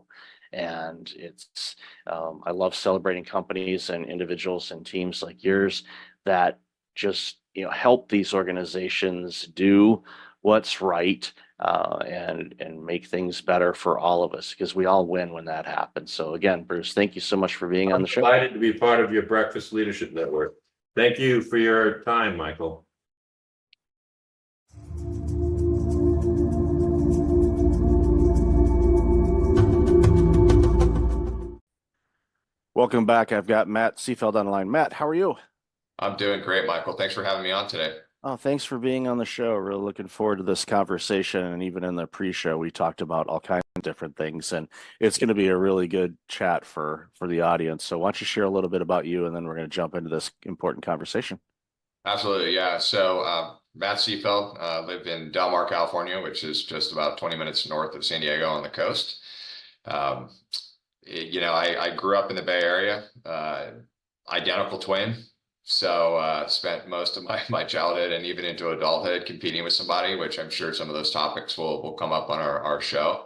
And it's, I love celebrating companies and individuals and teams like yours that just, help these organizations do what's right and make things better for all of us because we all win when that happens. So again, Bruce, thank you so much for being on the show. I'm delighted to be part of your Breakfast Leadership Network. Thank you for your time, Michael. Welcome back. I've got Matt Seafeld on the line. Matt, how are you? I'm doing great, Michael. Thanks for having me on today. Oh, thanks for being on the show. Really looking forward to this conversation. And even in the pre-show, we talked about all kinds of different things, and it's going to be a really good chat for the audience. So why don't you share a little bit about you, and then we're going to jump into this important conversation. Absolutely, yeah. So Matt Seafeld, live in Del Mar, California, which is just about 20 minutes north of San Diego on the coast. I grew up in the Bay Area, identical twin. So spent most of my childhood and even into adulthood competing with somebody, which I'm sure some of those topics will come up on our show.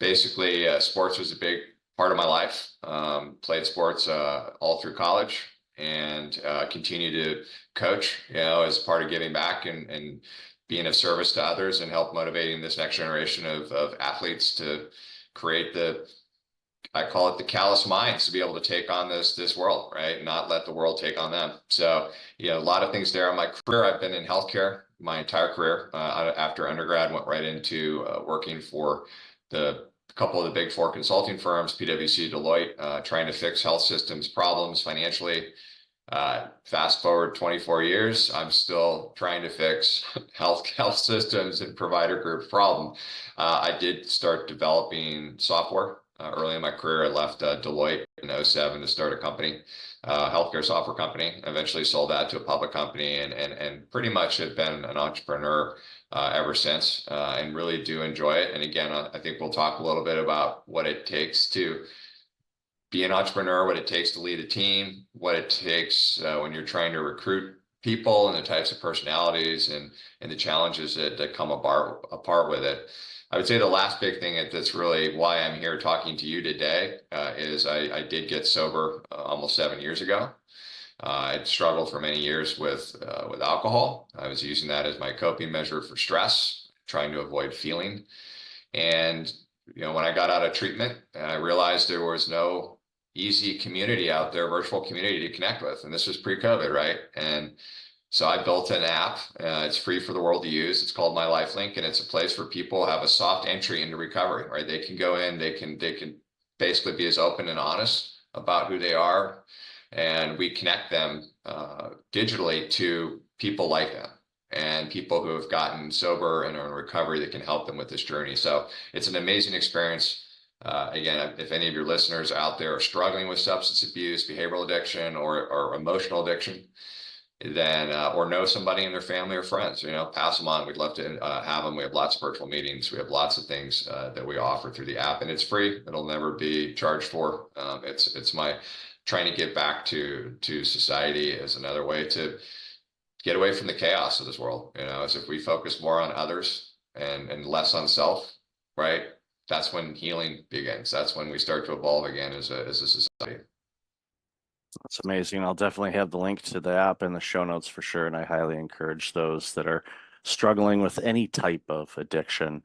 Basically, sports was a big part of my life. Played sports all through college and continue to coach, as part of giving back and being of service to others and help motivating this next generation of athletes to create I call it the callous minds to be able to take on this world, right? Not let the world take on them. So, a lot of things there on my career. I've been in healthcare my entire career. After undergrad, went right into working for a couple of the big four consulting firms, PwC, Deloitte, trying to fix health systems problems financially. Fast forward 24 years, I'm still trying to fix health systems and provider group problem. I did start developing software Early in my career, I left Deloitte in 2007 to start a company, healthcare software company. Eventually sold that to a public company, and pretty much have been an entrepreneur ever since, and really do enjoy it. And again, I think we'll talk a little bit about what it takes to be an entrepreneur, what it takes to lead a team, what it takes when you're trying to recruit people, and the types of personalities and the challenges that come apart with it. I would say the last big thing that's really why I'm here talking to you today is I did get sober almost 7 years ago. I'd struggled for many years with alcohol. I was using that as my coping measure for stress, trying to avoid feeling. And when I got out of treatment, I realized there was no easy community out there, virtual community to connect with. And this was pre-COVID, right? And so I built an app. It's free for the world to use. It's called My Life Link, and it's a place where people have a soft entry into recovery, right? They can go in, they can basically be as open and honest about who they are. And we connect them digitally to people like them and people who have gotten sober and are in recovery that can help them with this journey. So it's an amazing experience. Again, if any of your listeners out there are struggling with substance abuse, behavioral addiction, or emotional addiction, then or know somebody in their family or friends, pass them on. We'd love to have them. We have lots of virtual meetings. We have lots of things that we offer through the app, and it's free. It'll never be charged for. It's my trying to get back to society as another way to get away from the chaos of this world. As if we focus more on others and less on self, right? That's when healing begins. That's when we start to evolve again as a society. That's amazing. I'll definitely have the link to the app in the show notes for sure. And I highly encourage those that are struggling with any type of addiction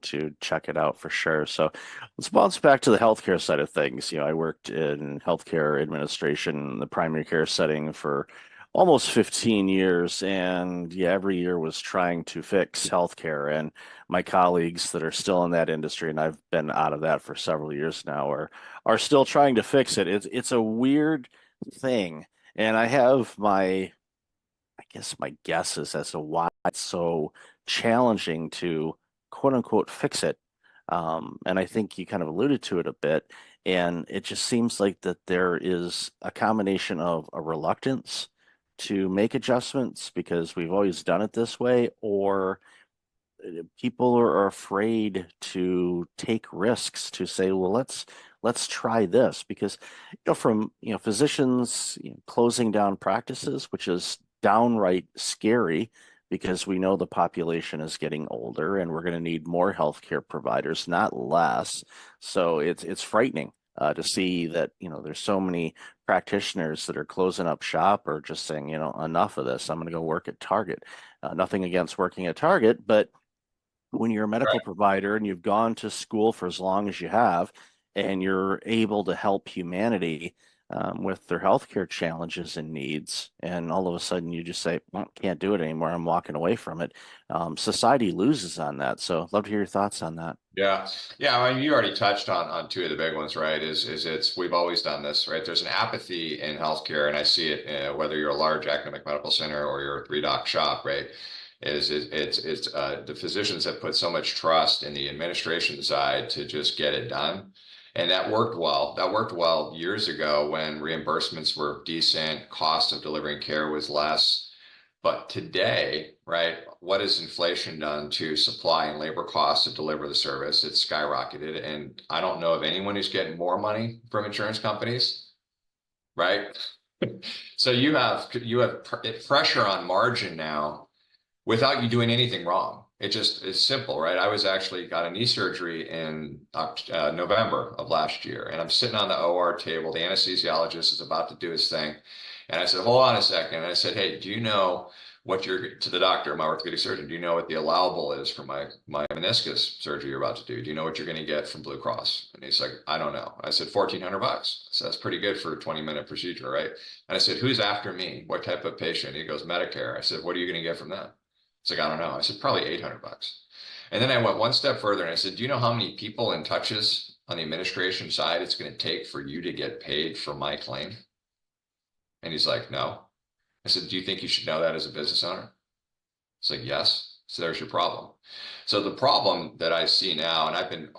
to check it out for sure. So let's bounce back to the healthcare side of things. I worked in healthcare administration, the primary care setting for almost 15 years. And every year was trying to fix healthcare. And my colleagues that are still in that industry, and I've been out of that for several years now, are still trying to fix it. It's a weird thing. And I have my guesses as to why it's so challenging to quote unquote fix it. And I think you kind of alluded to it a bit. And it just seems like that there is a combination of a reluctance to make adjustments because we've always done it this way, or people are afraid to take risks to say, well, let's try this, because from physicians closing down practices, which is downright scary because we know the population is getting older and we're going to need more healthcare providers, not less. So it's frightening to see that there's so many practitioners that are closing up shop or just saying enough of this. I'm going to go work at Target. Nothing against working at Target, but when you're a medical provider and you've gone to school for as long as you have, and you're able to help humanity with their healthcare challenges and needs, and all of a sudden you just say, well, can't do it anymore, I'm walking away from it. Society loses on that. So love to hear your thoughts on that. Yeah. I mean, you already touched on two of the big ones, right? We've always done this, right? There's an apathy in healthcare, and I see it whether you're a large academic medical center or you're a 3-doc shop, right? It's the physicians have put so much trust in the administration side to just get it done. And that worked well. That worked well years ago when reimbursements were decent, cost of delivering care was less. But today, right, what has inflation done to supply and labor costs to deliver the service? It's skyrocketed. And I don't know of anyone who's getting more money from insurance companies, right? So you have pressure on margin now without you doing anything wrong. It just is simple, right? I was actually got a knee surgery in November of last year, and I'm sitting on the OR table. The anesthesiologist is about to do his thing. And I said, hold on a second. And I said, hey, do you know to the doctor, my orthopedic surgeon, do you know what the allowable is for my meniscus surgery you're about to do? Do you know what you're going to get from Blue Cross? And he's like, I don't know. I said, $1,400. So that's pretty good for a 20-minute procedure, right? And I said, who's after me? What type of patient? He goes, Medicare. I said, what are you going to get from that? It's like, I don't know. I said, probably $800. And then I went one step further and I said, do you know how many people and touches on the administration side it's going to take for you to get paid for my claim? And he's like, no. I said, do you think you should know that as a business owner? It's like, yes. So there's your problem. So the problem that I see now, and I've been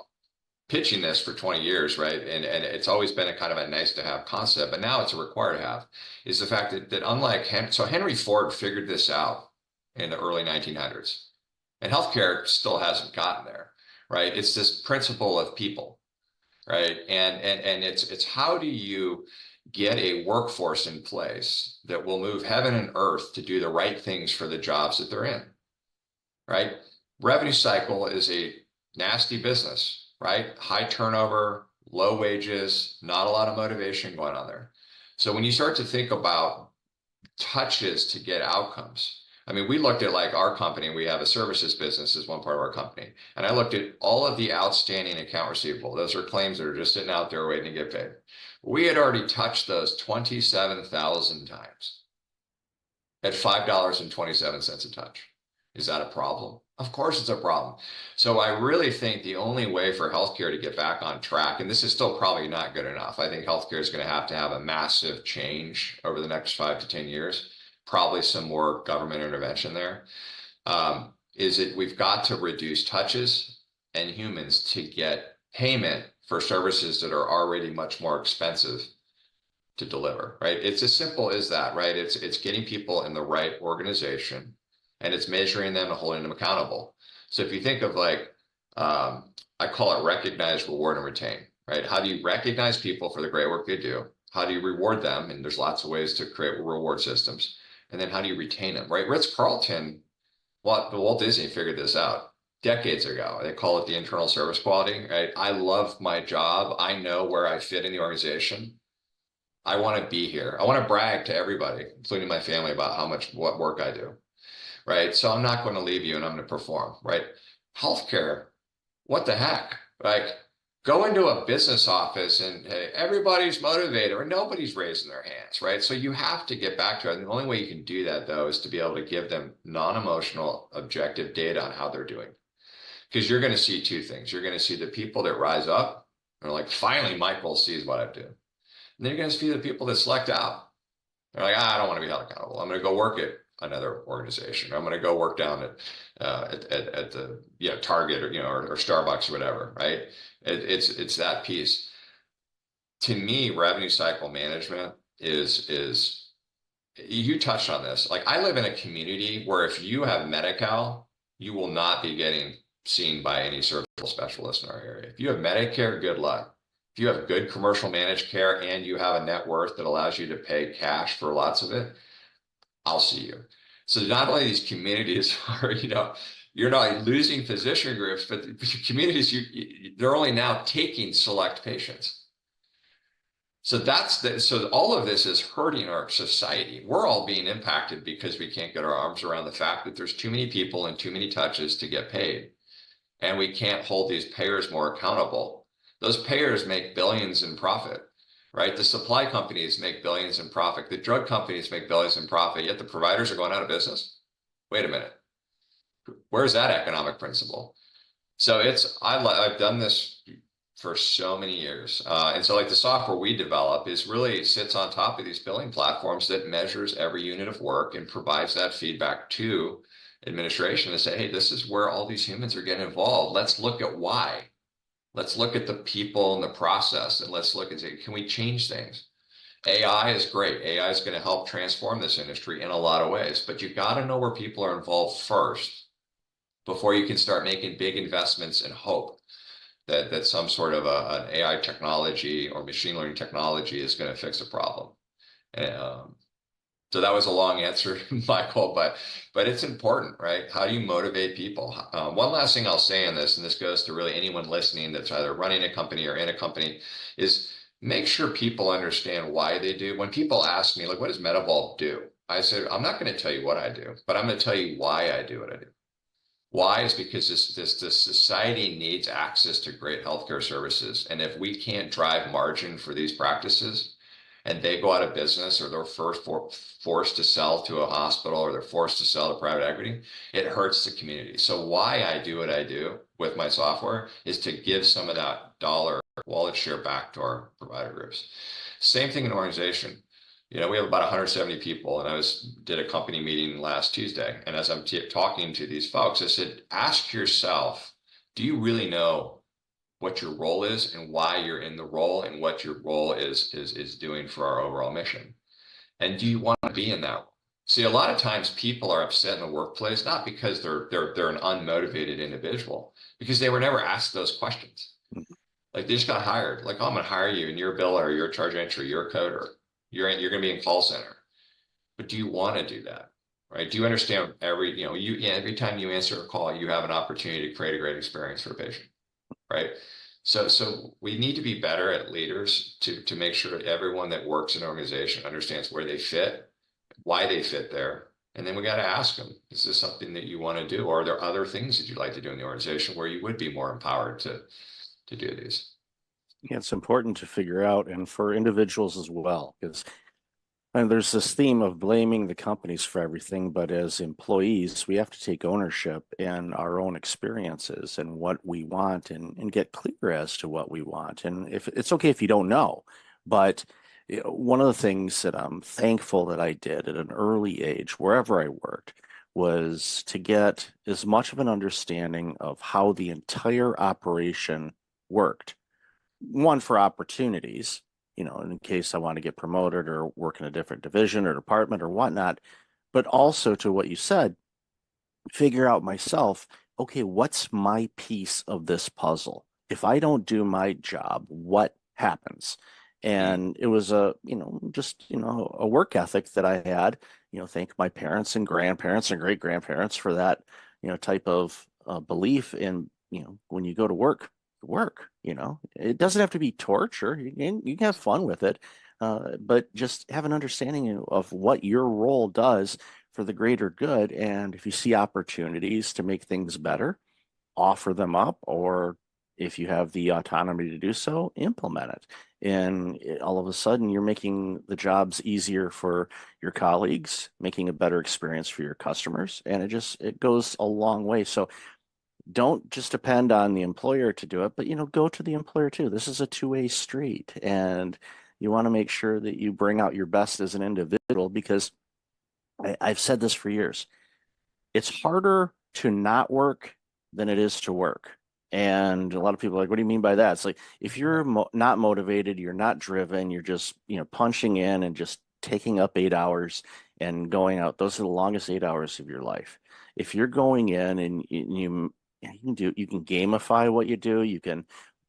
pitching this for 20 years, right? And it's always been a kind of a nice to have concept, but now it's a required to have, is the fact that unlike Henry Ford figured this out in the early 1900s, and healthcare still hasn't gotten there, right? It's this principle of people, right? And it's how do you get a workforce in place that will move heaven and earth to do the right things for the jobs that they're in, right? Revenue cycle is a nasty business, right? High turnover, low wages, not a lot of motivation going on there. So when you start to think about touches to get outcomes, I mean, we looked at like our company, we have a services business as one part of our company. And I looked at all of the outstanding account receivable. Those are claims that are just sitting out there waiting to get paid. We had already touched those 27,000 times at $5.27 a touch. Is that a problem? Of course it's a problem. So I really think the only way for healthcare to get back on track, and this is still probably not good enough. I think healthcare is going to have a massive change over the next 5 to 10 years. Probably some more government intervention there. Is that we've got to reduce touches and humans to get payment for services that are already much more expensive to deliver, right? It's as simple as that, right? It's getting people in the right organization, and it's measuring them and holding them accountable. So if you think of like, I call it recognize, reward, and retain, right? How do you recognize people for the great work they do? How do you reward them? And there's lots of ways to create reward systems. And then how do you retain them, right? Ritz-Carlton, Walt Disney figured this out decades ago. They call it the internal service quality, right? I love my job. I know where I fit in the organization. I want to be here. I want to brag to everybody, including my family, about what work I do, right? So I'm not going to leave you and I'm going to perform, right? Healthcare, what the heck? Like, go into a business office and hey, everybody's motivated or nobody's raising their hands, right? So you have to get back to it. And the only way you can do that, though, is to be able to give them non-emotional, objective data on how they're doing. Because you're going to see two things. You're going to see the people that rise up and are like, finally, Michael sees what I do. And then you're going to see the people that select out. They're like, I don't want to be held accountable. I'm going to go work at another organization. I'm going to go work down at the Target or Starbucks or whatever, right? It's that piece. To me, revenue cycle management is you touched on this. Like, I live in a community where if you have Medi-Cal, you will not be getting seen by any surgical specialist in our area. If you have Medicare, good luck. If you have good commercial managed care and you have a net worth that allows you to pay cash for lots of it, I'll see you. So not only these communities are, you're not losing physician groups, but the communities, they're only now taking select patients. So so all of this is hurting our society. We're all being impacted because we can't get our arms around the fact that there's too many people and too many touches to get paid. And we can't hold these payers more accountable. Those payers make billions in profit, right? The supply companies make billions in profit. The drug companies make billions in profit, yet the providers are going out of business. Wait a minute. Where's that economic principle? So I've done this for so many years. And so like the software we develop really sits on top of these billing platforms that measures every unit of work and provides that feedback to administration to say, hey, this is where all these humans are getting involved. Let's look at why. Let's look at the people and the process, and let's look and say, can we change things? AI is great. AI is going to help transform this industry in a lot of ways, but you got to know where people are involved first before you can start making big investments and hope that some sort of an AI technology or machine learning technology is going to fix a problem. So that was a long answer, Michael, but it's important, right? How do you motivate people? One last thing I'll say on this, and this goes to really anyone listening that's either running a company or in a company, is make sure people understand why they do. When people ask me, like, what does Medivault do? I said, I'm not going to tell you what I do, but I'm going to tell you why I do what I do. Why is because this society needs access to great healthcare services. And if we can't drive margin for these practices, and they go out of business, or they're forced to sell to a hospital, or they're forced to sell to private equity, it hurts the community. So why I do what I do with my software is to give some of that dollar wallet share back to our provider groups. Same thing in organization. We have about 170 people, and I did a company meeting last Tuesday. And as I'm talking to these folks, I said, ask yourself, do you really know what your role is and why you're in the role and what your role is doing for our overall mission. And do you want to be in that role? See, a lot of times people are upset in the workplace, not because they're an unmotivated individual, because they were never asked those questions. Like they just got hired. Like, oh, I'm going to hire you, and you're a biller, you're a charge entry, you're a coder, you're going to be in call center. But do you want to do that? Right? Do you understand every time you answer a call, you have an opportunity to create a great experience for a patient, right? So we need to be better at leaders to make sure that everyone that works in an organization understands where they fit, why they fit there. And then we got to ask them, is this something that you want to do? Or are there other things that you'd like to do in the organization where you would be more empowered to do these? Yeah, it's important to figure out, and for individuals as well, because there's this theme of blaming the companies for everything, but as employees, we have to take ownership in our own experiences and what we want, and get clear as to what we want. And if it's okay if you don't know, but one of the things that I'm thankful that I did at an early age, wherever I worked, was to get as much of an understanding of how the entire operation worked. One, for opportunities, in case I want to get promoted or work in a different division or department or whatnot, but also to what you said, figure out myself, okay, what's my piece of this puzzle? If I don't do my job, what happens? And it was a work ethic that I had, thank my parents and grandparents and great grandparents for that, type of belief in, when you go to work, it doesn't have to be torture. You can have fun with it, but just have an understanding of what your role does for the greater good. And if you see opportunities to make things better, offer them up, or if you have the autonomy to do so, implement it. And all of a sudden you're making the jobs easier for your colleagues, making a better experience for your customers. And it goes a long way. So don't just depend on the employer to do it, but go to the employer too. This is a two-way street, and you want to make sure that you bring out your best as an individual, because I've said this for years. It's harder to not work than it is to work. And a lot of people are like, what do you mean by that? It's like, if you're not motivated, you're not driven, you're just, punching in and just taking up 8 hours and going out, those are the longest 8 hours of your life. If you're going in and you can gamify what you do, you can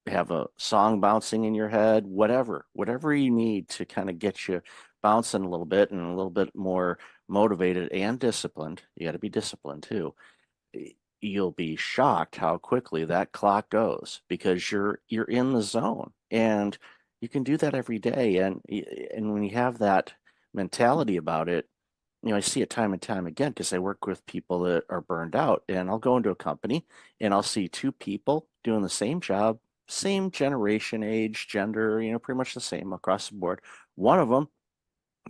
have a song bouncing in your head, whatever you need to kind of get you bouncing a little bit and a little bit more motivated and disciplined. You got to be disciplined too. You'll be shocked how quickly that clock goes, because you're in the zone, and you can do that every day. And when you have that mentality about it, I see it time and time again, because I work with people that are burned out, and I'll go into a company and I'll see two people doing the same job, same generation, age, gender, pretty much the same across the board. One of them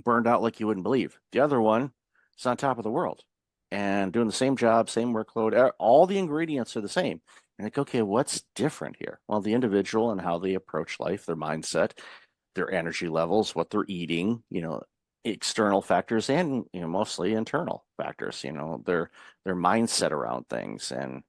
burned out like you wouldn't believe. The other one is on top of the world and doing the same job, same workload. All the ingredients are the same. And like, okay, what's different here? Well, the individual and how they approach life, their mindset, their energy levels, what they're eating, external factors, and mostly internal factors, their mindset around things. And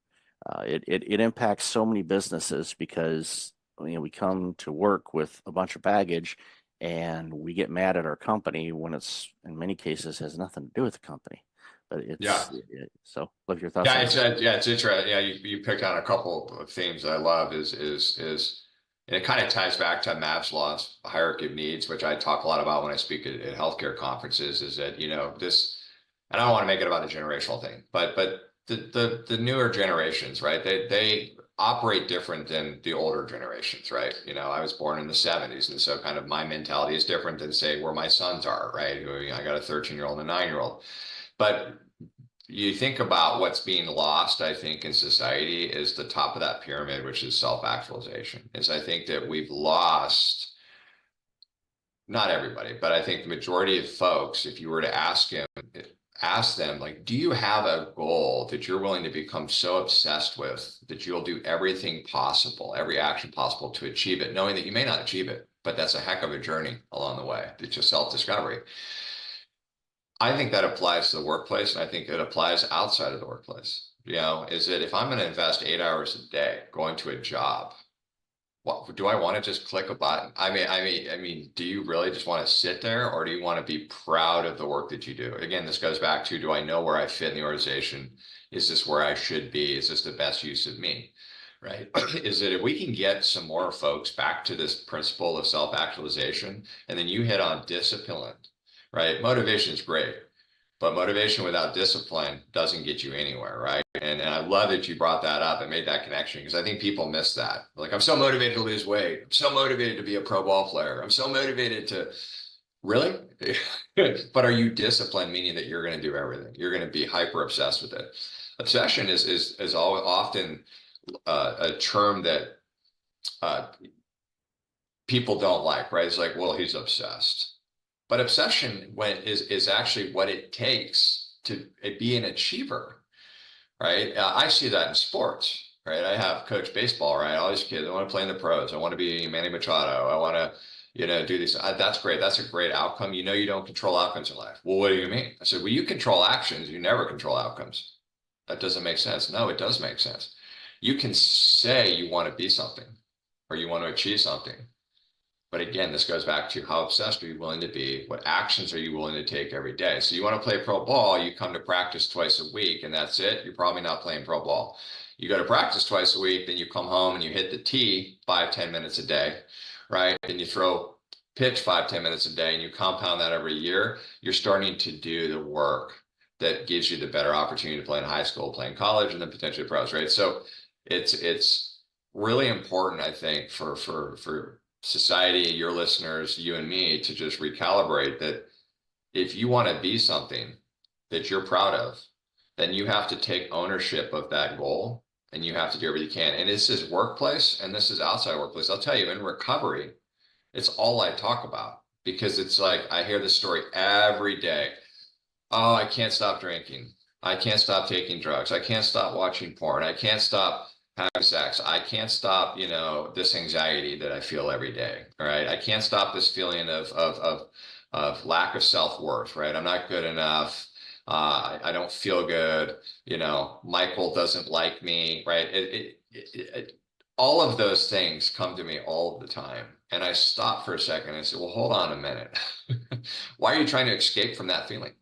it impacts so many businesses, because we come to work with a bunch of baggage, and we get mad at our company when it's, in many cases, has nothing to do with the company. But so love your thoughts. Yeah, it's interesting. Yeah, you picked on a couple of themes that I love. And it kind of ties back to Maslow's hierarchy of needs, which I talk a lot about when I speak at healthcare conferences, is that, this, and I don't want to make it about a generational thing, but the newer generations, right? They operate different than the older generations, right? I was born in the 70s, and so kind of my mentality is different than, say, where my sons are, right? I got a 13-year-old and a 9-year-old. But you think about what's being lost, I think, in society is the top of that pyramid, which is self-actualization. I think that we've lost, not everybody, but I think the majority of folks, if you were to ask them, like, do you have a goal that you're willing to become so obsessed with that you'll do everything possible, every action possible to achieve it, knowing that you may not achieve it, but that's a heck of a journey along the way. It's just self-discovery. I think that applies to the workplace, and I think it applies outside of the workplace. Is that if I'm going to invest 8 hours a day going to a job, what do I want to just click a button? I mean, do you really just want to sit there, or do you want to be proud of the work that you do? Again, this goes back to, do I know where I fit in the organization? Is this where I should be? Is this the best use of me? Right? Is that if we can get some more folks back to this principle of self-actualization, and then you hit on discipline, right? Motivation is great, but motivation without discipline doesn't get you anywhere, right? And I love that you brought that up and made that connection, because I think people miss that. Like, I'm so motivated to lose weight. I'm so motivated to be a pro ball player. I'm so motivated to, really? But are you disciplined, meaning that you're going to do everything? You're going to be hyper obsessed with it. Obsession is often a term that people don't like, right? It's like, well, he's obsessed. But obsession is actually what it takes to be an achiever, right? I see that in sports, right? I have coached baseball, right? All these kids, I want to play in the pros. I want to be Manny Machado. I want to, do these. That's great. That's a great outcome. You don't control outcomes in life. Well, what do you mean? I said, well, you control actions. You never control outcomes. That doesn't make sense. No, it does make sense. You can say you want to be something, or you want to achieve something. But again, this goes back to, how obsessed are you willing to be? What actions are you willing to take every day? So you want to play pro ball, you come to practice twice a week, and that's it. You're probably not playing pro ball. You go to practice twice a week, then you come home and you hit the tee 5-10 minutes a day, right? Then you throw pitch 5-10 minutes a day, and you compound that every year. You're starting to do the work that gives you the better opportunity to play in high school, play in college, and then potentially pros, right? So it's really important, I think, for society, your listeners, you and me, to just recalibrate that if you want to be something that you're proud of, then you have to take ownership of that goal, and you have to do everything you can. And this is workplace, and this is outside workplace. I'll tell you, in recovery, it's all I talk about, because it's like, I hear this story every day. Oh, I can't stop drinking. I can't stop taking drugs. I can't stop watching porn. I can't stop having sex. I can't stop, this anxiety that I feel every day. All right. I can't stop this feeling of lack of self-worth, right? I'm not good enough. I don't feel good. Michael doesn't like me, right? All of those things come to me all the time. And I stop for a second and say, well, hold on a minute. Why are you trying to escape from that feeling?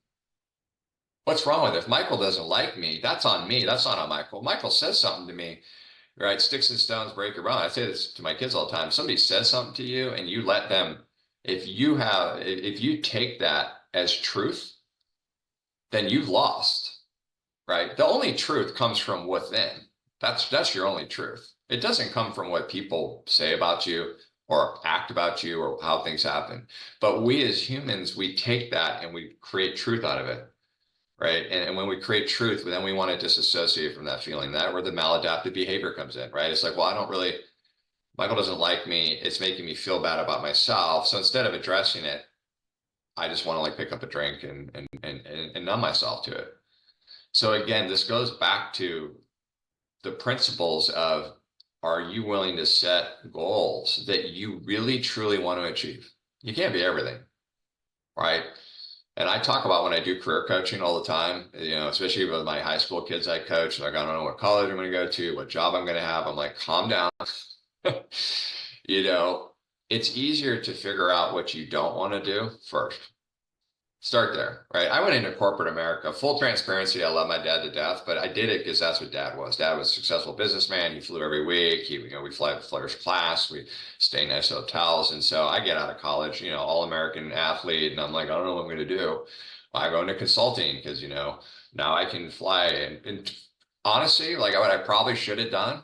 What's wrong with it? If Michael doesn't like me, that's on me. That's not on Michael. Michael says something to me, right? Sticks and stones break your bone. I say this to my kids all the time. Somebody says something to you, and you let them, if you take that as truth, then you've lost, right? The only truth comes from within. That's your only truth. It doesn't come from what people say about you or act about you or how things happen. But we as humans, we take that and we create truth out of it. Right. And when we create truth, then we want to disassociate from that feeling. That where the maladaptive behavior comes in, right? It's like, well, Michael doesn't like me. It's making me feel bad about myself. So instead of addressing it, I just want to pick up a drink and numb myself to it. So again, this goes back to the principles of, are you willing to set goals that you really, truly want to achieve? You can't be everything, right? And I talk about when I do career coaching all the time, especially with my high school kids I coach, like, I don't know what college I'm going to go to, what job I'm going to have. I'm like, calm down. It's easier to figure out what you don't want to do first. Start there, right? I went into corporate America, full transparency. I love my dad to death, but I did it because that's what dad was. Dad was a successful businessman. He flew every week. We fly first class. We stay in nice hotels. And so I get out of college, all-American athlete. And I'm like, I don't know what I'm going to do. I go into consulting because, now I can fly. And honestly, what I probably should have done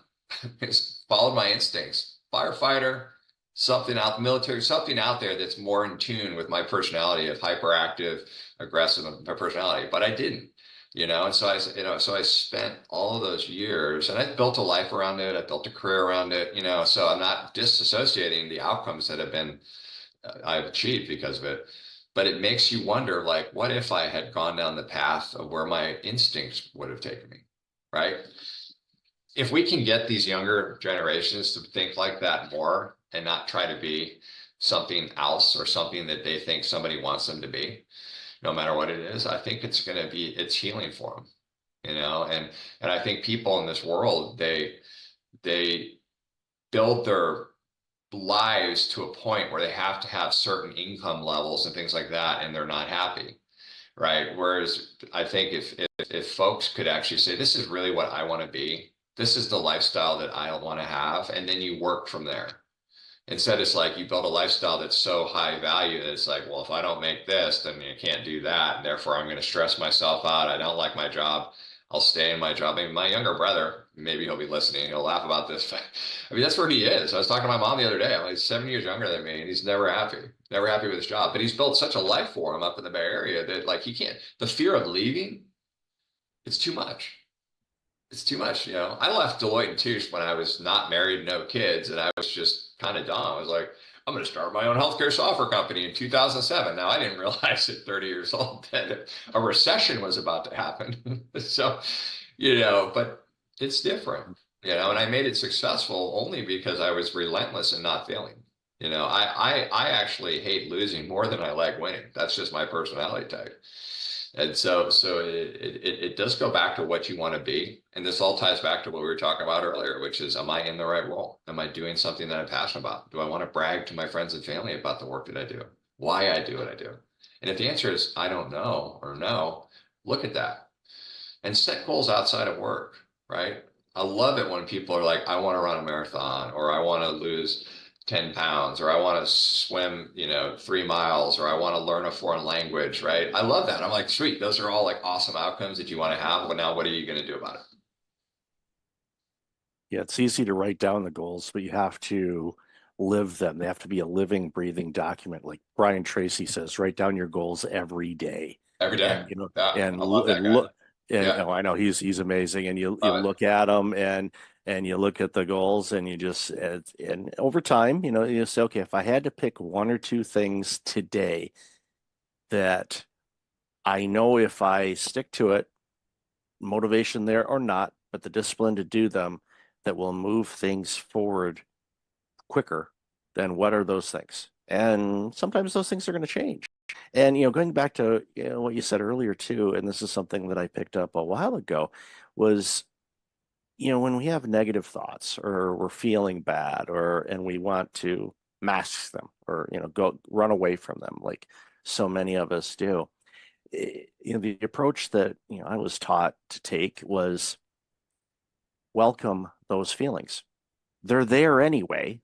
is followed my instincts. Firefighter, something out the military, something out there that's more in tune with my personality of hyperactive, aggressive personality, but I didn't, and so I spent all of those years, and I built a life around it. I built a career around it, so I'm not disassociating the outcomes that I've achieved because of it, but it makes you wonder, what if I had gone down the path of where my instincts would have taken me, right? If we can get these younger generations to think like that more, and not try to be something else or something that they think somebody wants them to be, no matter what it is, I think it's healing for them, and I think people in this world, they build their lives to a point where they have to have certain income levels and things like that, and they're not happy, right? Whereas I think if folks could actually say, this is really what I want to be, this is the lifestyle that I want to have, and then you work from there. Instead, it's like you build a lifestyle that's so high value that it's like, well, if I don't make this, then you can't do that, and therefore I'm going to stress myself out. I don't like my job. I'll stay in my job. I mean, my younger brother, maybe he'll be listening. He'll laugh about this. I mean, that's where he is. I was talking to my mom the other day. I'm like 7 years younger than me, and he's never happy with his job. But he's built such a life for him up in the Bay Area that like he can't. The fear of leaving, it's too much. It's too much. You know, I left Deloitte and Touche when I was not married, no kids, and I was just kind of dumb. I was like, I'm going to start my own healthcare software company in 2007. Now, I didn't realize at 30 years old that a recession was about to happen. So, you know, but it's different, you know, and I made it successful only because I was relentless and not failing. You know, I actually hate losing more than I like winning. That's just my personality type. And so it does go back to what you want to be. And this all ties back to what we were talking about earlier, which is, am I in the right role? Am I doing something that I'm passionate about? Do I want to brag to my friends and family about the work that I do? Why I do what I do? And if the answer is, I don't know, or no, look at that and set goals outside of work, right? I love it when people are like, I want to run a marathon, or I want to lose 10 pounds, or I want to swim, you know, 3 miles, or I want to learn a foreign language, right? I love that. I'm like, sweet, those are all like awesome outcomes that you want to have. But now what are you going to do about it? Yeah, it's easy to write down the goals, but you have to live them. They have to be a living, breathing document. Like Brian Tracy says, write down your goals every day. Every day. And, you know, Yeah, and I love that guy. look, and Yeah. I know he's amazing. And you look at them and you look at the goals, and you just and over time, you know, you say, okay, if I had to pick 1 or 2 things today that I know if I stick to it, motivation there or not, but the discipline to do them, that will move things forward quicker, then what are those things? And sometimes those things are going to change. And, you know, going back to, you know, what you said earlier too, and this is something that I picked up a while ago, was, you know, when we have negative thoughts or we're feeling bad, and we want to mask them, or, you know, go run away from them like so many of us do. You know, the approach that, you know, I was taught to take was welcome those feelings. They're there anyway.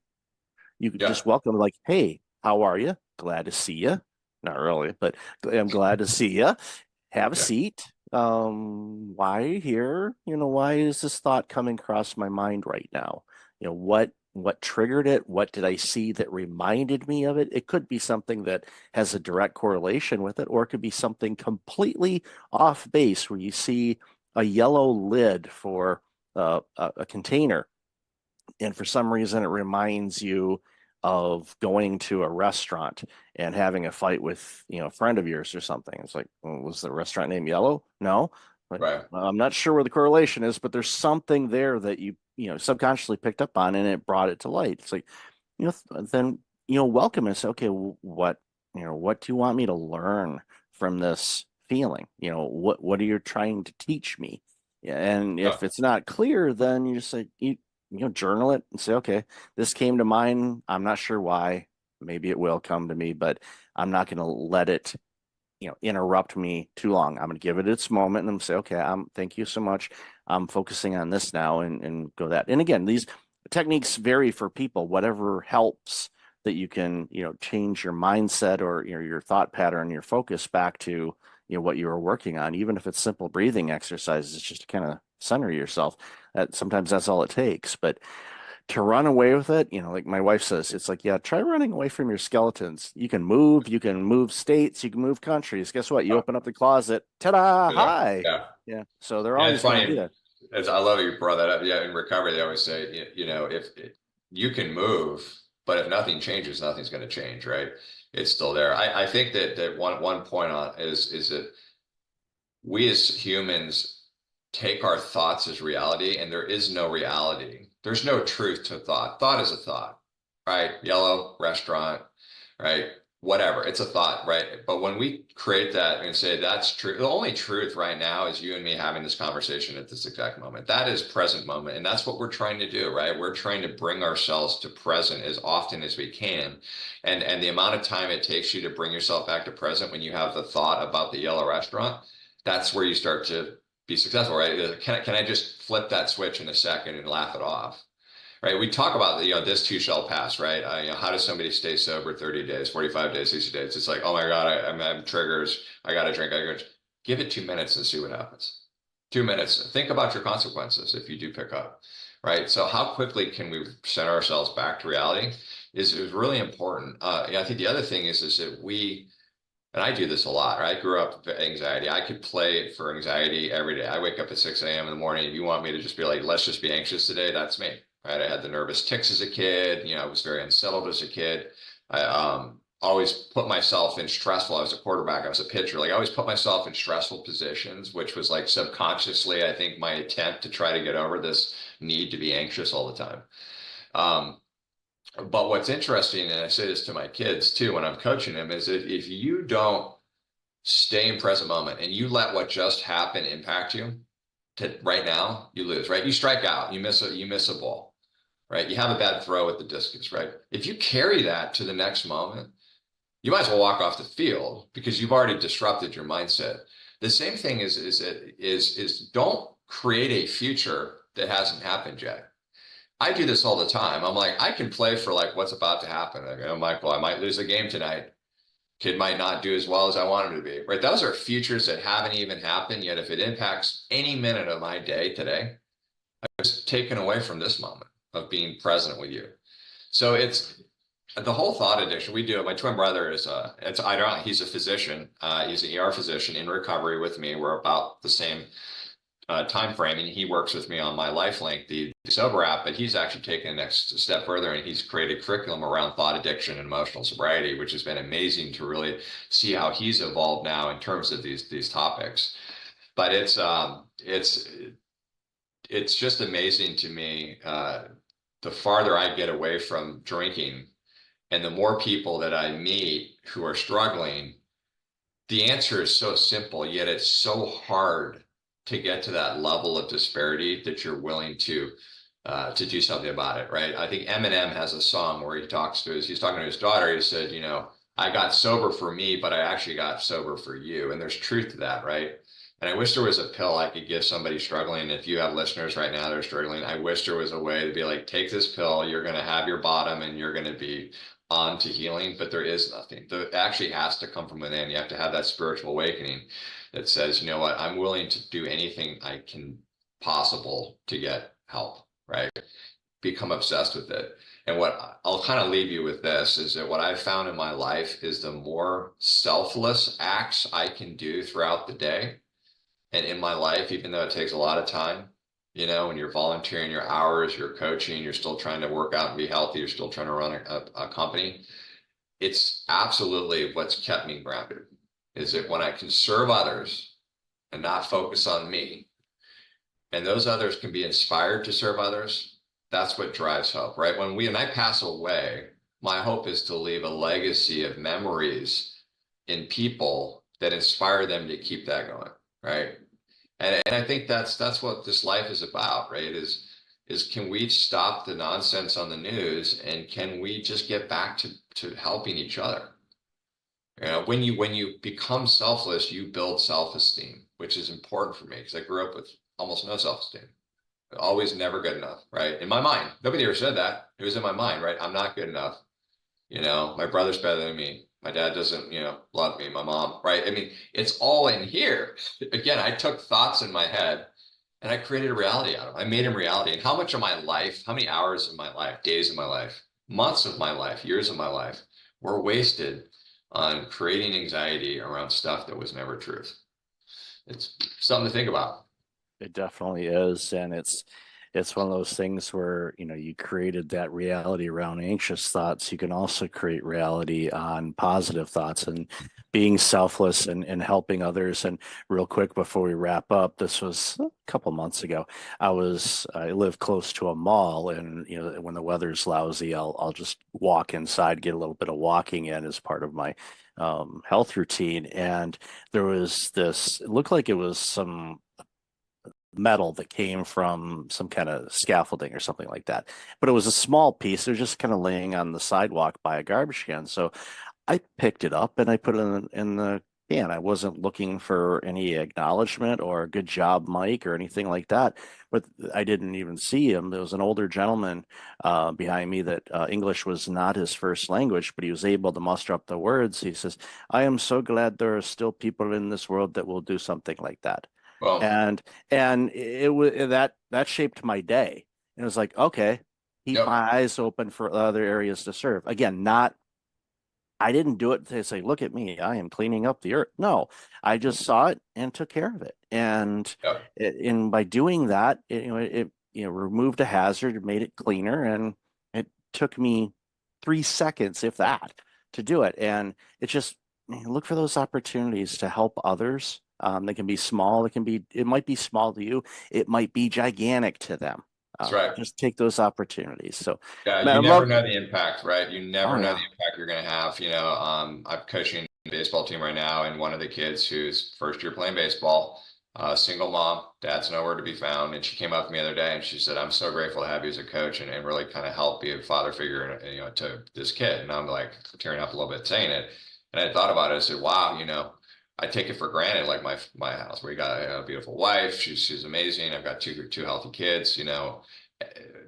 You could just welcome, like, hey, how are you? Glad to see you. Not really, but I'm glad to see you. Have a seat. Why are you here? You know, why is this thought coming across my mind right now? You know, what triggered it? What did I see that reminded me of it? It could be something that has a direct correlation with it, or it could be something completely off base, where you see a yellow lid for a container, and for some reason it reminds you of going to a restaurant and having a fight with, you know, a friend of yours or something. It's like, well, was the restaurant name Yellow? No. But, right. I'm not sure where the correlation is, but there's something there that you know, subconsciously picked up on, and it brought it to light. It's like, you know, then, you know, welcome and say, okay, what do you want me to learn from this feeling? You know, what are you trying to teach me? Yeah, and if it's not clear, then you just say, you know, journal it and say, okay, this came to mind. I'm not sure why. Maybe it will come to me, but I'm not going to let it, you know, interrupt me too long. I'm going to give it its moment and say, okay, thank you so much. I'm focusing on this now, and go that. And again, these techniques vary for people. Whatever helps that you can, you know, change your mindset, or, you know, your thought pattern, your focus back to, you know, what you were working on. Even if it's simple breathing exercises, just to kind of center yourself. Sometimes that's all it takes. But to run away with it, you know, like my wife says, it's like, yeah, try running away from your skeletons. You can move states, you can move countries. Guess what? You open up the closet, ta-da, hi. Yeah. So they're always funny. funny. As I love you brought that up. Yeah, in recovery, they always say, you know, if you can move, but if nothing changes, nothing's going to change, right? It's still there. I think that one point on is that we as humans take our thoughts as reality, and there is no reality. There's no truth to thought. Thought is a thought, right? Yellow, restaurant, right? whatever, it's a thought, right? But when we create that and say that's true, the only truth right now is you and me having this conversation at this exact moment. That is present moment. And that's what we're trying to do, right? We're trying to bring ourselves to present as often as we can. And the amount of time it takes you to bring yourself back to present when you have the thought about the yellow restaurant, that's where you start to be successful, right? Can I just flip that switch in a second and laugh it off? Right. We talk about, this too shall pass, right? How does somebody stay sober 30 days, 45 days, 60 days? It's like, oh my God, I'm having triggers. I got to drink. Give it 2 minutes and see what happens. 2 minutes. Think about your consequences if you do pick up, right? So how quickly can we send ourselves back to reality is really important. I think the other thing is that and I do this a lot, right? I grew up with anxiety. I could play for anxiety every day. I wake up at 6 a.m. in the morning. If you want me to just be like, let's just be anxious today, that's me. Right? I had the nervous tics as a kid. I was very unsettled as a kid. I always put myself in stressful. I was a quarterback. I was a pitcher. Like I always put myself in stressful positions, which was like subconsciously, I think, my attempt to try to get over this need to be anxious all the time. But what's interesting, and I say this to my kids too when I'm coaching them, is that if you don't stay in present moment and you let what just happened impact you to right now, you lose, right? You strike out, you miss a ball. Right? You have a bad throw with the discus, right? If you carry that to the next moment, you might as well walk off the field because you've already disrupted your mindset. The same thing is don't create a future that hasn't happened yet. I do this all the time. I'm like, I can play for like what's about to happen. I go, Michael, I might lose a game tonight. Kid might not do as well as I want him to be, right? Those are futures that haven't even happened yet. If it impacts any minute of my day today, I'm just taken away from this moment of being present with you. So it's the whole thought addiction. We do it. My twin brother is it's ironic. He's a physician. He's an ER physician in recovery with me. We're about the same time frame, and he works with me on my LifeLink, the sober app. But he's actually taken the next step further, and he's created curriculum around thought addiction and emotional sobriety, which has been amazing to really see how he's evolved now in terms of these topics. But it's just amazing to me. The farther I get away from drinking and the more people that I meet who are struggling, the answer is so simple, yet it's so hard to get to that level of disparity that you're willing to do something about it, right? I think Eminem has a song where he's talking to his daughter. He said, I got sober for me, but I actually got sober for you. And there's truth to that, right? And I wish there was a pill I could give somebody struggling. If you have listeners right now that are struggling, I wish there was a way to be like, take this pill, you're going to have your bottom and you're going to be on to healing, but there is nothing. It actually has to come from within. You have to have that spiritual awakening that says, you know what, I'm willing to do anything I can possible to get help, right? Become obsessed with it. And what I'll kind of leave you with this is that what I've found in my life is the more selfless acts I can do throughout the day, and in my life, even though it takes a lot of time, when you're volunteering your hours, you're coaching, you're still trying to work out and be healthy, you're still trying to run a company. It's absolutely what's kept me grounded, is that when I can serve others and not focus on me, and those others can be inspired to serve others, that's what drives hope, right? When I pass away, my hope is to leave a legacy of memories in people that inspire them to keep that going, right? And I think that's what this life is about, right? Is can we stop the nonsense on the news, and can we just get back to helping each other? When you become selfless, you build self-esteem, which is important for me because I grew up with almost no self-esteem. Always never good enough, right? In my mind, nobody ever said that. It was in my mind, right? I'm not good enough. My brother's better than me. My dad doesn't, love me, my mom, right? I mean, it's all in here. Again, I took thoughts in my head and I created a reality out of them. I made them reality. And how much of my life, how many hours of my life, days of my life, months of my life, years of my life were wasted on creating anxiety around stuff that was never truth. It's something to think about. It definitely is. And it's one of those things where, you created that reality around anxious thoughts. You can also create reality on positive thoughts and being selfless and helping others. And real quick before we wrap up, this was a couple months ago. I live close to a mall, and when the weather's lousy, I'll just walk inside, get a little bit of walking in as part of my health routine. And there was it looked like it was some metal that came from some kind of scaffolding or something like that. But it was a small piece. They're just kind of laying on the sidewalk by a garbage can. So I picked it up and I put it in the can. I wasn't looking for any acknowledgement or good job, Mike, or anything like that. But I didn't even see him. There was an older gentleman behind me that English was not his first language, but he was able to muster up the words. He says, "I am so glad there are still people in this world that will do something like that." Well, And it was that shaped my day. And it was like, okay, keep Yep. my eyes open for other areas to serve. Again, I didn't do it to say, look at me, I am cleaning up the earth. No, I just saw it and took care of it. And Yep. and by doing that, it removed a hazard, made it cleaner, and it took me 3 seconds, if that, to do it. And it just look for those opportunities to help others. They can be small. It might be small to you. It might be gigantic to them. That's right. Just take those opportunities. So, Yeah, Matt, you I never love- know the impact, right? You never Oh, know yeah. the impact you're going to have. I'm coaching a baseball team right now, and one of the kids who's first year playing baseball, single mom, dad's nowhere to be found. And she came up to me the other day and she said, "I'm so grateful to have you as a coach and really kind of help be a father figure, to this kid." And I'm like tearing up a little bit saying it. And I thought about it. I said, wow, I take it for granted, like my house. We got a beautiful wife. She's amazing. I've got two healthy kids.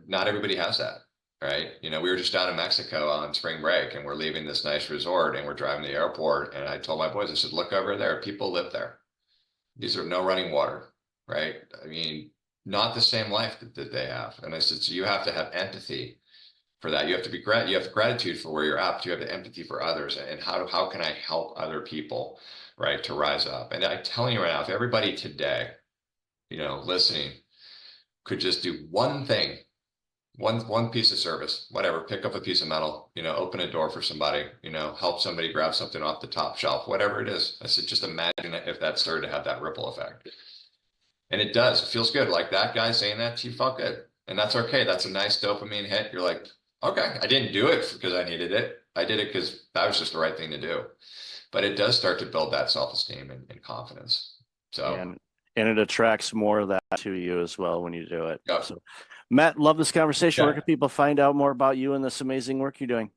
Not everybody has that, right? We were just down in Mexico on spring break, and we're leaving this nice resort, and we're driving to the airport. And I told my boys, I said, "Look over there. People live there. These are no running water, right? I mean, not the same life that they have." And I said, so you have to have empathy for that. You have to you have gratitude for where you're at. But you have the empathy for others, and how can I help other people, right, to rise up? And I'm telling you right now, if everybody today, listening, could just do one thing, one piece of service, whatever, pick up a piece of metal, open a door for somebody, help somebody grab something off the top shelf, whatever it is. I said, just imagine if that started to have that ripple effect. And it does. It feels good. Like that guy saying that to you felt good. And that's okay. That's a nice dopamine hit. You're like, okay, I didn't do it because I needed it. I did it because that was just the right thing to do. But it does start to build that self-esteem and confidence. So, and it attracts more of that to you as well when you do it. Yep. So, Matt, love this conversation. Yeah. Where can people find out more about you and this amazing work you're doing?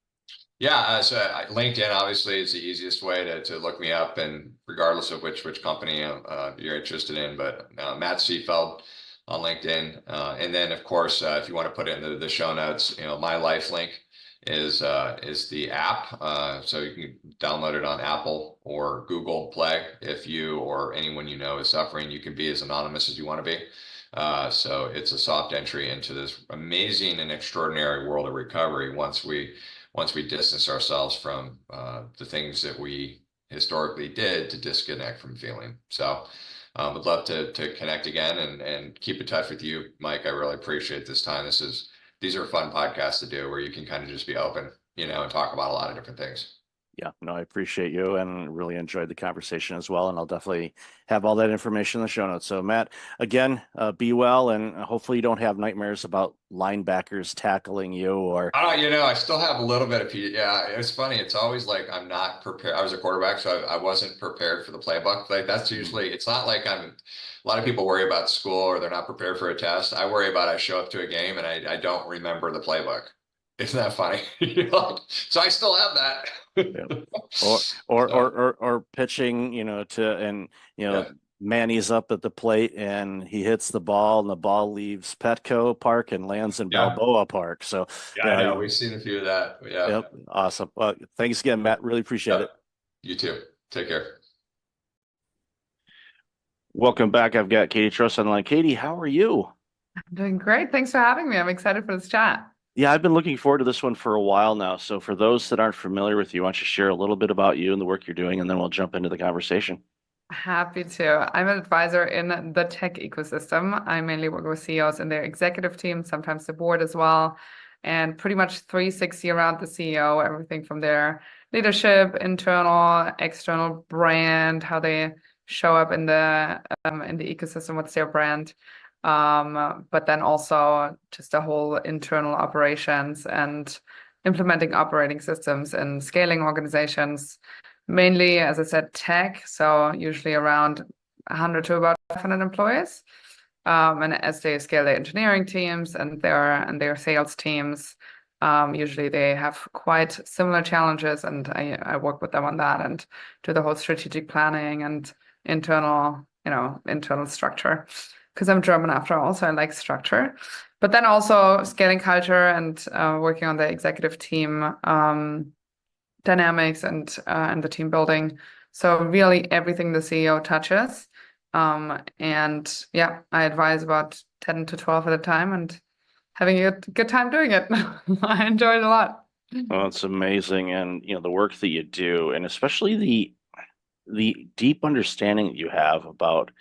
yeah, so LinkedIn obviously is the easiest way to look me up, and regardless of which company you're interested in, but Matt Seefeld on LinkedIn. And then of course, if you want to put it in the show notes, My Life Link is the app. So you can download it on Apple or Google Play. If you or anyone is suffering, you can be as anonymous as you want to be. So it's a soft entry into this amazing and extraordinary world of recovery once we distance ourselves from the things that we historically did to disconnect from feeling. So would love to connect again and keep in touch with you, Mike. I really appreciate this time. These are fun podcasts to do where you can kind of just be open, and talk about a lot of different things. Yeah, no, I appreciate you and really enjoyed the conversation as well. And I'll definitely have all that information in the show notes. So Matt, again, be well, and hopefully you don't have nightmares about linebackers tackling you or. I still have a little bit of, yeah, it's funny. It's always like, I'm not prepared. I was a quarterback, so I wasn't prepared for the playbook. Like that's usually, it's not like a lot of people worry about school or they're not prepared for a test. I worry about, I show up to a game and I don't remember the playbook. Isn't that funny? So I still have that. or pitching, Manny's up at the plate and he hits the ball and the ball leaves Petco Park and lands in Balboa Park. So I know we've seen a few of that. Yeah. Yep. Awesome. Well, thanks again, Matt. Really appreciate it. You too. Take care. Welcome back. I've got Katie Trost on the line. Katie, how are you? I'm doing great. Thanks for having me. I'm excited for this chat. Yeah, I've been looking forward to this one for a while now. So for those that aren't familiar with you, why don't you share a little bit about you and the work you're doing, and then we'll jump into the conversation. Happy to. I'm an advisor in the tech ecosystem. I mainly work with CEOs and their executive team, sometimes the board as well, and pretty much 360 around the CEO, everything from their leadership, internal, external brand, how they show up in the ecosystem, what's their brand, but then also just the whole internal operations and implementing operating systems and scaling organizations. Mainly, as I said, tech, so usually around 100 to about 500 employees. And as they scale their engineering teams and their sales teams, usually they have quite similar challenges, and I work with them on that and do the whole strategic planning and internal structure. Because I'm German after all, so I like structure. But then also scaling culture and working on the executive team dynamics and the team building. So really everything the CEO touches. And yeah, I advise about 10 to 12 at a time and having a good time doing it. I enjoy it a lot. Well, it's amazing. And, the work that you do, and especially the deep understanding that you have about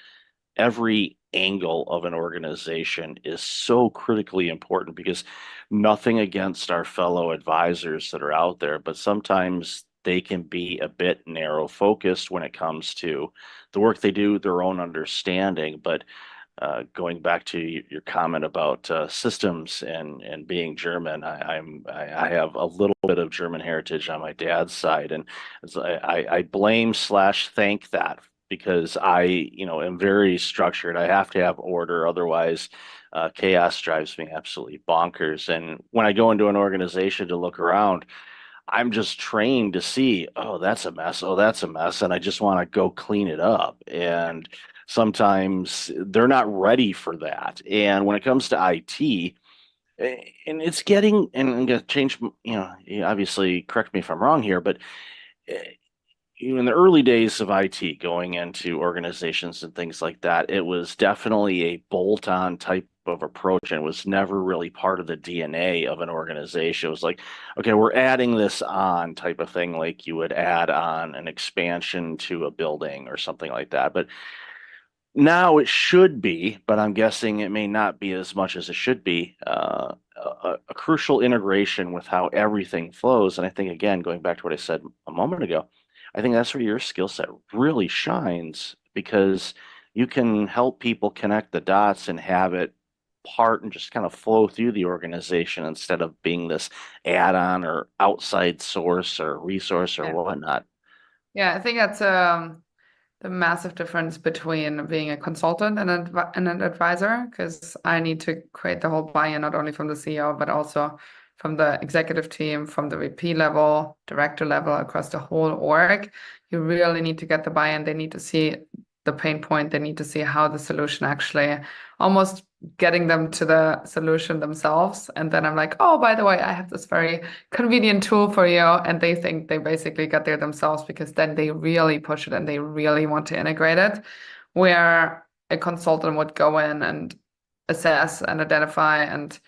every angle of an organization is so critically important, because nothing against our fellow advisors that are out there, but sometimes they can be a bit narrow focused when it comes to the work they do, their own understanding. But going back to your comment about systems and being German, I have a little bit of German heritage on my dad's side, and I blame / thank that, because I am very structured. I have to have order, otherwise chaos drives me absolutely bonkers. And when I go into an organization to look around, I'm just trained to see, oh, that's a mess. Oh, that's a mess. And I just want to go clean it up. And sometimes they're not ready for that. And when it comes to IT, and it's getting, and I'm going to change, you obviously correct me if I'm wrong here, but in the early days of IT, going into organizations and things like that, it was definitely a bolt-on type of approach, and it was never really part of the DNA of an organization. It was like, okay, we're adding this on type of thing, like you would add on an expansion to a building or something like that. But now it should be, but I'm guessing it may not be as much as it should be, a crucial integration with how everything flows. And I think, again, going back to what I said a moment ago, I think that's where your skill set really shines, because you can help people connect the dots and have it part and just kind of flow through the organization, instead of being this add-on or outside source or resource or whatnot. Yeah, I think that's the massive difference between being a consultant and an advisor, because I need to create the whole buy-in, not only from the CEO, but also from the executive team, from the VP level, director level, across the whole org. You really need to get the buy-in. They need to see the pain point. They need to see how the solution actually, almost getting them to the solution themselves. And then I'm like, oh, by the way, I have this very convenient tool for you. And they think they basically got there themselves, because then they really push it and they really want to integrate it. Where a consultant would go in and assess and identify and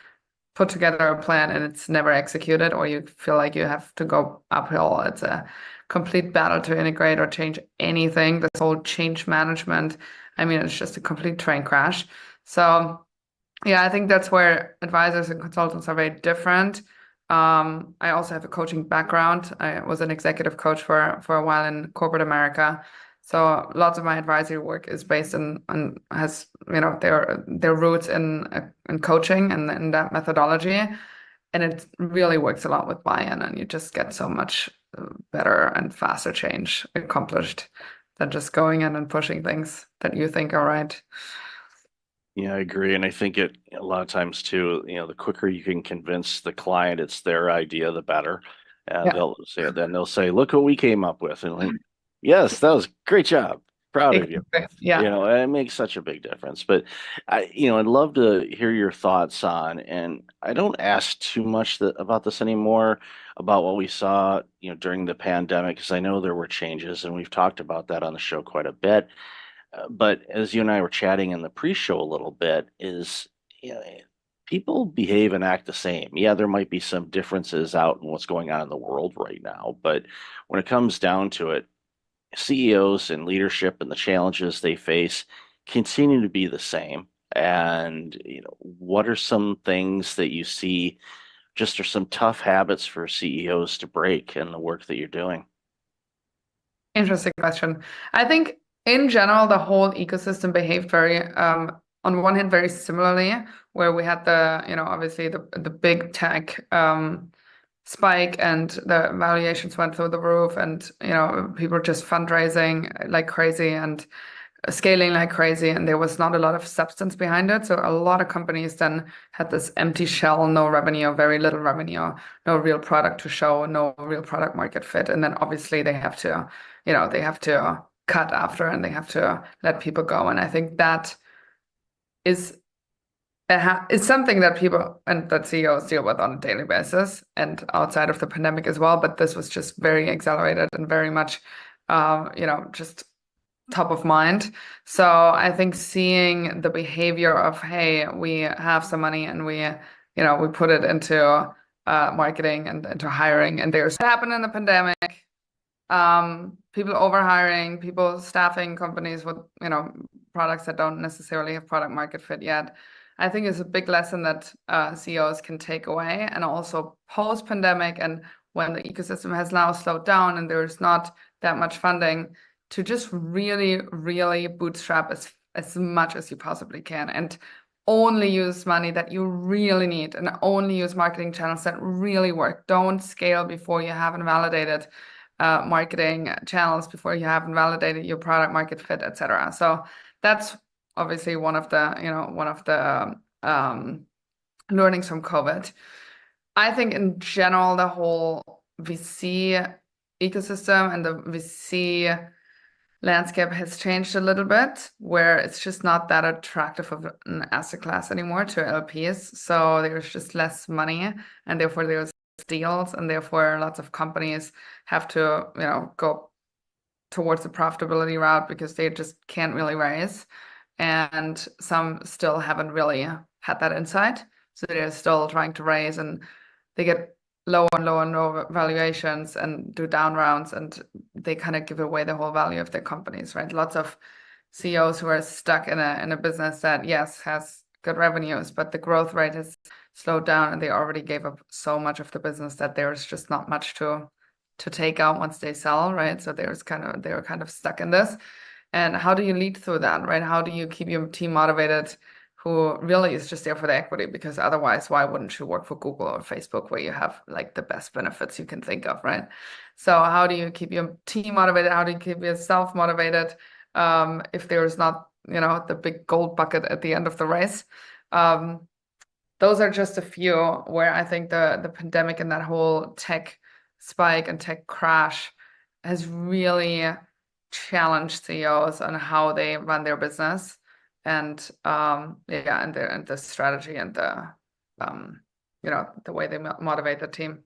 put together a plan, and it's never executed, or you feel like you have to go uphill. It's a complete battle to integrate or change anything. This whole change management, I mean, it's just a complete train crash. So yeah, I think that's where advisors and consultants are very different. I also have a coaching background. I was an executive coach for a while in corporate America. So lots of my advisory work is based on has their roots in coaching and in that methodology, and it really works a lot with buy-in, and you just get so much better and faster change accomplished than just going in and pushing things that you think are right. Yeah, I agree. And I think a lot of times too, the quicker you can convince the client it's their idea, the better. Yeah. They'll say, look what we came up with. And like, yes, that was a great job. Proud of you. Yeah. It makes such a big difference. But I'd love to hear your thoughts on, and I don't ask too much about this anymore, about what we saw, during the pandemic, because I know there were changes, and we've talked about that on the show quite a bit. But as you and I were chatting in the pre-show a little bit, is people behave and act the same. Yeah, there might be some differences out in what's going on in the world right now, but when it comes down to it, CEOs and leadership and the challenges they face continue to be the same. And what are some things that you see just are some tough habits for CEOs to break in the work that you're doing? Interesting question. I think in general, the whole ecosystem behaved very, on one hand, very similarly, where we had the, obviously the big tech spike and the valuations went through the roof, and people were just fundraising like crazy and scaling like crazy, and there was not a lot of substance behind it. So a lot of companies then had this empty shell, no revenue, very little revenue, no real product to show, no real product market fit. And then obviously they have to, they have to cut after, and they have to let people go. And I think that is something that people and that CEOs deal with on a daily basis and outside of the pandemic as well. But this was just very accelerated and very much, just top of mind. So I think seeing the behavior of, hey, we have some money and we put it into marketing and into hiring, and there's what happened in the pandemic. People overhiring, people staffing companies with products that don't necessarily have product market fit yet. I think is a big lesson that CEOs can take away. And also post-pandemic, and when the ecosystem has now slowed down and there's not that much funding, to just really, really bootstrap as much as you possibly can, and only use money that you really need, and only use marketing channels that really work. Don't scale before you haven't validated marketing channels, before you haven't validated your product market fit, etc. So that's obviously one of the learnings from COVID. I think in general, the whole VC ecosystem and the VC landscape has changed a little bit, where it's just not that attractive of an asset class anymore to LPs. So there's just less money, and therefore there's deals, and therefore lots of companies have to, go towards the profitability route because they just can't really raise. And some still haven't really had that insight. So they're still trying to raise, and they get lower and lower and lower valuations and do down rounds, and they kind of give away the whole value of their companies, right? Lots of CEOs who are stuck in a business that, yes, has good revenues, but the growth rate has slowed down, and they already gave up so much of the business that there's just not much to take out once they sell, right? So they're kind of stuck in this. And how do you lead through that, right? How do you keep your team motivated, who really is just there for the equity? Because otherwise, why wouldn't you work for Google or Facebook, where you have like the best benefits you can think of, right? So how do you keep your team motivated? How do you keep yourself motivated if there's not, the big gold bucket at the end of the race? Those are just a few where I think the pandemic and that whole tech spike and tech crash has really challenged CEOs on how they run their business, and and the strategy and the way they motivate the team.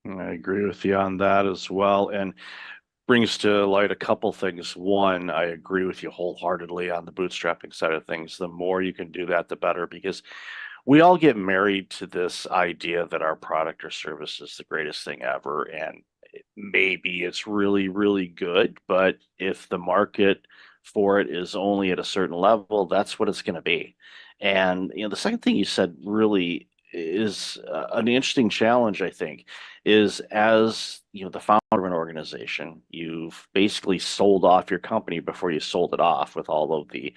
I agree with you on that as well, and brings to light a couple things. One, I agree with you wholeheartedly on the bootstrapping side of things. The more you can do that, the better, because we all get married to this idea that our product or service is the greatest thing ever, and maybe it's really, really good, but if the market for it is only at a certain level, that's what it's going to be. And the second thing you said really is an interesting challenge, I think, is as the founder of an organization, you've basically sold off your company before you sold it off with all of the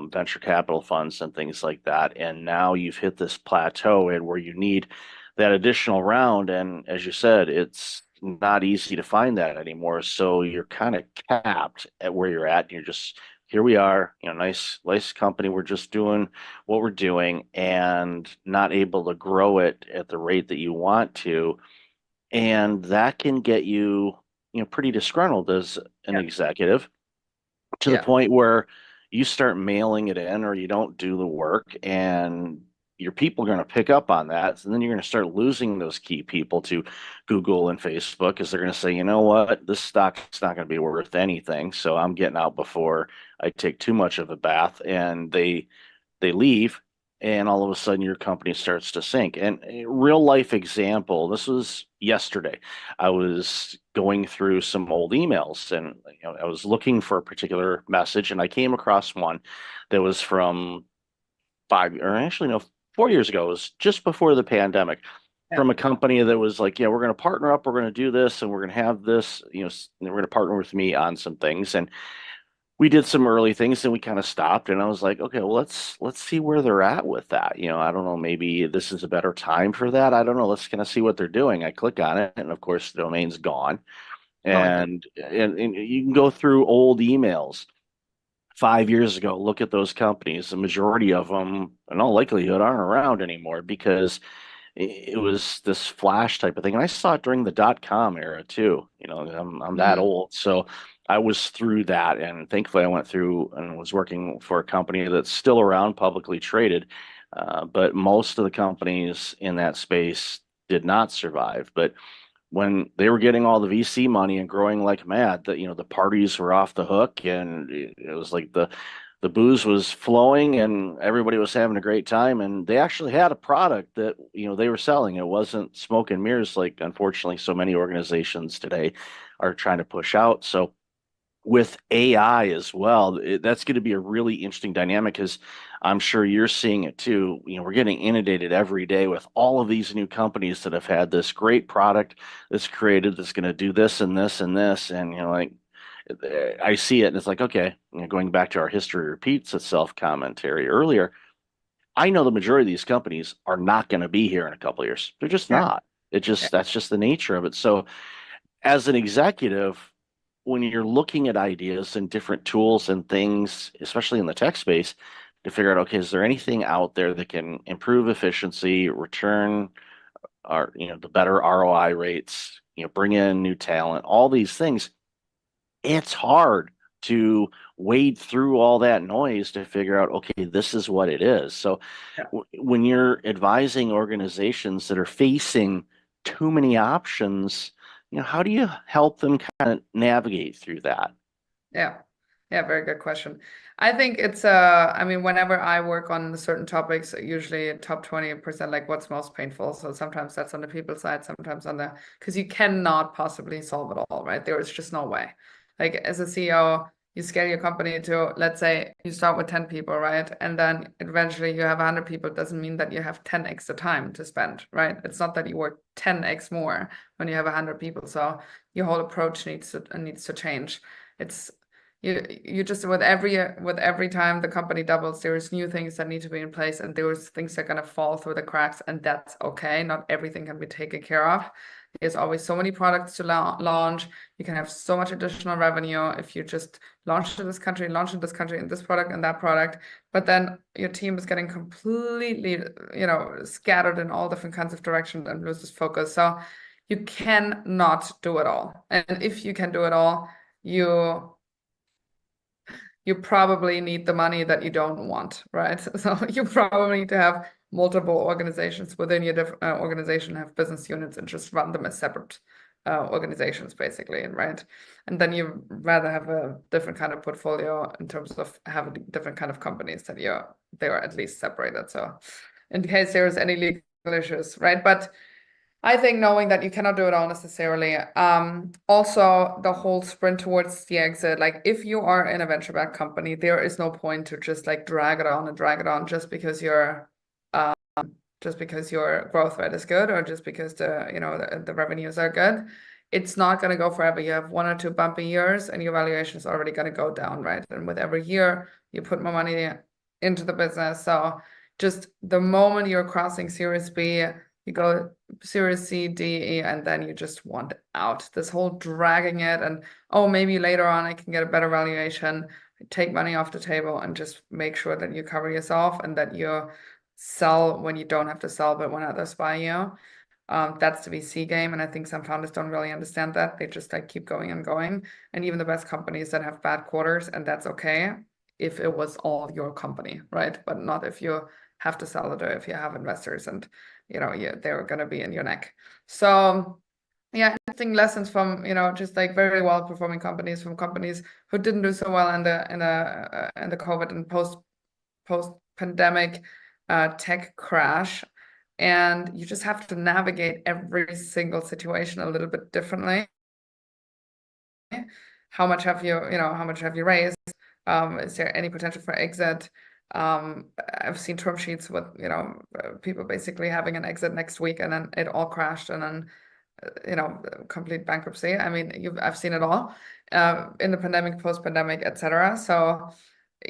venture capital funds and things like that. And now you've hit this plateau and where you need that additional round. And as you said, it's not easy to find that anymore. So you're kind of capped at where you're at. And you're just, here we are, nice company. We're just doing what we're doing and not able to grow it at the rate that you want to. And that can get you, pretty disgruntled as an executive, to the point where you start mailing it in or you don't do the work, and your people are going to pick up on that. And then you're going to start losing those key people to Google and Facebook, because they're going to say, you know what, this stock's not going to be worth anything. So I'm getting out before I take too much of a bath. And they leave, and all of a sudden your company starts to sink. And a real life example, this was yesterday. I was going through some old emails, and I was looking for a particular message, and I came across one that was from 4 years ago. It was just before the pandemic, from a company that was like, yeah, we're going to partner up, we're going to do this, and we're going to have this, we're going to partner with me on some things. And we did some early things, and we kind of stopped, and I was like, okay, well, let's see where they're at with that. I don't know, maybe this is a better time for that. I don't know. Let's kind of see what they're doing. I click on it, and of course the domain's gone. And you can go through old emails 5 years ago, look at those companies. The majority of them, in all likelihood, aren't around anymore because it was this flash type of thing. And I saw it during the .com era too. I'm that old, so I was through that, and thankfully I went through and was working for a company that's still around, publicly traded. But most of the companies in that space did not survive. But when they were getting all the VC money and growing like mad, that the parties were off the hook, and it was like the booze was flowing and everybody was having a great time, and they actually had a product that they were selling. It wasn't smoke and mirrors like unfortunately so many organizations today are trying to push out. So with AI as well, that's going to be a really interesting dynamic, because I'm sure you're seeing it too. We're getting inundated every day with all of these new companies that have had this great product that's created that's going to do this and this and this. And, like, I see it and it's like, okay, going back to our history repeats itself commentary earlier, I know the majority of these companies are not going to be here in a couple of years. They're just not. That's just the nature of it. So as an executive, when you're looking at ideas and different tools and things, especially in the tech space, to figure out, okay, is there anything out there that can improve efficiency, return our, the better ROI rates, bring in new talent, all these things, it's hard to wade through all that noise to figure out, okay, this is what it is. So when you're advising organizations that are facing too many options, how do you help them kind of navigate through that? Yeah, very good question. I think it's whenever I work on certain topics, usually top 20%, like what's most painful. So sometimes that's on the people side, sometimes because you cannot possibly solve it all, right? There is just no way. Like as a CEO, you scale your company to, let's say you start with 10 people, right? And then eventually you have 100 people. It doesn't mean that you have 10x the time to spend, right? It's not that you work 10x more when you have 100 people. So your whole approach needs to change. It's you just with every time the company doubles, there's new things that need to be in place, and there's things that are going to fall through the cracks, and that's okay. Not everything can be taken care of. There's always so many products to launch. You can have so much additional revenue if you just launch in this country, and this product and that product. But then your team is getting completely, scattered in all different kinds of directions and loses focus. So you cannot do it all. And if you can do it all, you probably need the money that you don't want, right? So you probably need to have multiple organizations within your organization, have business units, and just run them as separate organizations, basically, right? And then you rather have a different kind of portfolio in terms of having different kind of companies that they are at least separated. So in case there's any legal issues, right? But I think knowing that you cannot do it all necessarily. Also, the whole sprint towards the exit, like if you are in a venture-backed company, there is no point to just like drag it on just because your growth rate is good, or just because the revenues are good. It's not going to go forever. You have 1 or 2 bumpy years and your valuation is already going to go down, right? And with every year, you put more money into the business. So just the moment you're crossing Series B, you go Series C, D, E, and then you just want out. This whole dragging it and, oh, maybe later on I can get a better valuation, take money off the table, and just make sure that you cover yourself and that you sell when you don't have to sell, but when others buy you. That's the VC game. And I think some founders don't really understand that. They just like keep going and going. And even the best companies that have bad quarters, and that's okay if it was all your company, right? But not if you have to sell it, or if you have investors and they're going to be in your neck. So yeah, interesting lessons from just like very well performing companies, from companies who didn't do so well in the COVID and post pandemic. tech crash, and you just have to navigate every single situation a little bit differently. How much have you raised? Is there any potential for exit? I've seen term sheets with, people basically having an exit next week, and then it all crashed, and then, complete bankruptcy. I mean, I've seen it all, in the pandemic, post-pandemic, etc. So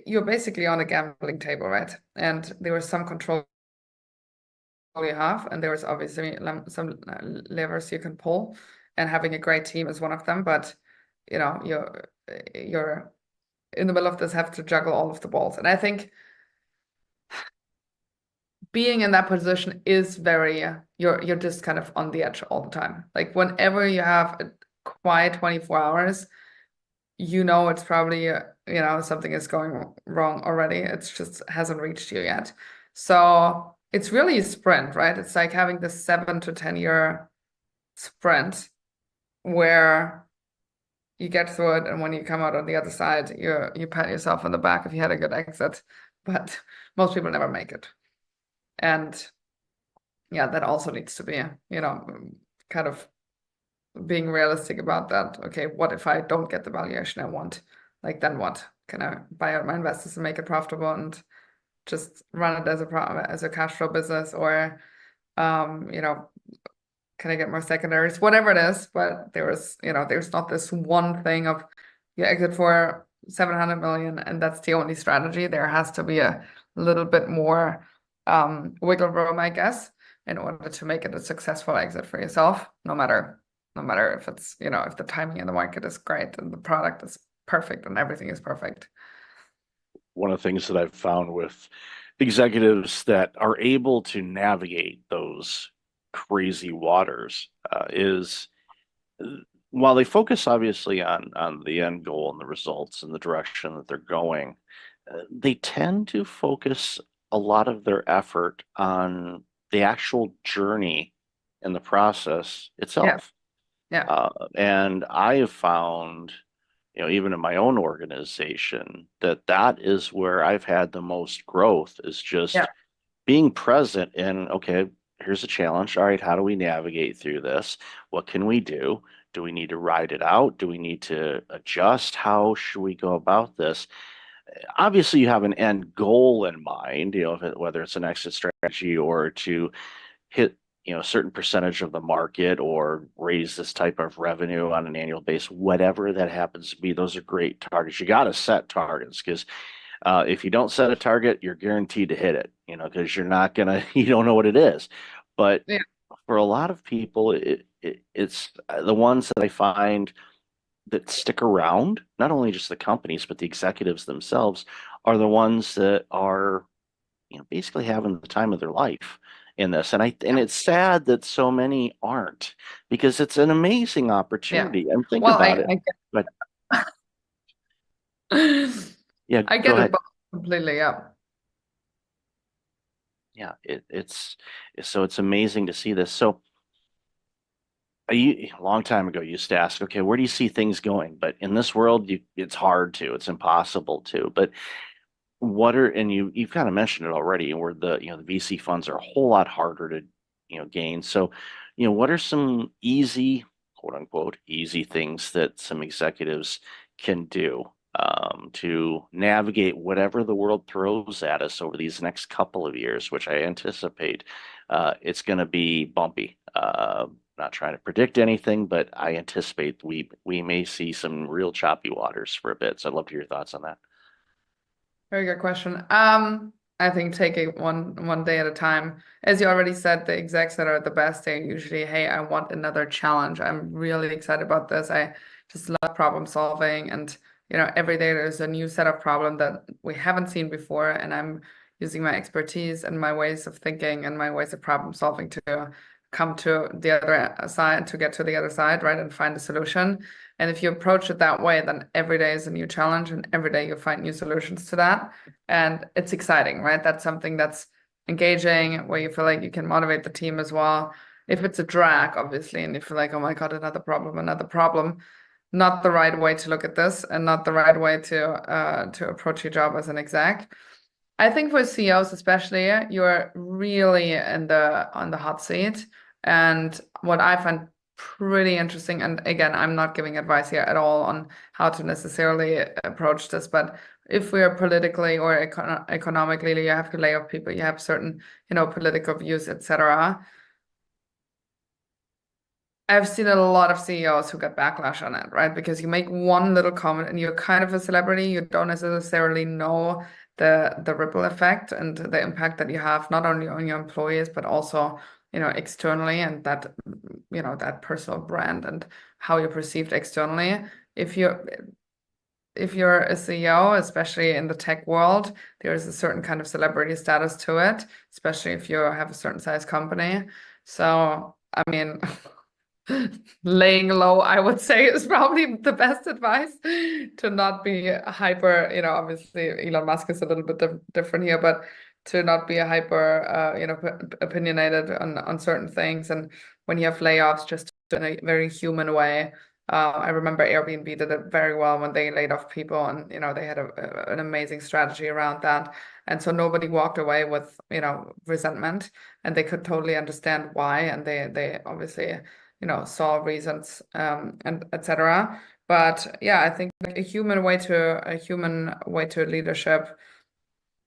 you're basically on a gambling table, right? And there was some control you have, and there was obviously some levers you can pull, and having a great team is one of them. But you're in the middle of this, have to juggle all of the balls, and I think being in that position is very, you're just kind of on the edge all the time. Like whenever you have a quiet 24 hours, it's probably, something is going wrong already. It's just hasn't reached you yet. So it's really a sprint, right? It's like having this 7 to 10 year sprint where you get through it, and when you come out on the other side, you pat yourself on the back if you had a good exit. But most people never make it. And yeah, that also needs to be, kind of being realistic about that. Okay, what if I don't get the valuation I want? Like, then what? Can I buy out my investors and make it profitable and just run it as a cash flow business? Or, can I get more secondaries? Whatever it is, but there's not this one thing of you exit for 700 million and that's the only strategy. There has to be a little bit more wiggle room, I guess, in order to make it a successful exit for yourself, no matter if it's, if the timing in the market is great and the product is perfect and everything is perfect. One of the things that I've found with executives that are able to navigate those crazy waters is, while they focus obviously on the end goal and the results and the direction that they're going, they tend to focus a lot of their effort on the actual journey and the process itself. Yeah. And I have found, even in my own organization, that is where I've had the most growth, is just being present in, okay, here's a challenge. All right, how do we navigate through this? What can we do? Do we need to ride it out? Do we need to adjust? How should we go about this? Obviously, you have an end goal in mind, whether it's an exit strategy or to hit, a certain percentage of the market or raise this type of revenue on an annual basis, whatever that happens to be. Those are great targets. You got to set targets, because if you don't set a target, you're guaranteed to hit it, because you don't know what it is. But for a lot of people, it's the ones that I find that stick around, not only just the companies, but the executives themselves, are the ones that are, basically having the time of their life in this. And it's sad that so many aren't, because it's an amazing opportunity. And think about it. But yeah, I get it completely. Yeah, it's amazing to see this. So a long time ago, you used to ask, okay, where do you see things going? But in this world, it's hard to, it's impossible to. But you've kind of mentioned it already, where the VC funds are a whole lot harder to gain. So, what are some easy, quote unquote, easy things that some executives can do to navigate whatever the world throws at us over these next couple of years, which I anticipate it's going to be bumpy. Not trying to predict anything, but I anticipate we may see some real choppy waters for a bit. So I'd love to hear your thoughts on that. Very good question. I think take it one day at a time. As you already said, the execs that are the best, they're usually, hey, I want another challenge. I'm really excited about this. I just love problem solving, and every day there's a new set of problem that we haven't seen before, and I'm using my expertise and my ways of thinking and my ways of problem solving to come to the other side, to get to the other side, right, and find a solution. And if you approach it that way, then every day is a new challenge, and every day you find new solutions to that. And it's exciting, right? That's something that's engaging, where you feel like you can motivate the team as well. If it's a drag, obviously, and you feel like, oh my God, another problem, not the right way to look at this, and not the right way to approach your job as an exec. I think for CEOs especially, you're really on the hot seat. And what I find pretty interesting, and again, I'm not giving advice here at all on how to necessarily approach this, but if we are politically or economically, you have to lay off people, you have certain, political views, etc. I've seen a lot of CEOs who get backlash on it, right? Because you make one little comment and you're kind of a celebrity, you don't necessarily know the ripple effect and the impact that you have not only on your employees, but also, externally, and that, that personal brand and how you're perceived externally. If you're a CEO, especially in the tech world, there's a certain kind of celebrity status to it, especially if you have a certain size company. So, I mean, laying low, I would say, is probably the best advice, to not be hyper, obviously Elon Musk is a little bit different here, but to not be a hyper, opinionated on certain things. And when you have layoffs, just in a very human way. I remember Airbnb did it very well when they laid off people, and they had an amazing strategy around that. And so nobody walked away with resentment, and they could totally understand why, and they obviously saw reasons, and etc. But yeah, I think a human way to leadership,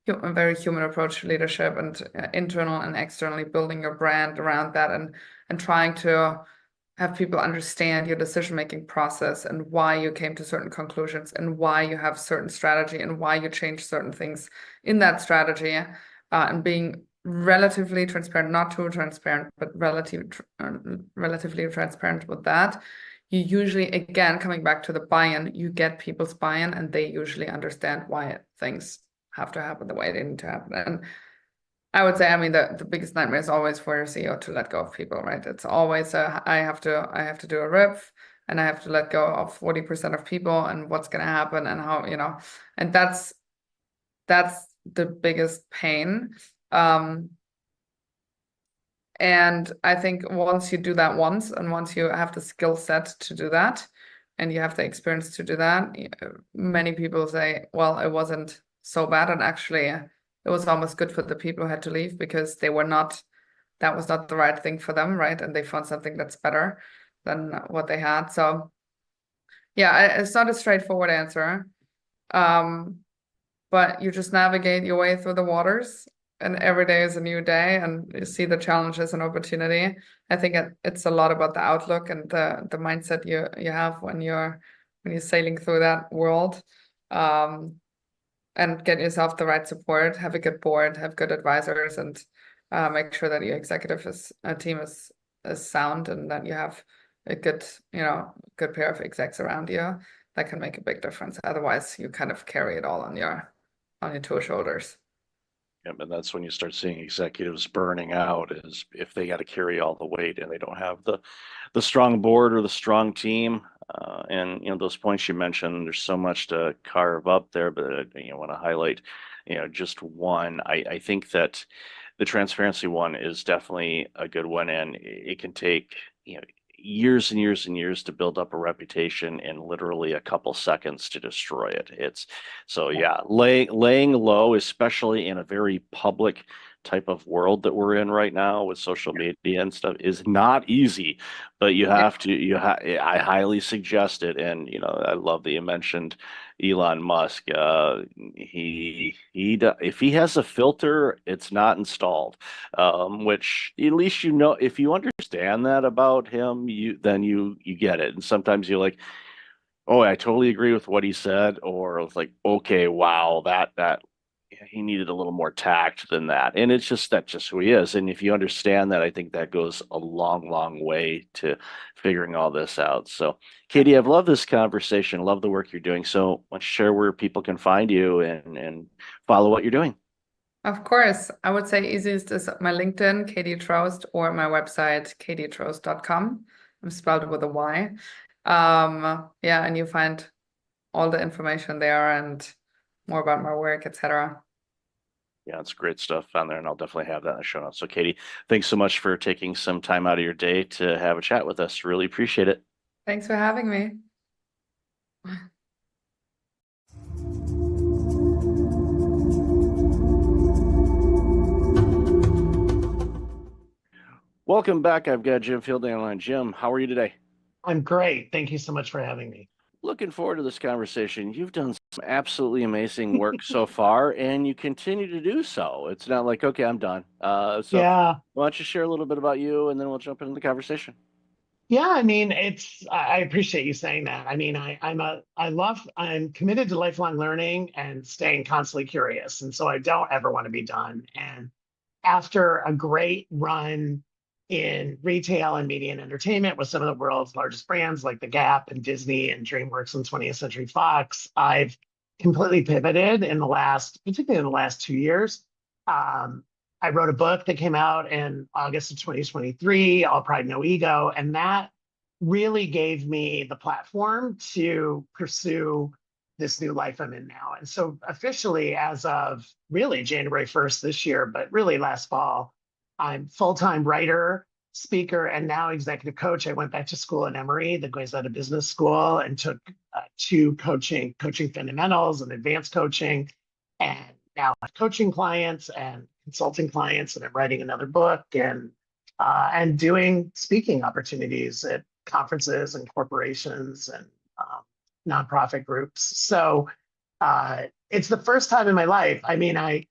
a very human approach to leadership, and internal and externally building your brand around that, and trying to have people understand your decision-making process and why you came to certain conclusions and why you have certain strategy and why you change certain things in that strategy, and being relatively transparent, not too transparent, but relatively transparent with that. You usually, again, coming back to the buy-in, you get people's buy-in, and they usually understand why things have to happen the way they need to happen. And I would say, I mean, the biggest nightmare is always for your CEO to let go of people, right? It's always I have to do a RIF, and I have to let go of 40% of people, and what's going to happen, and how, and that's the biggest pain. And I think once you do that once, and once you have the skill set to do that, and you have the experience to do that, many people say, well, it wasn't so bad, and actually it was almost good for the people who had to leave, because that was not the right thing for them, right? And they found something that's better than what they had. So yeah, it's not a straightforward answer, but you just navigate your way through the waters, and every day is a new day, and you see the challenges and opportunity. I think it's a lot about the outlook and the mindset you have when you're sailing through that world. And get yourself the right support, have a good board, have good advisors, and make sure that your executive team is sound, and that you have a good pair of execs around you. That can make a big difference. Otherwise, you kind of carry it all on your two shoulders. Yeah, and that's when you start seeing executives burning out, is if they got to carry all the weight and they don't have the strong board or the strong team. And those points you mentioned, there's so much to carve up there, but I want to highlight just one. I think that the transparency one is definitely a good one, and it can take years and years and years to build up a reputation, and literally a couple seconds to destroy it. Laying low, especially in a very public type of world that we're in right now with social media and stuff, is not easy, but I highly suggest it. And I love that you mentioned Elon Musk. If he has a filter, it's not installed, which at least if you understand that about him, then you get it. And sometimes you're like, oh, I totally agree with what he said, or it's like, okay, wow, that he needed a little more tact than that. And that's just who he is. And if you understand that, I think that goes a long, long way to figuring all this out. So, Katie, I've loved this conversation. Love the work you're doing. So why don't you share where people can find you and follow what you're doing? Of course. I would say easiest is my LinkedIn, Katie Trost, or my website, katietrost.com. I'm spelled with a Y. Yeah, and you find all the information there, and more about my work, etc. Yeah, it's great stuff on there, and I'll definitely have that in the show notes. So, Katie, thanks so much for taking some time out of your day to have a chat with us. Really appreciate it. Thanks for having me. Welcome back. I've got Jim Fielding online. Jim, how are you today? I'm great. Thank you so much for having me. Looking forward to this conversation. You've done some absolutely amazing work so far, and you continue to do so. It's not like, okay, I'm done. So Yeah. why don't you share a little bit about you, and then we'll jump into the conversation. Yeah, I mean, I appreciate you saying that. I mean, I'm committed to lifelong learning and staying constantly curious. And so I don't ever want to be done. And after a great run in retail and media and entertainment with some of the world's largest brands like the Gap and Disney and DreamWorks and 20th Century Fox, I've completely pivoted particularly in the last 2 years. I wrote a book that came out in August of 2023, All Pride, No Ego, and that really gave me the platform to pursue this new life I'm in now. And so officially, as of really January 1st this year, but really last fall, I'm full-time writer, speaker, and now executive coach. I went back to school at Emory, the Goizueta Business School, and took 2 coaching fundamentals and advanced coaching, and now I have coaching clients and consulting clients, and I'm writing another book and doing speaking opportunities at conferences and corporations and nonprofit groups. So it's the first time in my life. I mean, I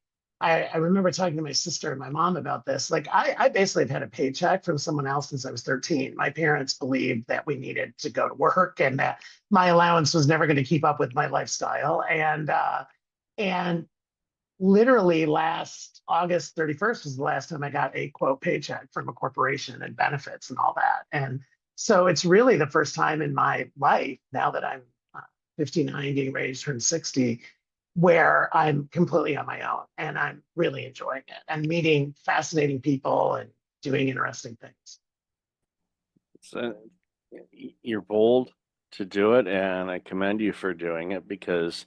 remember talking to my sister and my mom about this. Like, I basically have had a paycheck from someone else since I was 13. My parents believed that we needed to go to work and that my allowance was never going to keep up with my lifestyle. And literally last August 31st was the last time I got a quote paycheck from a corporation and benefits and all that. And so it's really the first time in my life, now that I'm 59, getting ready to turn 60, where I'm completely on my own and I'm really enjoying it and meeting fascinating people and doing interesting things. So you're bold to do it, and I commend you for doing it because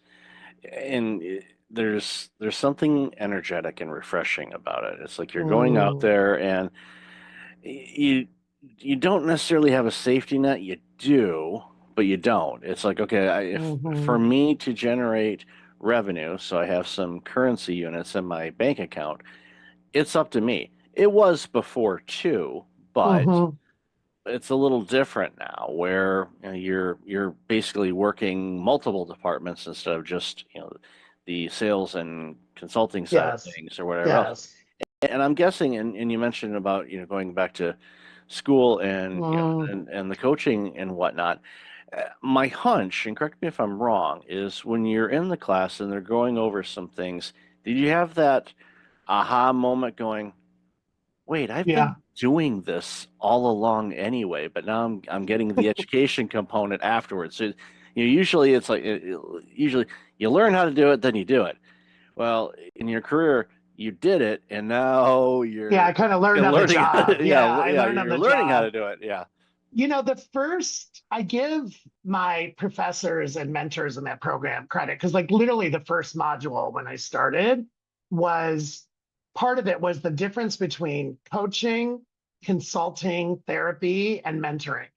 there's something energetic and refreshing about it. It's like you're going out there and you don't necessarily have a safety net. You do, but you don't. It's like, okay, for me to generate revenue, so I have some currency units in my bank account, it's up to me. It was before too, but it's a little different now where you're basically working multiple departments instead of just the sales and consulting side of things or whatever else. And I'm guessing, and you mentioned about going back to school and and the coaching and whatnot. My hunch, and correct me if I'm wrong, is when you're in the class and they're going over some things, did you have that aha moment going, wait, I've been doing this all along anyway, but now I'm getting the education component afterwards. So usually it's like usually you learn how to do it, then you do it. Well, in your career, you did it, and now I kind of learned on the job. You're learning how to do it. Yeah. I give my professors and mentors in that program credit because, like, literally the first module when I started was part of it was the difference between coaching, consulting, therapy, and mentoring.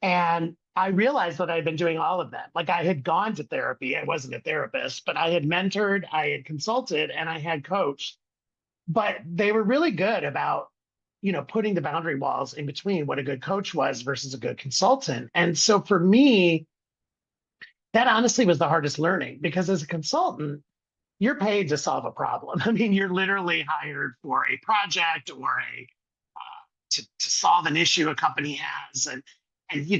And I realized that I'd been doing all of that. Like, I had gone to therapy. I wasn't a therapist, but I had mentored, I had consulted, and I had coached. But they were really good about putting the boundary walls in between what a good coach was versus a good consultant. And so for me, that honestly was the hardest learning, because as a consultant, you're paid to solve a problem. I mean, you're literally hired for a project or to solve an issue a company has, and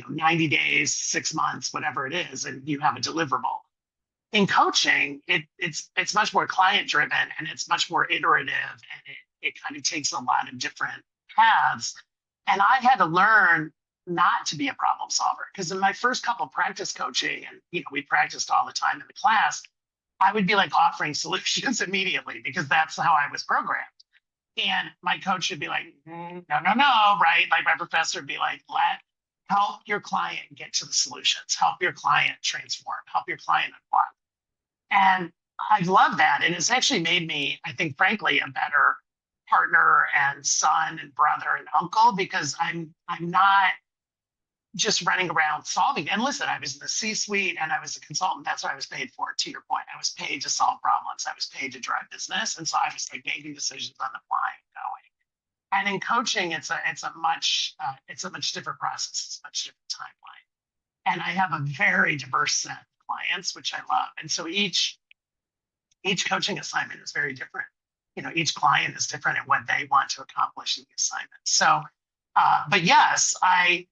90 days, 6 months, whatever it is, and you have a deliverable. In coaching, it's much more client driven and it's much more iterative, and it kind of takes a lot of different paths. And I had to learn not to be a problem solver, because in my first couple practice coaching, and we practiced all the time in the class, I would be like offering solutions immediately because that's how I was programmed. And my coach would be like, no, right? Like my professor would be like, help your client get to the solutions, help your client transform, help your client unblock. And I love that. And it's actually made me, I think, frankly, a better partner and son and brother and uncle, because I'm not just running around solving. And listen, I was in the C-suite and I was a consultant. That's what I was paid for. To your point, I was paid to solve problems. I was paid to drive business. And so I was like making decisions on the fly and going. And in coaching, it's a much different process. It's a much different timeline. And I have a very diverse set of clients, which I love. And so each coaching assignment is very different. Each client is different in what they want to accomplish in the assignment. So, but yes, I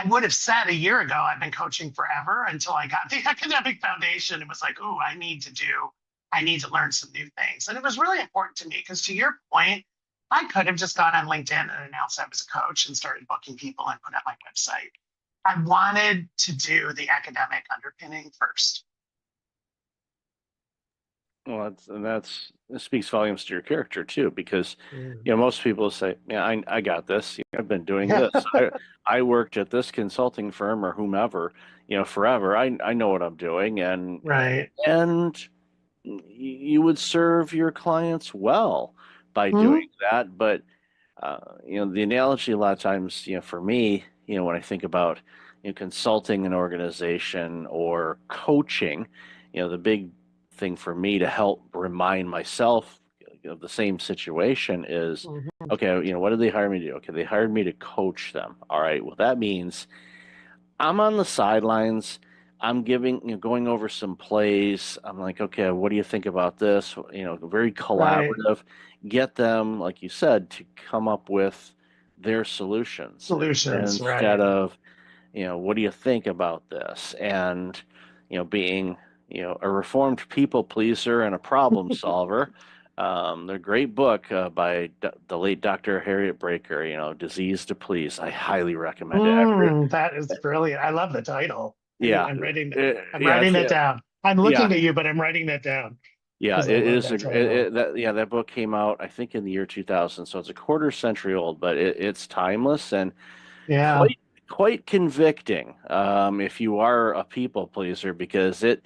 would have said a year ago, I've been coaching forever until I got the academic foundation. It was like, oh, I need to learn some new things. And it was really important to me because, to your point, I could have just gone on LinkedIn and announced I was a coach and started booking people and put up my website. I wanted to do the academic underpinning first. Well, it speaks volumes to your character too, because most people say, "Yeah, I got this. I've been doing this. I worked at this consulting firm or whomever, forever. I know what I'm doing." And right. And you would serve your clients well by doing that. But the analogy a lot of times, for me, when I think about consulting an organization or coaching, the big thing for me to help remind myself of the same situation is, okay, what did they hire me to do? Okay, they hired me to coach them. All right, well, that means I'm on the sidelines. I'm going over some plays. I'm like, okay, what do you think about this? Very collaborative. Get them, like you said, to come up with their solutions instead of, what do you think about this? And, being, a reformed people pleaser and a problem solver. The great book by the late Dr. Harriet Breaker, Disease to Please. I highly recommend it. That is brilliant. I love the title. Yeah. I'm writing that down. I'm looking at you, but I'm writing that down. Yeah, it is. That book came out, I think, in the year 2000. So it's a quarter century old, but it's timeless and quite convicting if you are a people pleaser, because it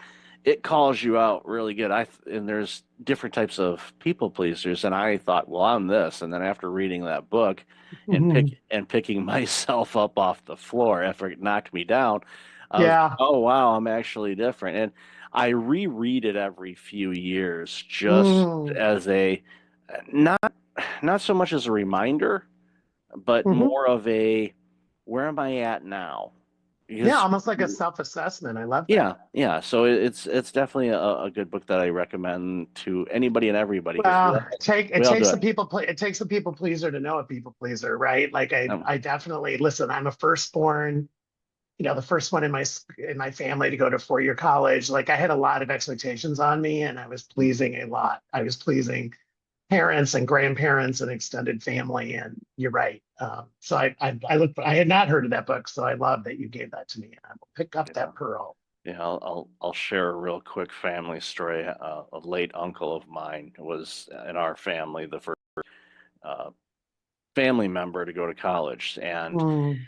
calls you out really good. And there's different types of people pleasers, and I thought, well, I'm this. And then after reading that book and picking myself up off the floor after it knocked me down, oh wow, I'm actually different. And I reread it every few years just as a not so much as a reminder, but more of a, where am I at now? Because, almost like a self-assessment. I love that. Yeah. So it's definitely a good book that I recommend to anybody and everybody. Well, it takes a people pleaser to know a people pleaser, right? Like I definitely listen. I'm a firstborn. The first one in my family to go to four-year college. Like, I had a lot of expectations on me, and I was pleasing a lot. I was pleasing parents and grandparents and extended family. And you're right. So I had not heard of that book, so I love that you gave that to me, and I will pick up that pearl. Yeah, I'll share a real quick family story. A late uncle of mine was in our family, the first family member to go to college, and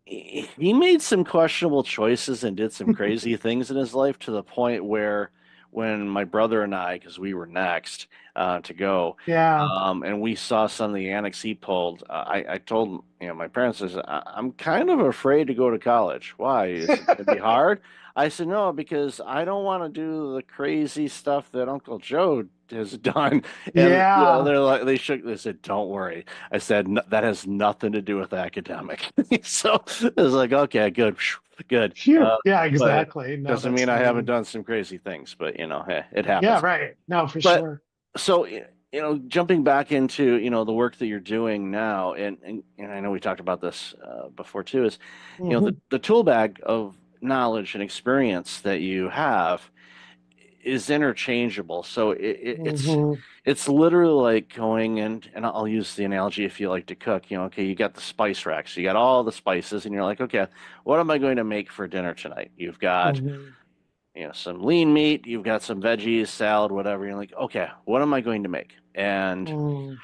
he made some questionable choices and did some crazy things in his life, to the point where when my brother and I, because we were next to go, and we saw some of the annex he pulled, I told my parents, I said, I'm kind of afraid to go to college. Why? Is it going to be hard? I said, no, because I don't want to do the crazy stuff that Uncle Joe has done. And they said, don't worry. I said, that has nothing to do with academic. So it was like, okay, good. Exactly. Doesn't mean I haven't done some crazy things, but hey, it happens. Yeah, right. No, for sure. So, jumping back into, the work that you're doing now, and I know we talked about this before too, is, the tool bag of knowledge and experience that you have is interchangeable. So it's literally like going and I'll use the analogy, if you like to cook, okay, you got the spice rack, so you got all the spices, and you're like, okay, what am I going to make for dinner tonight? You've got some lean meat, you've got some veggies, salad, whatever. You're like, okay, what am I going to make? And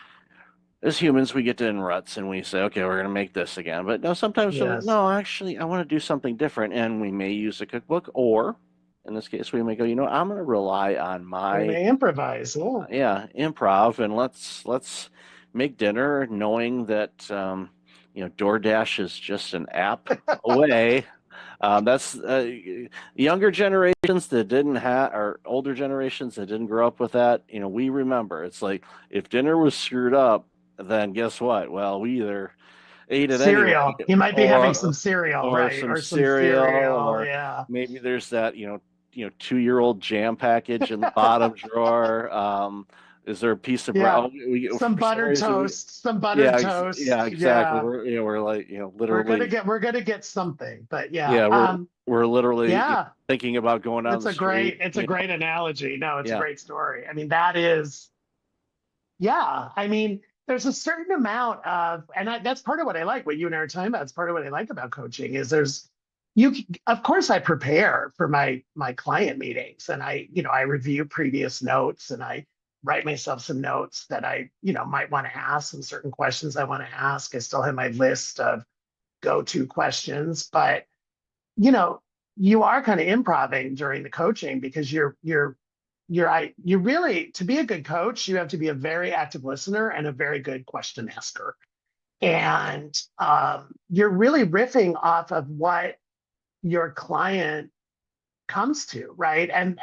as humans, we get in ruts and we say, okay, we're going to make this again. But no, sometimes we're like, no, actually, I want to do something different. And we may use a cookbook, or in this case, we may go, I'm going to rely on my improvise. Improv, and let's make dinner, knowing that DoorDash is just an app away. That's younger generations that didn't have, or older generations that didn't grow up with that. We remember, it's like, if dinner was screwed up, then guess what? Well, we either ate it Cereal. anyway, You might be having or some cereal, or right? some Or some cereal, cereal. or Yeah. maybe there's that 2-year-old jam package in the bottom drawer. Is there a piece of bread? Yeah. Oh, Some for buttered some reason toast. Some buttered toast. yeah, exactly. Yeah. We're like We're gonna literally get something. But yeah. yeah we're literally Yeah. thinking about going down It's the a street. great analogy. No, it's a Yeah. great story. I mean, that is, yeah. I mean, there's a certain amount of, that's part of what I like, what you and I are talking about. It's part of what I like about coaching is of course I prepare for my client meetings, and I review previous notes, and I write myself some notes that I, might want to ask, some certain questions I want to ask. I still have my list of go-to questions, but you are kind of improvising during the coaching because you're really, to be a good coach, you have to be a very active listener and a very good question asker. And you're really riffing off of what your client comes to, right? And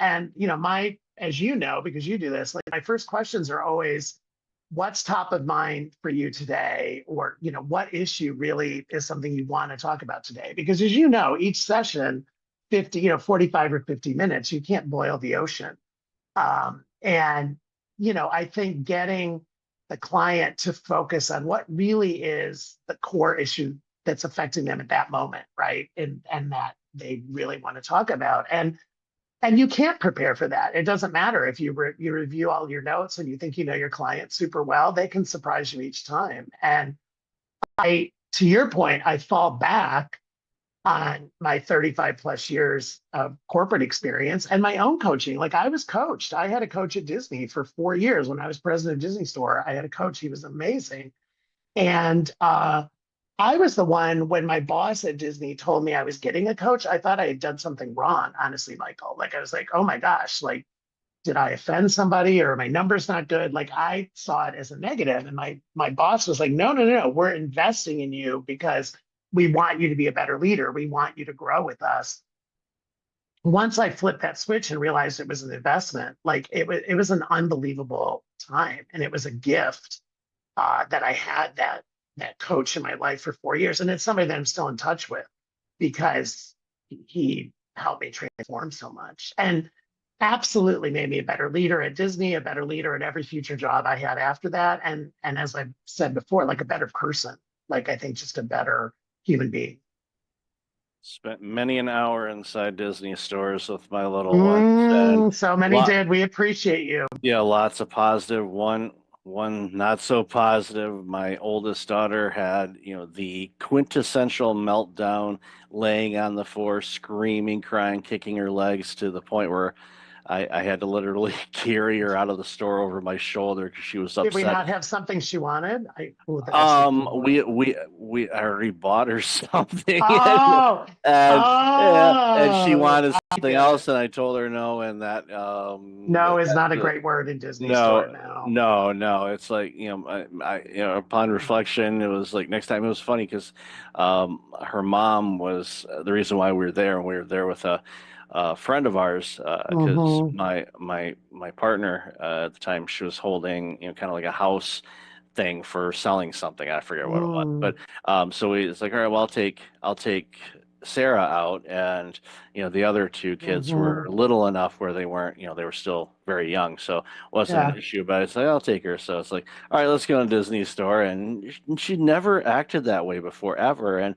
as you know, because you do this, like my first questions are always, what's top of mind for you today? Or, what issue really is something you want to talk about today? Because as you know, each session, 45 or 50 minutes, you can't boil the ocean. And I think getting the client to focus on what really is the core issue that's affecting them at that moment, right? And that they really want to talk about. And you can't prepare for that. It doesn't matter if you review all your notes and you think you know your client super well, they can surprise you each time. And to your point, I fall back on my 35 plus years of corporate experience and my own coaching. Like I was coached. I had a coach at Disney for 4 years when I was president of Disney Store. I had a coach. He was amazing. And I was the one, when my boss at Disney told me I was getting a coach, I thought I had done something wrong, honestly, Michael. Like I was like, oh my gosh, like, did I offend somebody, or my number's not good? Like I saw it as a negative. And my boss was like, no, we're investing in you because we want you to be a better leader. We want you to grow with us. Once I flipped that switch and realized it was an investment, like it was an unbelievable time. And it was a gift that I had that coach in my life for 4 years. And it's somebody that I'm still in touch with because he helped me transform so much and absolutely made me a better leader at Disney, a better leader at every future job I had after that. And as I've said before, like a better person, like I think just a better human being. Spent many an hour inside Disney stores with my little ones. And so many did. We appreciate you. Yeah, lots of positive. One not so positive. My oldest daughter had, the quintessential meltdown, laying on the floor, screaming, crying, kicking her legs to the point where I had to literally carry her out of the store over my shoulder because she was upset. Did we not have something she wanted? We already bought her something. Oh, and she wanted something else, and I told her no, and that no is not a great word in Disney store now. No. It's like, upon reflection, it was like next time. It was funny because her mom was the reason why we were there, and we were there with a friend of ours because my partner at the time, she was holding kind of like a house thing for selling something. I forget what it was, but so it's like, all right, well, I'll take Sarah out, and the other two kids were little enough where they weren't, they were still very young, so it wasn't an issue. But it's like, I'll take her. So it's like, all right, let's go to Disney store, and she never acted that way before ever, and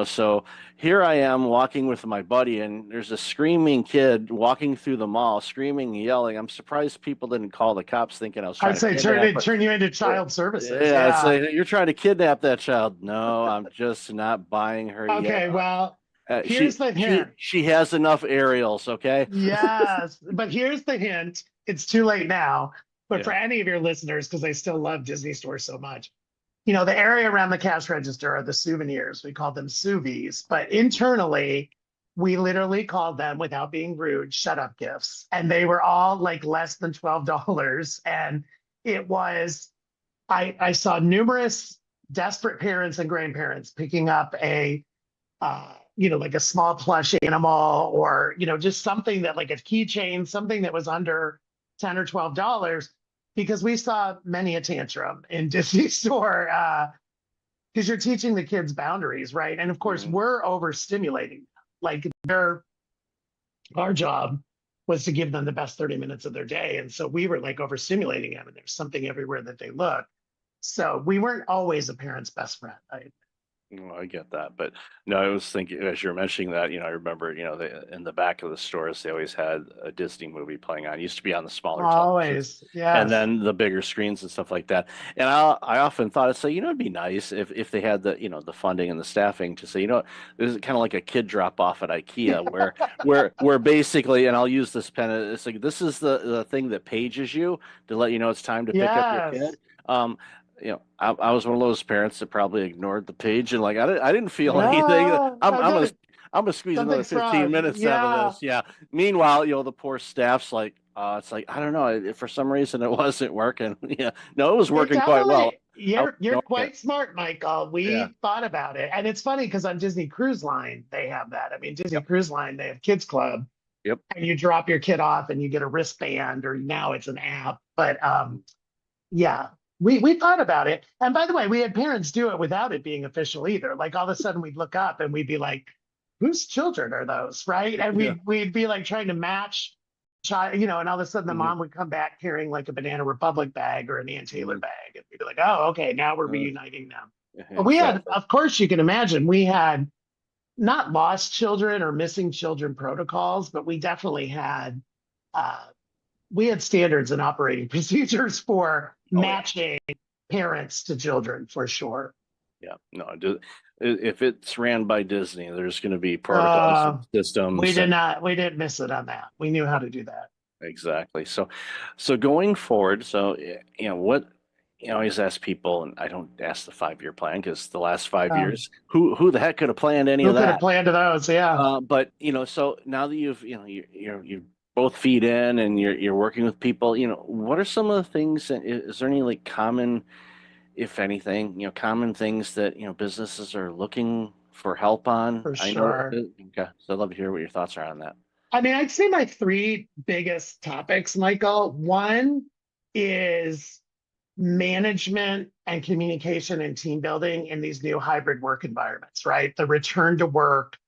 so here I am walking with my buddy, and there's a screaming kid walking through the mall, screaming and yelling. I'm surprised people didn't call the cops, thinking I was trying I'd say turn you into child services. Yeah, I'd say you're trying to kidnap that child. No, I'm just not buying her yet. Okay, well, here's the hint. She has enough aerials, okay? Yes, but here's the hint. It's too late now. But for any of your listeners, because I still love Disney Store so much, the area around the cash register are the souvenirs. We call them souvies, but internally, we literally called them, without being rude, shut up gifts. And they were all like less than $12. And it was, I saw numerous desperate parents and grandparents picking up a, like a small plush animal, or, just something that, like a keychain, something that was under $10 or $12. because we saw many a tantrum in Disney Store, because you're teaching the kids boundaries, right? And of course, we're overstimulating them. Like our job was to give them the best 30 minutes of their day. And so we were like overstimulating them, and there's something everywhere that they look. So we weren't always a parent's best friend. Well, I get that, but no, I was thinking as you're mentioning that, I remember, in the back of the stores, they always had a Disney movie playing on. It used to be on the smaller televisions, Always, yes. and then the bigger screens and stuff like that. And I often thought it's like, it'd be nice if they had the, the funding and the staffing to say, this is kind of like a kid drop off at IKEA where basically, and I'll use this pen, it's like, this is the thing that pages you to let you know it's time to pick up your kid. I was one of those parents that probably ignored the page and like I didn't feel anything. I'm gonna squeeze another 15 minutes out of this. Yeah. Meanwhile, the poor staff's like, it's like I don't know. For some reason, it wasn't working. Yeah. No, it was working quite well. You're quite smart, Michael. We thought about it, and it's funny because on Disney Cruise Line they have that. I mean, Disney Cruise Line they have Kids Club. Yep. And you drop your kid off, and you get a wristband, or now it's an app. But yeah. We thought about it. And by the way, we had parents do it without it being official either. Like all of a sudden we'd look up and we'd be like, whose children are those? Right. And we'd be like trying to match child, and all of a sudden the mom would come back carrying like a Banana Republic bag or an Ann Taylor bag. And we'd be like, oh, okay, now we're reuniting them. But we had, of course, you can imagine, we had not lost children or missing children protocols, but we definitely had standards and operating procedures for matching parents to children for sure. Yeah, no, if it's ran by Disney, there's going to be protocols and systems. We didn't miss it on that. We knew how to do that. Exactly. So going forward, what, I always ask people, and I don't ask the 5-year plan because the last 5 years, who the heck could have planned any of that? Who could have planned those? Yeah. But so now that you're both feet in and you're working with people, what are some of the things that, is there any like common, if anything, common things that, businesses are looking for help on? For sure. Okay. So I'd love to hear what your thoughts are on that. I mean, I'd say my 3 biggest topics, Michael. One is management and communication and team building in these new hybrid work environments, right? The return to work.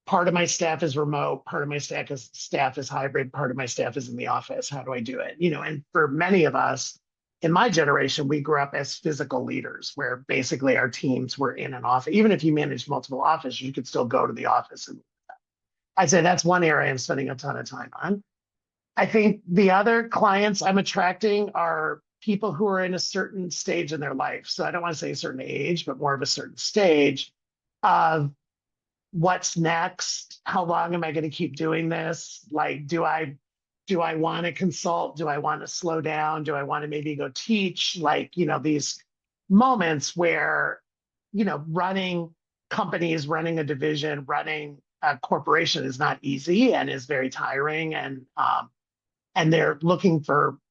Part of my staff is remote, part of my staff is hybrid, part of my staff is in the office. How do I do it? And for many of us in my generation, we grew up as physical leaders where basically our teams were in an office. Even if you managed multiple offices, you could still go to the office. And I'd say that's one area I'm spending a ton of time on. I think the other clients I'm attracting are people who are in a certain stage in their life. So I don't want to say a certain age, but more of a certain stage of what's next? How long am I going to keep doing this? Like, do I want to consult? Do I want to slow down? Do I want to maybe go teach? Like, these moments where, running companies, running a division, running a corporation is not easy and is very tiring. And they're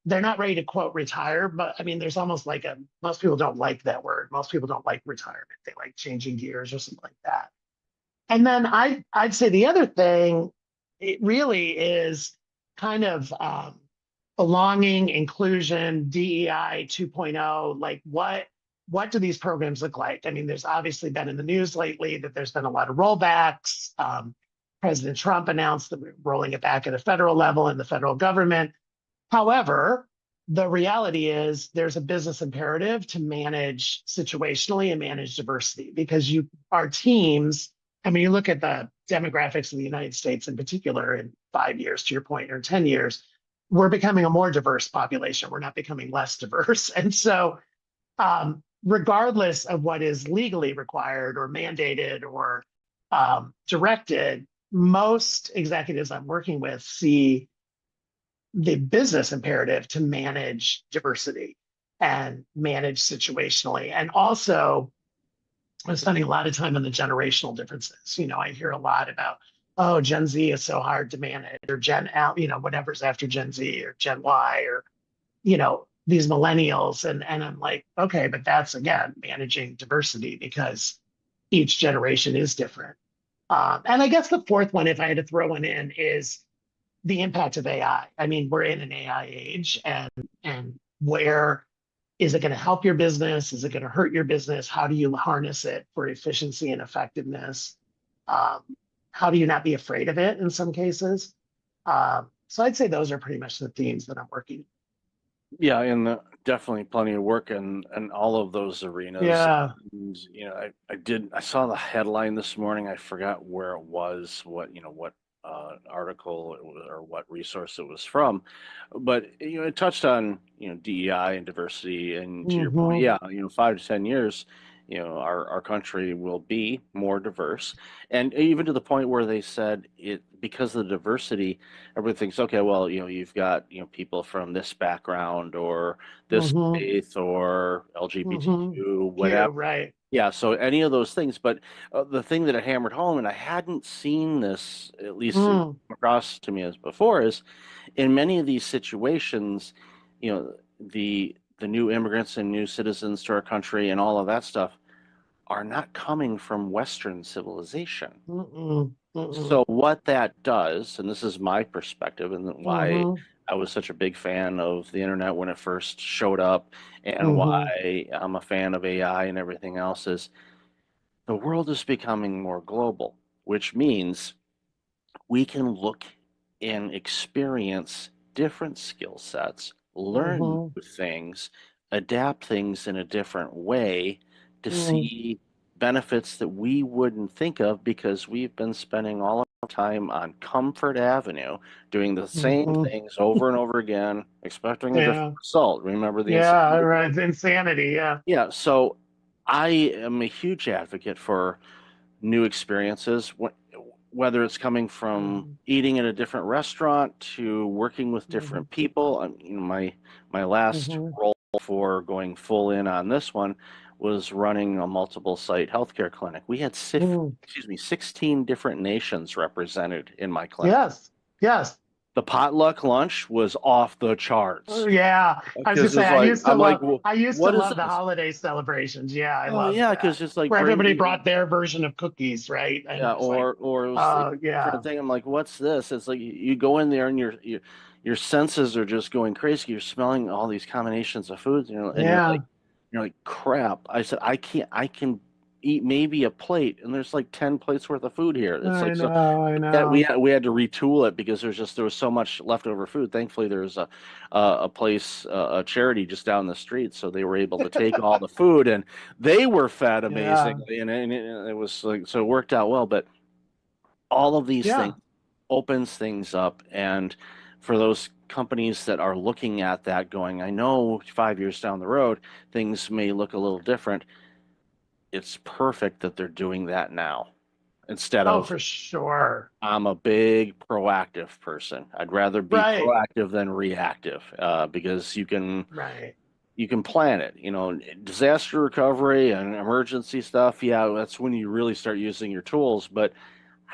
they're not ready to quote retire, but I mean, there's almost like most people don't like that word. Most people don't like retirement. They like changing gears or something like that. And then I'd say the other thing, it really is kind of belonging, inclusion, DEI 2.0. Like what do these programs look like? I mean, there's obviously been in the news lately that there's been a lot of rollbacks. President Trump announced that we're rolling it back at a federal level in the federal government. However, the reality is there's a business imperative to manage situationally and manage diversity because our teams, I mean, you look at the demographics of the United States in particular in 5 years, to your point, or 10 years, we're becoming a more diverse population. We're not becoming less diverse. And so regardless of what is legally required or mandated or directed, most executives I'm working with see the business imperative to manage diversity and manage situationally. And also, I'm spending a lot of time on the generational differences. I hear a lot about, oh, Gen Z is so hard to manage, or Gen L, whatever's after Gen Z, or Gen Y, or, these millennials. And I'm like, okay, but that's, again, managing diversity because each generation is different. And I guess the 4th one, if I had to throw one in, is the impact of AI. I mean, we're in an AI age, and where is it going to help your business? Is it going to hurt your business? How do you harness it for efficiency and effectiveness? How do you not be afraid of it in some cases? So I'd say those are pretty much the themes that I'm working. Yeah, and definitely plenty of work in all of those arenas. Yeah. And, I saw the headline this morning. I forgot where it was, what article it was, or what resource it was from, but it touched on DEI and diversity, and to your point, yeah, 5 to 10 years, our country will be more diverse, and even to the point where they said it, because of the diversity, everybody thinks, okay, well, you've got people from this background or this faith or LGBTQ, whatever. Right. Yeah, so any of those things, but the thing that it hammered home, and I hadn't seen this, at least across to me as before, is in many of these situations, the new immigrants and new citizens to our country and all of that stuff are not coming from Western civilization. So what that does, and this is my perspective, and why I was such a big fan of the internet when it first showed up, and why I'm a fan of AI and everything else, is the world is becoming more global, which means we can look and experience different skill sets, learn new things, adapt things in a different way to see benefits that we wouldn't think of, because we've been spending all our time on Comfort Avenue doing the same things over and over again, expecting a different result. Remember the insanity? Right. It's insanity. Yeah. Yeah. So I am a huge advocate for new experiences, whether it's coming from eating at a different restaurant to working with different people. My last role for going full in on this one was running a multiple site healthcare clinic. We had 16 different nations represented in my clinic. Yes. The potluck lunch was off the charts. Yeah. I was just saying, I used to love the this? holiday celebrations. Yeah. I Oh love yeah, because it's like where everybody bringing- brought their version of cookies, right? And Yeah, it was or it was different thing. I'm like, what's this? It's like you go in there and your senses are just going crazy. You're smelling all these combinations of foods, and you're like, crap. I said, I can eat maybe a plate, and there's like 10 plates worth of food here. It's I like, know. that we had to retool it because there was so much leftover food. Thankfully, there's a place, a charity just down the street, so they were able to take all the food, and they were fed amazingly, and it was like, so it worked out well. But all of these things opens things up, and for those companies that are looking at that going, I know 5 years down the road things may look a little different, it's perfect that they're doing that now instead of, for sure, I'm a big proactive person. I'd rather be proactive than reactive, because you can plan it. Disaster recovery and emergency stuff, yeah, that's when you really start using your tools, but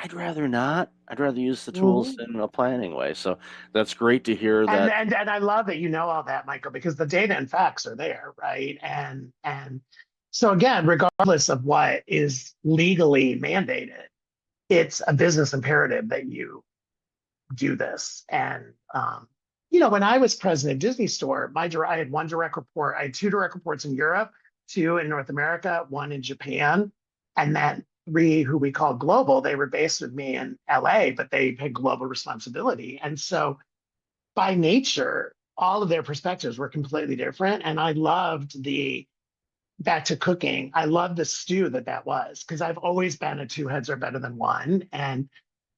I'd rather not. I'd rather use the tools in a planning way. So that's great to hear that. And I love that you know all that, Michael, because the data and facts are there, right? And so again, regardless of what is legally mandated, it's a business imperative that you do this. And when I was president of Disney Store, I had one direct report. I had 2 direct reports in Europe, 2 in North America, 1 in Japan, and then 3 who we call global. They were based with me in LA, but they had global responsibility. And so by nature, all of their perspectives were completely different. And I loved back to cooking, I loved the stew that was, because I've always been a 2 heads are better than 1. And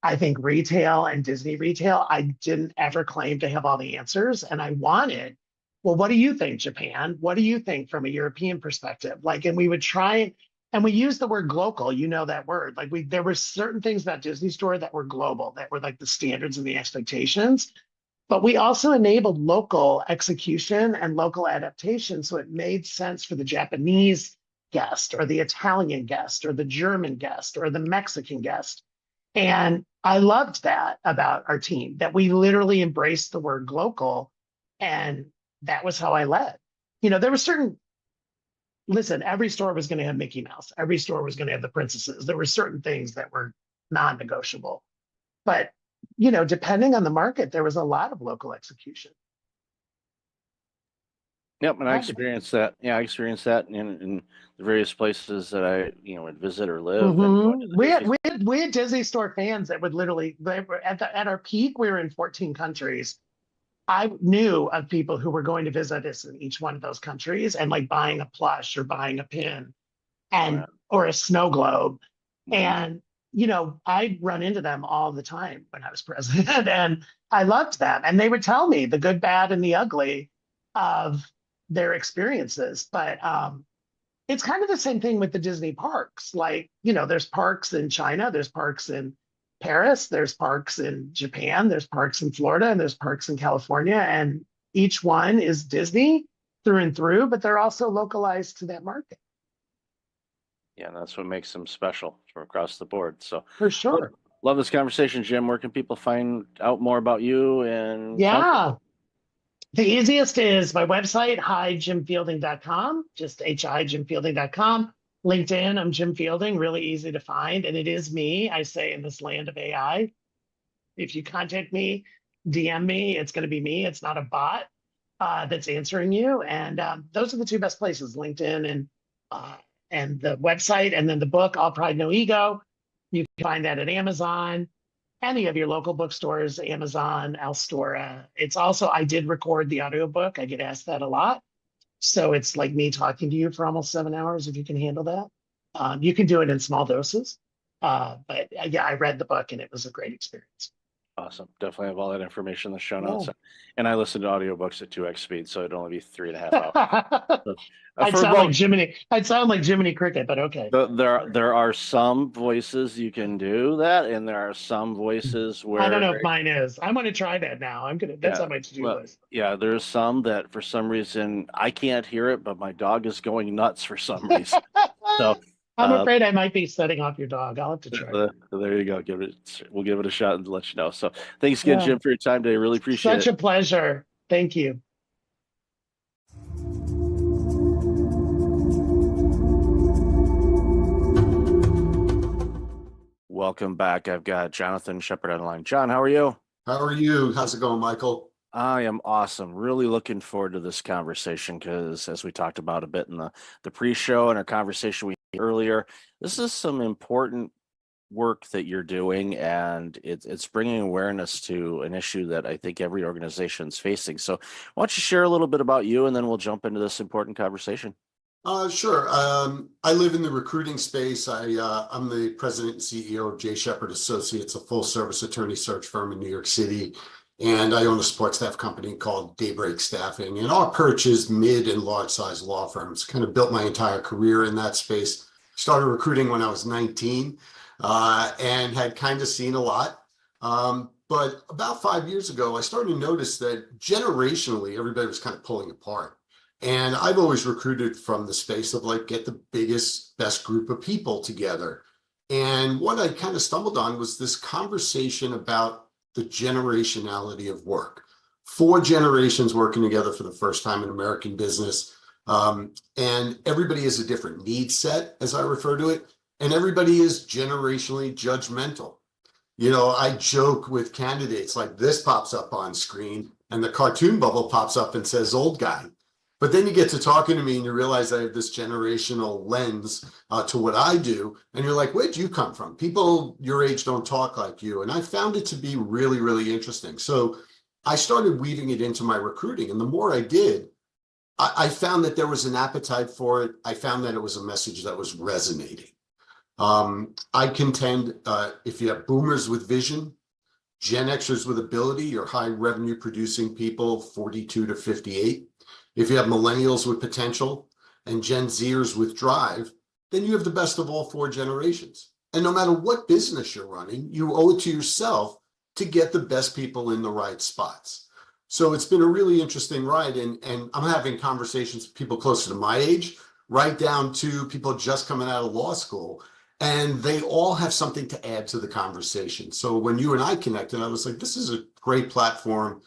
I think retail and Disney retail, I didn't ever claim to have all the answers. And I wanted, well, what do you think, Japan? What do you think from a European perspective? And we would try, and we use the word global, that word. There were certain things about Disney Store that were global, that were like the standards and the expectations. But we also enabled local execution and local adaptation. So it made sense for the Japanese guest or the Italian guest or the German guest or the Mexican guest. And I loved that about our team, that we literally embraced the word local. And that was how I led. There were listen, every store was going to have Mickey Mouse. Every store was going to have the princesses. There were certain things that were non-negotiable. But depending on the market, there was a lot of local execution. Yep, and I Right. experienced that. Yeah, I experienced that in the various places that I, would visit or live. And going to Mhm. the We had Disney- we had Disney Store fans that would literally they were at our peak. We were in 14 countries. I knew of people who were going to visit us in each one of those countries and like buying a plush or buying a pin and or a snow globe. Mhm. And I'd run into them all the time when I was president, and I loved them. And they would tell me the good, bad, and the ugly of their experiences. But it's kind of the same thing with the Disney parks. Like, there's parks in China, there's parks in Paris, there's parks in Japan, there's parks in Florida, and there's parks in California. And each one is Disney through and through, but they're also localized to that market. Yeah, that's what makes them special from across the board. So For sure. love this conversation, Jim. Where can people find out more about you and Yeah. The easiest is my website, hijimfielding.com, just hijimfielding.com. LinkedIn, I'm Jim Fielding, really easy to find. And it is me, I say, in this land of AI. If you contact me, DM me, it's going to be me. It's not a bot that's answering you. And those are the two best places, LinkedIn and the website. And then the book, All Pride, No Ego. You can find that at Amazon, any of your local bookstores, Amazon, Alstora. It's also, I did record the audiobook. I get asked that a lot. So it's like me talking to you for almost 7 hours, if you can handle that. You can do it in small doses. But yeah, I read the book and it was a great experience. Awesome. Definitely have all that information in the show notes. Yeah. And I listen to audiobooks at 2x speed, so it'd only be 3.5 hours. So, I'd sound like Jiminy Cricket, but okay. There are some voices you can do that, and there are some voices where I don't know if mine is. I'm going to try that now. That's on my to-do list. Yeah, there's some that for some reason I can't hear it, but my dog is going nuts for some reason. So I'm afraid I might be setting off your dog. I'll have to try. There you go. We'll give it a shot and let you know. So thanks again, Jim, for your time today. Really appreciate it. Such a pleasure. Thank you. Welcome back. I've got Jonathan Shepard on the line. John, how are you? How are you? How's it going, Michael? I am awesome. Really looking forward to this conversation because, as we talked about a bit in the pre-show and our conversation we had earlier, this is some important work that you're doing, and it's bringing awareness to an issue that I think every organization is facing. So why don't you share a little bit about you, and then we'll jump into this important conversation. Sure. I live in the recruiting space. I'm the president and CEO of J. Shepard Associates, a full-service attorney search firm in New York City. And I own a support staff company called Daybreak Staffing. And our perch is mid and large size law firms. Kind of built my entire career in that space. Started recruiting when I was 19 and had kind of seen a lot. But about 5 years ago, I started to notice that generationally, everybody was kind of pulling apart. And I've always recruited from the space of like, get the biggest, best group of people together. And what I kind of stumbled on was this conversation about the generationality of work. 4 generations working together for the first time in American business. And everybody has a different need set, as I refer to it. And everybody is generationally judgmental. I joke with candidates like this pops up on screen and the cartoon bubble pops up and says old guy. But then you get to talking to me and you realize I have this generational lens to what I do. And you're like, where'd you come from? People your age don't talk like you. And I found it to be really, really interesting. So I started weaving it into my recruiting. And the more I did, I found that there was an appetite for it. I found that it was a message that was resonating. I contend if you have boomers with vision, Gen Xers with ability, your high revenue producing people, 42 to 58. If you have millennials with potential and Gen Zers with drive, then you have the best of all 4 generations. And no matter what business you're running, you owe it to yourself to get the best people in the right spots. So it's been a really interesting ride. And I'm having conversations with people closer to my age, right down to people just coming out of law school. And they all have something to add to the conversation. So when you and I connected, I was like, this is a great platform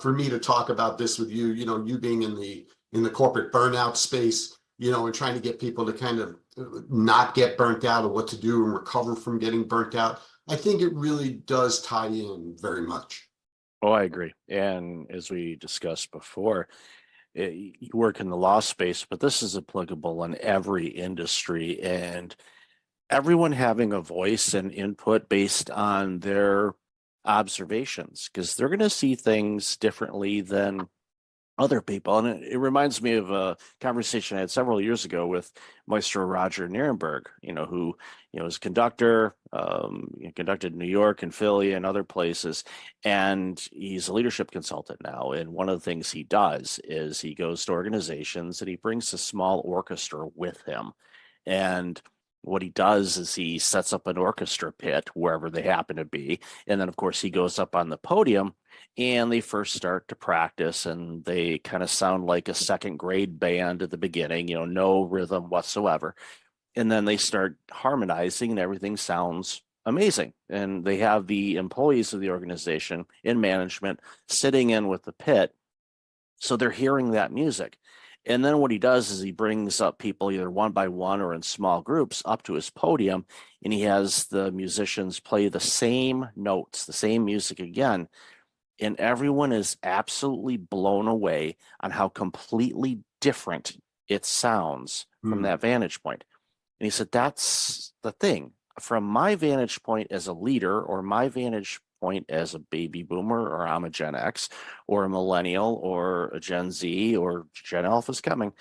for me to talk about this with you, you being in the corporate burnout space, and trying to get people to kind of not get burnt out or what to do and recover from getting burnt out. I think it really does tie in very much. Oh, I agree. And as we discussed before, you work in the law space, but this is applicable in every industry, and everyone having a voice and input based on their observations, because they're going to see things differently than other people. And it reminds me of a conversation I had several years ago with Maestro Roger Nierenberg, who, is a conductor, conducted in New York and Philly and other places. And he's a leadership consultant now. And one of the things he does is he goes to organizations and he brings a small orchestra with him. And what he does is he sets up an orchestra pit wherever they happen to be. And then, of course, he goes up on the podium and they first start to practice, and they kind of sound like a second grade band at the beginning, no rhythm whatsoever. And then they start harmonizing and everything sounds amazing. And they have the employees of the organization in management sitting in with the pit. So they're hearing that music. And then what he does is he brings up people either one by one or in small groups up to his podium, and he has the musicians play the same notes, the same music again. And everyone is absolutely blown away on how completely different it sounds from that vantage point. And he said, that's the thing. From my vantage point as a leader, or my vantage point as a baby boomer, or I'm a Gen X, or a millennial, or a Gen Z, or Gen Alpha's coming,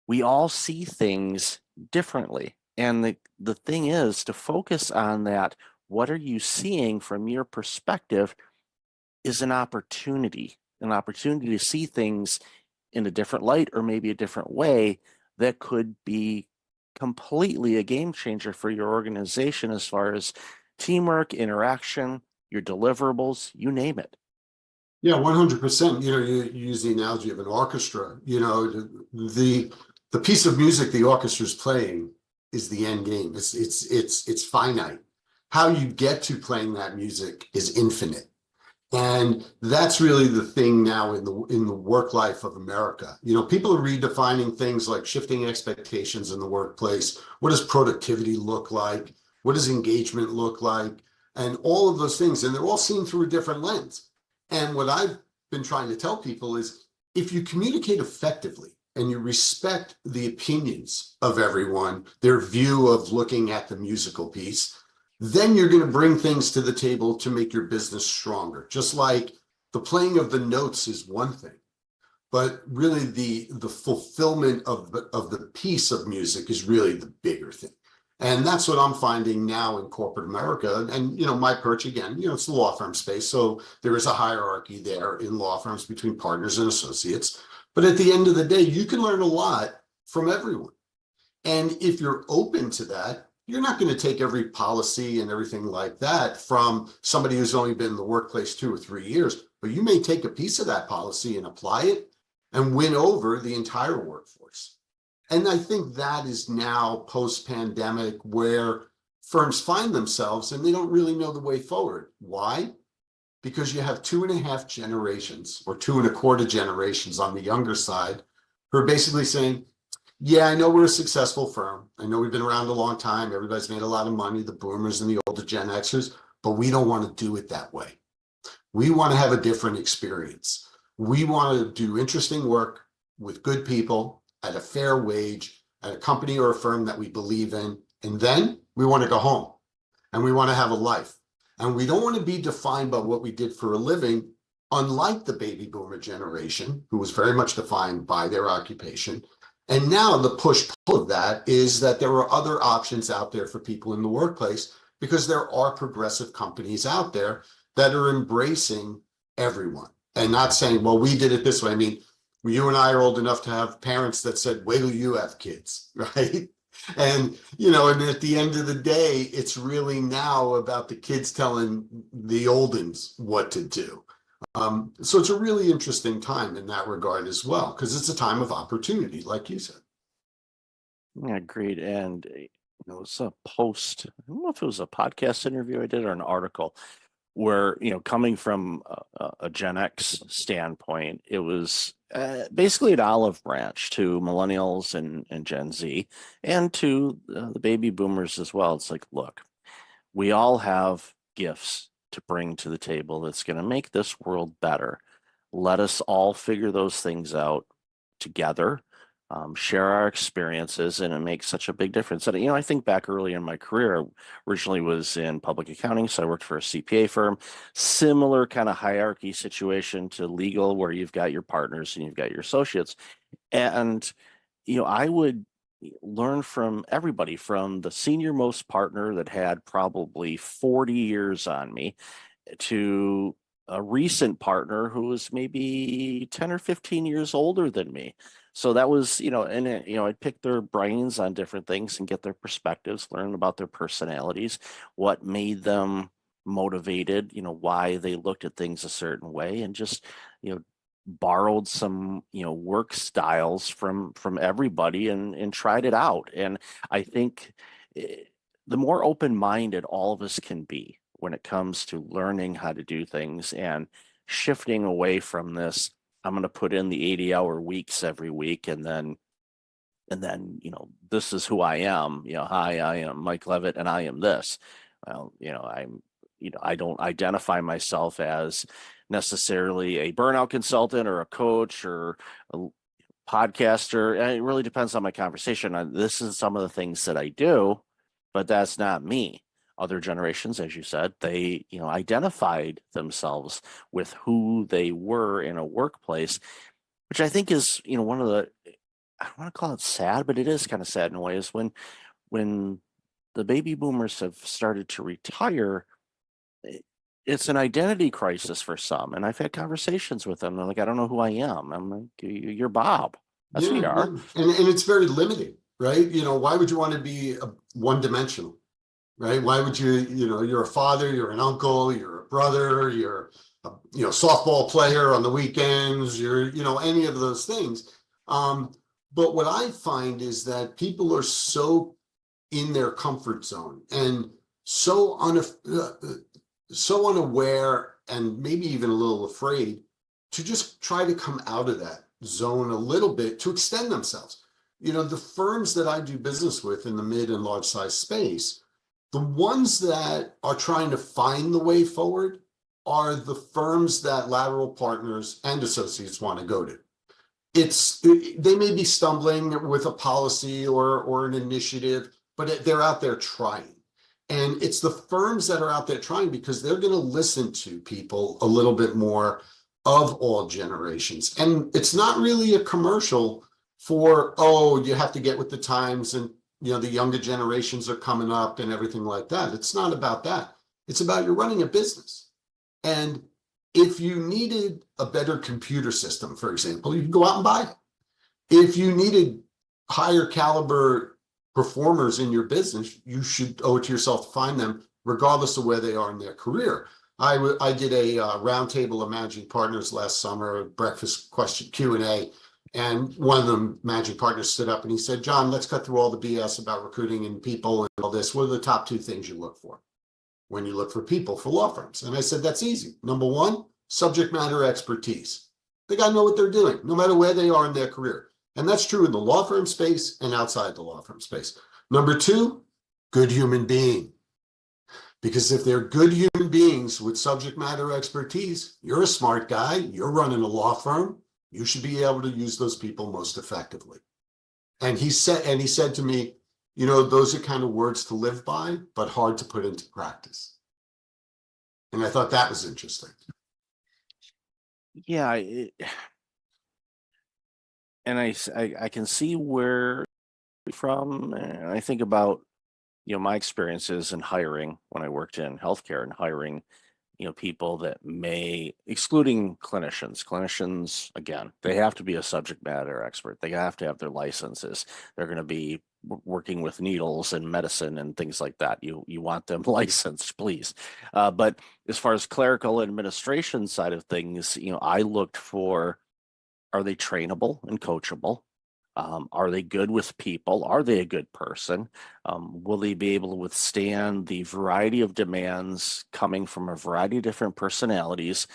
we all see things differently. And the thing is to focus on that. What are you seeing from your perspective is an opportunity to see things in a different light, or maybe a different way, that could be completely a game changer for your organization as far as teamwork, interaction, your deliverables, you name it. Yeah, 100%. You use the analogy of an orchestra. The piece of music the orchestra is playing is the end game. It's finite. How you get to playing that music is infinite. And that's really the thing now in the work life of America. People are redefining things like shifting expectations in the workplace. What does productivity look like? What does engagement look like? And all of those things. And they're all seen through a different lens. And what I've been trying to tell people is, if you communicate effectively and you respect the opinions of everyone, their view of looking at the musical piece, then you're going to bring things to the table to make your business stronger. Just like the playing of the notes is one thing, but really the fulfillment of the piece of music is really the bigger thing. And that's what I'm finding now in corporate America. And, my perch again, it's the law firm space. So there is a hierarchy there in law firms between partners and associates. But at the end of the day, you can learn a lot from everyone. And if you're open to that, you're not going to take every policy and everything like that from somebody who's only been in the workplace 2 or 3 years, but you may take a piece of that policy and apply it and win over the entire workforce. And I think that is now post-pandemic where firms find themselves and they don't really know the way forward. Why? Because you have 2.5 generations or 2.25 generations on the younger side who are basically saying, yeah, I know we're a successful firm. I know we've been around a long time. Everybody's made a lot of money, the boomers and the older Gen Xers, but we don't want to do it that way. We want to have a different experience. We want to do interesting work with good people at a fair wage, at a company or a firm that we believe in. And then we want to go home and we want to have a life. And we don't want to be defined by what we did for a living, unlike the baby boomer generation, who was very much defined by their occupation. And now the push-pull of that is that there are other options out there for people in the workplace, because there are progressive companies out there that are embracing everyone and not saying, well, we did it this way. I mean, you and I are old enough to have parents that said, wait till you have kids, right? And, and at the end of the day, it's really now about the kids telling the oldens what to do. So it's a really interesting time in that regard as well, because it's a time of opportunity, like you said. Yeah, agreed. And it was a post, I don't know if it was a podcast interview I did or an article where, coming from a Gen X standpoint, it was basically an olive branch to millennials and Gen Z and to the baby boomers as well. It's like, look, we all have gifts to bring to the table that's going to make this world better. Let us all figure those things out. together, share our experiences, and it makes such a big difference. And, I think back early in my career, I originally was in public accounting, so I worked for a CPA firm, similar kind of hierarchy situation to legal, where you've got your partners and you've got your associates. And, I would learn from everybody, from the senior most partner that had probably 40 years on me to a recent partner who was maybe 10 or 15 years older than me. So that was, I'd pick their brains on different things and get their perspectives, learn about their personalities, what made them motivated, why they looked at things a certain way, and just, borrowed some, work styles from everybody and tried it out. And I think the more open-minded all of us can be when it comes to learning how to do things and shifting away from this, I'm going to put in the 80-hour weeks every week, and then, this is who I am. Hi, I am Mike Levitt, and I am this. Well, I don't identify myself as necessarily a burnout consultant or a coach or a podcaster. And it really depends on my conversation. This is some of the things that I do, but that's not me. Other generations, as you said, they, identified themselves with who they were in a workplace, which I think is, one of the, I don't want to call it sad, but it is kind of sad in a way, is when the baby boomers have started to retire, it's an identity crisis for some. And I've had conversations with them. They're like, I don't know who I am. I'm like, you're Bob. That's who you are. And it's very limiting, right? Why would you want to be one-dimensional, right? Why would you, you're a father, you're an uncle, you're a brother, you're a, softball player on the weekends, you're, any of those things. But what I find is that people are so in their comfort zone and so unaware and maybe even a little afraid to just try to come out of that zone a little bit to extend themselves. The firms that I do business with in the mid and large size space, the ones that are trying to find the way forward are the firms that lateral partners and associates want to go to. They may be stumbling with a policy or an initiative, but they're out there trying. And it's the firms that are out there trying because they're going to listen to people a little bit more of all generations. And it's not really a commercial for, you have to get with the times and, the younger generations are coming up and everything like that. It's not about that. It's about you're running a business. And if you needed a better computer system, for example, you can go out and buy it. If you needed higher caliber performers in your business, you should owe it to yourself to find them, regardless of where they are in their career. I did a roundtable of managing partners last summer, a breakfast question Q&A, and one of the managing partners stood up and he said, John, let's cut through all the BS about recruiting and people and all this. What are the top 2 things you look for when you look for people for law firms? And I said, that's easy. Number 1, subject matter expertise. They got to know what they're doing, no matter where they are in their career. And that's true in the law firm space and outside the law firm space. Number 2, good human being. Because if they're good human beings with subject matter expertise, you're a smart guy, you're running a law firm, you should be able to use those people most effectively. And he said to me, those are kind of words to live by, but hard to put into practice. And I thought that was interesting. Yeah. And I can see where you're from, and I think about, my experiences in hiring when I worked in healthcare and hiring, people that may, excluding clinicians, again, they have to be a subject matter expert. They have to have their licenses. They're going to be working with needles and medicine and things like that. You want them licensed, please. But as far as clerical administration side of things, I looked for, are they trainable and coachable? Are they good with people? Are they a good person? Will they be able to withstand the variety of demands coming from a variety of different personalities?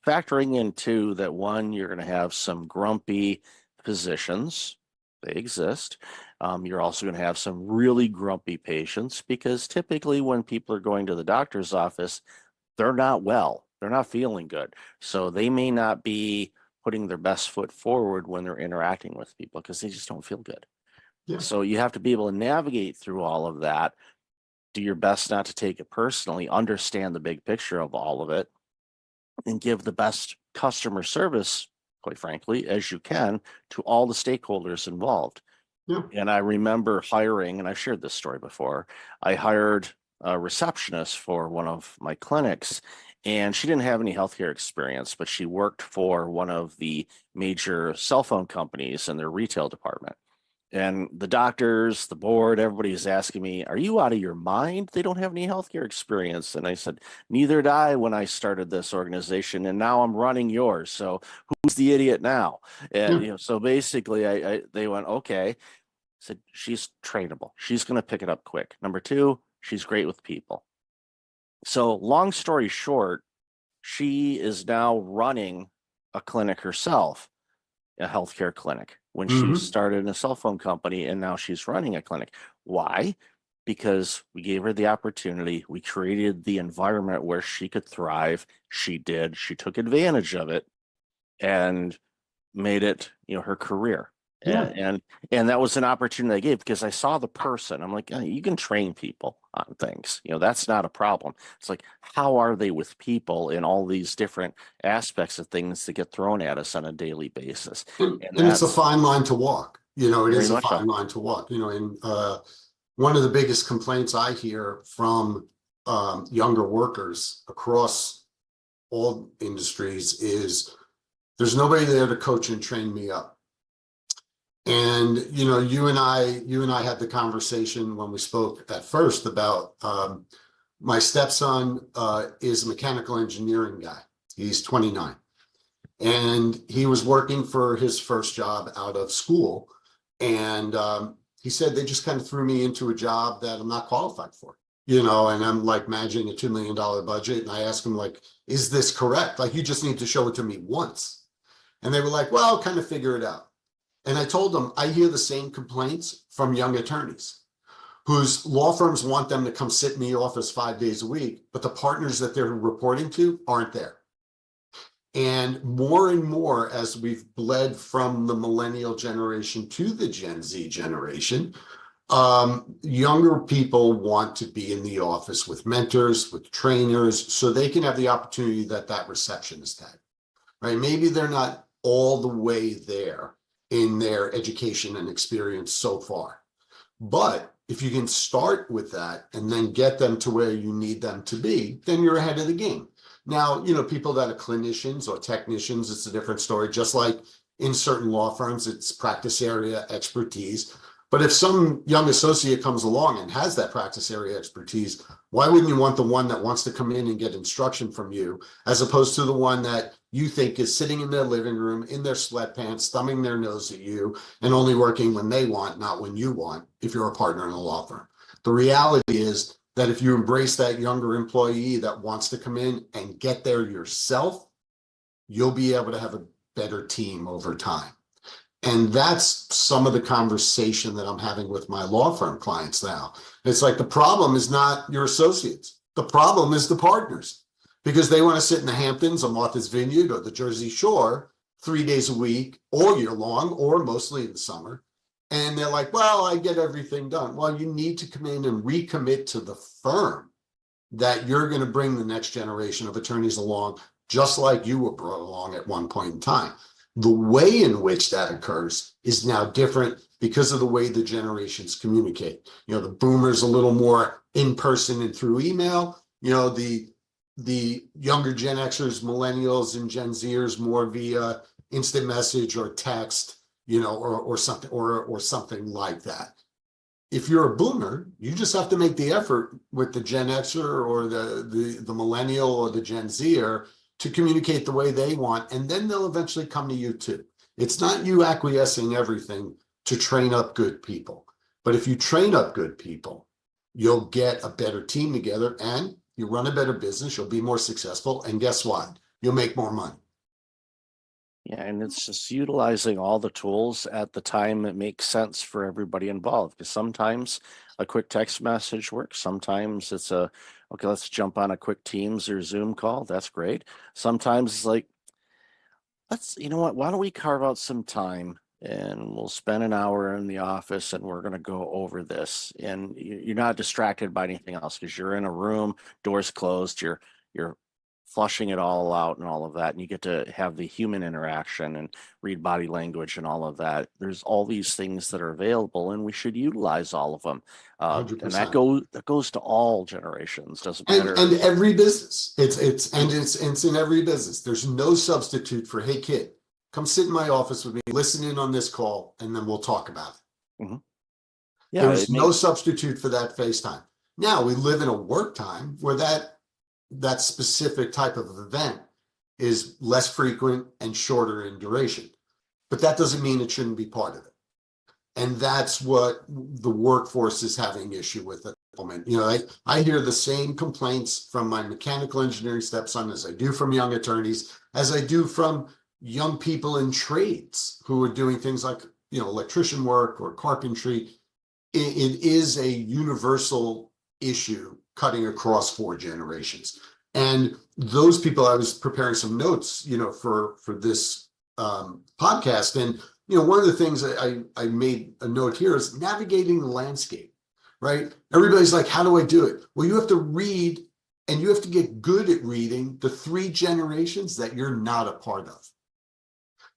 Factoring into that, one, you're going to have some grumpy physicians. They exist. You're also going to have some really grumpy patients, because typically when people are going to the doctor's office, they're not well. They're not feeling good. So they may not be putting their best foot forward when they're interacting with people because they just don't feel good. Yeah. So you have to be able to navigate through all of that, do your best not to take it personally, understand the big picture of all of it, and give the best customer service, quite frankly, as you can to all the stakeholders involved. Yeah. And I remember hiring, and I've shared this story before, I hired a receptionist for one of my clinics, and she didn't have any healthcare experience, but she worked for one of the major cell phone companies in their retail department. And the doctors, the board, everybody's asking me, are you out of your mind? They don't have any healthcare experience. And I said, neither did I when I started this organization. And now I'm running yours. So who's the idiot now? And, you know, so basically they went, okay. I said, she's trainable. She's going to pick it up quick. Number two, she's great with people. So long story short, she is now running a clinic herself, a healthcare clinic, when she started in a cell phone company, and now she's running a clinic. Why? Because we gave her the opportunity. We created the environment where she could thrive. She did. She took advantage of it and made it, you know, her career. Yeah. And that was an opportunity I gave because I saw the person. I'm like, you can train people on things. You know, that's not a problem. It's like, how are they with people in all these different aspects of things that get thrown at us on a daily basis? And it's a fine line to walk. You know, it Very is a much so. fine line to walk. You know, and one of the biggest complaints I hear from younger workers across all industries is there's nobody there to coach and train me up. And, you know, you and I had the conversation when we spoke at first about my stepson is a mechanical engineering guy. He's 29. And he was working for his first job out of school. And he said, they just kind of threw me into a job that I'm not qualified for, you know, and I'm like managing a $2 million budget. And I asked him, like, is this correct? Like, you just need to show it to me once. And they were like, well, kind of figure it out. And I told them, I hear the same complaints from young attorneys whose law firms want them to come sit in the office 5 days a week, but the partners that they're reporting to aren't there. And more, as we've bled from the millennial generation to the Gen Z generation, younger people want to be in the office with mentors, with trainers, so they can have the opportunity that receptionist had, right? Maybe they're not all the way there in their education and experience so far. But if you can start with that and then get them to where you need them to be, then you're ahead of the game. Now, you know, people that are clinicians or technicians, it's a different story. Just like in certain law firms, it's practice area expertise. But if some young associate comes along and has that practice area expertise, why wouldn't you want the one that wants to come in and get instruction from you, as opposed to the one that you think is sitting in their living room, in their sweatpants, thumbing their nose at you, and only working when they want, not when you want, if you're a partner in a law firm? The reality is that if you embrace that younger employee that wants to come in and get there yourself, you'll be able to have a better team over time. And that's some of the conversation that I'm having with my law firm clients now. It's like, the problem is not your associates. The problem is the partners, because they want to sit in the Hamptons or Martha's Vineyard or the Jersey Shore 3 days a week, all year long, or mostly in the summer. And they're like, well, I get everything done. Well, you need to come in and recommit to the firm that you're going to bring the next generation of attorneys along, just like you were brought along at one point in time. The way in which that occurs is now different because of the way the generations communicate. You know, the boomers a little more in person and through email. You know, the younger Gen Xers, millennials, and Gen Zers more via instant message or text, you know, or something like that. If you're a boomer, you just have to make the effort with the Gen Xer or the millennial or the Gen Zer to communicate the way they want, and then they'll eventually come to you too. It's not you acquiescing everything to train up good people. But if you train up good people, you'll get a better team together and you run a better business, you'll be more successful, and guess what? You'll make more money. Yeah, and it's just utilizing all the tools at the time it makes sense for everybody involved. Because sometimes a quick text message works. Sometimes it's okay, let's jump on a quick Teams or Zoom call. That's great. Sometimes it's like, you know what, why don't we carve out some time and we'll spend an hour in the office and we're going to go over this, and you're not distracted by anything else because you're in a room, doors closed, you're flushing it all out and all of that, and you get to have the human interaction and read body language and all of that. There's all these things that are available and we should utilize all of them. And 100%. that goes to all generations, doesn't And matter. and every business, it's in every business. There's no substitute for, hey kid, come sit in my office with me, listen in on this call, and then we'll talk about it. Yeah, There's no substitute for that FaceTime. Now we live in a work time where that specific type of event is less frequent and shorter in duration, but that doesn't mean it shouldn't be part of it. And that's what the workforce is having issue with at the moment. You know, I hear the same complaints from my mechanical engineering stepson as I do from young attorneys, as I do from young people in trades who are doing things like, you know, electrician work or carpentry. It is a universal issue cutting across 4 generations. And those people, I was preparing some notes, you know, for this podcast. And, you know, one of the things I made a note here is navigating the landscape, right? Everybody's like, how do I do it? Well, you have to read, and you have to get good at reading the 3 generations that you're not a part of.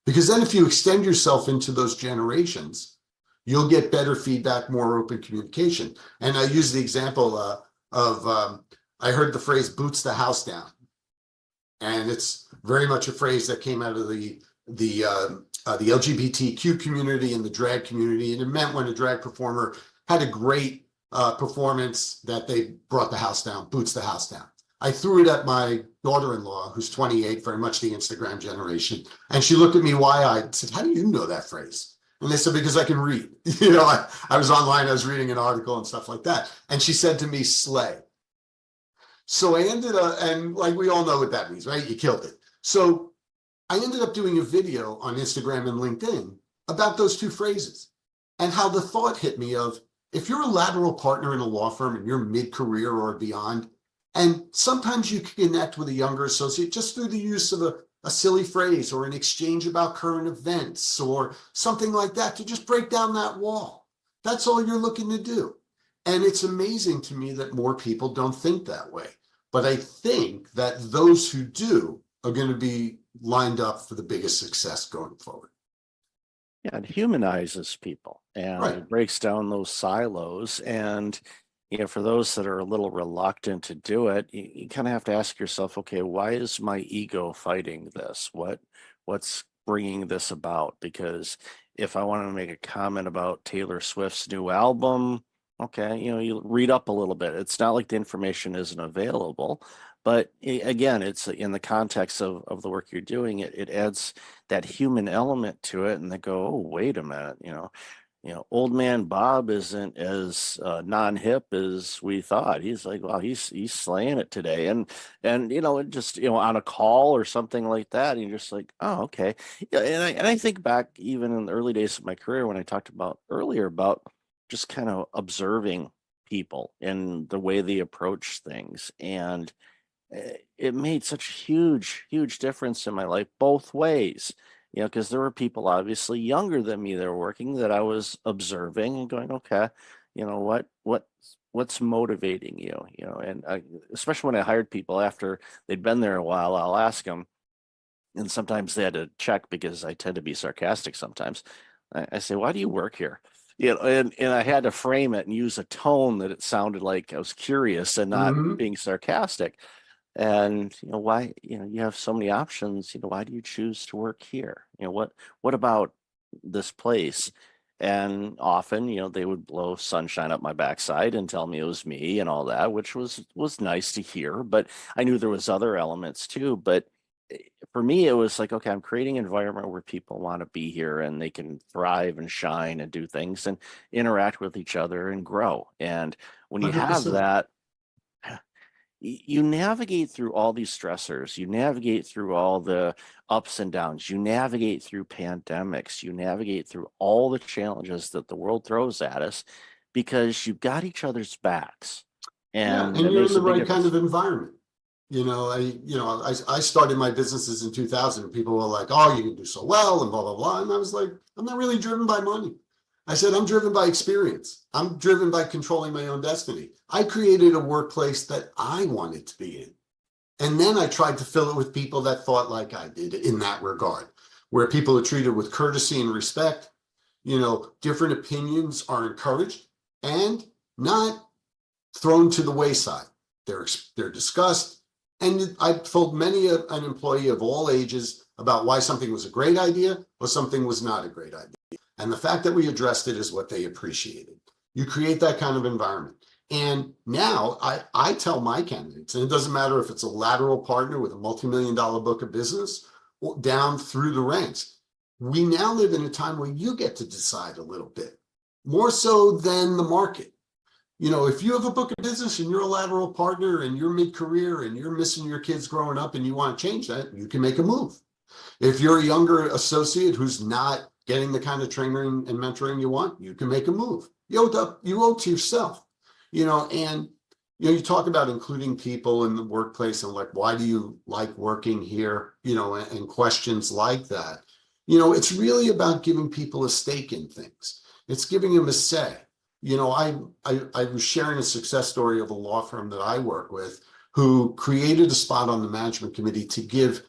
Because then if you extend yourself into those generations, you'll get better feedback, more open communication. And I use the example of I heard the phrase boots the house down. And it's very much a phrase that came out of the LGBTQ community and the drag community. And it meant when a drag performer had a great performance that they brought the house down, boots the house down. I threw it at my daughter-in-law, who's 28, very much the Instagram generation. And she looked at me wide-eyed and said, how do you know that phrase? And they said, because I can read. You know, I was online, I was reading an article and stuff like that. And she said to me, slay. So I ended up, and like we all know what that means, right? You killed it. So I ended up doing a video on Instagram and LinkedIn about those 2 phrases and how the thought hit me of, if you're a lateral partner in a law firm and you're mid-career or beyond, and sometimes you can connect with a younger associate just through the use of a silly phrase or an exchange about current events or something like that to just break down that wall. That's all you're looking to do. And it's amazing to me that more people don't think that way. But I think that those who do are going to be lined up for the biggest success going forward. Yeah, it humanizes people and it breaks down those silos. And, you know, for those that are a little reluctant to do it, you kind of have to ask yourself, okay, why is my ego fighting this? What's bringing this about? Because if I want to make a comment about Taylor Swift's new album, okay, you know, you read up a little bit. It's not like the information isn't available, but again, it's in the context of the work you're doing. It adds that human element to it, and they go, oh, wait a minute, you know, old man Bob isn't as non-hip as we thought. He's like, wow, he's slaying it today, and you know, it just, you know, on a call or something like that, and you're just like, oh, okay, yeah. And I think back even in the early days of my career when I talked about earlier about just kind of observing people and the way they approach things. And it made such a huge difference in my life both ways, you know, because there were people obviously younger than me that were working that I was observing and going, okay, you know, what's motivating you, you know, and especially when I hired people after they'd been there a while, I'll ask them, and sometimes they had to check because I tend to be sarcastic sometimes. I say, why do you work here? You know, and I had to frame it and use a tone that it sounded like I was curious and not being sarcastic. And, you know, why, you know, you have so many options, you know, why do you choose to work here? You know, what about this place? And often, you know, they would blow sunshine up my backside and tell me it was me and all that, which was nice to hear. But I knew there was other elements too. But for me, it was like, okay, I'm creating an environment where people want to be here and they can thrive and shine and do things and interact with each other and grow. And when you have 100%. that, you navigate through all these stressors, you navigate through all the ups and downs, you navigate through pandemics, you navigate through all the challenges that the world throws at us because you've got each other's backs. Yeah, And and it you're makes in the a big right kind difference. of environment. I started my businesses in 2000 and people were like, oh, you can do so well and blah, blah, blah. And I was like, I'm not really driven by money. I said, I'm driven by experience. I'm driven by controlling my own destiny. I created a workplace that I wanted to be in. And then I tried to fill it with people that thought like I did in that regard, where people are treated with courtesy and respect. Different opinions are encouraged and not thrown to the wayside. They're discussed. And I've told many an employee of all ages about why something was a great idea or something was not a great idea. And the fact that we addressed it is what they appreciated. You create that kind of environment. And now I tell my candidates, and it doesn't matter if it's a lateral partner with a multi-million-dollar book of business or down through the ranks, we now live in a time where you get to decide a little bit, more so than the market. If you have a book of business and you're a lateral partner and you're mid-career and you're missing your kids growing up and you want to change that, you can make a move. If you're a younger associate who's not getting the kind of training and mentoring you want, you can make a move. You owe to yourself, and you talk about including people in the workplace and like, why do you like working here? And questions like that. It's really about giving people a stake in things. It's giving them a say. I was sharing a success story of a law firm that I work with who created a spot on the management committee to give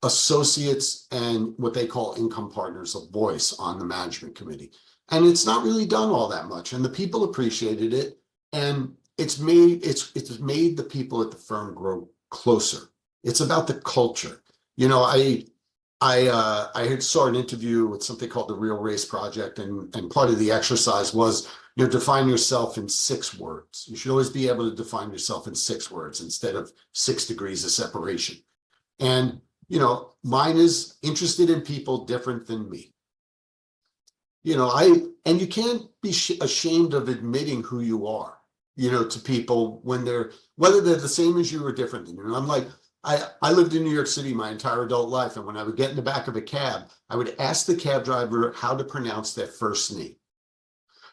associates and what they call income partners a voice on the management committee. And it's not really done all that much. And the people appreciated it. And it's made the people at the firm grow closer. It's about the culture. I had saw an interview with something called the Real Race Project, and part of the exercise was, define yourself in 6 words. You should always be able to define yourself in 6 words instead of 6 degrees of separation. And, mine is interested in people different than me. And you can't be ashamed of admitting who you are, to people whether they're the same as you or different than you. I'm like, I lived in New York City my entire adult life. And when I would get in the back of a cab, I would ask the cab driver how to pronounce their first name,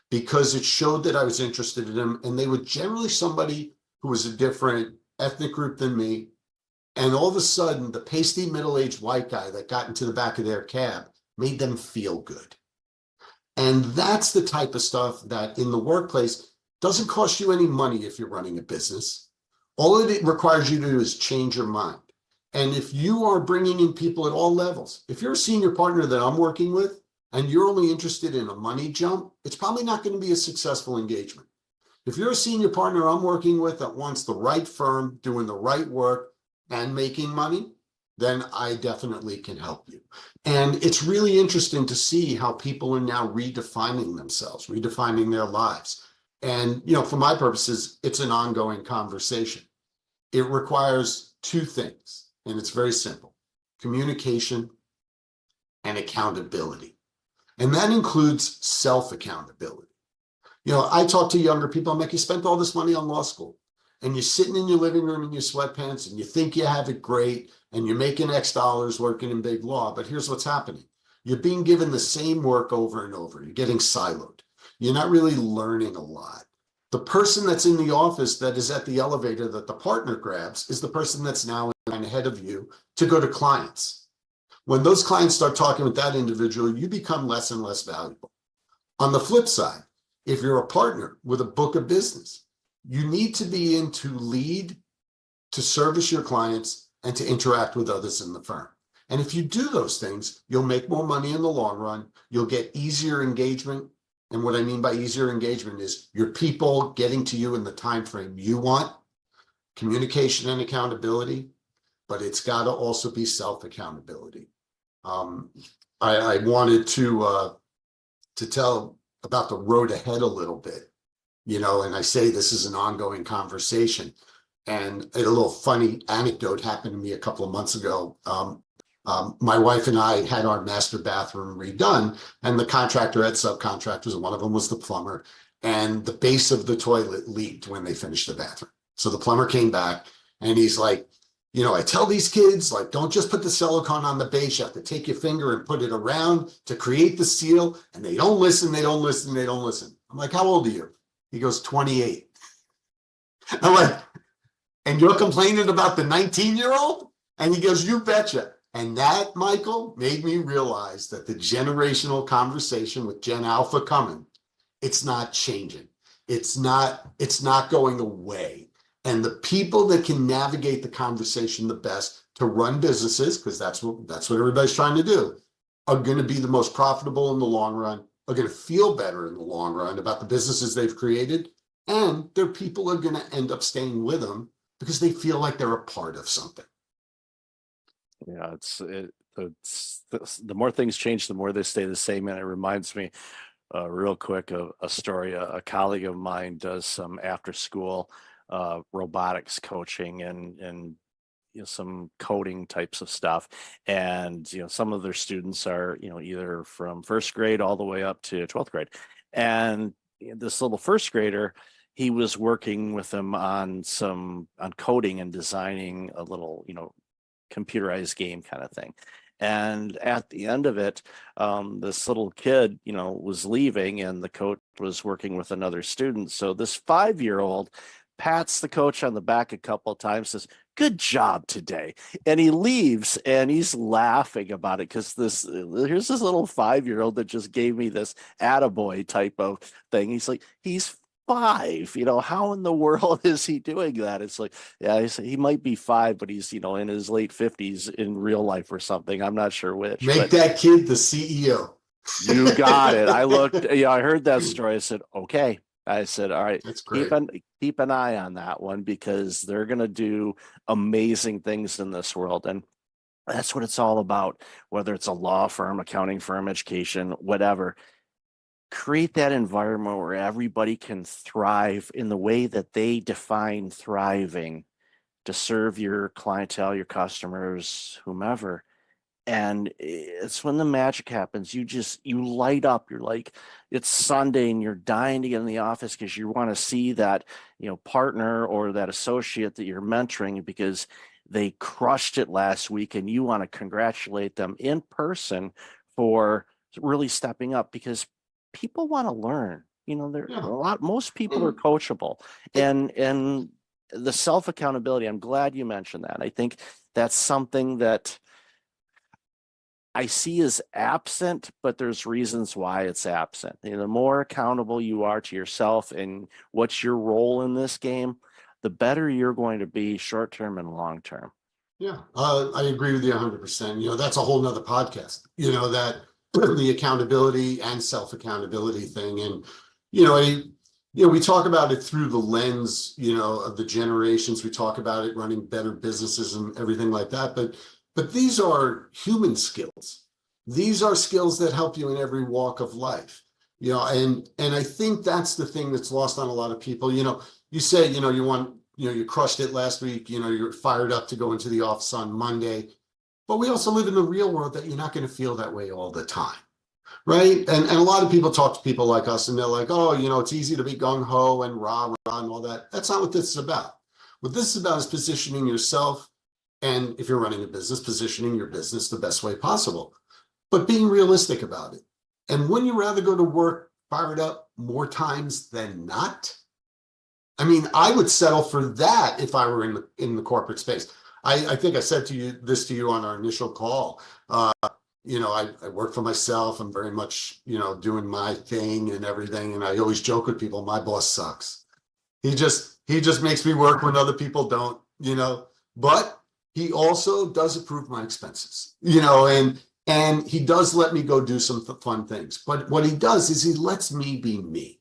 because it showed that I was interested in them. And they were generally somebody who was a different ethnic group than me. And all of a sudden, the pasty middle-aged white guy that got into the back of their cab made them feel good. And that's the type of stuff that in the workplace doesn't cost you any money if you're running a business. All it requires you to do is change your mind. And if you are bringing in people at all levels, if you're a senior partner that I'm working with and you're only interested in a money jump, it's probably not going to be a successful engagement. If you're a senior partner I'm working with that wants the right firm, doing the right work and making money, then I definitely can help you. And it's really interesting to see how people are now redefining themselves, redefining their lives. And, for my purposes, it's an ongoing conversation. It requires 2 things, and it's very simple: communication and accountability. And that includes self-accountability. I talk to younger people, I'm like, you spent all this money on law school, and you're sitting in your living room in your sweatpants, and you think you have it great, and you're making X dollars working in big law. But here's what's happening. You're being given the same work over and over. You're getting siloed. You're not really learning a lot. The person that's in the office that is at the elevator that the partner grabs is the person that's now in line ahead of you to go to clients. When those clients start talking with that individual, you become less and less valuable. On the flip side, if you're a partner with a book of business, you need to be in to lead, to service your clients, and to interact with others in the firm. And if you do those things, you'll make more money in the long run. You'll get easier engagement. And what I mean by easier engagement is your people getting to you in the time frame you want, communication and accountability, but it's got to also be self-accountability. I wanted to tell about the road ahead a little bit, and I say this is an ongoing conversation. And a little funny anecdote happened to me a couple of months ago. My wife and I had our master bathroom redone, and the contractor had subcontractors, and one of them was the plumber, and the base of the toilet leaked when they finished the bathroom. So the plumber came back and he's like, I tell these kids, like, don't just put the silicone on the base. You have to take your finger and put it around to create the seal. And they don't listen, they don't listen, they don't listen. I'm like, how old are you? He goes, 28. I'm like, And you're complaining about the 19-year-old? And he goes, you betcha. And that, Michael, made me realize that the generational conversation with Gen Alpha coming, it's not changing. It's not going away. And the people that can navigate the conversation the best to run businesses, because that's what everybody's trying to do, are going to be the most profitable in the long run, are going to feel better in the long run about the businesses they've created, and their people are going to end up staying with them because they feel like they're a part of something. Yeah, it's the more things change, the more they stay the same. And it reminds me real quick of a story. A colleague of mine does some after school robotics coaching and some coding types of stuff. And some of their students are either from first grade all the way up to 12th grade. And this little first grader, he was working with them on coding and designing a little computerized game kind of thing. And at the end of it, this little kid, was leaving, and the coach was working with another student. So this 5-year-old pats the coach on the back a couple of times, says, "Good job today." And he leaves, and he's laughing about it because here's this little 5-year-old that just gave me this attaboy type of thing. He's like, he's 5, how in the world is he doing that? It's like, yeah, he might be 5, but he's, in his late 50s in real life or something. I'm not sure which. Make that kid the CEO. You got it. I looked, I heard that story. I said, okay. I said, all right, that's great. Keep an eye on that one, because they're going to do amazing things in this world. And that's what it's all about, whether it's a law firm, accounting firm, education, whatever. Create that environment where everybody can thrive in the way that they define thriving, to serve your clientele, your customers, whomever. And it's when the magic happens. You light up. You're like, it's Sunday and you're dying to get in the office because you want to see that, partner or that associate that you're mentoring, because they crushed it last week, and you want to congratulate them in person for really stepping up, because people want to learn. Most people are coachable, and the self accountability. I'm glad you mentioned that. I think that's something that I see as absent, but there's reasons why it's absent. The more accountable you are to yourself and what's your role in this game, the better you're going to be short term and long term. Yeah, I agree with you 100%. That's a whole nother podcast, that the accountability and self-accountability thing. And, we talk about it through the lens, of the generations. We talk about it running better businesses and everything like that. But these are human skills. These are skills that help you in every walk of life, and I think that's the thing that's lost on a lot of people. You say, you crushed it last week, you're fired up to go into the office on Monday, but we also live in the real world that you're not going to feel that way all the time. Right. And a lot of people talk to people like us, and they're like, oh, it's easy to be gung ho and rah and all that. That's not what this is about. What this is about is positioning yourself. And if you're running a business, positioning your business the best way possible, but being realistic about it. And wouldn't you rather go to work fired up more times than not? I mean, I would settle for that if I were in the corporate space. I think I said to you on our initial call. I work for myself. I'm very much, doing my thing and everything. And I always joke with people, my boss sucks. He just makes me work when other people don't, but he also does approve my expenses, and he does let me go do some fun things. But what he does is he lets me be me.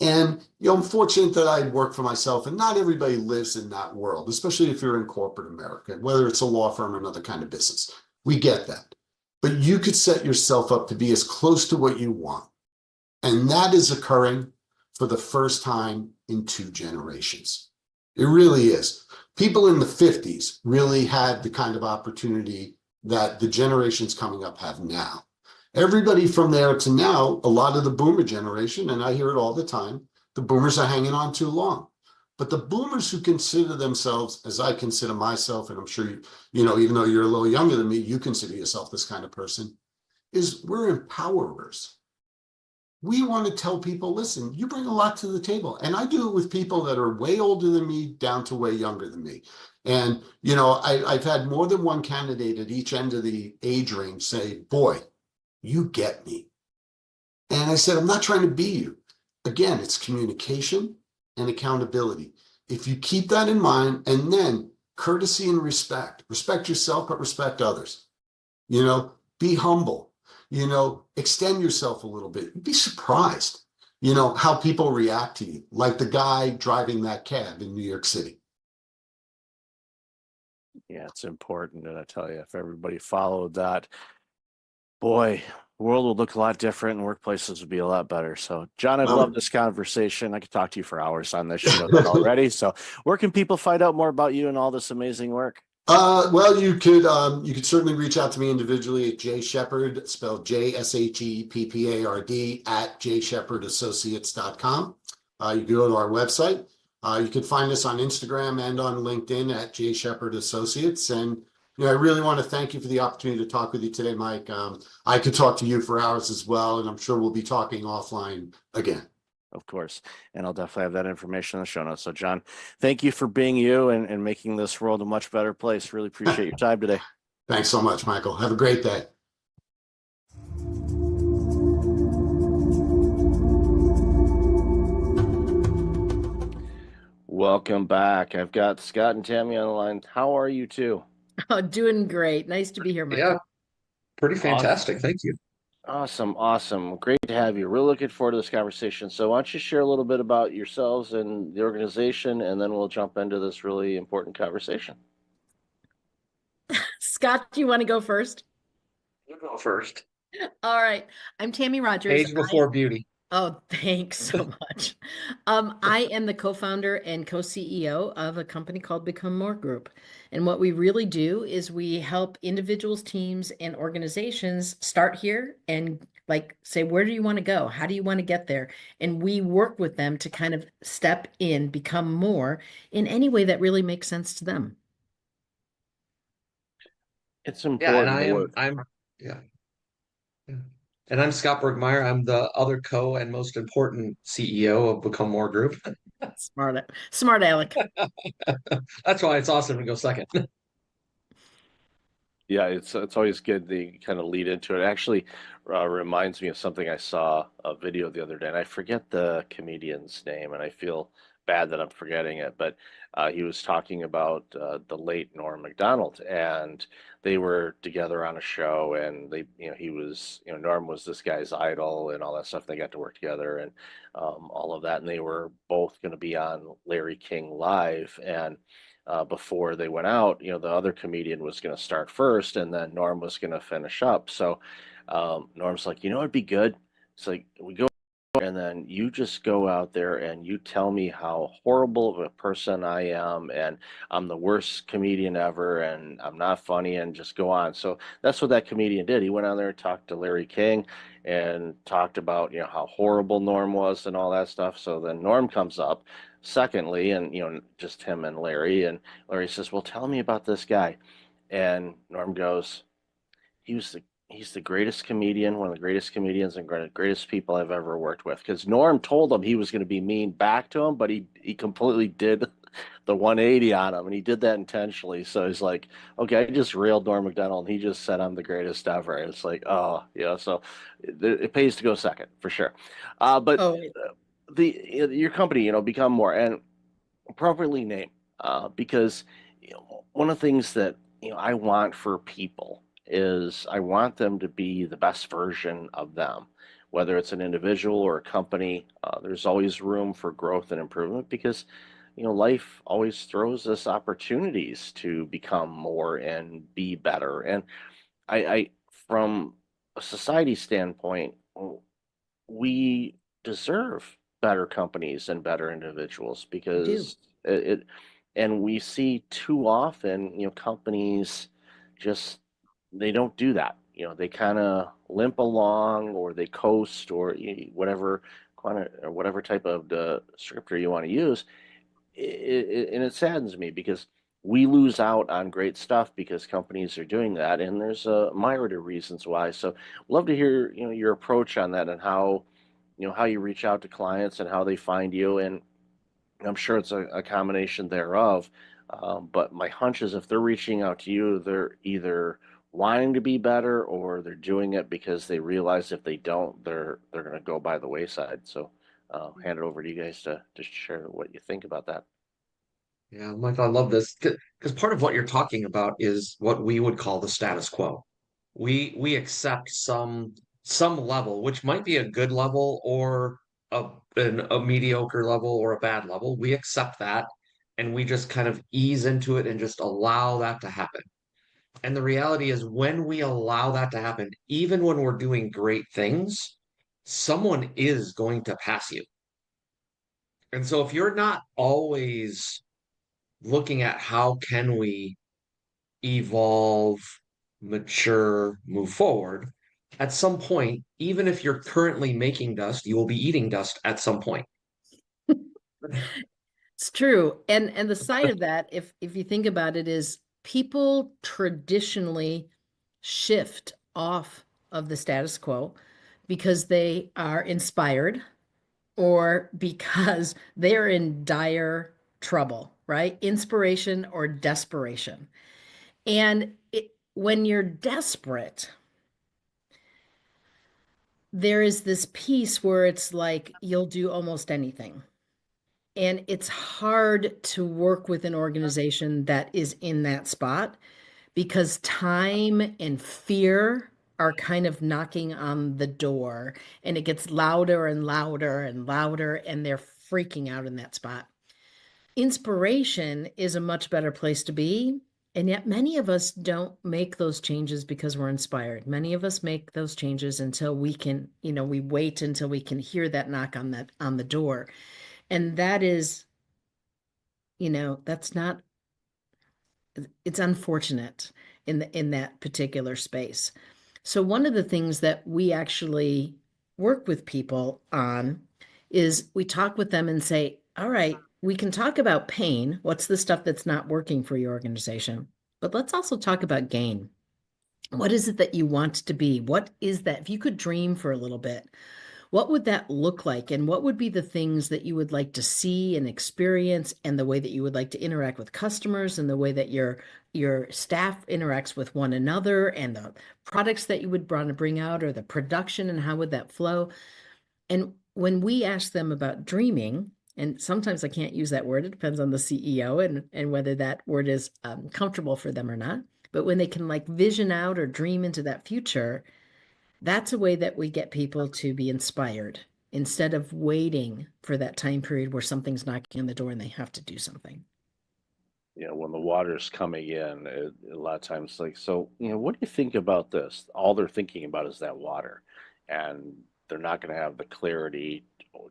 And, I'm fortunate that I work for myself, and not everybody lives in that world, especially if you're in corporate America, whether it's a law firm or another kind of business. We get that. But you could set yourself up to be as close to what you want. And that is occurring for the first time in 2 generations. It really is. People in the 50s really had the kind of opportunity that the generations coming up have now. Everybody from there to now, a lot of the boomer generation, and I hear it all the time, the boomers are hanging on too long. But the boomers who consider themselves, as I consider myself, and I'm sure even though you're a little younger than me, you consider yourself this kind of person, is we're empowerers. we want to tell people, listen, you bring a lot to the table. And I do it with people that are way older than me down to way younger than me. And, you know, I've had more than one candidate at each end of the age range say, boy, you get me. And I said, I'm not trying to be you. Again, it's communication and accountability. If you keep that in mind, and then courtesy and respect yourself, but respect others, you know, be humble, you know, extend yourself a little bit. You'd be surprised, you know, how people react to you, like the guy driving that cab in New York City. Yeah, it's important. And I tell you, if everybody followed that, boy, the world would look a lot different and workplaces would be a lot better. So, John, I've loved this conversation. I could talk to you for hours on this. You know that already. So, where can people find out more about you and all this amazing work? Well, you could certainly reach out to me individually at Jay Shepard, spelled JSHEPPARD at JShepardAssociates.com. You can go to our website. You can find us on Instagram and on LinkedIn at Jay Shepard Associates. And you know, I really want to thank you for the opportunity to talk with you today, Mike. I could talk to you for hours as well, and I'm sure we'll be talking offline again. Of course. And I'll definitely have that information in the show notes. So, John, thank you for being you and making this world a much better place. Really appreciate your time today. Thanks so much, Michael. Have a great day. Welcome back. I've got Scott and Tammy on the line. How are you two? Oh, doing great. Nice to be here, Michael. Yeah, pretty fantastic. Awesome. Thank you. Awesome. Great to have you. Really looking forward to this conversation. So why don't you share a little bit about yourselves and the organization, and then we'll jump into this really important conversation. Scott, do you want to go first? You go first. All right. I'm Tammy Rogers. Age before beauty. Oh, thanks so much. I am the co-founder and co-CEO of a company called Become More Group. And what we really do is we help individuals, teams, and organizations start here and like say, where do you want to go? How do you want to get there? And we work with them to kind of step in, become more in any way that really makes sense to them. It's important. Yeah, and I'm Scott Bergmeyer. I'm the other and most important CEO of Become More Group. Smart Alec. That's why it's awesome to go second. Yeah, it's always good to kind of lead into it. It actually reminds me of something I saw a video the other day, and I forget the comedian's name, and I feel bad that I'm forgetting it, but he was talking about the late Norm Macdonald, and they were together on a show, and he was, Norm was this guy's idol and all that stuff. They got to work together and all of that, and they were both going to be on Larry King Live, and before they went out, the other comedian was going to start first, and then Norm was going to finish up. So Norm's like, it'd be good. It's like, we go, and then you just go out there and you tell me how horrible of a person I am, and I'm the worst comedian ever, and I'm not funny, and just go on. So that's what that comedian did. He went on there and talked to Larry King and talked about, how horrible Norm was and all that stuff. So then Norm comes up secondly, and, just him and Larry says, well, tell me about this guy. And Norm goes, he's the greatest comedian, one of the greatest comedians and greatest people I've ever worked with. Because Norm told him he was going to be mean back to him, but he completely did the 180 on him, and he did that intentionally. So he's like, okay, I just railed Norm Macdonald, and he just said I'm the greatest ever. And it's like, so it pays to go second for sure. Your company, Become More, and appropriately named, because one of the things that I want for people is I want them to be the best version of them, whether it's an individual or a company. There's always room for growth and improvement because, life always throws us opportunities to become more and be better. And I from a society standpoint, we deserve better companies and better individuals because and we see too often, companies just, they don't do that. They kind of limp along, or they coast, or whatever type of descriptor you want to use. And it saddens me because we lose out on great stuff because companies are doing that, and there's a myriad of reasons why. So love to hear your approach on that and how how you reach out to clients and how they find you. And I'm sure it's a combination thereof. But my hunch is if they're reaching out to you, they're either wanting to be better or they're doing it because they realize if they don't, they're going to go by the wayside. So hand it over to you guys to share what you think about that. Yeah, Michael, I love this because part of what you're talking about is what we would call the status quo. We accept some level, which might be a good level or a mediocre level or a bad level. We accept that and we just kind of ease into it and just allow that to happen. And the reality is when we allow that to happen, even when we're doing great things, someone is going to pass you. And so if you're not always looking at how can we evolve, mature, move forward, at some point, even if you're currently making dust, you will be eating dust at some point. It's true. And the side of that, if you think about it, is people traditionally shift off of the status quo because they are inspired or because they're in dire trouble, right? Inspiration or desperation. And when you're desperate, there is this piece where it's like you'll do almost anything. And it's hard to work with an organization that is in that spot because time and fear are kind of knocking on the door, and it gets louder and louder and louder, and they're freaking out in that spot. Inspiration is a much better place to be. And yet many of us don't make those changes because we're inspired. Many of us make those changes until we can, we wait until we can hear that knock on the door. And that is, that's not, it's unfortunate in that particular space. So one of the things that we actually work with people on is we talk with them and say, all right, we can talk about pain. What's the stuff that's not working for your organization? But let's also talk about gain. What is it that you want to be? What is that? If you could dream for a little bit, what would that look like? And what would be the things that you would like to see and experience, and the way that you would like to interact with customers, and the way that your staff interacts with one another, and the products that you would want to bring out, or the production, and how would that flow? And when we ask them about dreaming, and sometimes I can't use that word, it depends on the CEO and whether that word is comfortable for them or not. But when they can vision out or dream into that future, that's a way that we get people to be inspired instead of waiting for that time period where something's knocking on the door and they have to do something. When the water's coming in, a lot of times so, what do you think about this? All they're thinking about is that water, and they're not going to have the clarity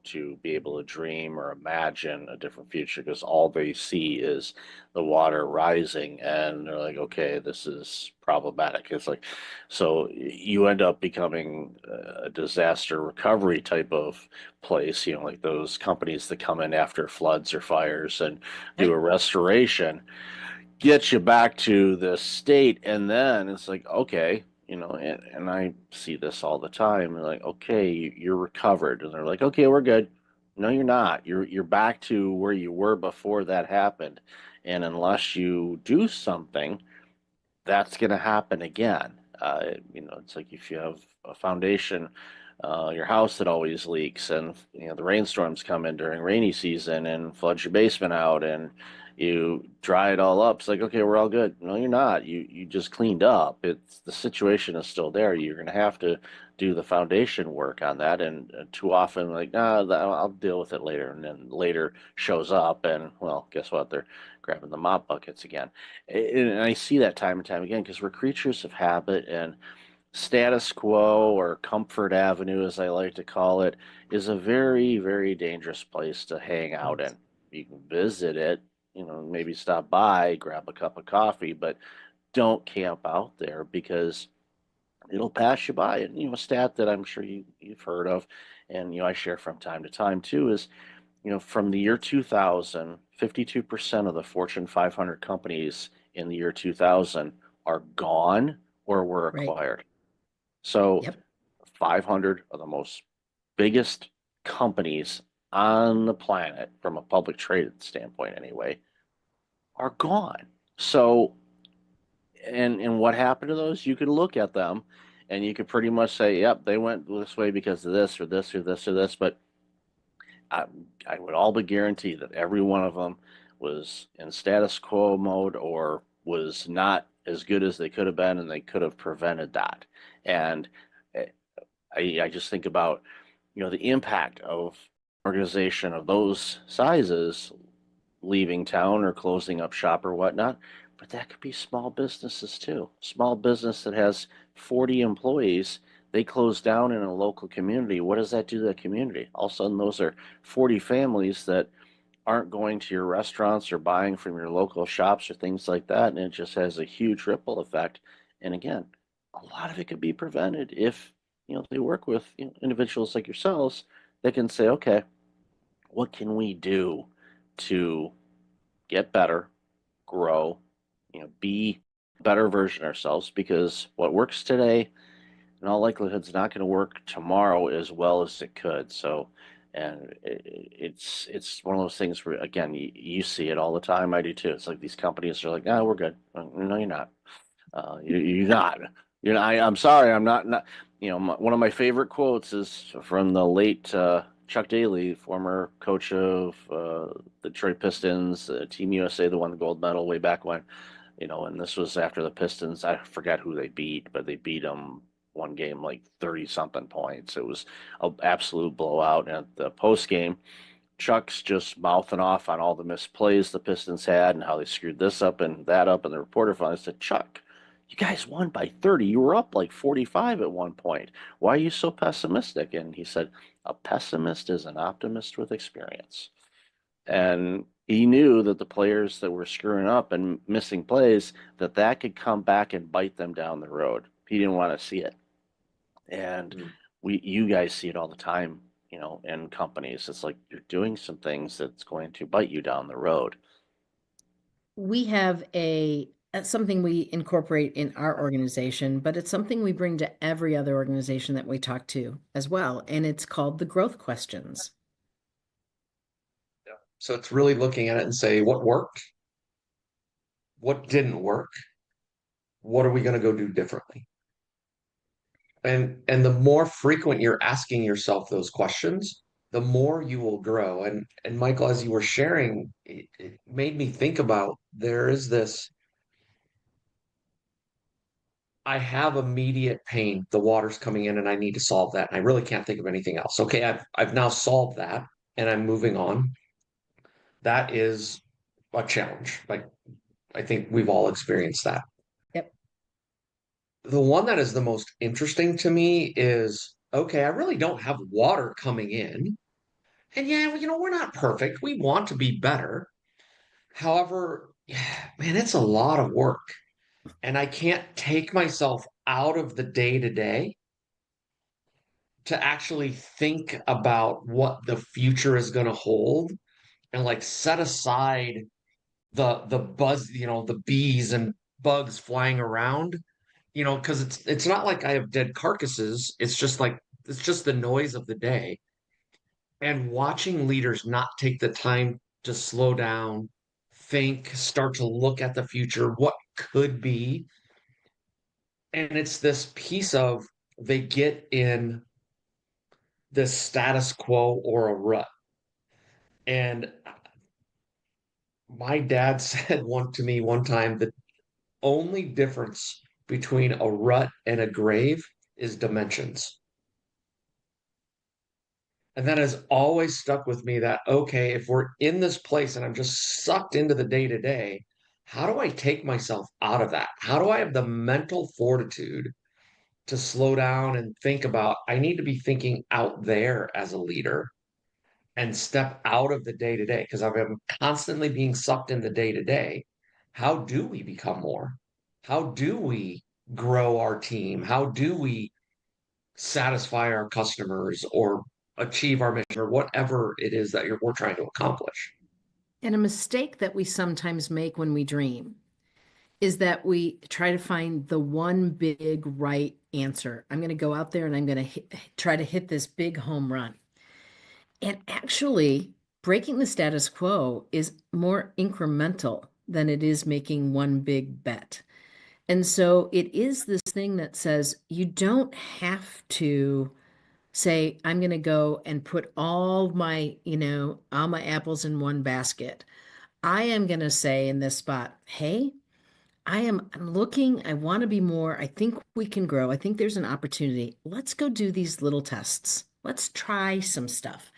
to be able to dream or imagine a different future because all they see is the water rising, and they're like, okay, this is problematic. It's so you end up becoming a disaster recovery type of place, like those companies that come in after floods or fires and do a restoration, get you back to the state, and then it's like, okay, and I see this all the time. They're like, okay, you're recovered. And they're like, okay, we're good. No, you're not. You're back to where you were before that happened. And unless you do something, that's going to happen again. It's like if you have a foundation, your house that always leaks, and the rainstorms come in during rainy season and floods your basement out, and you dry it all up. It's like, okay, we're all good. No, you're not. You just cleaned up. It's the situation is still there. You're going to have to do the foundation work on that. And too often, nah, I'll deal with it later. And then later shows up, and well, guess what? They're grabbing the mop buckets again. And I see that time and time again because we're creatures of habit, and status quo, or comfort avenue, as I like to call it, is a very, very dangerous place to hang out in. You can visit it, maybe stop by, grab a cup of coffee, but don't camp out there because it'll pass you by. And, a stat that I'm sure you've heard of, and, I share from time to time too, is, from the year 2000, 52% of the Fortune 500 companies in the year 2000 are gone or were acquired. So 500 of the most biggest companies on the planet, from a public traded standpoint anyway, are gone. So, and what happened to those? You could look at them and you could pretty much say, yep, they went this way because of this or this or this or this. But I would all but guarantee that every one of them was in status quo mode or was not as good as they could have been, and they could have prevented that. And I just think about, the impact of organization of those sizes leaving town or closing up shop or whatnot. But that could be small businesses too. Small business that has 40 employees, they close down in a local community. What does that do to the community? All of a sudden, those are 40 families that aren't going to your restaurants or buying from your local shops or things like that. And it just has a huge ripple effect. And again, a lot of it could be prevented if, they work with individuals like yourselves that can say, okay, what can we do to get better, grow, be a better version of ourselves? Because what works today, in all likelihood, is not going to work tomorrow as well as it could. So, and it's one of those things where, again, you see it all the time. I do too. It's like these companies are like, "No, we're good." No, you're not. You're not. I'm sorry. I'm not. One of my favorite quotes is from the late Chuck Daly, former coach of the Detroit Pistons, Team USA, that won the gold medal way back when. And this was after the Pistons. I forgot who they beat, but they beat them one game like 30 something points. It was an absolute blowout. And at the post game, Chuck's just mouthing off on all the missed plays the Pistons had and how they screwed this up and that up. And the reporter finally said, "Chuck, you guys won by 30. You were up like 45 at one point. Why are you so pessimistic?" And he said, "A pessimist is an optimist with experience." And he knew that the players that were screwing up and missing plays, that could come back and bite them down the road. He didn't want to see it. And you guys see it all the time, in companies. It's like you're doing some things that's going to bite you down the road. We have something we incorporate in our organization, but it's something we bring to every other organization that we talk to as well. And it's called the growth questions. Yeah. So it's really looking at it and say, what worked? What didn't work? What are we going to go do differently? And the more frequent you're asking yourself those questions, the more you will grow. And Michael, as you were sharing, it made me think about, there is this, I have immediate pain, the water's coming in and I need to solve that. And I really can't think of anything else. Okay, I've now solved that and I'm moving on. That is a challenge. Like, I think we've all experienced that. Yep. The one that is the most interesting to me is, okay, I really don't have water coming in. And yeah, we're not perfect. We want to be better. However, man, it's a lot of work. And I can't take myself out of the day-to-day to actually think about what the future is going to hold and like set aside the buzz, the bees and bugs flying around, because it's not like I have dead carcasses. It's just the noise of the day. And watching leaders not take the time to slow down, think, start to look at the future, what could be. And it's this piece of, they get in this status quo or a rut. And my dad said to me one time, the only difference between a rut and a grave is dimensions. And that has always stuck with me, that, okay, if we're in this place and I'm just sucked into the day-to-day, how do I take myself out of that? How do I have the mental fortitude to slow down and think about, I need to be thinking out there as a leader and step out of the day-to-day, because I'm constantly being sucked in the day-to-day. How do we become more? How do we grow our team? How do we satisfy our customers or achieve our mission or whatever it is that we're trying to accomplish? And a mistake that we sometimes make when we dream is that we try to find the one big right answer. I'm going to go out there and I'm going to try to hit this big home run. And actually, breaking the status quo is more incremental than it is making one big bet. And so it is this thing that says you don't have to say, I'm going to go and put all my apples in one basket. I am going to say in this spot, hey, I'm looking, I want to be more, I think we can grow. I think there's an opportunity. Let's go do these little tests. Let's try some stuff.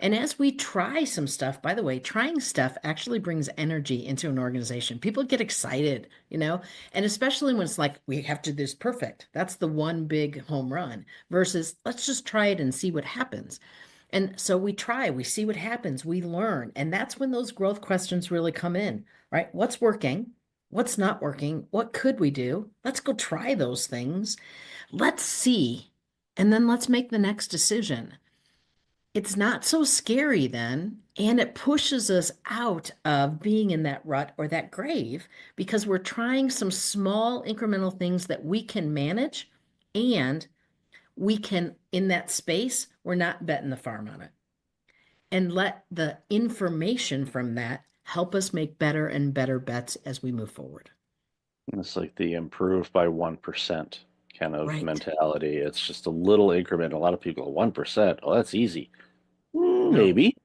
And as we try some stuff, by the way, trying stuff actually brings energy into an organization. People get excited, and especially when it's like, we have to do this perfect. That's the one big home run versus let's just try it and see what happens. And so we try, we see what happens, we learn. And that's when those growth questions really come in, right? What's working? What's not working? What could we do? Let's go try those things. Let's see. And then let's make the next decision. It's not so scary then, and it pushes us out of being in that rut or that grave because we're trying some small incremental things that we can manage, and we can, in that space, we're not betting the farm on it. And let the information from that help us make better and better bets as we move forward. It's like the improve by 1% kind of Right. mentality. It's just a little increment. A lot of people, 1%. Oh, that's easy. No. Maybe.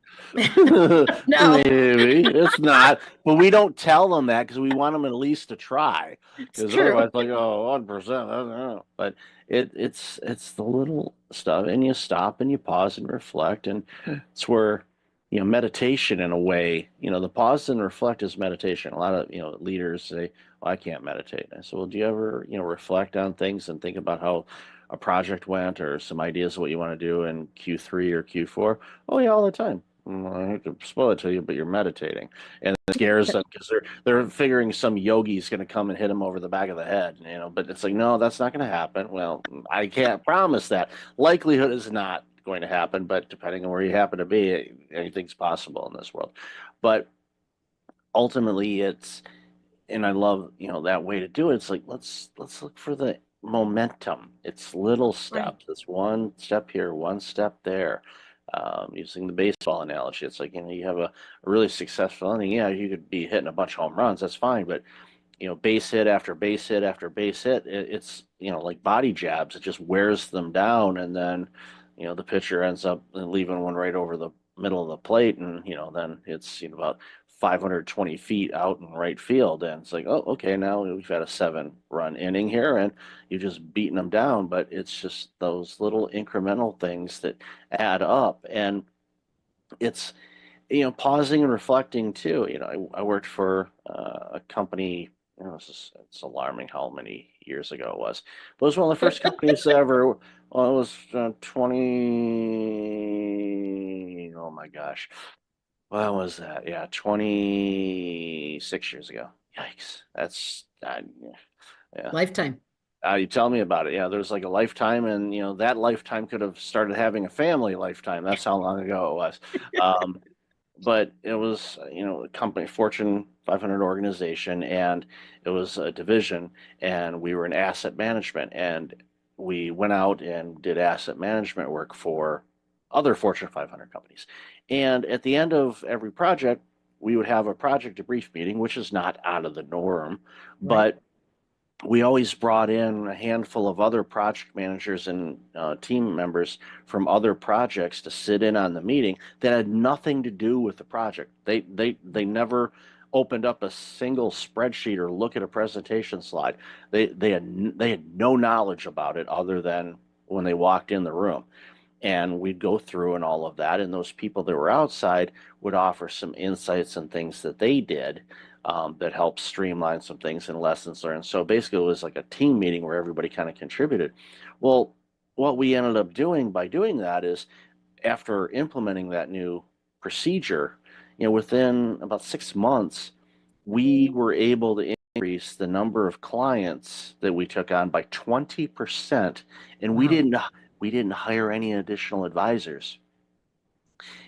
No. Maybe. It's not. But we don't tell them that because we want them at least to try. Because true. otherwise, like, oh, 1%. I don't know. But it's the little stuff. And you stop and you pause and reflect. And it's where, meditation in a way, the pause and reflect is meditation. A lot of, leaders say, well, I can't meditate. And I said, well, do you ever, reflect on things and think about how a project went or some ideas of what you want to do in Q3 or Q4? Oh yeah, all the time. I hate to spoil it to you, but you're meditating, and it scares them because they're figuring some yogi's going to come and hit them over the back of the head, But it's like, no, that's not going to happen. Well, I can't promise that. Likelihood is not going to happen, but depending on where you happen to be, anything's possible in this world. But ultimately, and I love that way to do it. It's like let's look for the momentum. It's little steps. It's one step here, one step there. Using the baseball analogy, it's like, you have a really successful inning. Yeah, you could be hitting a bunch of home runs. That's fine. But, base hit after base hit after base hit, it's, like body jabs. It just wears them down. And then, the pitcher ends up leaving one right over the middle of the plate. And, then it's, about 520 feet out in right field, and it's like, oh, okay, now we've had a 7-run inning here, and you've just beaten them down. But it's just those little incremental things that add up, and it's pausing and reflecting too. I worked for a company. It's alarming how many years ago it was. But it was one of the first companies ever. Well, it was 20. Oh my gosh. When was that? Yeah, 26 years ago. Yikes. That's, yeah. Lifetime. You tell me about it. Yeah, there's like a lifetime, and that lifetime could have started having a family lifetime. That's how long ago it was. But it was, a company, Fortune 500 organization, and it was a division, and we were in asset management, and we went out and did asset management work for other Fortune 500 companies. And at the end of every project, we would have a project debrief meeting, which is not out of the norm, but we always brought in a handful of other project managers and team members from other projects to sit in on the meeting that had nothing to do with the project. They never opened up a single spreadsheet or look at a presentation slide. They had no knowledge about it other than when they walked in the room. And we'd go through and all of that. And those people that were outside would offer some insights and things that they did that helped streamline some things and lessons learned. So basically it was like a team meeting where everybody kind of contributed. Well, what we ended up doing by doing that is, after implementing that new procedure, within about 6 months, we were able to increase the number of clients that we took on by 20%. And we didn't hire any additional advisors.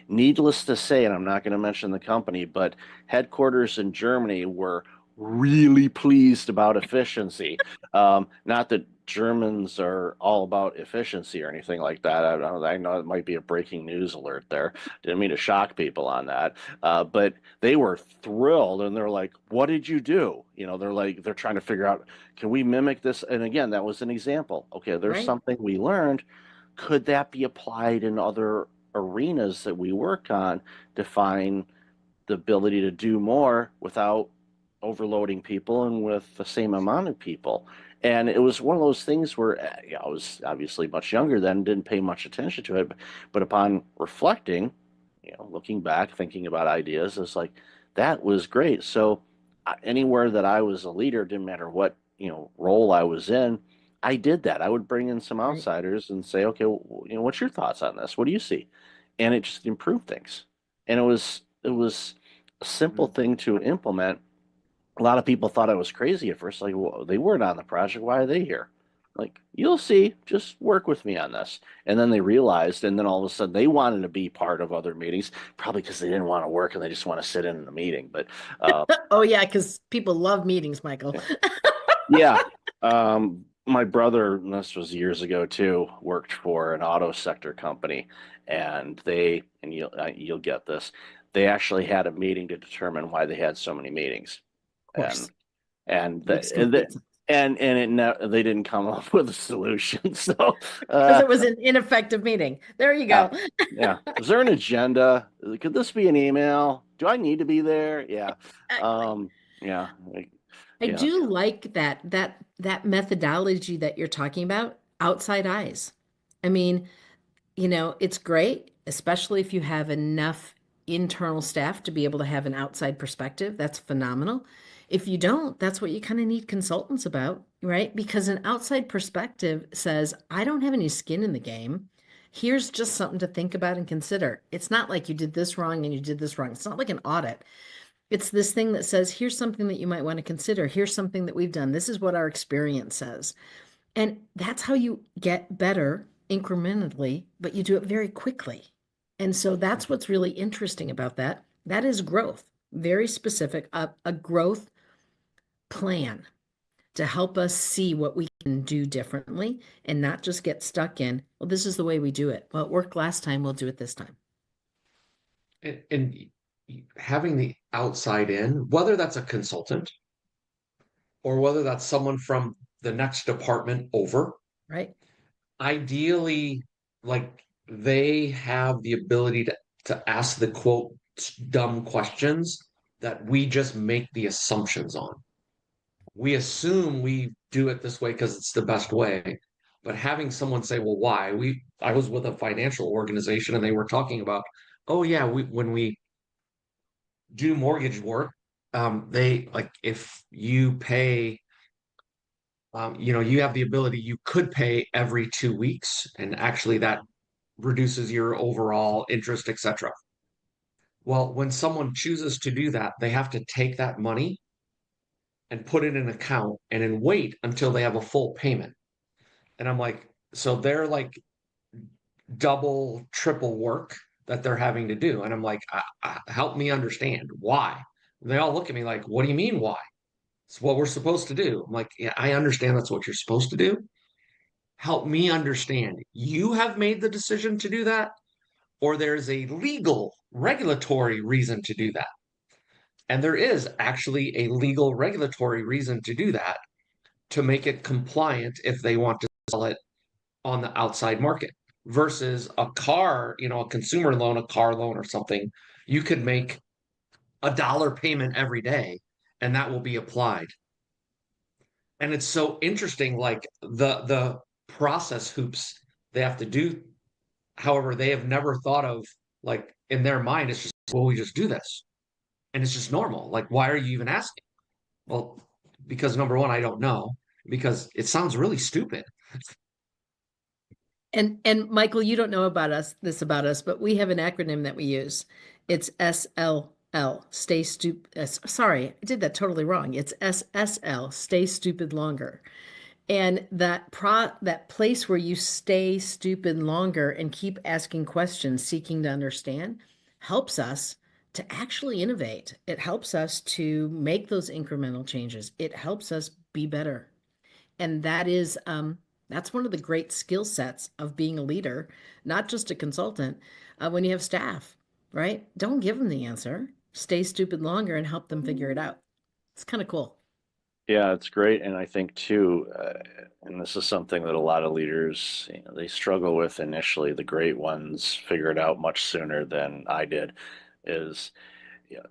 Needless to say, and I'm not going to mention the company, but headquarters in Germany were really pleased about efficiency. Not that Germans are all about efficiency or anything like that. I know it might be a breaking news alert there. Didn't mean to shock people on that. But they were thrilled and they're like, what did you do? You know, they're trying to figure out, can we mimic this? And again, that was an example. Okay, there's Right. something we learned. Could that be applied in other arenas that we work on to find the ability to do more without overloading people and with the same amount of people? And it was one of those things where I was obviously much younger then, didn't pay much attention to it, but upon reflecting, looking back, thinking about ideas, it's like that was great. So anywhere that I was a leader, didn't matter what role I was in, I did that. I would bring in some outsiders and say, okay, what's your thoughts on this? What do you see? And it just improved things. And it was a simple thing to implement. A lot of people thought I was crazy at first. Like, well, they weren't on the project. Why are they here? Like, you'll see. Just work with me on this. And then they realized, and then all of a sudden they wanted to be part of other meetings, probably because they didn't want to work and they just want to sit in the meeting. But Oh yeah, because people love meetings, Michael. yeah. My brother, and this was years ago too, worked for an auto sector company, and you'll get this. They actually had a meeting to determine why they had so many meetings. And they didn't come up with a solution. So because it was an ineffective meeting. There you go. Yeah. Is there an agenda? Could this be an email? Do I need to be there? Yeah. Yeah. I do like that methodology that you're talking about, outside eyes. I mean, it's great, especially if you have enough internal staff to be able to have an outside perspective. That's phenomenal. If you don't, that's what you kind of need consultants about, right? Because an outside perspective says, I don't have any skin in the game. Here's just something to think about and consider. It's not like you did this wrong and you did this wrong. It's not like an audit. It's this thing that says, here's something that you might want to consider. Here's something that we've done. This is what our experience says. And that's how you get better incrementally, but you do it very quickly. And so that's what's really interesting about that. That is growth, very specific, a growth plan to help us see what we can do differently and not just get stuck in, well, this is the way we do it. Well, it worked last time, we'll do it this time. And having the outside in, whether that's a consultant or whether that's someone from the next department over, right? Ideally, like they have the ability to ask the quote dumb questions that we just make the assumptions on. We assume we do it this way because it's the best way, but having someone say, well, why? I was with a financial organization and they were talking about, oh yeah, when we do mortgage work, they like if you pay, you have the ability, you could pay every 2 weeks, and actually that reduces your overall interest, etc. Well, when someone chooses to do that, they have to take that money and put it in an account and then wait until they have a full payment. And I'm like, so they're like double, triple work that they're having to do. And I'm like, help me understand why. And they all look at me like, what do you mean why? It's what we're supposed to do. I'm like, yeah, I understand that's what you're supposed to do. Help me understand. You have made the decision to do that, or there's a legal, regulatory reason to do that. And there is actually a legal, regulatory reason to do that, to make it compliant if they want to sell it on the outside market. Versus a car, a consumer loan, a car loan or something, you could make $1 payment every day and that will be applied. And it's so interesting, like the process hoops they have to do. However, they have never thought of, like, in their mind, it's just, well, we just do this. And it's just normal. Like, why are you even asking? Well, because number one, I don't know, because it sounds really stupid. And Michael, you don't know about us, but we have an acronym that we use. It's SLL, stay stupid. Sorry, I did that totally wrong. It's SSL, stay stupid longer. And that place where you stay stupid longer and keep asking questions, seeking to understand, helps us to actually innovate. It helps us to make those incremental changes. It helps us be better. And that's one of the great skill sets of being a leader, not just a consultant. When you have staff, right? Don't give them the answer. Stay stupid longer and help them figure it out. It's kind of cool. Yeah, it's great. And I think too, and this is something that a lot of leaders, they struggle with initially. The great ones figure it out much sooner than I did, is you know,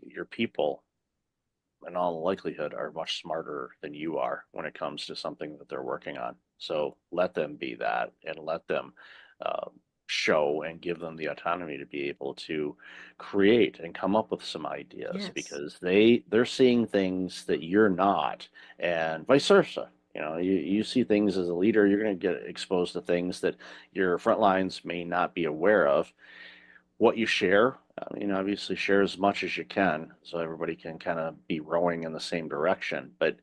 your people, in all likelihood, are much smarter than you are when it comes to something that they're working on. So let them be that, and let them uh, show and give them the autonomy to be able to create and come up with some ideas, Yes. because they're seeing things that you're not, and vice versa. You see things as a leader, you're going to get exposed to things that your front lines may not be aware of. What you share, obviously share as much as you can so everybody can kind of be rowing in the same direction. But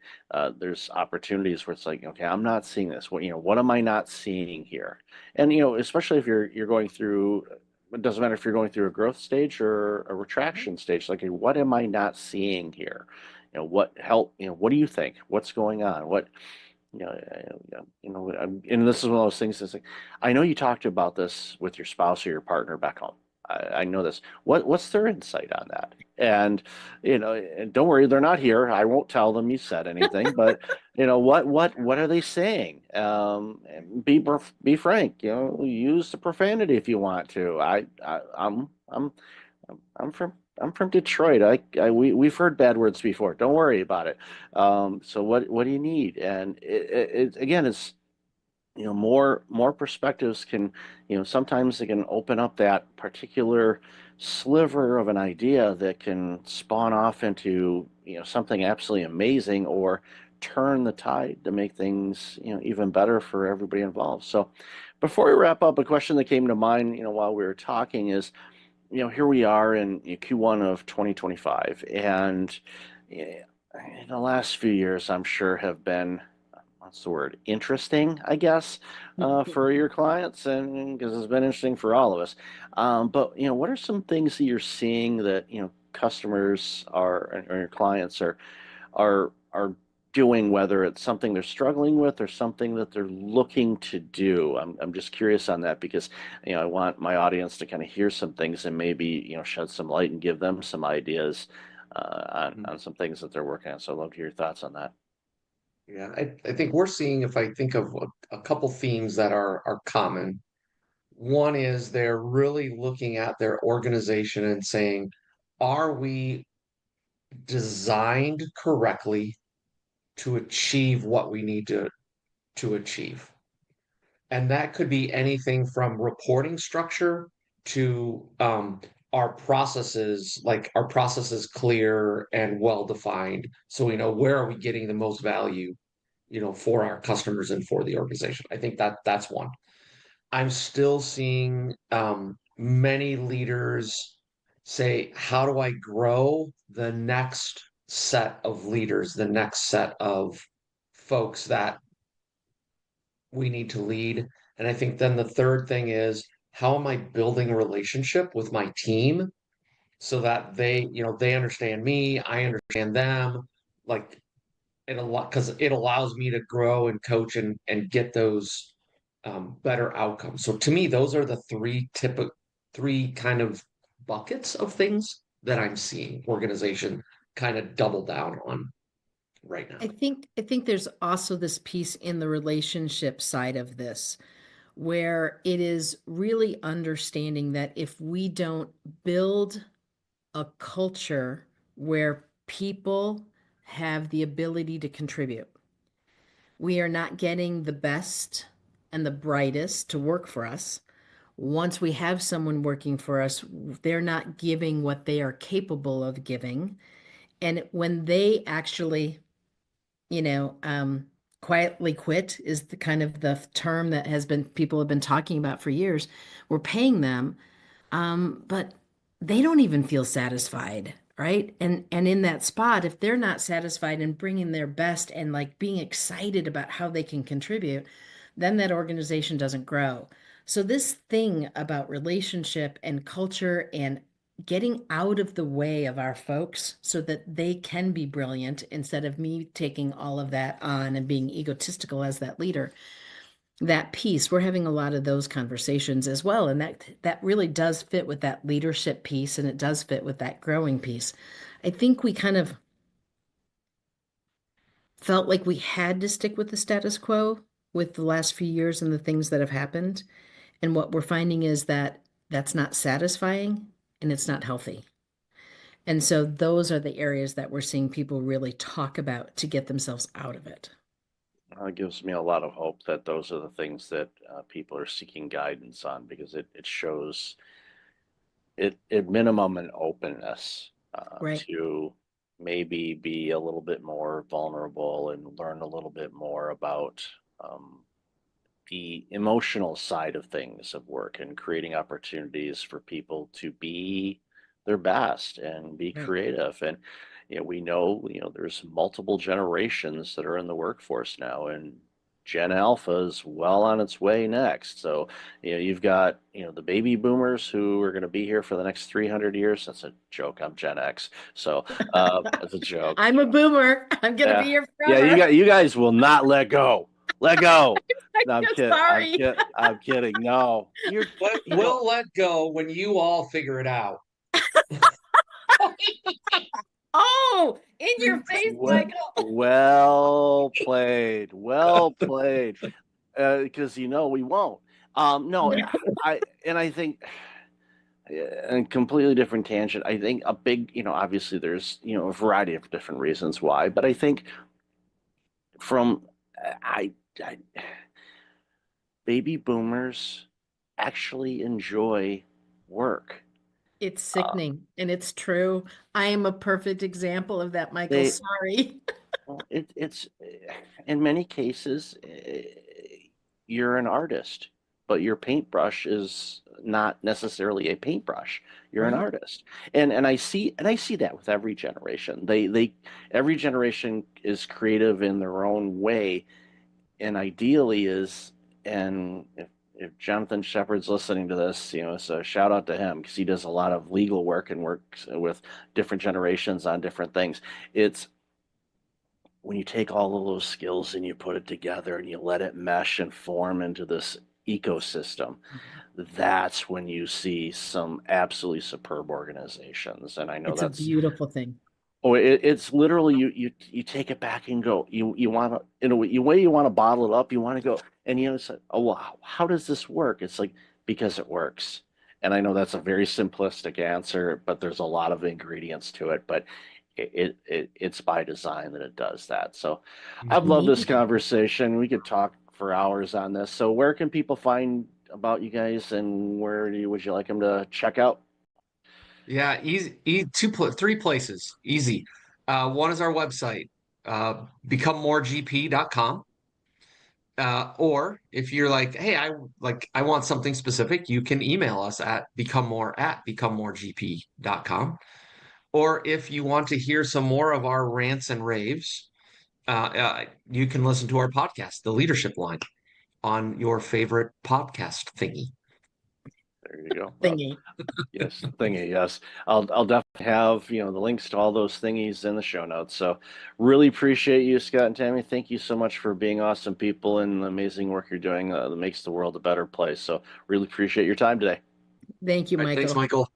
there's opportunities where it's like, okay, I'm not seeing this. What am I not seeing here? And especially if you're going through, it doesn't matter if you're going through a growth stage or a retraction stage. Like, what am I not seeing here? What do you think? What's going on? And this is one of those things that's like, I know you talked about this with your spouse or your partner back home. I know this. What's their insight on that? And and don't worry, they're not here. I won't tell them you said anything. But what are they saying? And be frank. Use the profanity if you want to. I'm from Detroit. We've heard bad words before. Don't worry about it. So what do you need? And it again, it's more perspectives can, sometimes they can open up that particular sliver of an idea that can spawn off into, something absolutely amazing, or turn the tide to make things, even better for everybody involved. So before we wrap up, a question that came to mind, while we were talking is, here we are in Q1 of 2025, and in the last few years, I'm sure have been, what's the word, interesting, I guess, for your clients, and because it's been interesting for all of us. But what are some things that you're seeing that customers or your clients are doing, whether it's something they're struggling with or something that they're looking to do? I'm just curious on that, because I want my audience to kind of hear some things and maybe shed some light and give them some ideas on some things that they're working on. So I'd love to hear your thoughts on that. Yeah, I think we're seeing, if I think of a couple themes that are common, one is they're really looking at their organization and saying, are we designed correctly to achieve what we need to achieve? And that could be anything from reporting structure to our processes, like our processes clear and well defined, so we know where are we getting the most value, for our customers and for the organization. I think that's one. I'm still seeing many leaders say, how do I grow the next set of leaders, the next set of folks that we need to lead? And I think then the third thing is, how am I building a relationship with my team so that they understand me, I understand them, like because it allows me to grow and coach and get those better outcomes. So to me, those are the three kind of buckets of things that I'm seeing organization kind of double down on right now. I think there's also this piece in the relationship side of this, where it is really understanding that if we don't build a culture where people have the ability to contribute, we are not getting the best and the brightest to work for us. Once we have someone working for us, they're not giving what they are capable of giving. And when they actually, quietly quit is the kind of the term that people have been talking about for years. We're paying them, but they don't even feel satisfied, right? And in that spot, if they're not satisfied and bringing their best and like being excited about how they can contribute, then that organization doesn't grow. So this thing about relationship and culture and getting out of the way of our folks so that they can be brilliant instead of me taking all of that on and being egotistical as that leader. That piece, we're having a lot of those conversations as well. And that really does fit with that leadership piece, and it does fit with that growing piece. I think we kind of felt like we had to stick with the status quo with the last few years and the things that have happened. And what we're finding is that that's not satisfying and it's not healthy. And so those are the areas that we're seeing people really talk about to get themselves out of it. It gives me a lot of hope that those are the things that people are seeking guidance on, because it shows it at minimum an openness Right. to maybe be a little bit more vulnerable and learn a little bit more about the emotional side of things of work, and creating opportunities for people to be their best and be Right. creative. And we know there's multiple generations that are in the workforce now, and Gen Alpha is well on its way next. So you've got the baby boomers who are going to be here for the next 300 years. That's a joke. I'm Gen X, so that's a joke. I'm a boomer. I'm gonna be Yeah, here yeah. forever. You guys will not let go. Let go. No, I'm I'm kidding. sorry. I'm kidding. No, We'll let go when you all figure it out. Oh, in your face, Well, Michael. well played. Well played. Because we won't. No, I think, a completely different tangent. I think a big, obviously there's, a variety of different reasons why, but I think from I baby boomers actually enjoy work. It's sickening, and it's true. I am a perfect example of that, Michael. They- Sorry. Well, it's in many cases, you're an artist, but your paintbrush is not necessarily a paintbrush. You're an Right. artist, and I see that with every generation. Every generation is creative in their own way, and ideally is. And if Jonathan Shepard's listening to this, so shout out to him, because he does a lot of legal work and works with different generations on different things. It's when you take all of those skills and you put it together and you let it mesh and form into this ecosystem, that's when you see some absolutely superb organizations. And I know It's a that's beautiful thing. it's literally you take it back and go, you want to, in a way you want to bottle it up, you want to go, and it's like, oh wow, how does this work? It's like, because it works. And I know that's a very simplistic answer, but there's a lot of ingredients to it, but it's by design that it does that. So I've loved this conversation. We could talk for hours on this. So where can people find about you guys, and where would you like them to check out? Yeah, easy, three places. Easy. One is our website, becomemoregp.com. Or if you're like, hey, I want something specific, you can email us at becomemoregp.com. Or if you want to hear some more of our rants and raves, you can listen to our podcast, The Leadership Line, on your favorite podcast thingy. There you go. Thingy. Yes, thingy. Yes, I'll definitely have the links to all those thingies in the show notes. So really appreciate you, Scott and Tammy. Thank you so much for being awesome people and the amazing work you're doing that makes the world a better place. So really appreciate your time today. Thank you, All right, Michael. thanks, Michael.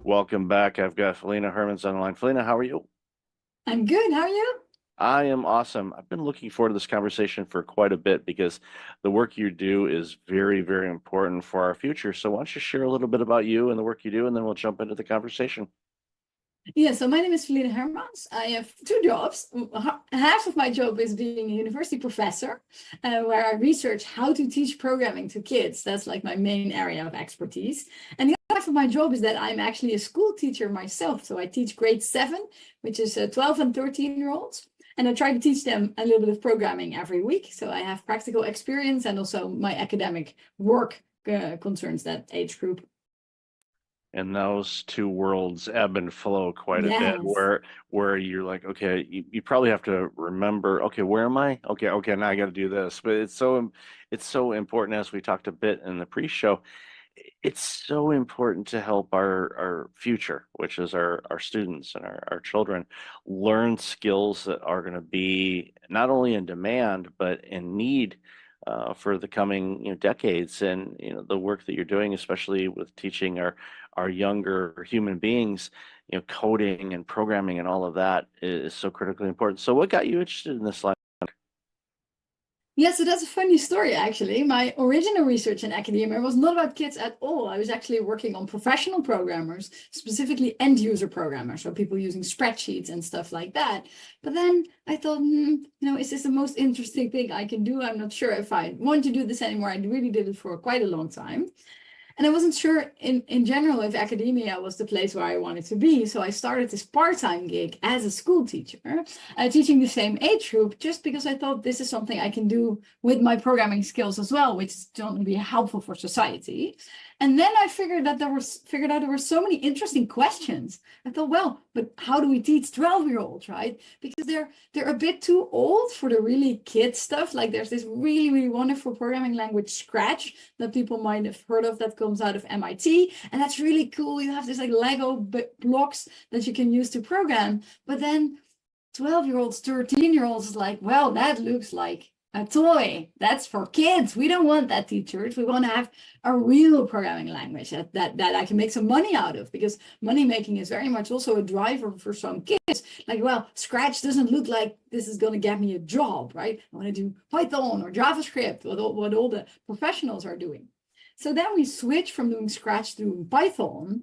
Welcome back. I've got Felina Hermans on the line. Felina, how are you? I'm good. How are you? I am awesome. I've been looking forward to this conversation for quite a bit, because the work you do is very, very important for our future. So why don't you share a little bit about you and the work you do, and then we'll jump into the conversation. Yeah, so my name is Felina Hermans. I have two jobs. Half of my job is being a university professor, where I research how to teach programming to kids. That's like my main area of expertise. And the other half of my job is that I'm actually a school teacher myself. So I teach grade 7, which is 12 and 13-year-olds. And I try to teach them a little bit of programming every week. So I have practical experience, and also my academic work concerns that age group. And those two worlds ebb and flow quite a bit, Yes. where you're like, okay, you probably have to remember, okay, where am I? Okay, now I got to do this. But it's so important, as we talked a bit in the pre-show. It's so important to help our future, which is our students and our children, learn skills that are going to be not only in demand but in need for the coming decades. And the work that you're doing, especially with teaching our younger human beings, coding and programming and all of that is so critically important. So what got you interested in this line? Yeah, so that's a funny story, actually. My original research in academia was not about kids at all. I was actually working on professional programmers, specifically end user programmers, so people using spreadsheets and stuff like that. But then I thought, is this the most interesting thing I can do? I'm not sure if I want to do this anymore. I really did it for quite a long time. And I wasn't sure in general if academia was the place where I wanted to be. So I started this part-time gig as a school teacher, teaching the same age group, just because I thought this is something I can do with my programming skills as well, which is going to be helpful for society. And then I figured out there were so many interesting questions. I thought, well, but how do we teach 12-year-olds, right? Because they're a bit too old for the really kid stuff. Like there's this really, really wonderful programming language, Scratch, that people might have heard of, that comes out of MIT. And that's really cool. You have this like Lego blocks that you can use to program. But then 12-year-olds, 13-year-olds is like, well, that looks like a toy. That's for kids. We don't want that, teachers. We want to have a real programming language that I can make some money out of, because money making is very much also a driver for some kids. Like, well, Scratch doesn't look like this is going to get me a job, right? I want to do Python or JavaScript, what all the professionals are doing. So then we switched from doing Scratch to doing Python.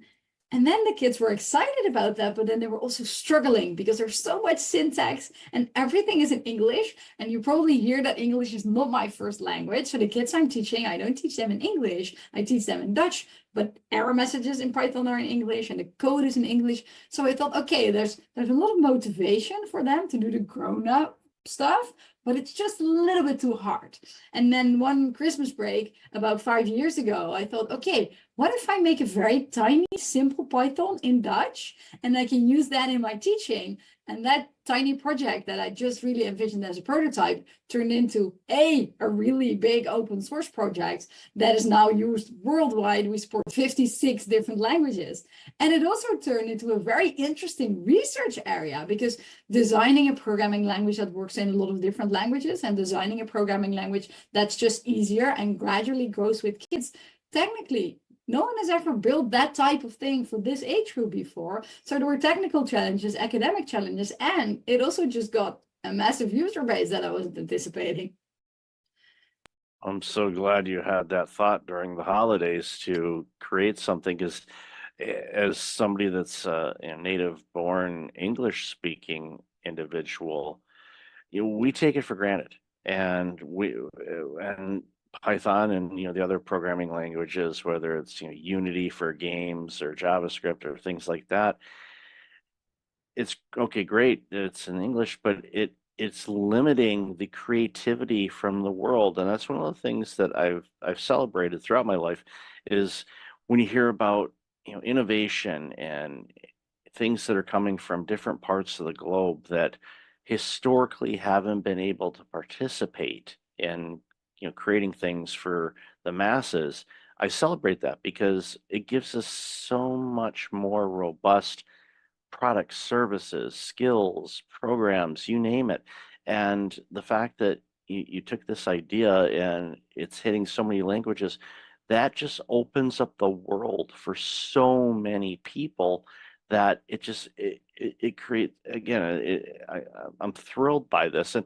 And then the kids were excited about that, but then they were also struggling because there's so much syntax and everything is in English. And you probably hear that English is not my first language. So the kids I'm teaching, I don't teach them in English, I teach them in Dutch, but error messages in Python are in English and the code is in English. So I thought, okay, there's a lot of motivation for them to do the grown-up stuff, but it's just a little bit too hard. And then one Christmas break about 5 years ago, I thought, okay, what if I make a very tiny, simple Python in Dutch, and I can use that in my teaching? And that tiny project that I just really envisioned as a prototype turned into a really big open source project that is now used worldwide. We support 56 different languages. And it also turned into a very interesting research area, because designing a programming language that works in a lot of different languages and designing a programming language that's just easier and gradually grows with kids, technically, no one has ever built that type of thing for this age group before. So there were technical challenges, academic challenges, and it also just got a massive user base that I wasn't anticipating. I'm so glad you had that thought during the holidays to create something, because as somebody that's a native born English speaking individual, we take it for granted. And Python and the other programming languages, whether it's Unity for games or JavaScript or things like that, it's okay, great, it's in English, but it's limiting the creativity from the world. And that's one of the things that I've celebrated throughout my life, is when you hear about innovation and things that are coming from different parts of the globe that historically haven't been able to participate in creating things for the masses. I celebrate that because it gives us so much more robust products, services, skills, programs, you name it. And the fact that you took this idea and it's hitting so many languages, that just opens up the world for so many people that it creates, again, I'm thrilled by this. And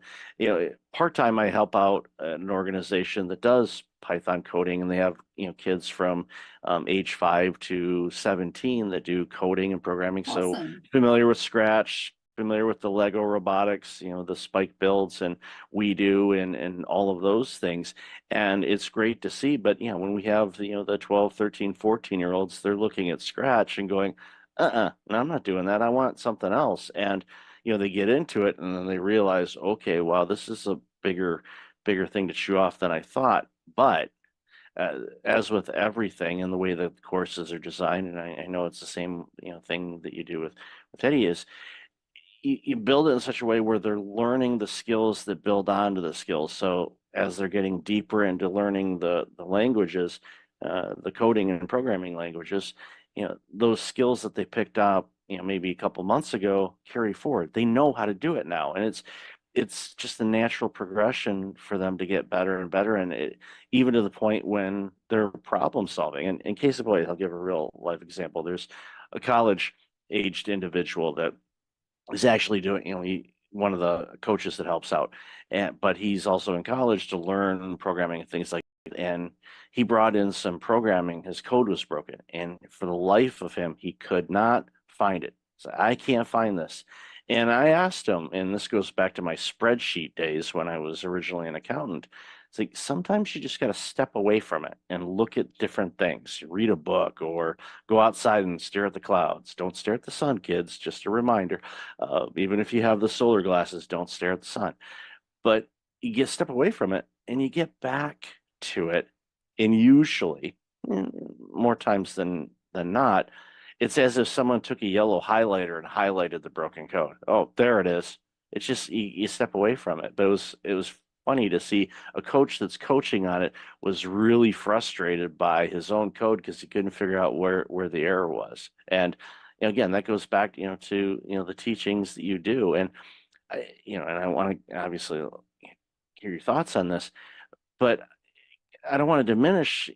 part-time I help out an organization that does Python coding, and they have kids from age 5 to 17 that do coding and programming. Awesome. So familiar with Scratch, familiar with the Lego robotics, the Spike builds and WeDo and all of those things. And it's great to see. But when we have the 12, 13, 14-year-olds, they're looking at Scratch and going, no, I'm not doing that. I want something else. And they get into it and then they realize, okay, wow, this is a bigger thing to chew off than I thought. But as with everything and the way that the courses are designed, and I know it's the same, thing that you do with Eddie, is you build it in such a way where they're learning the skills that build onto the skills. So as they're getting deeper into learning the languages, the coding and programming languages, those skills that they picked up, maybe a couple months ago carry forward. They know how to do it now, and it's just a natural progression for them to get better and better, and even to the point when they're problem solving. And in case of point, I'll give a real life example. There's a college aged individual that is actually doing, one of the coaches that helps out, but he's also in college to learn programming and things like that. And he brought in some programming. His code was broken, and for the life of him, he could not find it. So I can't find this. And I asked him, and this goes back to my spreadsheet days when I was originally an accountant. It's like sometimes you just got to step away from it and look at different things. Read a book or go outside and stare at the clouds. Don't stare at the sun, kids. Just a reminder. Even if you have the solar glasses, don't stare at the sun. But you step away from it and you get back to it. And usually, more times than not, it's as if someone took a yellow highlighter and highlighted the broken code. Oh, there it is. It's just you step away from it. But it was funny to see a coach that's coaching on it was really frustrated by his own code because he couldn't figure out where the error was. And again, that goes back to the teachings that you do. And and I want to obviously hear your thoughts on this, but I don't want to diminish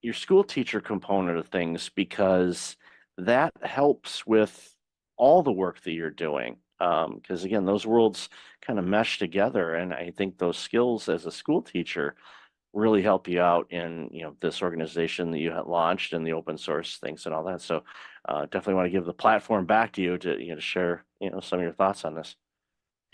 your school teacher component of things, because that helps with all the work that you're doing. Because again, those worlds kind of mesh together, and I think those skills as a school teacher really help you out in this organization that you had launched and the open source things and all that. So definitely want to give the platform back to you to share some of your thoughts on this.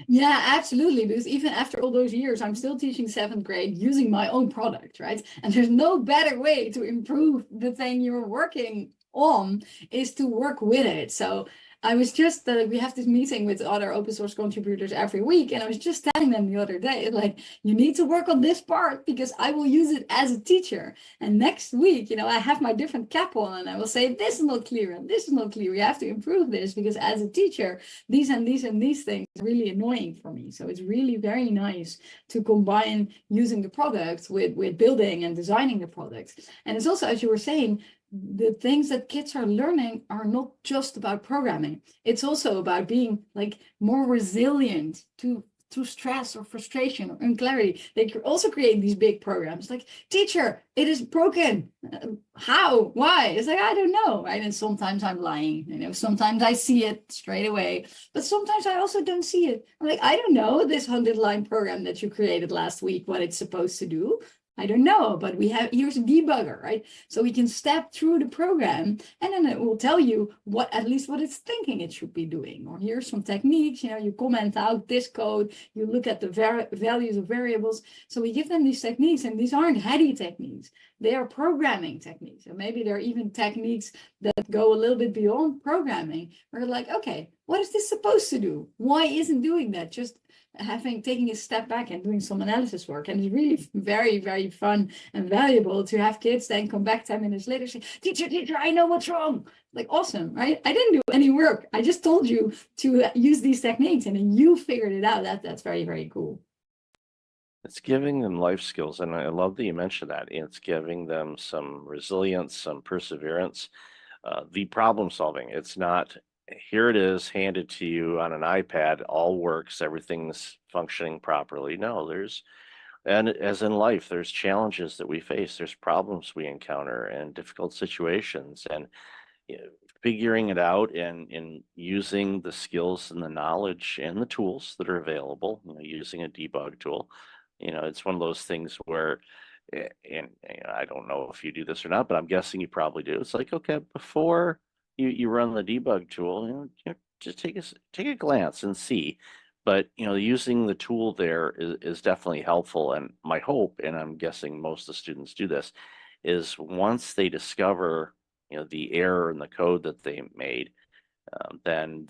Yeah, absolutely. Because even after all those years, I'm still teaching 7th grade using my own product, right? And there's no better way to improve the thing you're working on is to work with it. So I was just, we have this meeting with other open source contributors every week. And I was just telling them the other day, like, you need to work on this part because I will use it as a teacher. And next week, I have my different cap on and I will say, this is not clear and this is not clear. You have to improve this because as a teacher, these and these and these things are really annoying for me. So it's really very nice to combine using the product with building and designing the product. And it's also, as you were saying, the things that kids are learning are not just about programming. It's also about being like more resilient to stress or frustration or unclarity. They also create these big programs like, teacher, it is broken. How? Why? It's like, I don't know. Right? And sometimes I'm lying. Sometimes I see it straight away, but sometimes I also don't see it. I'm like, I don't know this 100-line program that you created last week, what it's supposed to do. I don't know, but here's a debugger, right? So we can step through the program and then it will tell you at least what it's thinking it should be doing. Or here's some techniques, you comment out this code, you look at the values of variables. So we give them these techniques, and these aren't heady techniques. They are programming techniques. And maybe there are even techniques that go a little bit beyond programming. We're like, okay, what is this supposed to do? Why isn't doing that? Just taking a step back and doing some analysis work. And it's really very, very fun and valuable to have kids then come back 10 minutes later say, teacher, I know what's wrong. Like, awesome, right? I didn't do any work. I just told you to use these techniques and then you figured it out. That's very, very cool. It's giving them life skills. And I love that you mentioned that. It's giving them some resilience, some perseverance, the problem solving. It's not, here it is handed to you on an iPad, all works, everything's functioning properly. No, and as in life, there's challenges that we face, there's problems we encounter and difficult situations, and figuring it out and using the skills and the knowledge and the tools that are available, using a debug tool. It's one of those things where, and I don't know if you do this or not, but I'm guessing you probably do. It's like, okay, before you run the debug tool, just take a glance and see. But using the tool there is definitely helpful. And my hope, and I'm guessing most of the students do this, is once they discover the error in the code that they made, then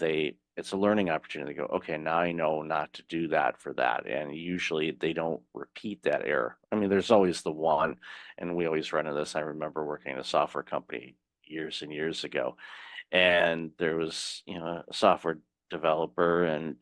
it's a learning opportunity. They go, okay, now I know not to do that for that. And usually they don't repeat that error. I mean, there's always the one, and we always run into this. I remember working at a software company years and years ago, and there was, a software developer, and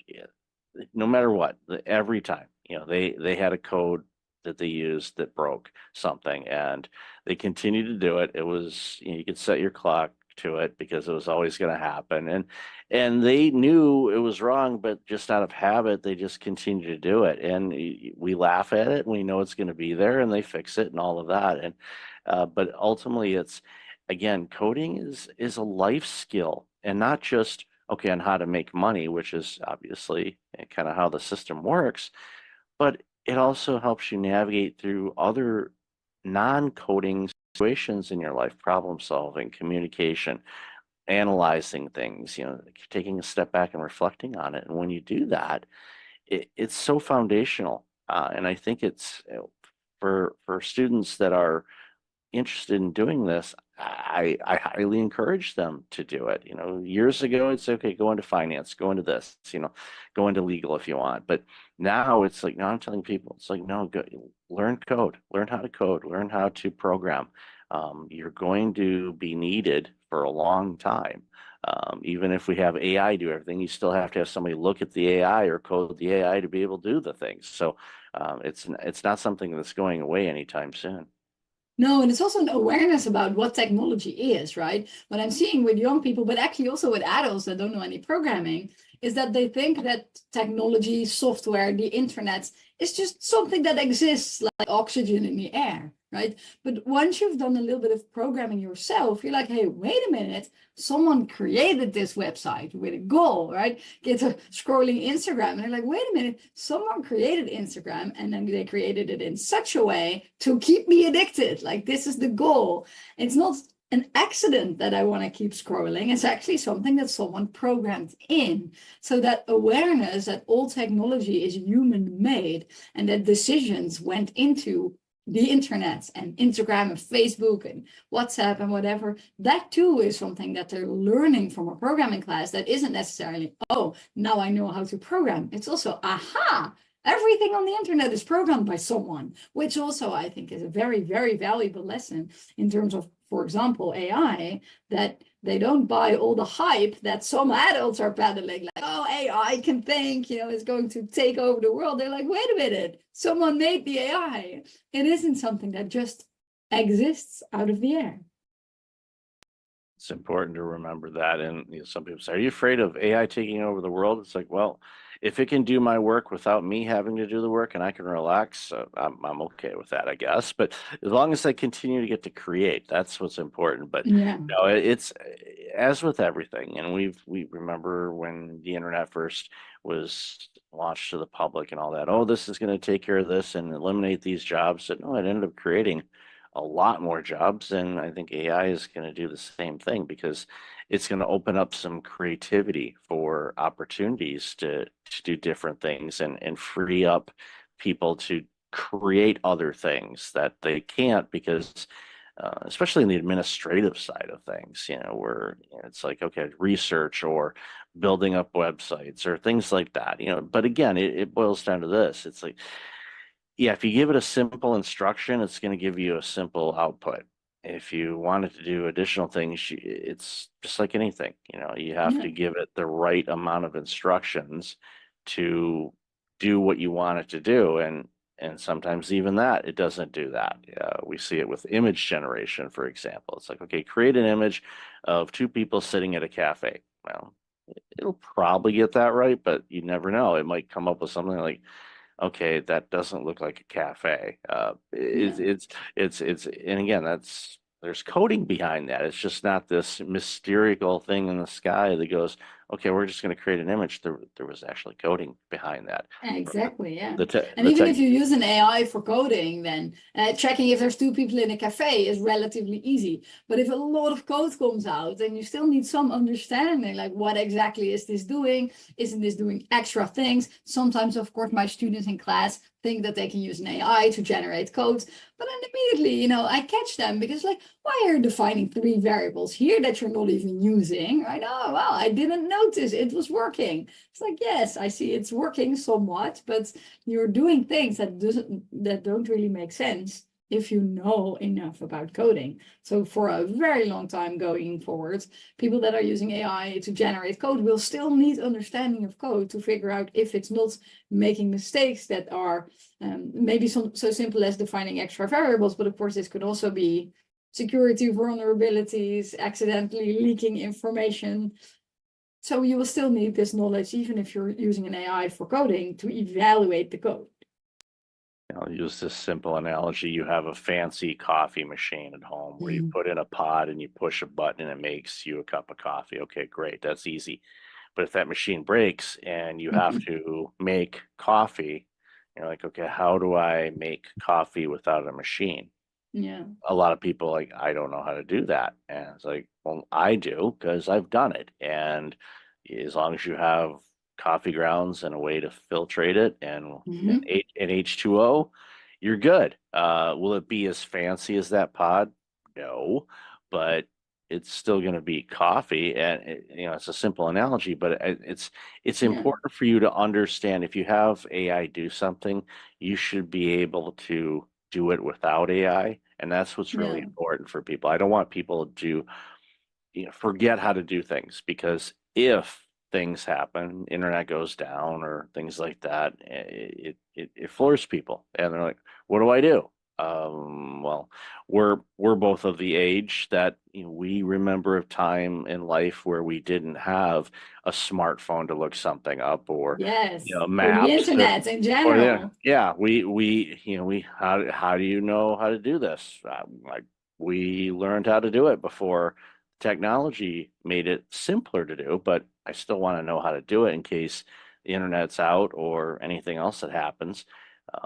no matter what, every time, they had a code that they used that broke something, and they continued to do it. It was, you could set your clock to it because it was always going to happen, and they knew it was wrong, but just out of habit they just continue to do it, and we laugh at it and we know it's going to be there, and they fix it and all of that. And but ultimately, it's, again, coding is a life skill, and not just on how to make money, which is obviously kind of how the system works, but it also helps you navigate through other non-coding situations in your life: problem solving, communication, analyzing things, taking a step back and reflecting on it. And when you do that, it's so foundational. And I think it's for students that are interested in doing this, I highly encourage them to do it. Years ago, it's okay, go into finance, go into this, go into legal if you want. But now it's like, now I'm telling people, it's like, no, go learn code, learn how to code, learn how to program. You're going to be needed for a long time. Even if we have AI do everything, you still have to have somebody look at the AI or code the AI to be able to do the things. So it's not something that's going away anytime soon. No, and it's also an awareness about what technology is, right? What I'm seeing with young people, but actually also with adults that don't know any programming, is that they think that technology, software, the internet is just something that exists like oxygen in the air, right? But once you've done a little bit of programming yourself, you're like, hey, wait a minute, someone created this website with a goal, right? Get to scrolling Instagram and they're like, wait a minute, someone created Instagram and then they created it in such a way to keep me addicted. Like, this is the goal. It's not an accident that I want to keep scrolling. It's actually something that someone programmed in. So that awareness that all technology is human made and that decisions went into the internet and Instagram and Facebook and WhatsApp and whatever, that too is something that they're learning from a programming class that isn't necessarily, oh, now I know how to program. It's also, aha, everything on the internet is programmed by someone, which also I think is a very, very valuable lesson in terms of, for example, AI, that they don't buy all the hype that some adults are peddling, like, oh, AI can think, is going to take over the world. They're like, wait a minute, someone made the AI. It isn't something that just exists out of the air. It's important to remember that. And some people say, are you afraid of AI taking over the world? It's like, well, if it can do my work without me having to do the work and I can relax, I'm okay with that, I guess. But as long as I continue to get to create, that's what's important. But no, it's as with everything. And we remember when the internet first was launched to the public and all that. Oh, this is going to take care of this and eliminate these jobs. And no, it ended up creating a lot more jobs. And I think AI is going to do the same thing, because it's going to open up some creativity for opportunities to do different things and free up people to create other things that they can't, because especially in the administrative side of things, where it's like, okay, research or building up websites or things like that, but again, it boils down to this. It's like, yeah, if you give it a simple instruction, it's going to give you a simple output. If you wanted to do additional things, it's just like anything, you have to give it the right amount of instructions to do what you want it to do. And sometimes even that, it doesn't do that. We see it with image generation, for example. It's like, okay, create an image of two people sitting at a cafe. Well, it'll probably get that right, but you never know. It might come up with something like, okay, that doesn't look like a cafe. It's and again, there's coding behind that. It's just not this mystical thing in the sky that goes, okay, we're just going to create an image. There was actually coding behind that. Exactly, yeah. And even if you use an AI for coding, then checking if there's two people in a cafe is relatively easy. But if a lot of code comes out, then you still need some understanding, like what exactly is this doing? Isn't this doing extra things? Sometimes, of course, my students in class think that they can use an AI to generate code, but then immediately, you know, I catch them because like, why are you defining 3 variables here that you're not even using, right? Oh, well, I didn't notice it was working. It's like, yes, I see it's working somewhat, but you're doing things that don't really make sense if you know enough about coding. So for a very long time going forward, people that are using AI to generate code will still need understanding of code to figure out if it's not making mistakes that are maybe so simple as defining extra variables, but of course this could also be security vulnerabilities, accidentally leaking information. So you will still need this knowledge even if you're using an AI for coding to evaluate the code. I'll use this simple analogy. You have a fancy coffee machine at home where you put in a pod and you push a button and it makes you a cup of coffee. Okay, great. That's easy. But if that machine breaks and you have to make coffee, you're like, okay, how do I make coffee without a machine? Yeah. A lot of people like, I don't know how to do that. And it's like, well, I do because I've done it. And as long as you have coffee grounds and a way to filtrate it and an H2O, you're good. Will it be as fancy as that pod? No, but it's still going to be coffee. And you know, it's a simple analogy, but it's important for you to understand if you have AI do something, you should be able to do it without AI. And that's what's really important for people. I don't want people to forget how to do things, because if things happen, internet goes down or things like that, it floors people and they're like, what do I do? Well, we're both of the age that we remember a time in life where we didn't have a smartphone to look something up, or yes, maps, or the internet in general. we how do you know how to do this? Like, we learned how to do it before technology made it simpler to do, but I still want to know how to do it in case the internet's out or anything else that happens.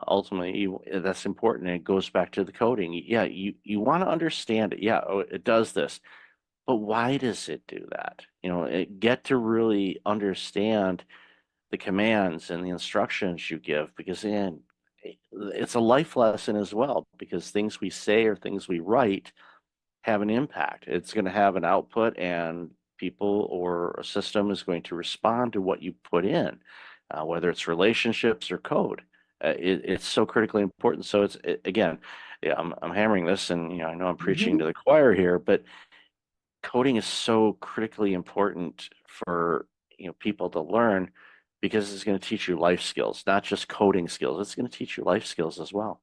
Ultimately, that's important. And it goes back to the coding. Yeah, you want to understand it. Yeah, it does this, but why does it do that? Get to really understand the commands and the instructions you give, because again, it's a life lesson as well, because things we say or things we write have an impact. It's going to have an output, and people or a system is going to respond to what you put in, whether it's relationships or code. It's so critically important. So again, I'm hammering this, and I know I'm preaching to the choir here, but coding is so critically important for people to learn, because it's going to teach you life skills, not just coding skills. It's going to teach you life skills as well.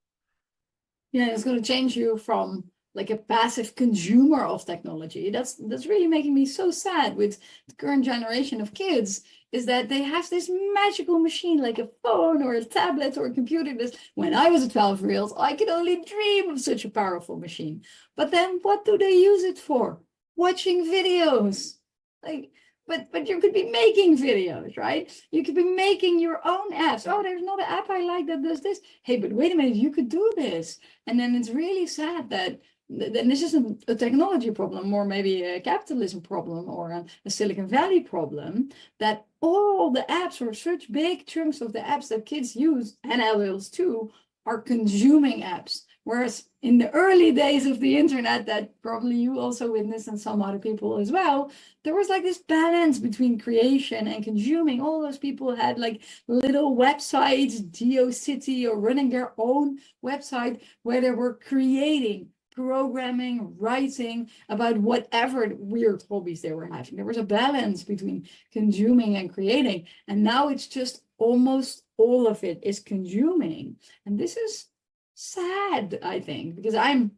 Yeah, it's going to change you from like a passive consumer of technology. That's really making me so sad with the current generation of kids, is that they have this magical machine like a phone or a tablet or a computer. When I was a 12-year-old, I could only dream of such a powerful machine. But then what do they use it for? Watching videos. But you could be making videos, right? You could be making your own apps. Oh, there's not an app I like that does this. Hey, but wait a minute, you could do this. And then it's really sad that this isn't a technology problem, or maybe a capitalism problem, or a Silicon Valley problem, that all the apps, or such big chunks of the apps that kids use, and adults too, are consuming apps. Whereas in the early days of the internet, that probably you also witnessed, and some other people as well, there was like this balance between creation and consuming. All those people had like little websites, GeoCity, or running their own website where they were creating, programming, writing about whatever weird hobbies they were having. There was a balance between consuming and creating. And now it's just almost all of it is consuming. And this is sad, I think, because I'm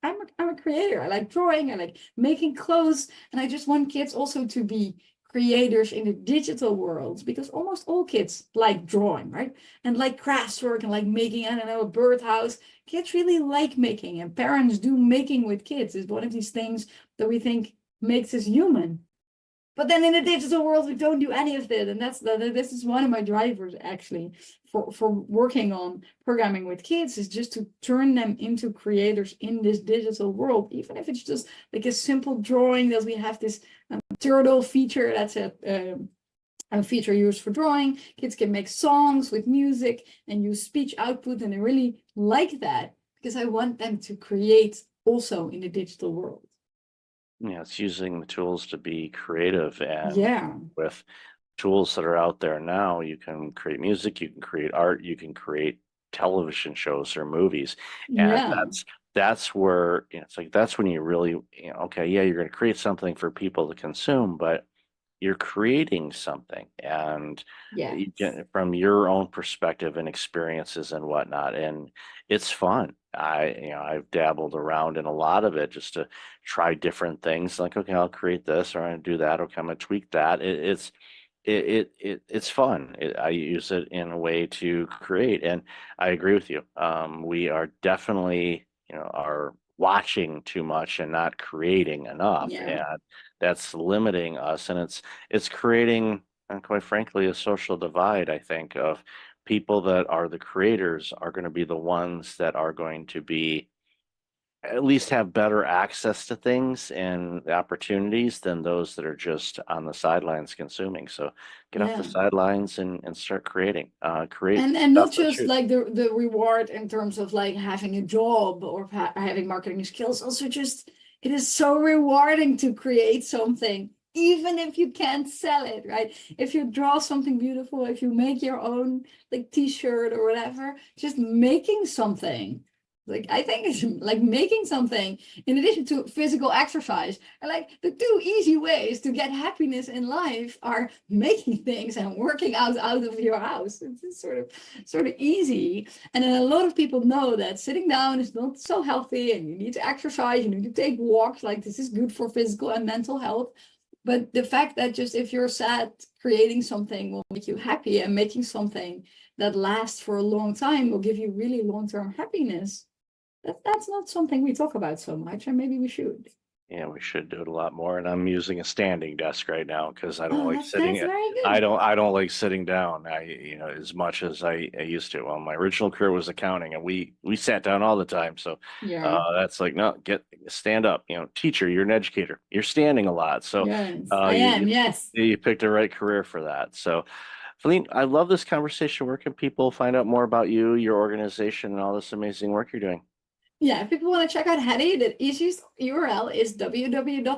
a creator. I like drawing, I like making clothes, and I just want kids also to be creators in the digital world, because almost all kids like drawing, right? And like crafts work, and like making, I don't know, a birdhouse. Kids really like making, and parents do making with kids. Is one of these things that we think makes us human. But then in the digital world, we don't do any of that. And this is one of my drivers, actually, for working on programming with kids, is just to turn them into creators in this digital world, even if it's just like a simple drawing. That we have this turtle feature, that's a a feature used for drawing. Kids can make songs with music and use speech output, and I really like that because I want them to create also in the digital world. Yeah, it's using the tools to be creative, and Yeah. with tools that are out there now, you can create music, you can create art, you can create television shows or movies, and Yeah. that's where, it's like that's when you really, okay, yeah, you're going to create something for people to consume, but you're creating something, and Yeah. you get from your own perspective and experiences and whatnot, and it's fun. I've dabbled around in a lot of it just to try different things. Like, okay, I'll create this, or I'm gonna do that, okay, I'm gonna tweak that. It's fun. I use it in a way to create, and I agree with you. We are definitely, are watching too much and not creating enough, Yeah. and that's limiting us, and it's creating, quite frankly, a social divide. I think of people that are the creators are going to be the ones that are going to be at least have better access to things and opportunities than those that are just on the sidelines consuming. So get off the Yeah. sidelines and start creating. Create And stuff not that just you. like the reward in terms of like having a job or having marketing skills, also just it is so rewarding to create something, even if you can't sell it, right? If you draw something beautiful, if you make your own like t-shirt or whatever, just making something. Like I think it's like making something in addition to physical exercise. And like the two easy ways to get happiness in life are making things and working out of your house. It's sort of easy. And then a lot of people know that sitting down is not so healthy and you need to exercise, you need to take walks, like this is good for physical and mental health. But the fact that just if you're sad, creating something will make you happy, and making something that lasts for a long time will give you really long-term happiness. That's not something we talk about so much, and maybe we should. Yeah, we should do it a lot more. And I'm using a standing desk right now because I don't Oh, like that's sitting. very good. I don't like sitting down. As much as I used to. Well, my original career was accounting, and we sat down all the time. So Yeah. that's like, no, stand up. Teacher, you're an educator. You're standing a lot. So Yes, I am. Yes. you picked the right career for that. So, Feline, I love this conversation. Where can people find out more about you, your organization, and all this amazing work you're doing? Yeah, if people want to check out Hedy, the easiest URL is www.hedy.org.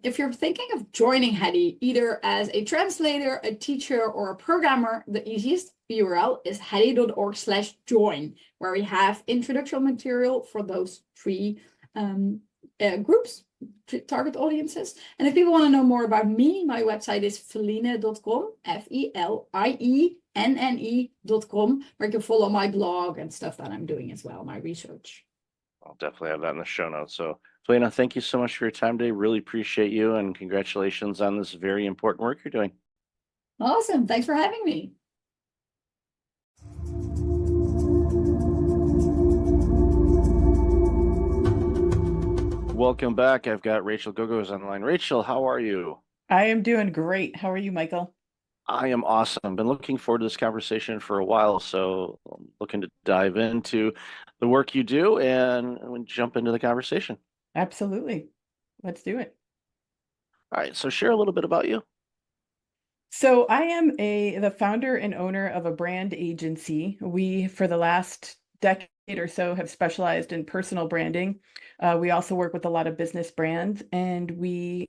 If you're thinking of joining Hedy, either as a translator, a teacher, or a programmer, the easiest URL is hedy.org/join, where we have introductory material for those three groups, target audiences. And if people want to know more about me, my website is feline.com, FELIENNE.com, where you can follow my blog and stuff that I'm doing as well, my research. I'll definitely have that in the show notes. So, Felina, thank you so much for your time today. Really appreciate you, and congratulations on this very important work you're doing. Awesome. Thanks for having me. Welcome back. I've got Rachel Gogos on the line. Rachel, how are you? I am doing great. How are you, Michael? I am awesome. Been looking forward to this conversation for a while, so I'm looking to dive into the work you do and jump into the conversation. Absolutely. Let's do it. All right, so share a little bit about you. So I am the founder and owner of a brand agency. We, for the last decade or so, have specialized in personal branding. We also work with a lot of business brands, and we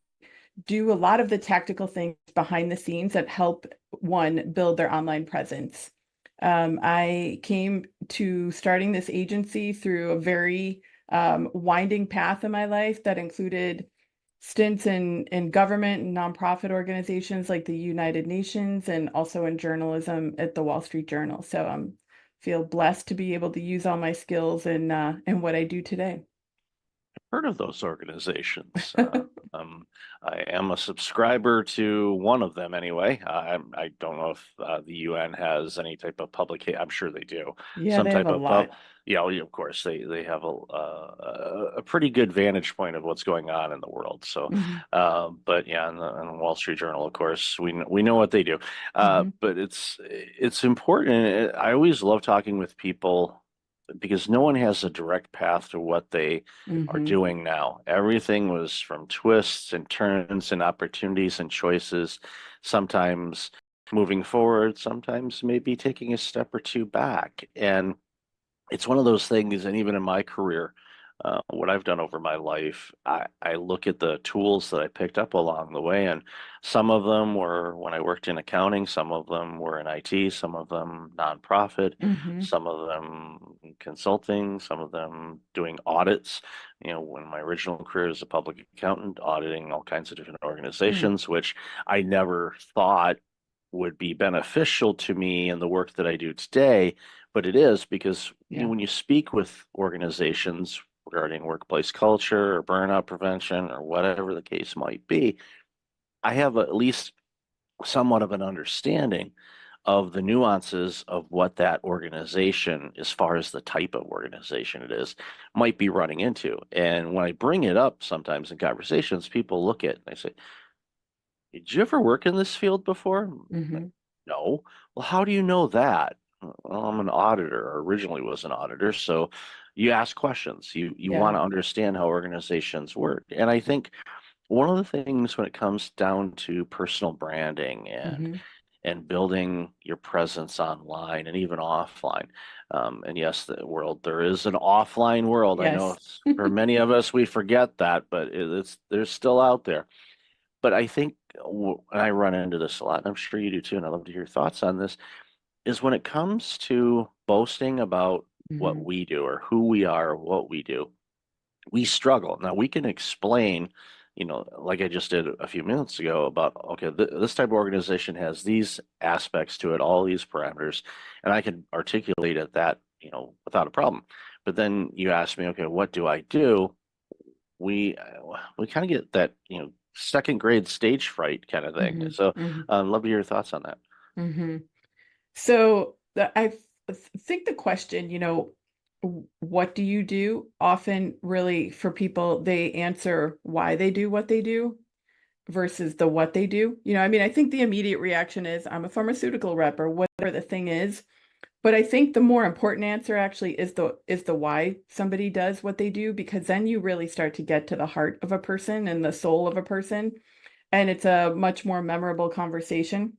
do a lot of the tactical things behind the scenes that help one build their online presence. I came to starting this agency through a very winding path in my life that included stints in government and nonprofit organizations like the United Nations, and also in journalism at the Wall Street Journal. So I feel blessed to be able to use all my skills in what I do today. Heard of those organizations. I am a subscriber to one of them anyway. I don't know if the UN has any type of publication. I'm sure they do. Yeah, Some they type have a of lot. yeah, of course they have a pretty good vantage point of what's going on in the world. So, Mhm. but yeah, in the Wall Street Journal, of course, we know what they do. Mhm. But it's important. I always love talking with people because no one has a direct path to what they are Mhm. doing now. Everything was from twists and turns and opportunities and choices, sometimes moving forward, sometimes maybe taking a step or two back. And it's one of those things, and even in my career, what I've done over my life, I look at the tools that I picked up along the way, and some of them were when I worked in accounting, some of them were in IT, some of them nonprofit, Mhm. some of them consulting, some of them doing audits. You know, when my original career as a public accountant, auditing all kinds of different organizations, which I never thought would be beneficial to me in the work that I do today, but it is because Yeah. when you speak with organizations regarding workplace culture or burnout prevention or whatever the case might be, I have at least somewhat of an understanding of the nuances of what that organization, as far as the type of organization it is, might be running into. And when I bring it up sometimes in conversations, people look at it and they say, did you ever work in this field before? Mhm. No. Well, how do you know that? Well, I'm an auditor, or originally was an auditor. So you ask questions. You Yeah. want to understand how organizations work. And I think one of the things when it comes down to personal branding Mhm. and building your presence online and even offline. And yes, there is an offline world. I know Yes. for many of us we forget that, but it's they're still out there. But I think, and I run into this a lot, and I'm sure you do too, and I'd love to hear your thoughts on this, is when it comes to boasting about what Mhm. we do or who we are or what we do, we struggle. Now we can explain, like I just did a few minutes ago about, okay, this type of organization has these aspects to it, all these parameters, and I can articulate it that, without a problem. But then you ask me, okay, what do I do? We kind of get that, second grade stage fright kind of thing. Mhm. So Mhm. I'd love to hear your thoughts on that. Mhm. So think the question, what do you do? Often, really, for people, they answer why they do what they do versus the what they do. I mean, I think the immediate reaction is I'm a pharmaceutical rep or whatever the thing is. But I think the more important answer actually is the why somebody does what they do, because then you really start to get to the heart of a person and the soul of a person, and it's a much more memorable conversation.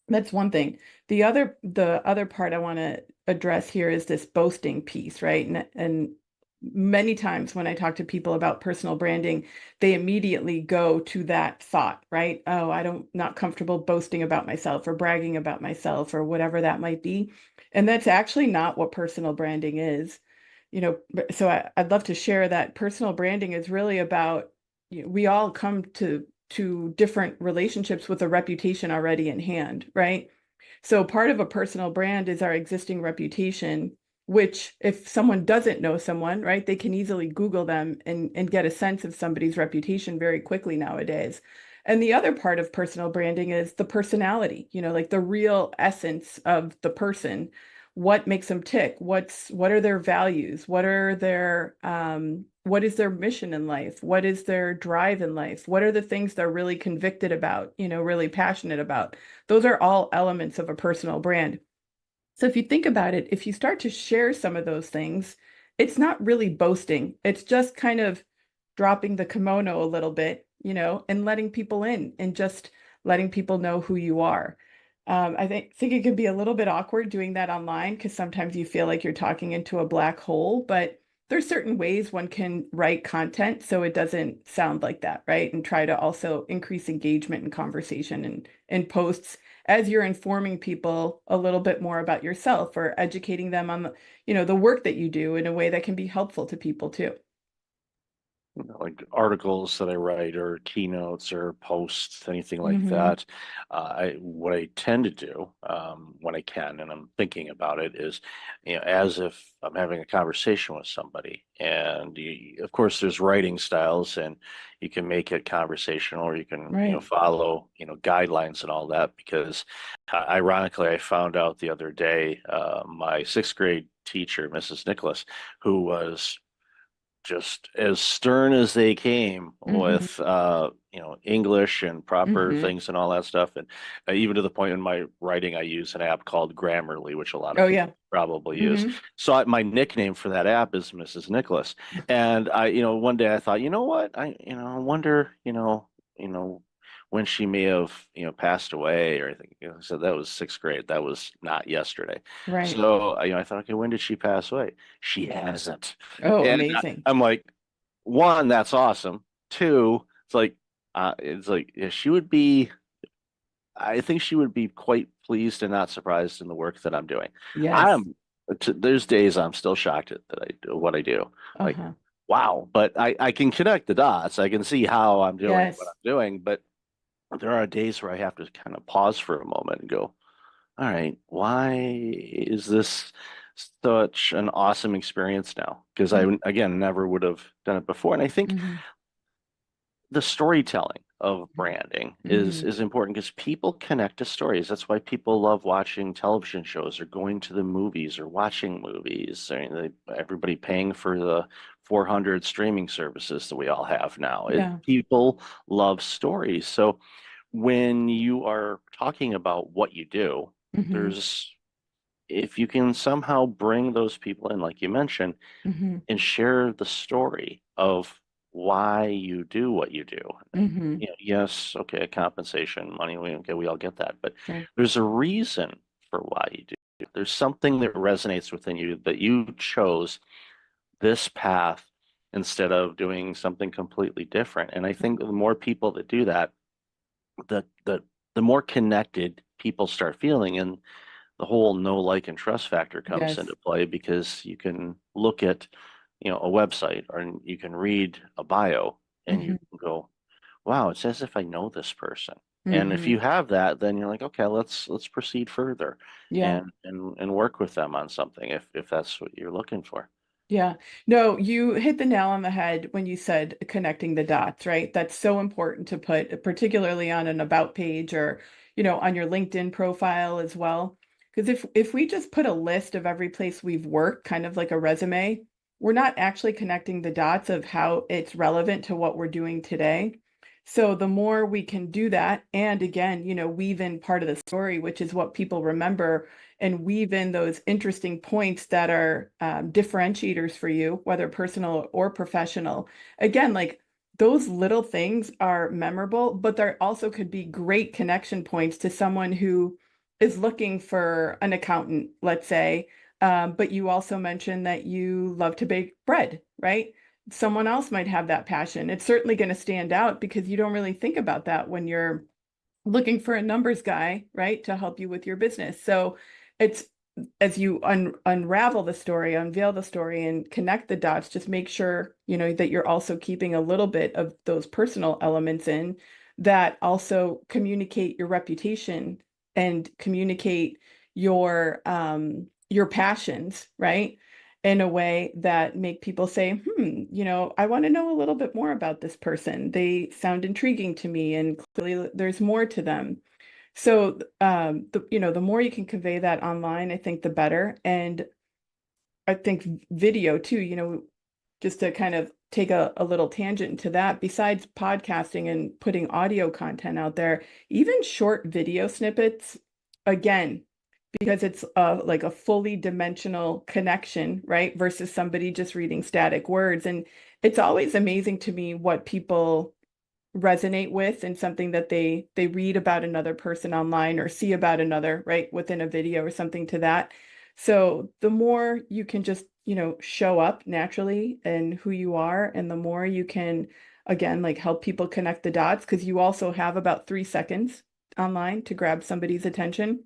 That's one thing. The other part I want to address here is this boasting piece, right? And many times when I talk to people about personal branding, they immediately go to that thought, right? Oh, I don't not comfortable boasting about myself or bragging about myself or whatever that might be. And that's actually not what personal branding is. So I'd love to share that personal branding is really about, we all come to different relationships with a reputation already in hand, right? So part of a personal brand is our existing reputation, which if someone doesn't know someone, right, they can easily Google them and get a sense of somebody's reputation very quickly nowadays. And the other part of personal branding is the personality, like the real essence of the person. What makes them tick? What are their values? What is their mission in life? What is their drive in life? What are the things they're really convicted about, really passionate about? Those are all elements of a personal brand. So if you think about it, if you start to share some of those things, it's not really boasting. It's just kind of dropping the kimono a little bit, and letting people in and just letting people know who you are. I think it can be a little bit awkward doing that online because sometimes you feel like you're talking into a black hole, but there's certain ways one can write content so it doesn't sound like that, right? And try to also increase engagement and conversation and posts as you're informing people a little bit more about yourself or educating them on the work that you do in a way that can be helpful to people too. Like articles that I write or keynotes or posts, anything like Mhm. that. What I tend to do when I can, and I'm thinking about it, is as if I'm having a conversation with somebody, and of course there's writing styles, and you can make it conversational, or you can Right. follow guidelines and all that. Because ironically, I found out the other day, my sixth grade teacher, Mrs. Nicholas, who was just as stern as they came Mhm. with English and proper Mhm. things and all that stuff. And even to the point in my writing, I use an app called Grammarly, which a lot of Oh people yeah. probably use. Mhm. So my nickname for that app is Mrs. Nicholas. And one day I thought, you know what? I wonder, when she may have, passed away or anything. So that was sixth grade. That was not yesterday. Right. So, I thought, okay, when did she pass away? She hasn't. Oh, And amazing. I'm like, one, that's awesome. Two, yeah, she would be, I think she would be quite pleased and not surprised in the work that I'm doing. Yes. There's days I'm still shocked at that I do what I do. Like, Uh-huh. wow, but I can connect the dots. I can see how I'm doing what Yes. I'm doing, but there are days where I have to kind of pause for a moment and go, all right, why is this such an awesome experience now? Because I, again, never would have done it before. And I think Mhm. the storytelling of branding is Mhm. important because people connect to stories. That's why people love watching television shows or going to the movies or watching movies. I mean, everybody paying for the 400 streaming services that we all have now. Yeah. People love stories. So when you are talking about what you do, Mhm. if you can somehow bring those people in, like you mentioned, Mhm. and share the story of why you do what you do. Mhm. Yes, okay, compensation, money, we all get that, but Right. there's a reason for why you do. There's something that resonates within you that you chose this path instead of doing something completely different. And I think the more people that do that, the more connected people start feeling, and the whole know, like, and trust factor comes Yes. into play because you can look at, a website or you can read a bio and you Mhm. can go, wow, it's as if I know this person. And if Mhm. you have that, then you're like, okay, let's proceed further Yeah. and work with them on something if that's what you're looking for. Yeah. No, you hit the nail on the head when you said connecting the dots, right? That's so important to put, particularly on an about page or, on your LinkedIn profile as well. Because if we just put a list of every place we've worked, kind of like a resume, we're not actually connecting the dots of how it's relevant to what we're doing today. So the more we can do that, and again, weave in part of the story, which is what people remember, and weave in those interesting points that are differentiators for you, whether personal or professional. Again, like those little things are memorable, but there also could be great connection points to someone who is looking for an accountant, let's say. But you also mentioned that you love to bake bread, right? Someone else might have that passion. It's certainly going to stand out because you don't really think about that when you're looking for a numbers guy, right, to help you with your business. So it's as you unravel the story, unveil the story, and connect the dots, just make sure, that you're also keeping a little bit of those personal elements in that also communicate your reputation and communicate your passions, right? In a way that make people say, I want to know a little bit more about this person. They sound intriguing to me, and clearly there's more to them. So, the more you can convey that online, I think the better. And I think video too, just to kind of take a little tangent to that, besides podcasting and putting audio content out there, even short video snippets, again, because it's like a fully dimensional connection, right? Versus somebody just reading static words. And it's always amazing to me what people resonate with and something that they read about another person online or see about another, right, within a video or something to that. So the more you can just, show up naturally and who you are, and the more you can, again, like help people connect the dots, because you also have about 3 seconds online to grab somebody's attention.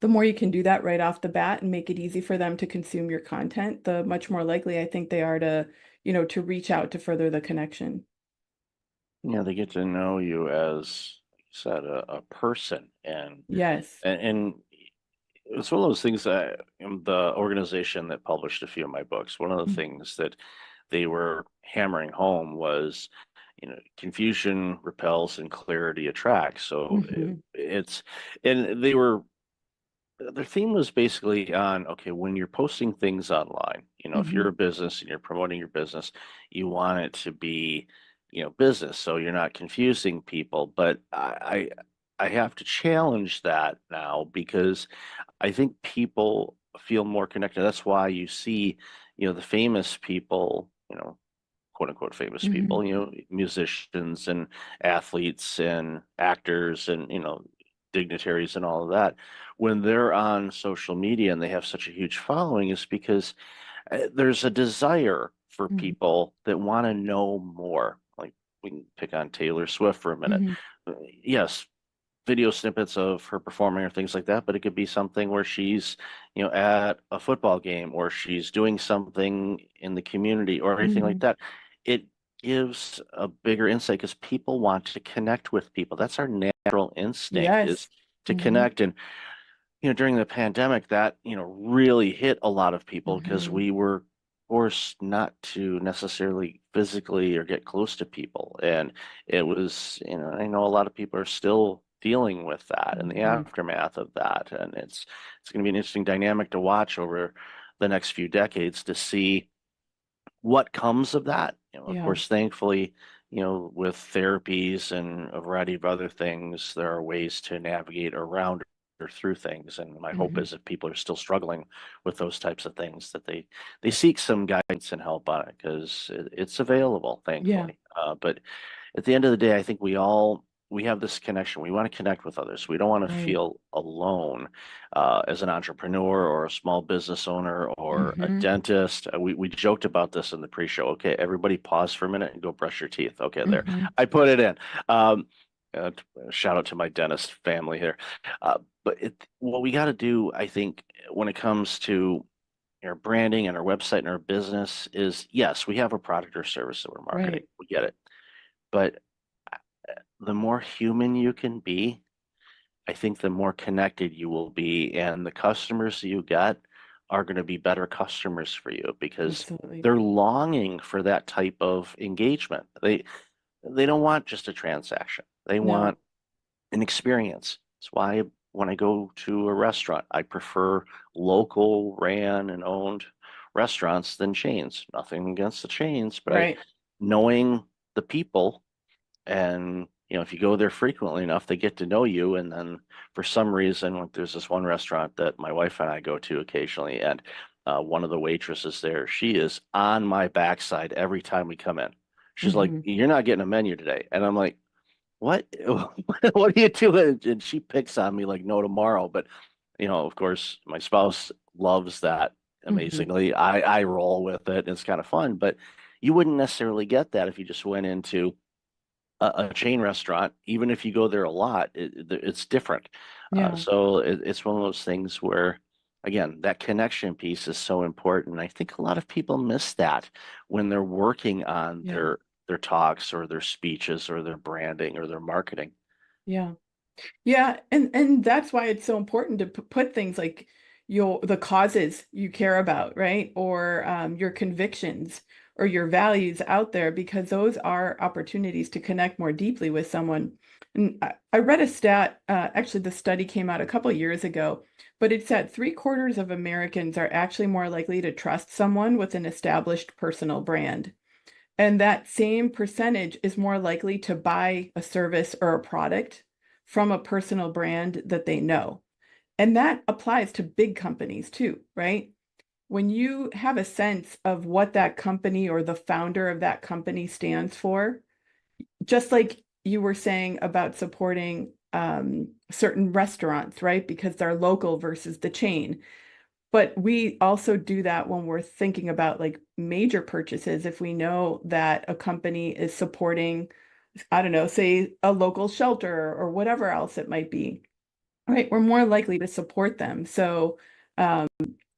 The more you can do that right off the bat and make it easy for them to consume your content, the much more likely I think they are to, to reach out to further the connection. Yeah, they get to know you as, like you said, a person, and Yes. and it's one of those things that the organization that published a few of my books, one of the things that they were hammering home was, confusion repels and clarity attracts. So Mhm. their theme was basically on, okay, when you're posting things online, You know, if you're a business and you're promoting your business, you want it to be, you know, business, so you're not confusing people. But I have to challenge that now because I think people feel more connected. That's why you see, you know, the famous people, you know, quote unquote famous people, you know, musicians and athletes and actors and, you know, dignitaries and all of that, when they're on social media and they have such a huge following, is because there's a desire for people that want to know more. Like, we can pick on Taylor Swift for a minute. Yes, video snippets of her performing or things like that, but it could be something where she's, you know, at a football game or she's doing something in the community or anything like that. It gives a bigger insight because people want to connect with people. That's our natural instinct, is to connect. And, you know, during the pandemic, that, you know, really hit a lot of people because we were forced not to necessarily physically or get close to people. And it was, you know, I know a lot of people are still dealing with that and the aftermath of that. And it's going to be an interesting dynamic to watch over the next few decades to see what comes of that. You know, of course, thankfully, you know, with therapies and a variety of other things, there are ways to navigate around or through things. And my hope is if people are still struggling with those types of things, that they seek some guidance and help on it, because it's available, thankfully. But at the end of the day, I think we have this connection. We want to connect with others. We don't want to feel alone as an entrepreneur or a small business owner or a dentist. We joked about this in the pre-show. Okay, everybody pause for a minute and go brush your teeth. Okay, there. I put it in. Shout out to my dentist family here. But what we got to do, I think, when it comes to our branding and our website and our business is, yes, we have a product or service that we're marketing. We get it. But the more human you can be, I think the more connected you will be, and the customers you get are going to be better customers for you because they're longing for that type of engagement. They don't want just a transaction. They want an experience. That's why when I go to a restaurant, I prefer local ran and owned restaurants than chains. Nothing against the chains, but knowing the people, and you know, if you go there frequently enough, they get to know you. And then for some reason, there's this one restaurant that my wife and I go to occasionally, and one of the waitresses there, she is on my backside every time we come in. She's like, "You're not getting a menu today." And I'm like, "What? What are you doing?" And she picks on me like no tomorrow. But, you know, of course, my spouse loves that amazingly. I roll with it. It's kind of fun. But you wouldn't necessarily get that if you just went into a chain restaurant. Even if you go there a lot, it's different. So it's one of those things where, again, that connection piece is so important. I think a lot of people miss that when they're working on their talks or their speeches or their branding or their marketing. Yeah, and that's why it's so important to put things like the causes you care about, right? Or your convictions or your values out there, because those are opportunities to connect more deeply with someone. And I read a stat, actually the study came out a couple of years ago, but it said 3/4 of Americans are actually more likely to trust someone with an established personal brand. And that same percentage is more likely to buy a service or a product from a personal brand that they know. And that applies to big companies too, right? When you have a sense of what that company or the founder of that company stands for, just like you were saying about supporting certain restaurants, right? Because they're local versus the chain. But we also do that when we're thinking about like major purchases. If we know that a company is supporting, I don't know, say a local shelter or whatever else it might be, right? We're more likely to support them. So,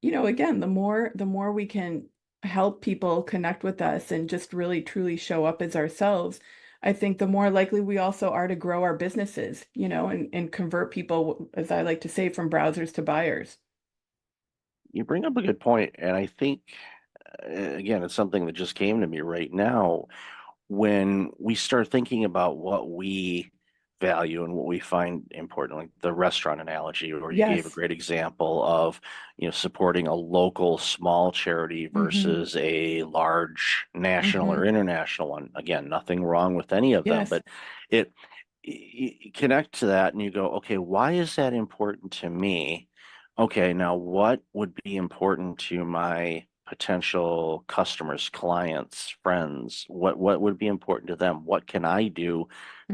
you know, again, the more we can help people connect with us and just really truly show up as ourselves, I think the more likely we also are to grow our businesses, you know, and convert people, as I like to say, from browsers to buyers. You bring up a good point, and I think, again, it's something that just came to me right now. When we start thinking about what we value and what we find important, like the restaurant analogy, or you gave a Yes. great example of, supporting a local small charity versus a large national or international one. Again, nothing wrong with any of them, Yes. but you connect to that and you go, okay, why is that important to me? Okay, now what would be important to my potential customers, clients, friends? What would be important to them? What can I do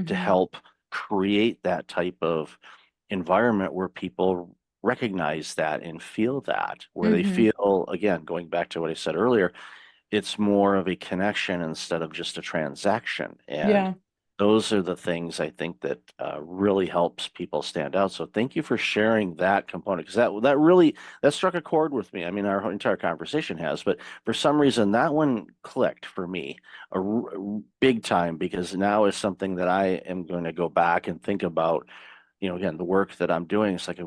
to help create that type of environment where people recognize that and feel that, where they feel, again, going back to what I said earlier, it's more of a connection instead of just a transaction. And Yeah. those are the things I think that really helps people stand out. So thank you for sharing that component, because that really that struck a chord with me. I mean, our entire conversation has, but for some reason that one clicked for me big time, because now is something that I am going to go back and think about. Again, the work that I'm doing, it's like,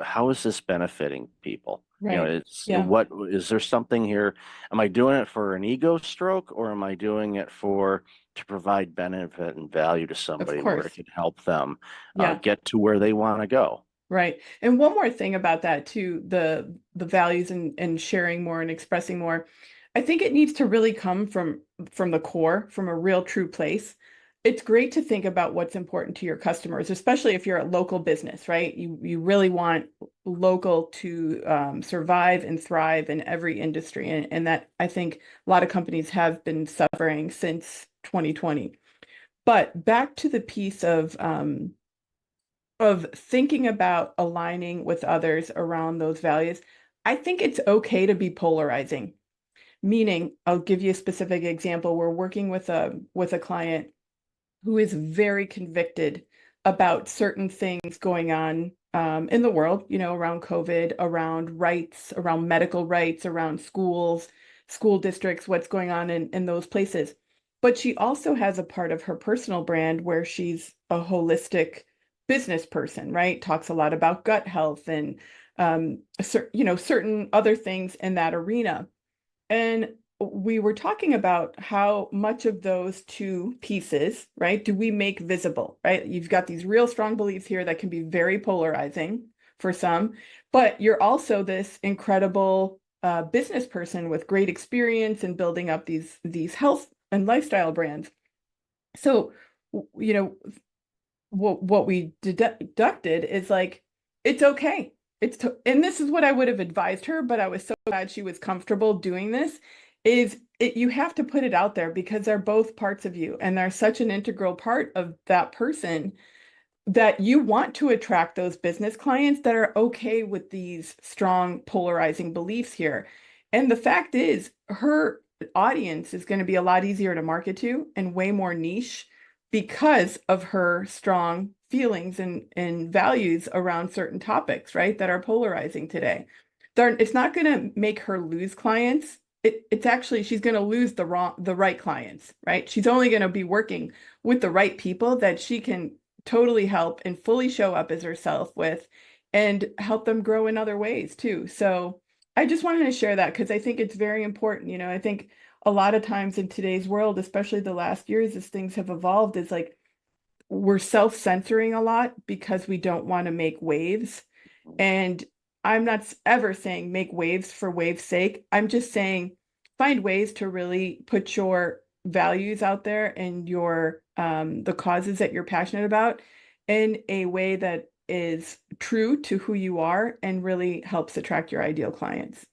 how is this benefiting people? Right. It's Yeah. what is there something here? Am I doing it for an ego stroke, or am I doing it to provide benefit and value to somebody where it course. can help them Yeah. get to where they want to go? Right. And one more thing about that too, the values and sharing more and expressing more. I think it needs to really come from the core, from a real true place. It's great to think about what's important to your customers, especially if you're a local business, right? You really want local to survive and thrive in every industry. And that, I think, a lot of companies have been suffering since 2020. But back to the piece of thinking about aligning with others around those values, I think it's okay to be polarizing. Meaning, I'll give you a specific example. We're working with a client who is very convicted about certain things going on in the world, around COVID, around rights, around medical rights, around schools, school districts, what's going on in those places. But she also has a part of her personal brand where she's a holistic business person, right? Talks a lot about gut health and certain other things in that arena. And we were talking about how much of those two pieces, right, do we make visible, right? You've got these real strong beliefs here that can be very polarizing for some, but you're also this incredible business person with great experience in building up these health and lifestyle brands. So, what we deducted is like, it's okay. And this is what I would have advised her, but I was so glad she was comfortable doing this, you have to put it out there because they're both parts of you and they're such an integral part of that person that you want to attract those business clients that are okay with these strong polarizing beliefs here. And the fact is, her audience is going to be a lot easier to market to and way more niche because of her strong feelings and values around certain topics, right, that are polarizing today. It's not going to make her lose clients. It's actually, she's going to lose the right clients, right? She's only going to be working with the right people that she can totally help and fully show up as herself with and help them grow in other ways too. So I just wanted to share that because I think it's very important. I think a lot of times in today's world, especially the last years as things have evolved, is like we're self-censoring a lot because we don't want to make waves. And I'm not ever saying make waves for waves' sake. I'm just saying find ways to really put your values out there and your the causes that you're passionate about in a way that is true to who you are and really helps attract your ideal clients.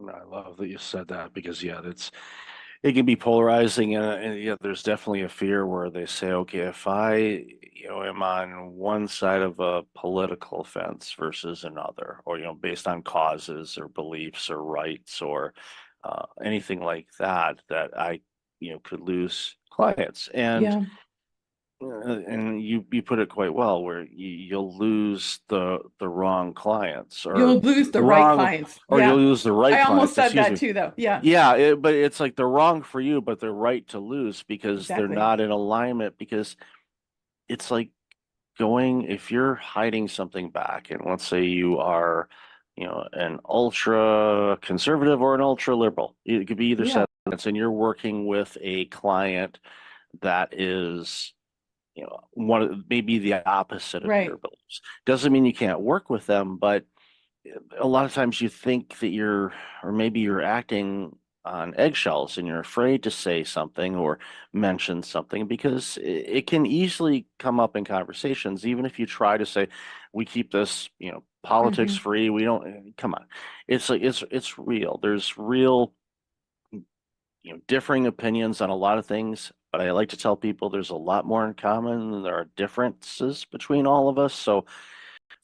I love that you said that because it can be polarizing, and there's definitely a fear where they say, okay, if I am on one side of a political fence versus another, or based on causes or beliefs or rights or anything like that I could lose clients. And you put it quite well, where you'll lose the wrong clients, or you'll lose the right clients, or you'll lose the right I clients. almost said that too, though. But it's like they're wrong for you, but they're right to lose because they're not in alignment. Because it's like if you're hiding something back, and let's say you are an ultra conservative or an ultra liberal, it could be either side, and you're working with a client that is maybe the opposite of Right. your beliefs. Doesn't mean you can't work with them, but a lot of times you think that maybe you're acting on eggshells and you're afraid to say something or mention something because it can easily come up in conversations, even if you try to say, we keep this, politics free. We don't, come on. It's like, it's real. There's real, differing opinions on a lot of things, but I like to tell people there's a lot more in common than there are differences between all of us. So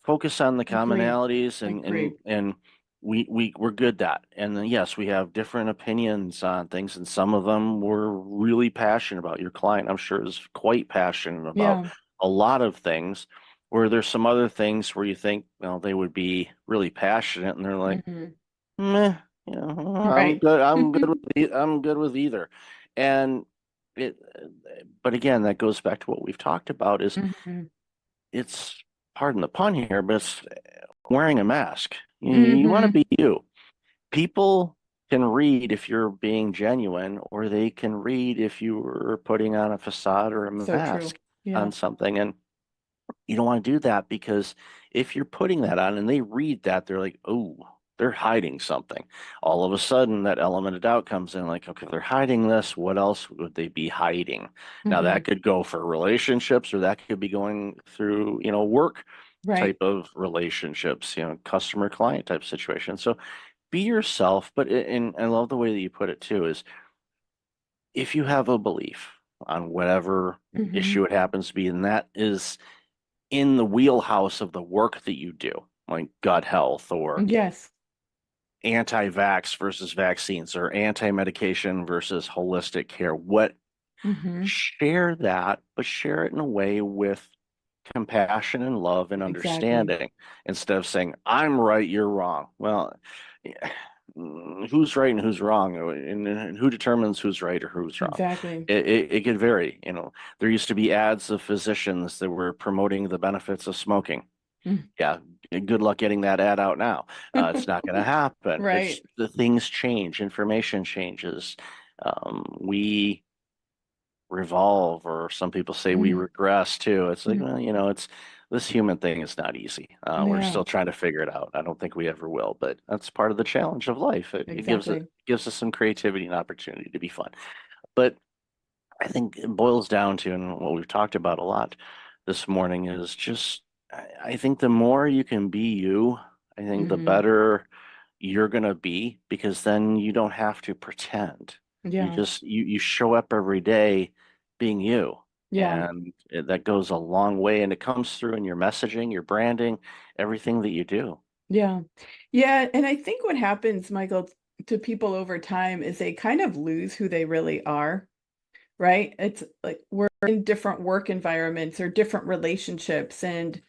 focus on the Agreed. commonalities and Agreed. we're good at. And then, yes, we have different opinions on things, and some of them we're really passionate about. Your client, I'm sure, is quite passionate about Yeah. a lot of things, where there's some other things where you think, well, they would be really passionate and they're like, Mhm. meh, I'm Right. good. I'm good with either. And but again, that goes back to what we've talked about is Mhm. it's, pardon the pun here, but it's wearing a mask. You want to Mhm. be you. People can read if you're being genuine, or they can read if you were putting on a facade or a So true. mask Yeah. on something. And you don't want to do that, because if you're putting that on and they read that, they're like, oh, they're hiding something. All of a sudden, that element of doubt comes in, like, okay, they're hiding this. What else would they be hiding? Now, that Mhm. could go for relationships, or that could be going through, work Right. type of relationships, customer client type situation. So be yourself. But and I love the way that you put it too, is if you have a belief on whatever Mhm. issue it happens to be, and that is in the wheelhouse of the work that you do, like gut health or Yes. anti-vax versus vaccines or anti-medication versus holistic care, Mhm. share that, but share it in a way with compassion and love and Exactly. understanding, instead of saying, I'm right, you're wrong. Well, who's right and who's wrong, and who determines who's right or who's wrong? Exactly. It could vary. There used to be ads of physicians that were promoting the benefits of smoking. Mm. Yeah, good luck getting that ad out now. It's not going to happen. Right. The things change, information changes. We revolve, or some people say we Mhm. regress too. It's like, Mhm. well, it's this human thing is not easy. We're Yeah. still trying to figure it out. I don't think we ever will, but that's part of the challenge of life. It Exactly. gives us some creativity and opportunity to be fun. But I think it boils down to, and what we've talked about a lot this morning, is just, I think the more you can be you, I think the Mhm. better you're gonna be, because then you don't have to pretend. You Yeah. just you show up every day being you. Yeah. And that goes a long way, and it comes through in your messaging, your branding, everything that you do. Yeah. Yeah. And I think what happens, Michael, to people over time is they kind of lose who they really are, right? It's like we're in different work environments or different relationships. And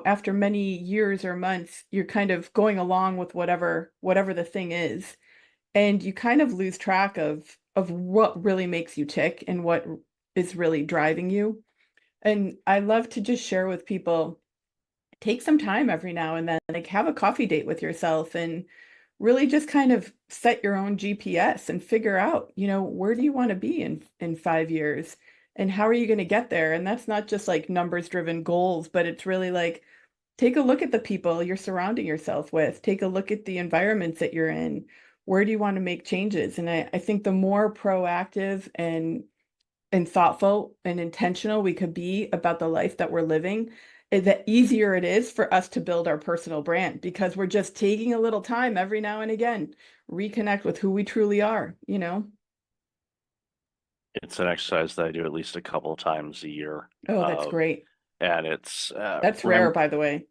after many years or months, you're kind of going along with whatever the thing is. And you kind of lose track of what really makes you tick and what is really driving you. And I love to just share with people, take some time every now and then, like have a coffee date with yourself and really just kind of set your own GPS and figure out, where do you want to be in 5 years and how are you going to get there? And that's not just like numbers driven goals, but it's really like take a look at the people you're surrounding yourself with, take a look at the environments that you're in. Where do you want to make changes? And I think the more proactive and thoughtful and intentional we could be about the life that we're living, the easier it is for us to build our personal brand, because we're just taking a little time every now and again, reconnect with who we truly are. It's an exercise that I do at least a couple of times a year. Oh, that's great. And it's That's rare, by the way.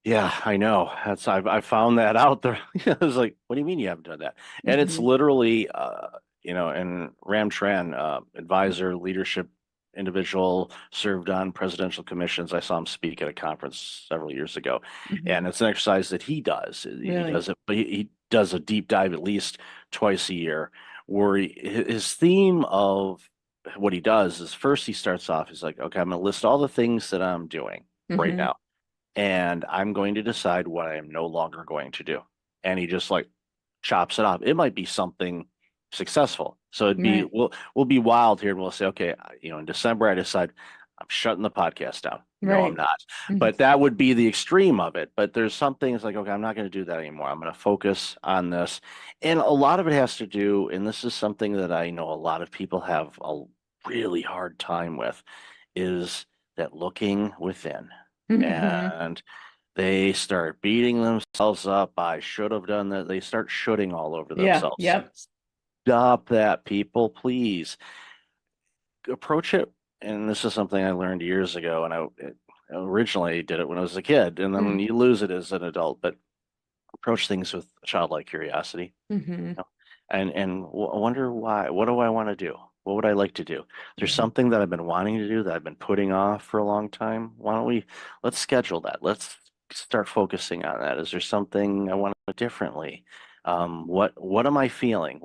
Yeah, I know. I found that out there. I was like, what do you mean you haven't done that? And it's Mhm. literally and Ram Tran, advisor, leadership individual, served on presidential commissions. I saw him speak at a conference several years ago. Mhm. And it's an exercise that he does. He Really? does it, but he does a deep dive at least twice a year, where his theme of what he does is, first he starts off, he's like, okay, I'm gonna list all the things that I'm doing right Mhm. now, and I'm going to decide what I am no longer going to do. And he just like chops it up. It might be something successful. So it'd be Right. we'll be wild here and we'll say, okay, in December I decide I'm shutting the podcast down. No, I'm Right. not. Mhm. But that would be the extreme of it. But there's some things like, okay, I'm not going to do that anymore. I'm going to focus on this. And a lot of it has to do, and this is something that I know a lot of people have a really hard time with, is that looking within. Mhm. And they start beating themselves up. I should have done that. They start shooting all over Yeah. themselves. Yep. Stop that, people, please. Approach it. And this is something I learned years ago, and I originally did it when I was a kid, and then Mm. you lose it as an adult. But approach things with childlike curiosity, Mhm. and wonder why. What do I want to do? What would I like to do? There's something that I've been wanting to do that I've been putting off for a long time. Why don't let's schedule that. Let's start focusing on that. Is there something I want to do differently? What am I feeling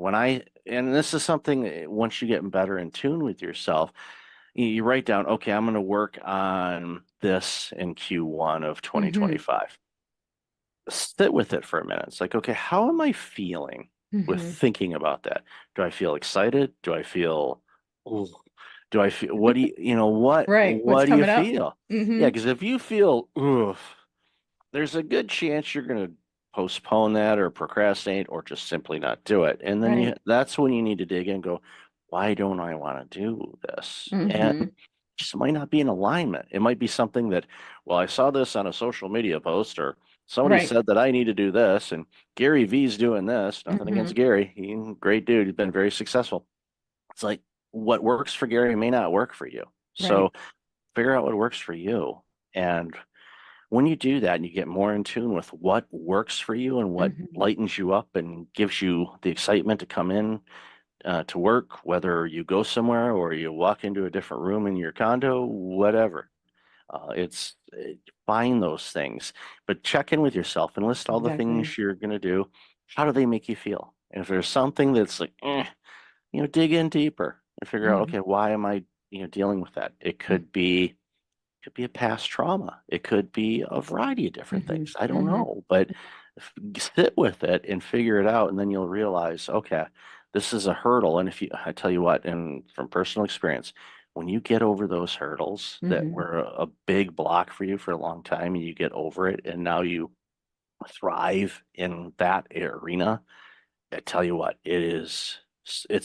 and this is something once you get better in tune with yourself, you write down, okay, I'm going to work on this in Q1 of 2025. Sit with it for a minute. It's like, okay, how am I feeling with Mhm. thinking about that? Do I feel excited? Do I feel, "Ooh," do I feel, what do what Right. What's do you coming up? feel? Yeah, Mhm. because if you feel, oof, there's a good chance you're going to postpone that or procrastinate or just simply not do it. And then Right. that's when you need to dig in and go, why don't I want to do this? And Mhm. just might not be in alignment. It might be something that, well, I saw this on a social media post or somebody Right. said that I need to do this and Gary V's doing this. Nothing against Mhm. Gary. He's a great dude. He's been very successful. It's like what works for Gary may not work for you. So Right. figure out what works for you. And when you do that and you get more in tune with what works for you and what Mhm. lightens you up and gives you the excitement to come in to work, whether you go somewhere or you walk into a different room in your condo, whatever. Find those things, but check in with yourself and list all the Exactly. things you're going to do. How do they make you feel? And if there's something that's like, dig in deeper and figure out, Mhm. okay, why am I, dealing with that? It could be a past trauma. It could be a variety of different Mhm. things. I don't Mhm. know, but sit with it and figure it out, and then you'll realize, okay, this is a hurdle. And I tell you what, and from personal experience, when you get over those hurdles that Mhm. were a big block for you for a long time, and you get over it, and now you thrive in that arena, I tell you what, it's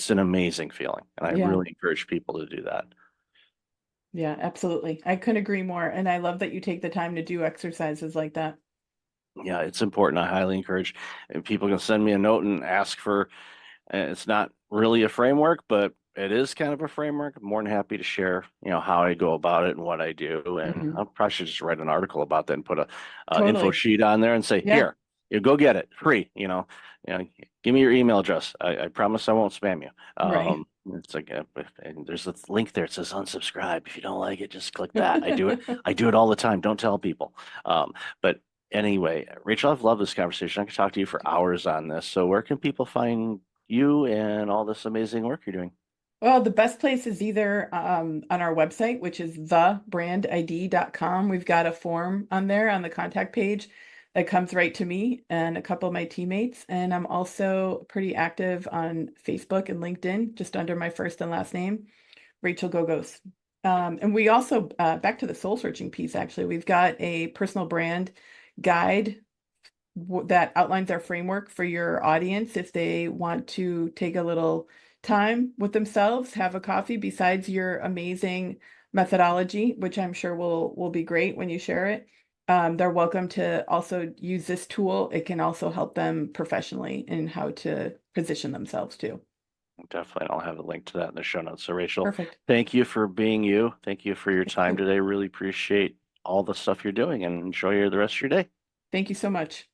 an amazing feeling, and I Yeah. really encourage people to do that. Yeah, absolutely. I couldn't agree more. And I love that you take the time to do exercises like that. Yeah, it's important. I highly encourage, and people can send me a note and ask for, it's not really a framework, but it is kind of a framework. I'm more than happy to share, how I go about it and what I do. And Mhm. I probably should just write an article about that and put a info Totally. sheet on there and say, Yeah. here, you go get it free, give me your email address. I promise I won't spam you. Right. It's like, and there's a link there. It says unsubscribe. If you don't like it, just click that. I do it all the time. Don't tell people. But anyway, Rachel, I've loved this conversation. I could talk to you for hours on this. So where can people find you and all this amazing work you're doing? Well, the best place is either on our website, which is thebrandid.com. We've got a form on there on the contact page that comes right to me and a couple of my teammates. And I'm also pretty active on Facebook and LinkedIn, just under my first and last name, Rachel Gogos. And we also, back to the soul searching piece, actually, we've got a personal brand guide that outlines our framework for your audience if they want to take a little time with themselves, have a coffee besides your amazing methodology, which I'm sure will be great when you share it. They're welcome to also use this tool. It can also help them professionally in how to position themselves too. Definitely. I'll have a link to that in the show notes. So Rachel, Perfect. thank you for being you. Thank you for your time today. Really appreciate all the stuff you're doing and enjoy the rest of your day. Thank you so much.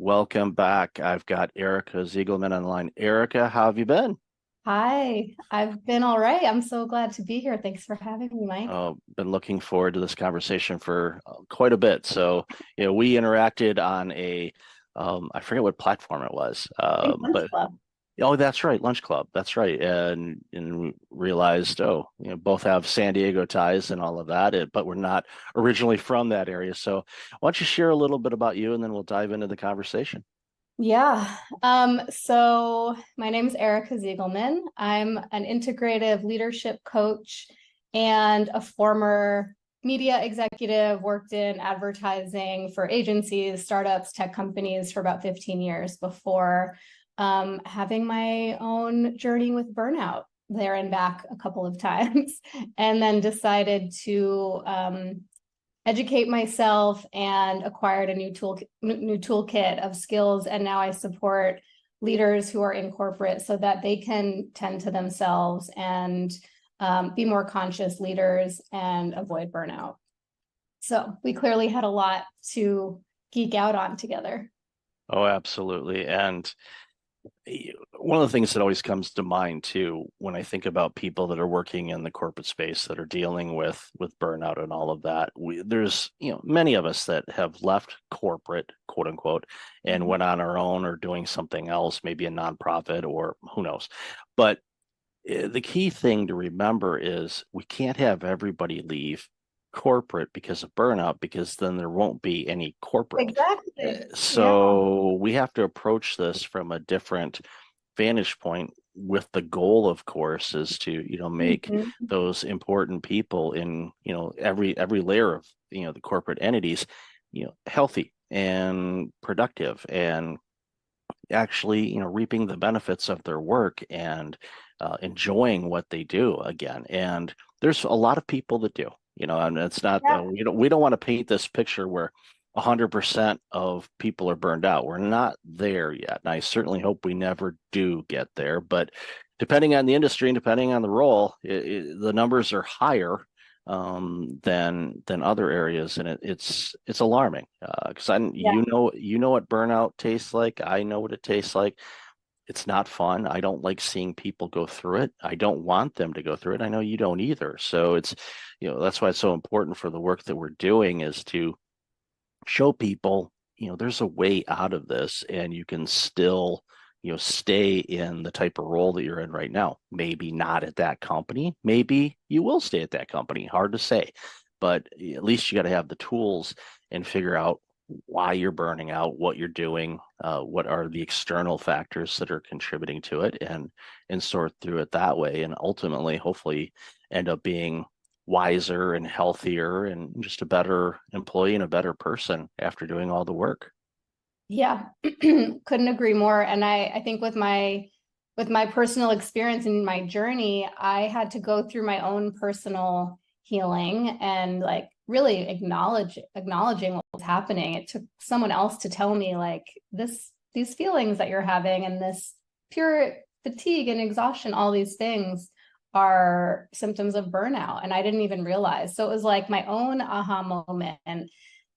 Welcome back. I've got Erica Ziegelman on the line. Erica, how have you been? Hi, I've been all right. I'm so glad to be here. Thanks for having me, Mike. Been looking forward to this conversation for quite a bit. So, we interacted on I forget what platform it was, Think Lunch but Club. Oh, that's right, lunch club. That's right, and realized, oh, both have San Diego ties and all of that, but we're not originally from that area. So, why don't you share a little bit about you, and then we'll dive into the conversation. Yeah. So my name is Erica Ziegelman. I'm an integrative leadership coach and a former media executive, worked in advertising for agencies, startups, tech companies for about 15 years before having my own journey with burnout there and back a couple of times, and then decided to educate myself and acquired a new toolkit of skills. And now I support leaders who are in corporate so that they can tend to themselves and be more conscious leaders and avoid burnout. So we clearly had a lot to geek out on together. Oh, absolutely. And one of the things that always comes to mind too, when I think about people that are working in the corporate space that are dealing with burnout and all of that, there's many of us that have left corporate, quote unquote, and went on our own or doing something else, maybe a nonprofit or who knows. But the key thing to remember is we can't have everybody leave corporate because of burnout, because then there won't be any corporate. Exactly. So we have to approach this from a different vantage point, with the goal, of course, is to make those important people in every layer of the corporate entities healthy and productive, and actually reaping the benefits of their work and enjoying what they do again. And there's a lot of people that do. And it's not, we don't want to paint this picture where 100% of people are burned out. We're not there yet. And I certainly hope we never do get there. But depending on the industry and depending on the role, the numbers are higher than other areas. And it's alarming because you know what burnout tastes like. I know what it tastes like. It's not fun. I don't like seeing people go through it. I don't want them to go through it. I know you don't either. So it's, that's why it's so important for the work that we're doing, is to show people, there's a way out of this, and you can still, stay in the type of role that you're in right now. Maybe not at that company. Maybe you will stay at that company. Hard to say, but at least you got to have the tools and figure out why you're burning out, what you're doing, what are the external factors that are contributing to it, and sort through it that way, and ultimately hopefully end up being wiser and healthier and just a better employee and a better person after doing all the work. Yeah, couldn't agree more. And I think with my personal experience and my journey, I had to go through my own personal healing and really acknowledging what was happening. It took someone else to tell me these feelings that you're having and this pure fatigue and exhaustion, all these things are symptoms of burnout. And I didn't even realize. So it was like my own aha moment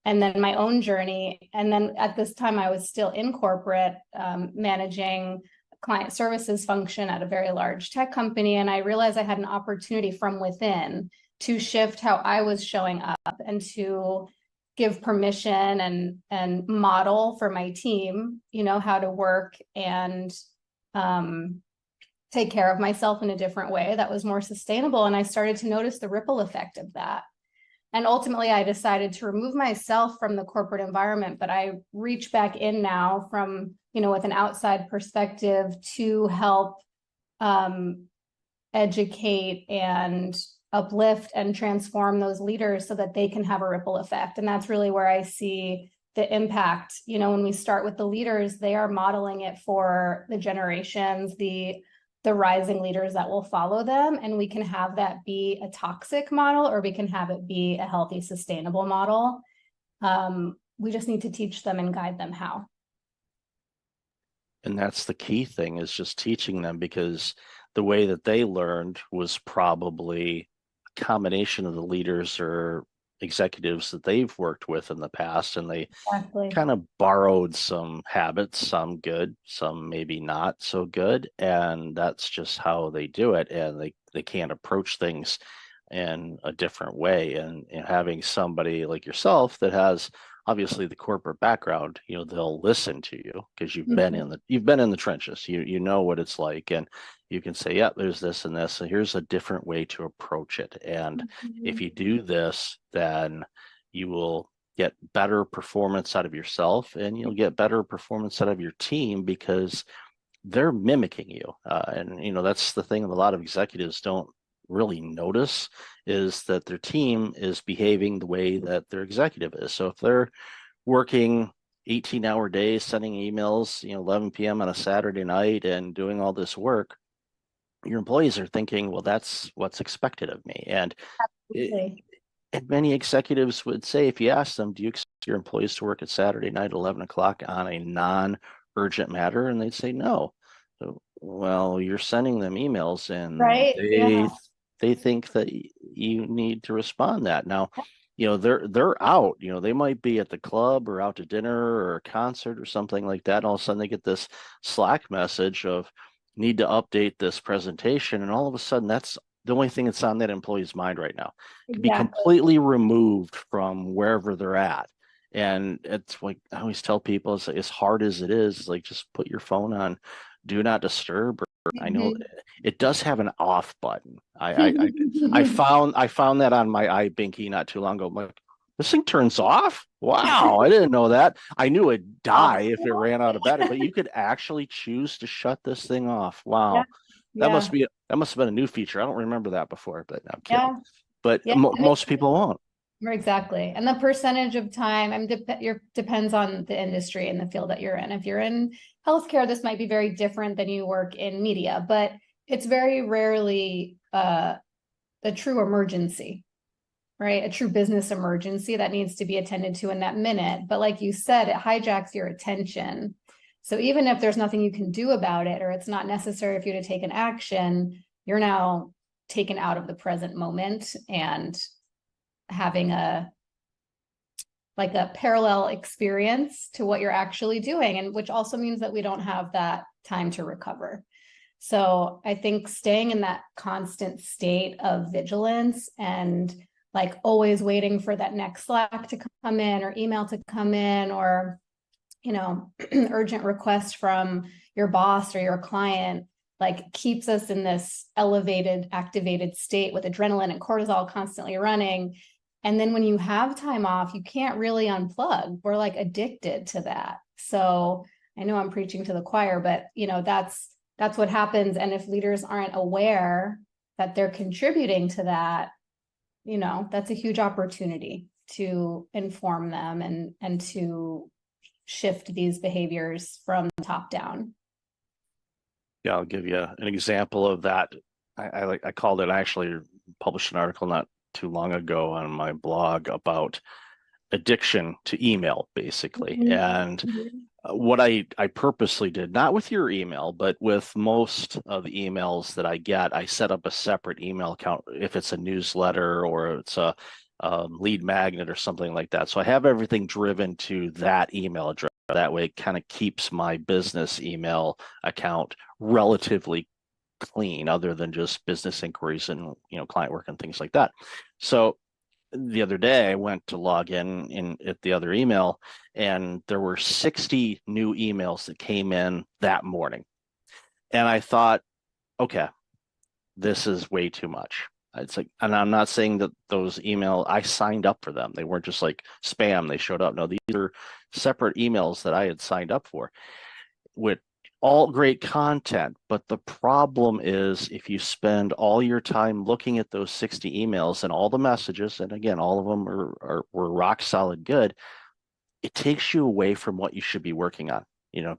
and then my own journey. And then at this time I was still in corporate, managing client services function at a very large tech company. And I realized I had an opportunity from within to shift how I was showing up and to give permission and model for my team, how to work and take care of myself in a different way that was more sustainable. And I started to notice the ripple effect of that. And ultimately I decided to remove myself from the corporate environment, but I reach back in now from, with an outside perspective to help educate and uplift and transform those leaders so that they can have a ripple effect. And that's really where I see the impact. When we start with the leaders, they are modeling it for the generations, the rising leaders that will follow them. And we can have that be a toxic model, or we can have it be a healthy, sustainable model. We just need to teach them and guide them how. And that's the key thing, is just teaching them, because the way that they learned was probably a combination of the leaders or executives that they've worked with in the past, and they kind of borrowed some habits, some good, some maybe not so good, and that's just how they do it, and they can't approach things in a different way. And having somebody like yourself that has obviously the corporate background, they'll listen to you because you've been in the trenches. You know what it's like, and you can say, yeah, there's this and this, and here's a different way to approach it. And if you do this, then you will get better performance out of yourself, and you'll get better performance out of your team because they're mimicking you. And that's the thing that a lot of executives don't really notice, is that their team is behaving the way that their executive is. So if they're working 18-hour days, sending emails, 11 p.m. on a Saturday night and doing all this work, your employees are thinking, well, that's what's expected of me. And and many executives would say, if you ask them, do you expect your employees to work at Saturday night, 11 o'clock on a non-urgent matter? And they'd say, no. So, well, you're sending them emails, and they think that you need to respond that. Now, they're out, they might be at the club or out to dinner or a concert or something like that. And all of a sudden they get this Slack message of need to update this presentation. And all of a sudden that's the only thing that's on that employee's mind right now. It can be completely removed from wherever they're at. And it's like, I always tell people, it's as hard as it is, like, just put your phone on do not disturb. I know it does have an off button. I found that on my iBinky not too long ago. I'm like, this thing turns off? Wow, I didn't know that. I knew it'd die if it ran out of battery, but you could actually choose to shut this thing off. Wow. That must have been a new feature. I don't remember that before, but I'm kidding. But most people won't. Exactly. And the percentage of time, depends on the industry and the field that you're in. If you're in healthcare, this might be very different than you work in media, but it's very rarely a true emergency, right? A true business emergency that needs to be attended to in that minute. But like you said, it hijacks your attention. So even if there's nothing you can do about it, or it's not necessary for you to take an action, you're now taken out of the present moment and having a parallel experience to what you're actually doing, and which also means that we don't have that time to recover. So I think staying in that constant state of vigilance and like always waiting for that next Slack to come in or email to come in, or urgent request from your boss or your client, like keeps us in this elevated, activated state with adrenaline and cortisol constantly running. And then when you have time off, you can't really unplug. We're like addicted to that. So I know I'm preaching to the choir, but that's what happens. And if leaders aren't aware that they're contributing to that, that's a huge opportunity to inform them and to shift these behaviors from the top down. Yeah, I'll give you an example of that. I called it, I actually published an article not too long ago on my blog about addiction to email, basically. And what I purposely did, not with your email, but with most of the emails that I get, I set up a separate email account if it's a newsletter or it's a lead magnet or something like that. So I have everything driven to that email address. That way it kind of keeps my business email account relatively clean, other than just business inquiries and client work and things like that. So the other day I went to log in at the other email, and there were 60 new emails that came in that morning. And I thought, okay, this is way too much. It's like, and I'm not saying that those emails, I signed up for them. They weren't just like spam, they showed up. No, these are separate emails that I had signed up for with all great content. But the problem is, if you spend all your time looking at those 60 emails and all the messages, and again, all of them were rock solid good, it takes you away from what you should be working on.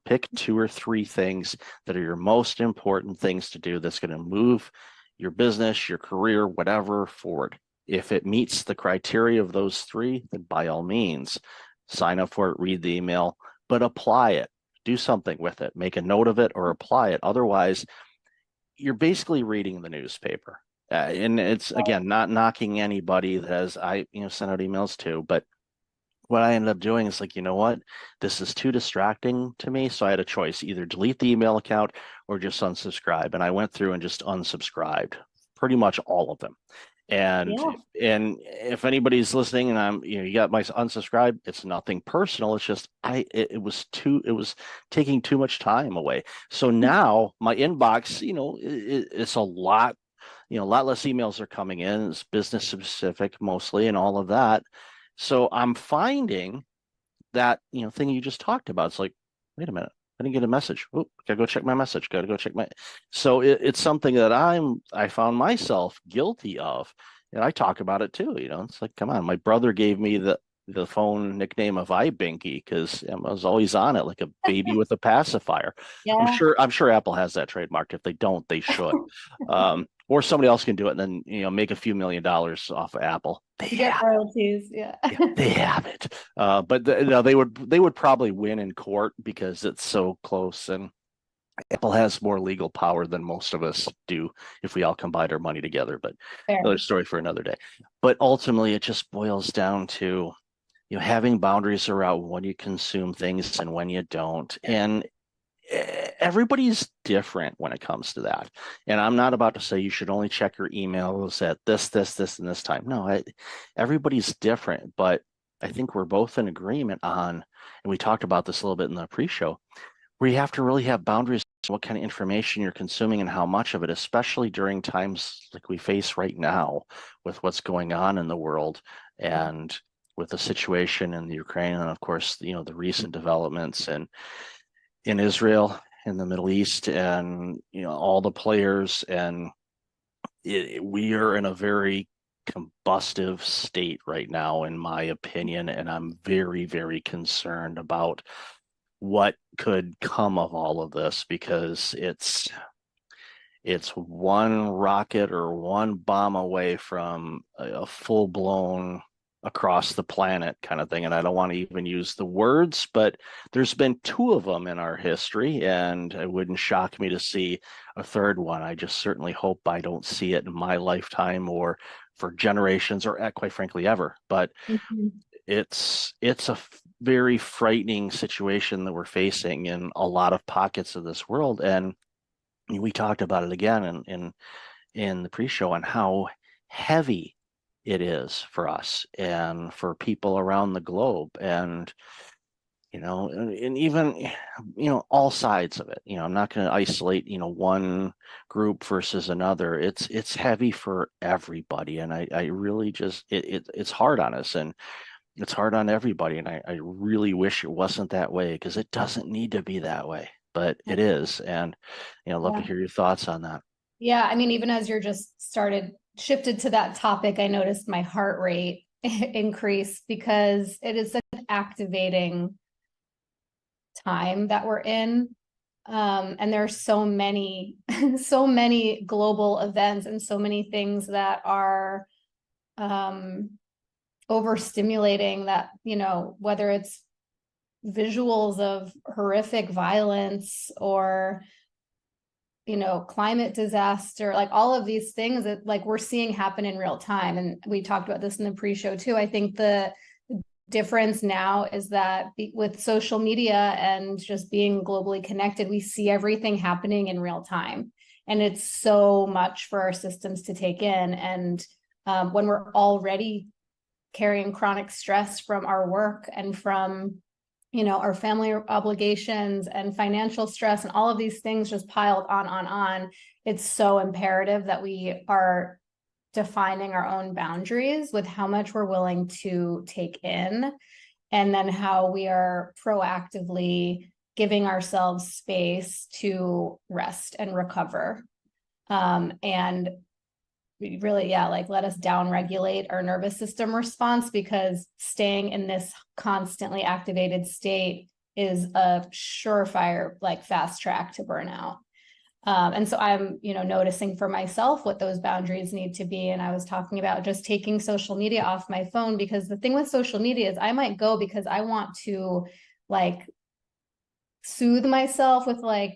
Pick 2 or 3 things that are your most important things to do that's going to move your business, your career, whatever, forward. If it meets the criteria of those 3, then by all means, sign up for it, read the email, but apply it. Do something with it. Make a note of it or apply it. Otherwise, you're basically reading the newspaper. And it's, again, not knocking anybody that has, sent out emails too, but what I ended up doing is like, you know what, this is too distracting to me. So I had a choice, either delete the email account or just unsubscribe. And I went through and just unsubscribed pretty much all of them. And and if anybody's listening and I'm, you got my unsubscribe, it's nothing personal. It's just it was taking too much time away. So now my inbox, it's a lot, a lot less emails are coming in. It's business specific mostly and all of that. So I'm finding that, thing you just talked about. It's like, wait a minute, I didn't get a message. Oh, gotta go check my message. Gotta go check my. So it's something that I found myself guilty of, and I talk about it too. It's like, come on, my brother gave me the phone nickname of iBinky because I was always on it like a baby with a pacifier. Yeah. I'm sure Apple has that trademarked. If they don't, they should. Or somebody else can do it and then make a few $1 million off of Apple. They get royalties, yeah. They have it, but they would probably win in court because it's so close, and Apple has more legal power than most of us do if we all combine our money together. But another story for another day. But ultimately, it just boils down to having boundaries around when you consume things and when you don't, and everybody's different when it comes to that. And I'm not about to say you should only check your emails at this, and this time. No, everybody's different, but I think we're both in agreement on, and we talked about this a little bit in the pre-show, where you have to really have boundaries on what kind of information you're consuming and how much of it, especially during times like we face right now with what's going on in the world and with the situation in the Ukraine, and of course, the recent developments and in Israel, in the Middle East, and all the players, and we are in a very combustive state right now, in my opinion, and I'm very, very concerned about what could come of all of this, because it's one rocket or one bomb away from a full-blown across the planet kind of thing. And I don't want to even use the words, but there's been 2 of them in our history, and it wouldn't shock me to see a third one. I just certainly hope I don't see it in my lifetime or for generations or quite frankly ever. But it's a very frightening situation that we're facing in a lot of pockets of this world. And we talked about it again in the pre-show on how heavy it is for us and for people around the globe, and and even all sides of it. I'm not going to isolate one group versus another. It's heavy for everybody, and I really just it's hard on us, and it's hard on everybody, and I really wish it wasn't that way, because it doesn't need to be that way, but it is. And I'd love to hear your thoughts on that. Yeah, I mean, even as you're just shifted to that topic, I noticed my heart rate increase, because it is such an activating time that we're in. And there are so many global events and so many things that are overstimulating, that, whether it's visuals of horrific violence or climate disaster, like all of these things that like we're seeing happen in real time. And we talked about this in the pre-show too. I think the difference now is that with social media and just being globally connected, we see everything happening in real time. And it's so much for our systems to take in. And when we're already carrying chronic stress from our work and from our family obligations and financial stress and all of these things just piled on, it's so imperative that we are defining our own boundaries with how much we're willing to take in, and then how we are proactively giving ourselves space to rest and recover. And really, let us down regulate our nervous system response, because staying in this constantly activated state is a surefire, fast track to burnout. And so I'm, noticing for myself what those boundaries need to be. And I was talking about just taking social media off my phone, because the thing with social media is I might go because I want to soothe myself with a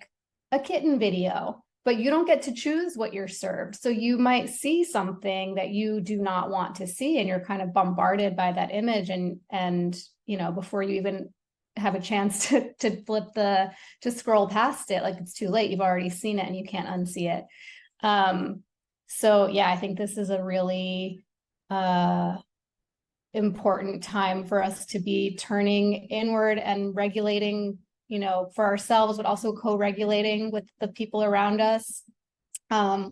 kitten video, but you don't get to choose what you're served. So you might see something that you do not want to see, and you're kind of bombarded by that image. And before you even have a chance to scroll past it, it's too late. You've already seen it and you can't unsee it. So yeah, I think this is a really important time for us to be turning inward and regulating, for ourselves, but also co-regulating with the people around us,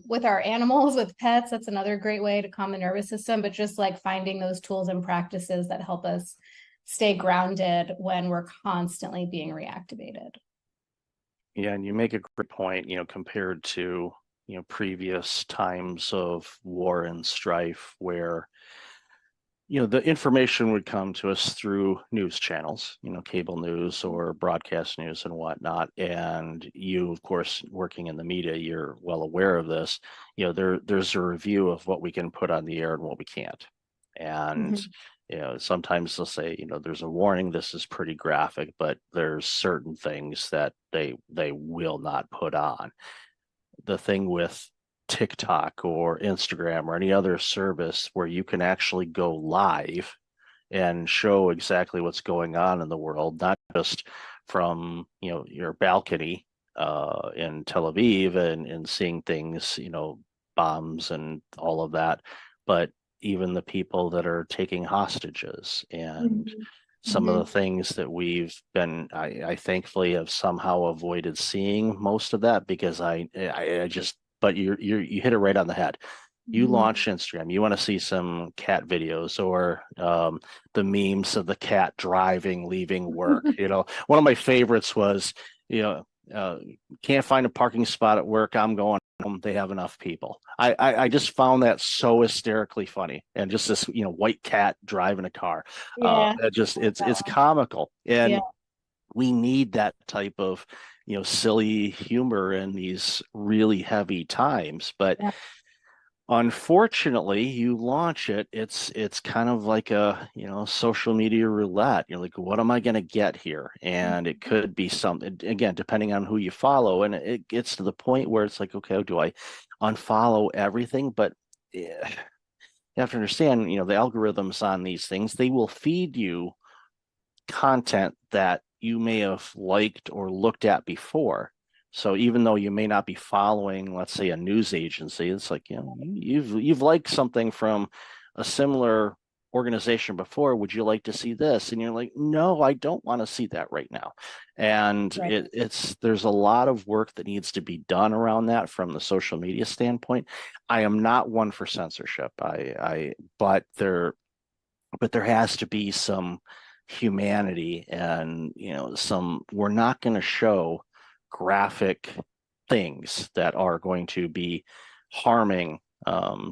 with our animals, with pets. That's another great way to calm the nervous system, but just like finding those tools and practices that help us stay grounded when we're constantly being reactivated. Yeah, and you make a great point, compared to, previous times of war and strife where, the information would come to us through news channels, cable news or broadcast news and whatnot. And you, of course, working in the media, you're well aware of this. There's a review of what we can put on the air and what we can't. And sometimes they'll say, there's a warning, this is pretty graphic, but there's certain things that they will not put on. The thing with TikTok or Instagram or any other service where you can actually go live and show exactly what's going on in the world, not just from, your balcony in Tel Aviv and seeing things, bombs and all of that, but even the people that are taking hostages and some of the things that we've been, I thankfully have somehow avoided seeing most of that because I just, but you hit it right on the head. You launch Instagram, you want to see some cat videos or the memes of the cat driving, leaving work. One of my favorites was, can't find a parking spot at work, I'm going home, they have enough people. I just found that so hysterically funny, and just this white cat driving a car. It's comical, and we need that type of silly humor in these really heavy times. But unfortunately, you launch it, it's kind of like a social media roulette. You're like, what am I going to get here? And it could be something, again, depending on who you follow, and it gets to the point where it's like, okay, do I unfollow everything? But you have to understand, the algorithms on these things, they will feed you content that you may have liked or looked at before. So even though you may not be following, let's say, a news agency, it's like, you've liked something from a similar organization before. Would you like to see this? And you're like, no, I don't want to see that right now. And there's a lot of work that needs to be done around that from the social media standpoint. I am not one for censorship. But there has to be some humanity and we're not going to show graphic things that are going to be harming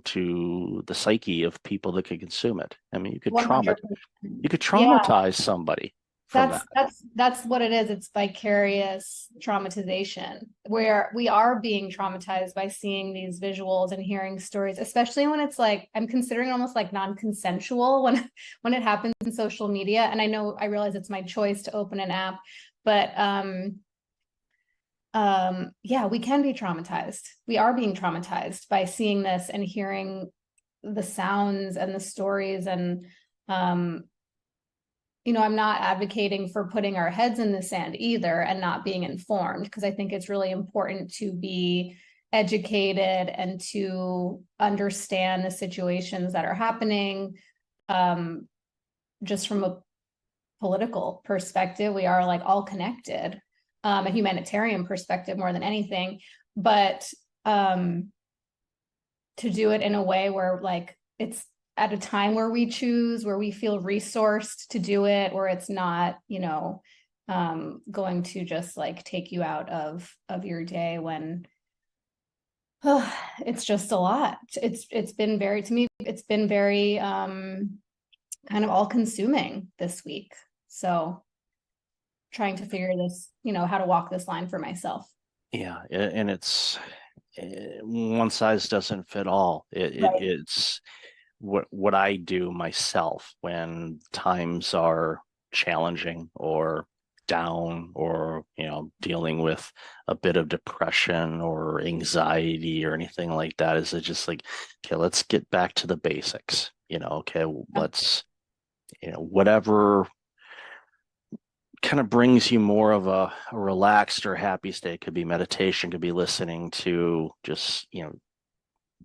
to the psyche of people that could consume it. I mean, you could traumatize somebody from that. That's what it is. It's vicarious traumatization, where we are being traumatized by seeing these visuals and hearing stories, especially when it's like, I'm considering it almost like non-consensual when it happens in social media. And I realize it's my choice to open an app, but we can be traumatized. We are being traumatized by seeing this and hearing the sounds and the stories. And I'm not advocating for putting our heads in the sand either and not being informed, because I think it's really important to be educated and to understand the situations that are happening. Just from a political perspective, we are like all connected, a humanitarian perspective more than anything, but to do it in a way where like it's at a time where we choose, where we feel resourced to do it, where it's not, going to just like take you out of your day when it's just a lot. It's been very, to me, it's been very kind of all consuming this week. So trying to figure this, how to walk this line for myself. Yeah. And it's one size doesn't fit all. It's what I do myself when times are challenging or down, or dealing with a bit of depression or anxiety or anything like that, is it just like, okay, let's get back to the basics, let's whatever kind of brings you more of a relaxed or happy state. Could be meditation, could be listening to just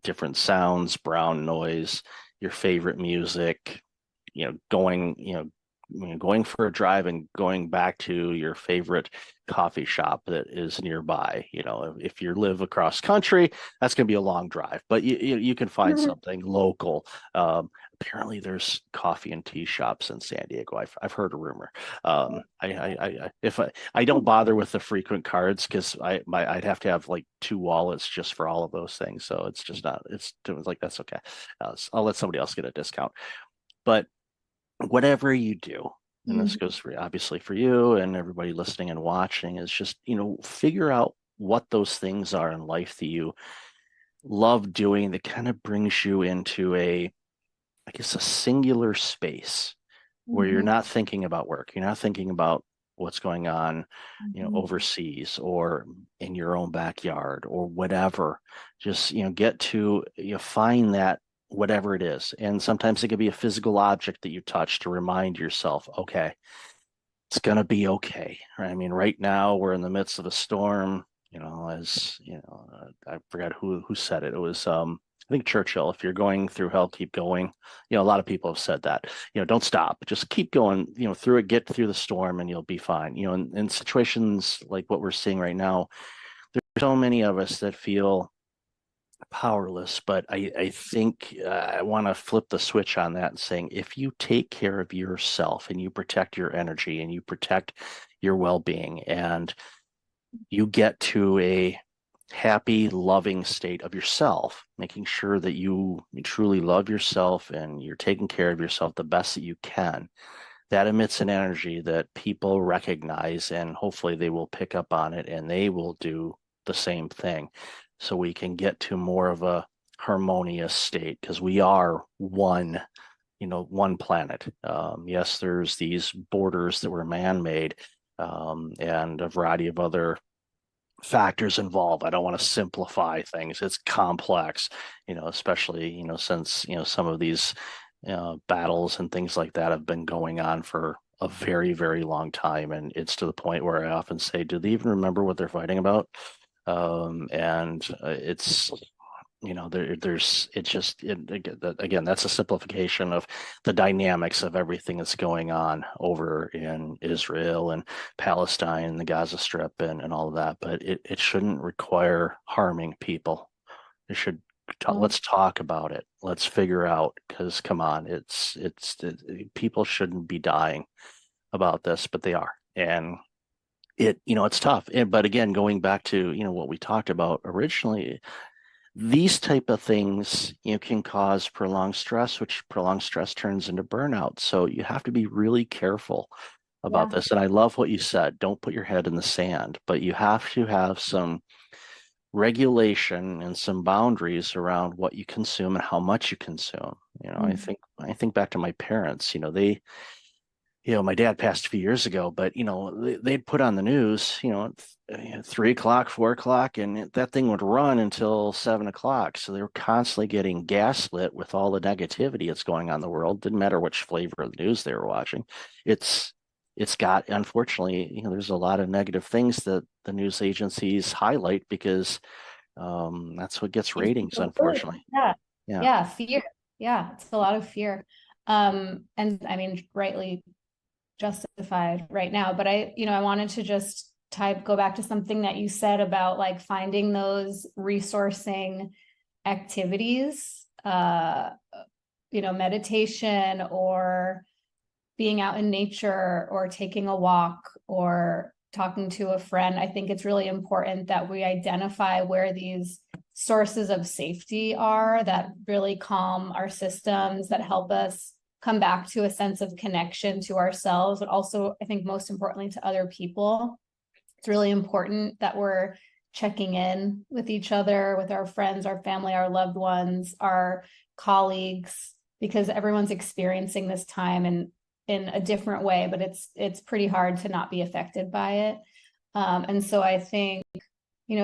different sounds, brown noise, your favorite music, going for a drive and going back to your favorite coffee shop that is nearby. If you live across country, that's going to be a long drive, but you can find something local. Apparently there's coffee and tea shops in San Diego. I've heard a rumor. I don't bother with the frequent cards because I'd have to have like 2 wallets just for all of those things. So it's just not, it's like, that's okay. I'll let somebody else get a discount. But whatever you do, and this goes obviously for you and everybody listening and watching, is just, figure out what those things are in life that you love doing that kind of brings you into a singular space where you're not thinking about work. You're not thinking about what's going on, overseas or in your own backyard or whatever. Just, get to, find that, whatever it is. And sometimes it could be a physical object that you touch to remind yourself, okay, it's going to be okay. Right? I mean, right now we're in the midst of a storm, I forgot who said it. It was, I think Churchill, if you're going through hell, keep going. A lot of people have said that, don't stop, just keep going, through it, get through the storm and you'll be fine. In situations like what we're seeing right now, there's so many of us that feel powerless, but I think I want to flip the switch on that and saying, if you take care of yourself and you protect your energy and you protect your well-being and you get to a happy, loving state of yourself, making sure that you truly love yourself and you're taking care of yourself the best that you can, that emits an energy that people recognize, and hopefully they will pick up on it and they will do the same thing. So we can get to more of a harmonious state, because we are one planet. Yes, there's these borders that were man-made, and a variety of other factors involved. I don't want to simplify things. It's complex, especially, since, some of these battles and things like that have been going on for a very, very long time. And it's to the point where I often say, do they even remember what they're fighting about? It's, again, that's a simplification of the dynamics of everything that's going on over in Israel and Palestine and the Gaza Strip and all of that. But it shouldn't require harming people. It should. Let's talk about it. Let's figure out, because come on, people shouldn't be dying about this, but they are. And it's tough. But again, going back to, what we talked about originally, these type of things, can cause prolonged stress, which prolonged stress turns into burnout. So you have to be really careful about this. And I love what you said. Don't put your head in the sand, but you have to have some regulation and some boundaries around what you consume and how much you consume. I think back to my parents. They, my dad passed a few years ago, but they'd put on the news, at 3 o'clock, 4 o'clock, and that thing would run until 7 o'clock. So they were constantly getting gaslit with all the negativity that's going on in the world. Didn't matter which flavor of the news they were watching. It's got, unfortunately, there's a lot of negative things that the news agencies highlight because that's what gets ratings, unfortunately. Yeah, fear. Yeah, it's a lot of fear. And I mean, rightly justified right now, but I wanted to just go back to something that you said about like finding those resourcing activities, meditation or being out in nature or taking a walk or talking to a friend. I think it's really important that we identify where these sources of safety are that really calm our systems, that help us come back to a sense of connection to ourselves, but also, I think most importantly, to other people. It's really important that we're checking in with each other, with our friends, our family, our loved ones, our colleagues, because everyone's experiencing this time in a different way, but it's pretty hard to not be affected by it. And so I think,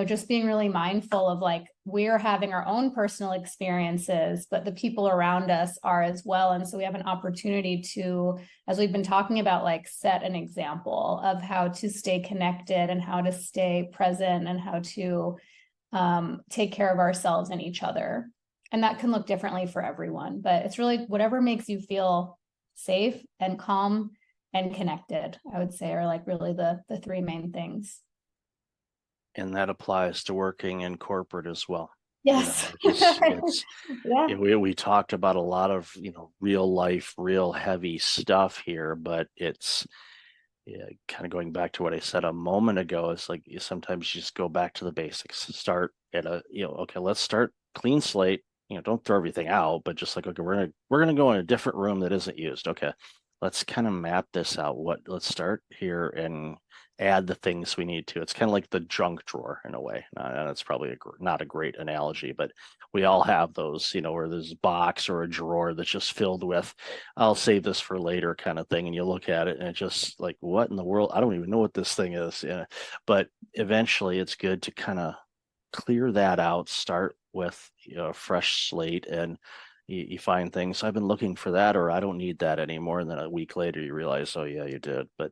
just being really mindful of like, we're having our own personal experiences, but the people around us are as well. And so we have an opportunity to, as we've been talking about, like set an example of how to stay connected and how to stay present and how to take care of ourselves and each other. And that can look differently for everyone, but it's really whatever makes you feel safe and calm and connected, I would say, are like really the three main things. And that applies to working in corporate as well. Yes. Yeah. We talked about a lot of, real life, real heavy stuff here, but it's kind of going back to what I said a moment ago. It's like sometimes you just go back to the basics, start at okay, let's start clean slate. Don't throw everything out, but just like, okay, we're gonna go in a different room that isn't used. Okay, let's kind of map this out. Let's start here and add the things we need to. It's kind of like the junk drawer in a way. And it's probably not a great analogy, but we all have those, where there's a box or a drawer that's just filled with, I'll save this for later kind of thing. And you look at it and it's just like, what in the world? I don't even know what this thing is. But eventually it's good to kind of clear that out, start with a fresh slate, and you find things, I've been looking for that, or I don't need that anymore. And then a week later you realize, oh yeah, you did. But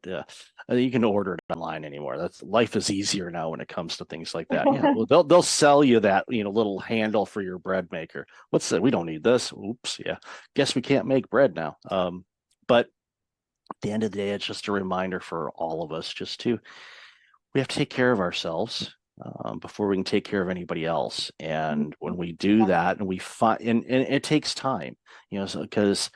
you can order it online anymore. Life is easier now when it comes to things like that. Yeah, well, they'll sell you that little handle for your bread maker. What's that? We don't need this. Oops, yeah. Guess we can't make bread now. But at the end of the day, it's just a reminder for all of us we have to take care of ourselves before we can take care of anybody else. And when we do that, and we find, and it takes time, because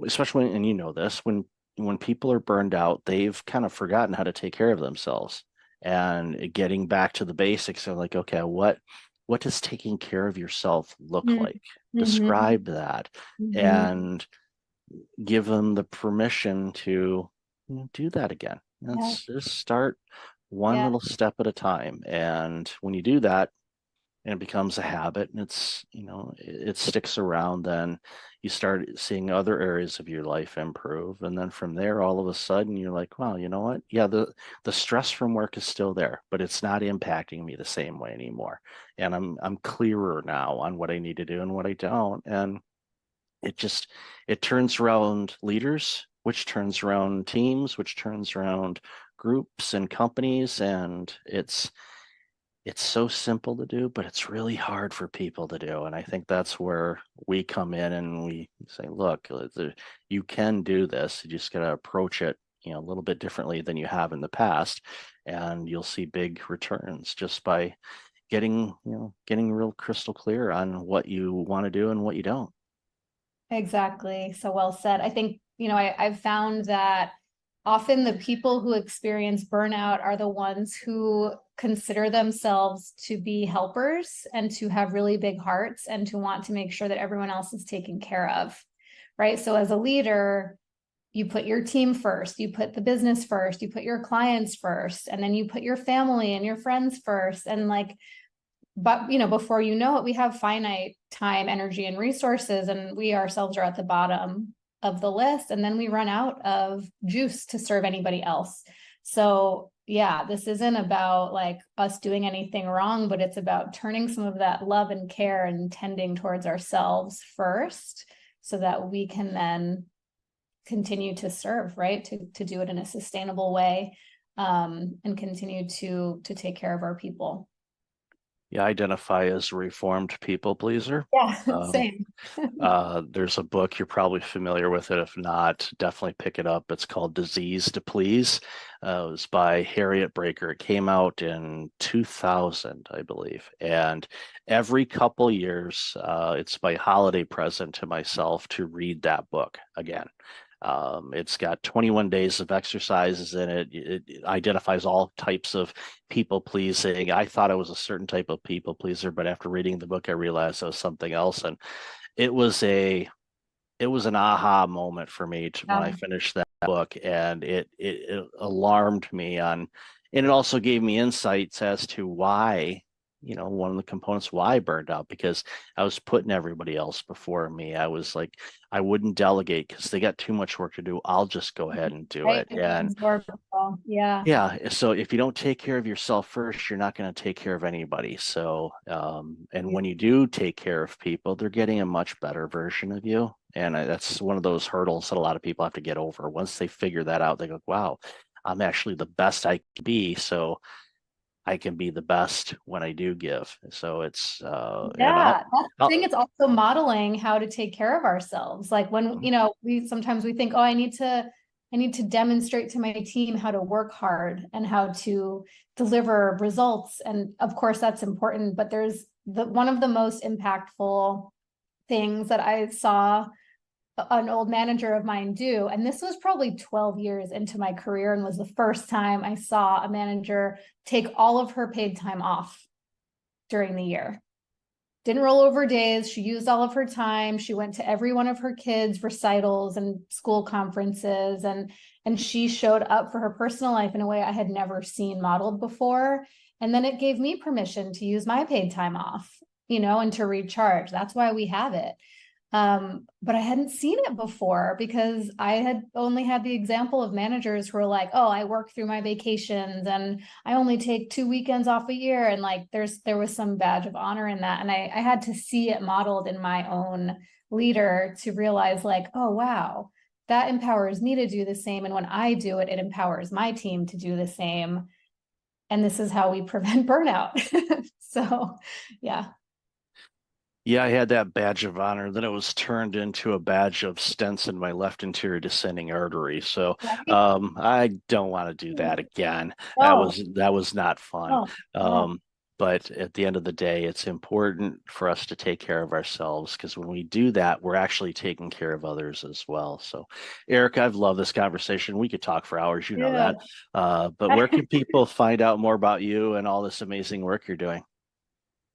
especially when, and you know this, when people are burned out, they've kind of forgotten how to take care of themselves. And getting back to the basics of like, okay, what does taking care of yourself look like? Describe that and give them the permission to do that again. Let's just start one little step at a time. And when you do that, and it becomes a habit, and it's, it sticks around, then you start seeing other areas of your life improve. And then from there, all of a sudden you're like, wow, you know what? Yeah, the stress from work is still there, but it's not impacting me the same way anymore. And I'm clearer now on what I need to do and what I don't. And it turns around leaders, which turns around teams, which turns around groups and companies. And it's so simple to do, but it's really hard for people to do. And I think that's where we come in and we say, look, you can do this. You just got to approach it, a little bit differently than you have in the past. And you'll see big returns just by getting real crystal clear on what you want to do and what you don't. Exactly. So well said. I think, I've found that often the people who experience burnout are the ones who consider themselves to be helpers and to have really big hearts and to want to make sure that everyone else is taken care of, right? So as a leader, you put your team first, you put the business first, you put your clients first, and then you put your family and your friends first. And but before you know it, we have finite time, energy, and resources, and we ourselves are at the bottom of the list, and then we run out of juice to serve anybody else. So yeah, this isn't about like us doing anything wrong, but it's about turning some of that love and care and tending towards ourselves first, so that we can then continue to serve, right? To do it in a sustainable way, and continue to take care of our people. Yeah, identify as a reformed people pleaser. Yeah, same. There's a book, you're probably familiar with it. If not, definitely pick it up. It's called Disease to Please. It was by Harriet Breaker. It came out in 2000, I believe. And every couple years, it's my holiday present to myself to read that book again. It's got 21 days of exercises in it. It identifies all types of people pleasing. I thought I was a certain type of people pleaser, but after reading the book, I realized I was something else. And it was an aha moment for me when I finished that book, and it alarmed me and it also gave me insights as to why, one of the components why I burned out, because I was putting everybody else before me. I was like, I wouldn't delegate because they got too much work to do. I'll just go ahead and do it. And yeah. So if you don't take care of yourself first, you're not going to take care of anybody. So, and when you do take care of people, they're getting a much better version of you. And that's one of those hurdles that a lot of people have to get over. Once they figure that out, they go, wow, I'm actually the best I can be. So I can be the best when I do give. So it's and Yeah, that's the I'll thing. It's also modeling how to take care of ourselves. Like when, we sometimes we think, oh, I need to demonstrate to my team how to work hard and how to deliver results. And of course that's important, but there's one of the most impactful things that I saw an old manager of mine do, and this was probably 12 years into my career and was the first time I saw a manager take all of her paid time off during the year. Didn't roll over days. She used all of her time. She went to every one of her kids' recitals and school conferences, and she showed up for her personal life in a way I had never seen modeled before. And then it gave me permission to use my paid time off, and to recharge. That's why we have it. But I hadn't seen it before because I had only had the example of managers who are like, oh, I work through my vacations and I only take 2 weekends off a year. And like, there was some badge of honor in that. And I had to see it modeled in my own leader to realize like, oh, wow, that empowers me to do the same. And when I do it, it empowers my team to do the same. And this is how we prevent burnout. So, yeah. Yeah, I had that badge of honor. Then it was turned into a badge of stents in my left anterior descending artery. So I don't want to do that again. That was not fun. But at the end of the day, it's important for us to take care of ourselves, because when we do that, we're actually taking care of others as well. So, Erica, I've loved this conversation. We could talk for hours, you know that. But where can people find out more about you and all this amazing work you're doing?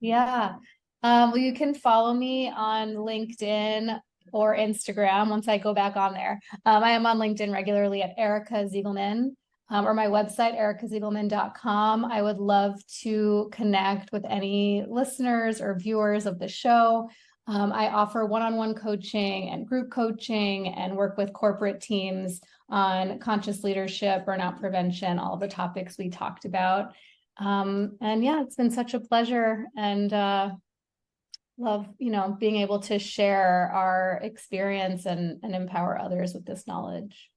Yeah. Well, you can follow me on LinkedIn or Instagram once I go back on there. I am on LinkedIn regularly at Erica Ziegelman, or my website, ericaziegelman.com. I would love to connect with any listeners or viewers of the show. I offer one-on-one coaching and group coaching and work with corporate teams on conscious leadership, burnout prevention, all the topics we talked about. And yeah, it's been such a pleasure, and love, being able to share our experience and empower others with this knowledge.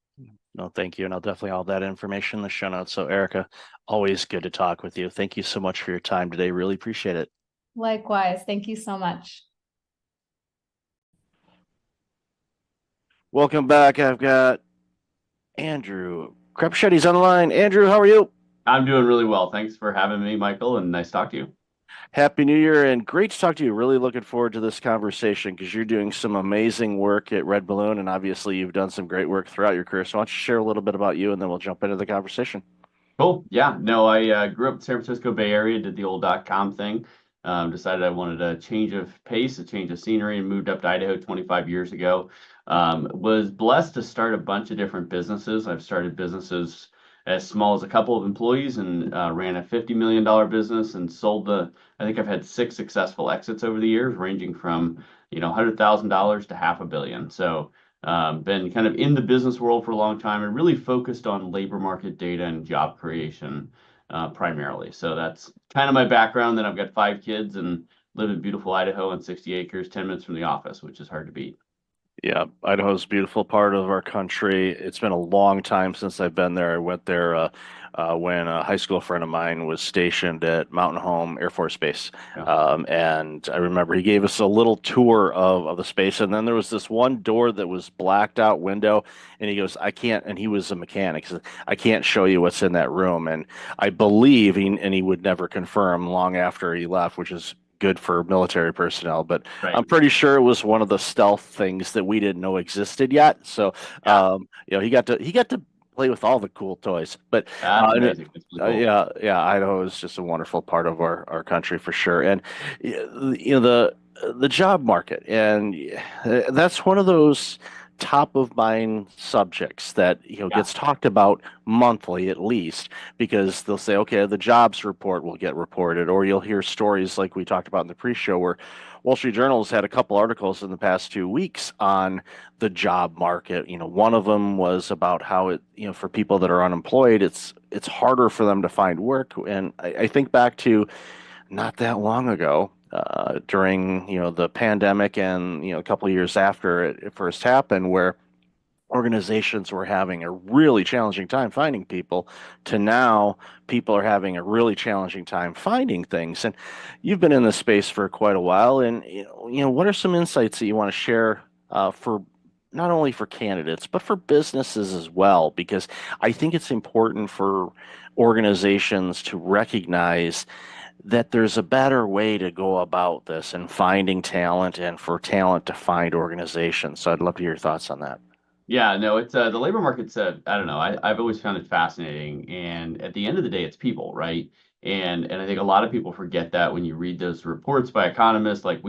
No, thank you. And I'll definitely all that information in the show notes. So, Erica, always good to talk with you. Thank you so much for your time today. Really appreciate it. Likewise. Thank you so much. Welcome back. I've got Andrew Krepshetty's on the line. Andrew, how are you? I'm doing really well. Thanks for having me, Michael, and nice to talk to you. Happy New Year and great to talk to you. Really looking forward to this conversation because you're doing some amazing work at Red Balloon, and obviously you've done some great work throughout your career. So why don't you share a little bit about you, and then we'll jump into the conversation. Cool. Yeah. No, I grew up in San Francisco Bay Area, did the old .com thing. Decided I wanted a change of pace, a change of scenery, and moved up to Idaho 25 years ago. Was blessed to start a bunch of different businesses. I've started businesses as small as a couple of employees and ran a $50 million business and sold I think I've had 6 successful exits over the years, ranging from, $100,000 to $500 million. So been kind of in the business world for a long time and really focused on labor market data and job creation primarily. So that's kind of my background. Then I've got 5 kids and live in beautiful Idaho on 60 acres, 10 minutes from the office, which is hard to beat. Yeah, Idaho's a beautiful part of our country. It's been a long time since I've been there. I went there when a high school friend of mine was stationed at Mountain Home Air Force Base. And I remember he gave us a little tour of the space. And then there was this one door that was blacked out window. And he goes, I can't, and he was a mechanic, so I can't show you what's in that room. And I believe, and he would never confirm long after he left, which is good for military personnel, but I'm pretty sure it was one of the stealth things that we didn't know existed yet. So, he got to play with all the cool toys. But Idaho is just a wonderful part of our country for sure. And the job market, and that's one of those top of mind subjects that gets talked about monthly at least, because they'll say, okay, the jobs report will get reported, or you'll hear stories like we talked about in the pre-show where Wall Street Journal has had a couple articles in the past 2 weeks on the job market. One of them was about how it, for people that are unemployed, it's harder for them to find work. And I think back to not that long ago, during the pandemic and a couple of years after it first happened, where organizations were having a really challenging time finding people to now people are having a really challenging time finding things. And you've been in this space for quite a while. And, what are some insights that you want to share for not only for candidates, but for businesses as well? Because I think it's important for organizations to recognize that there's a better way to go about this and finding talent and for talent to find organizations. So I'd love to hear your thoughts on that. Yeah, no, it's the labor market's I don't know. I've always found it fascinating. And at the end of the day, it's people, right? And I think a lot of people forget that when you read those reports by economists, like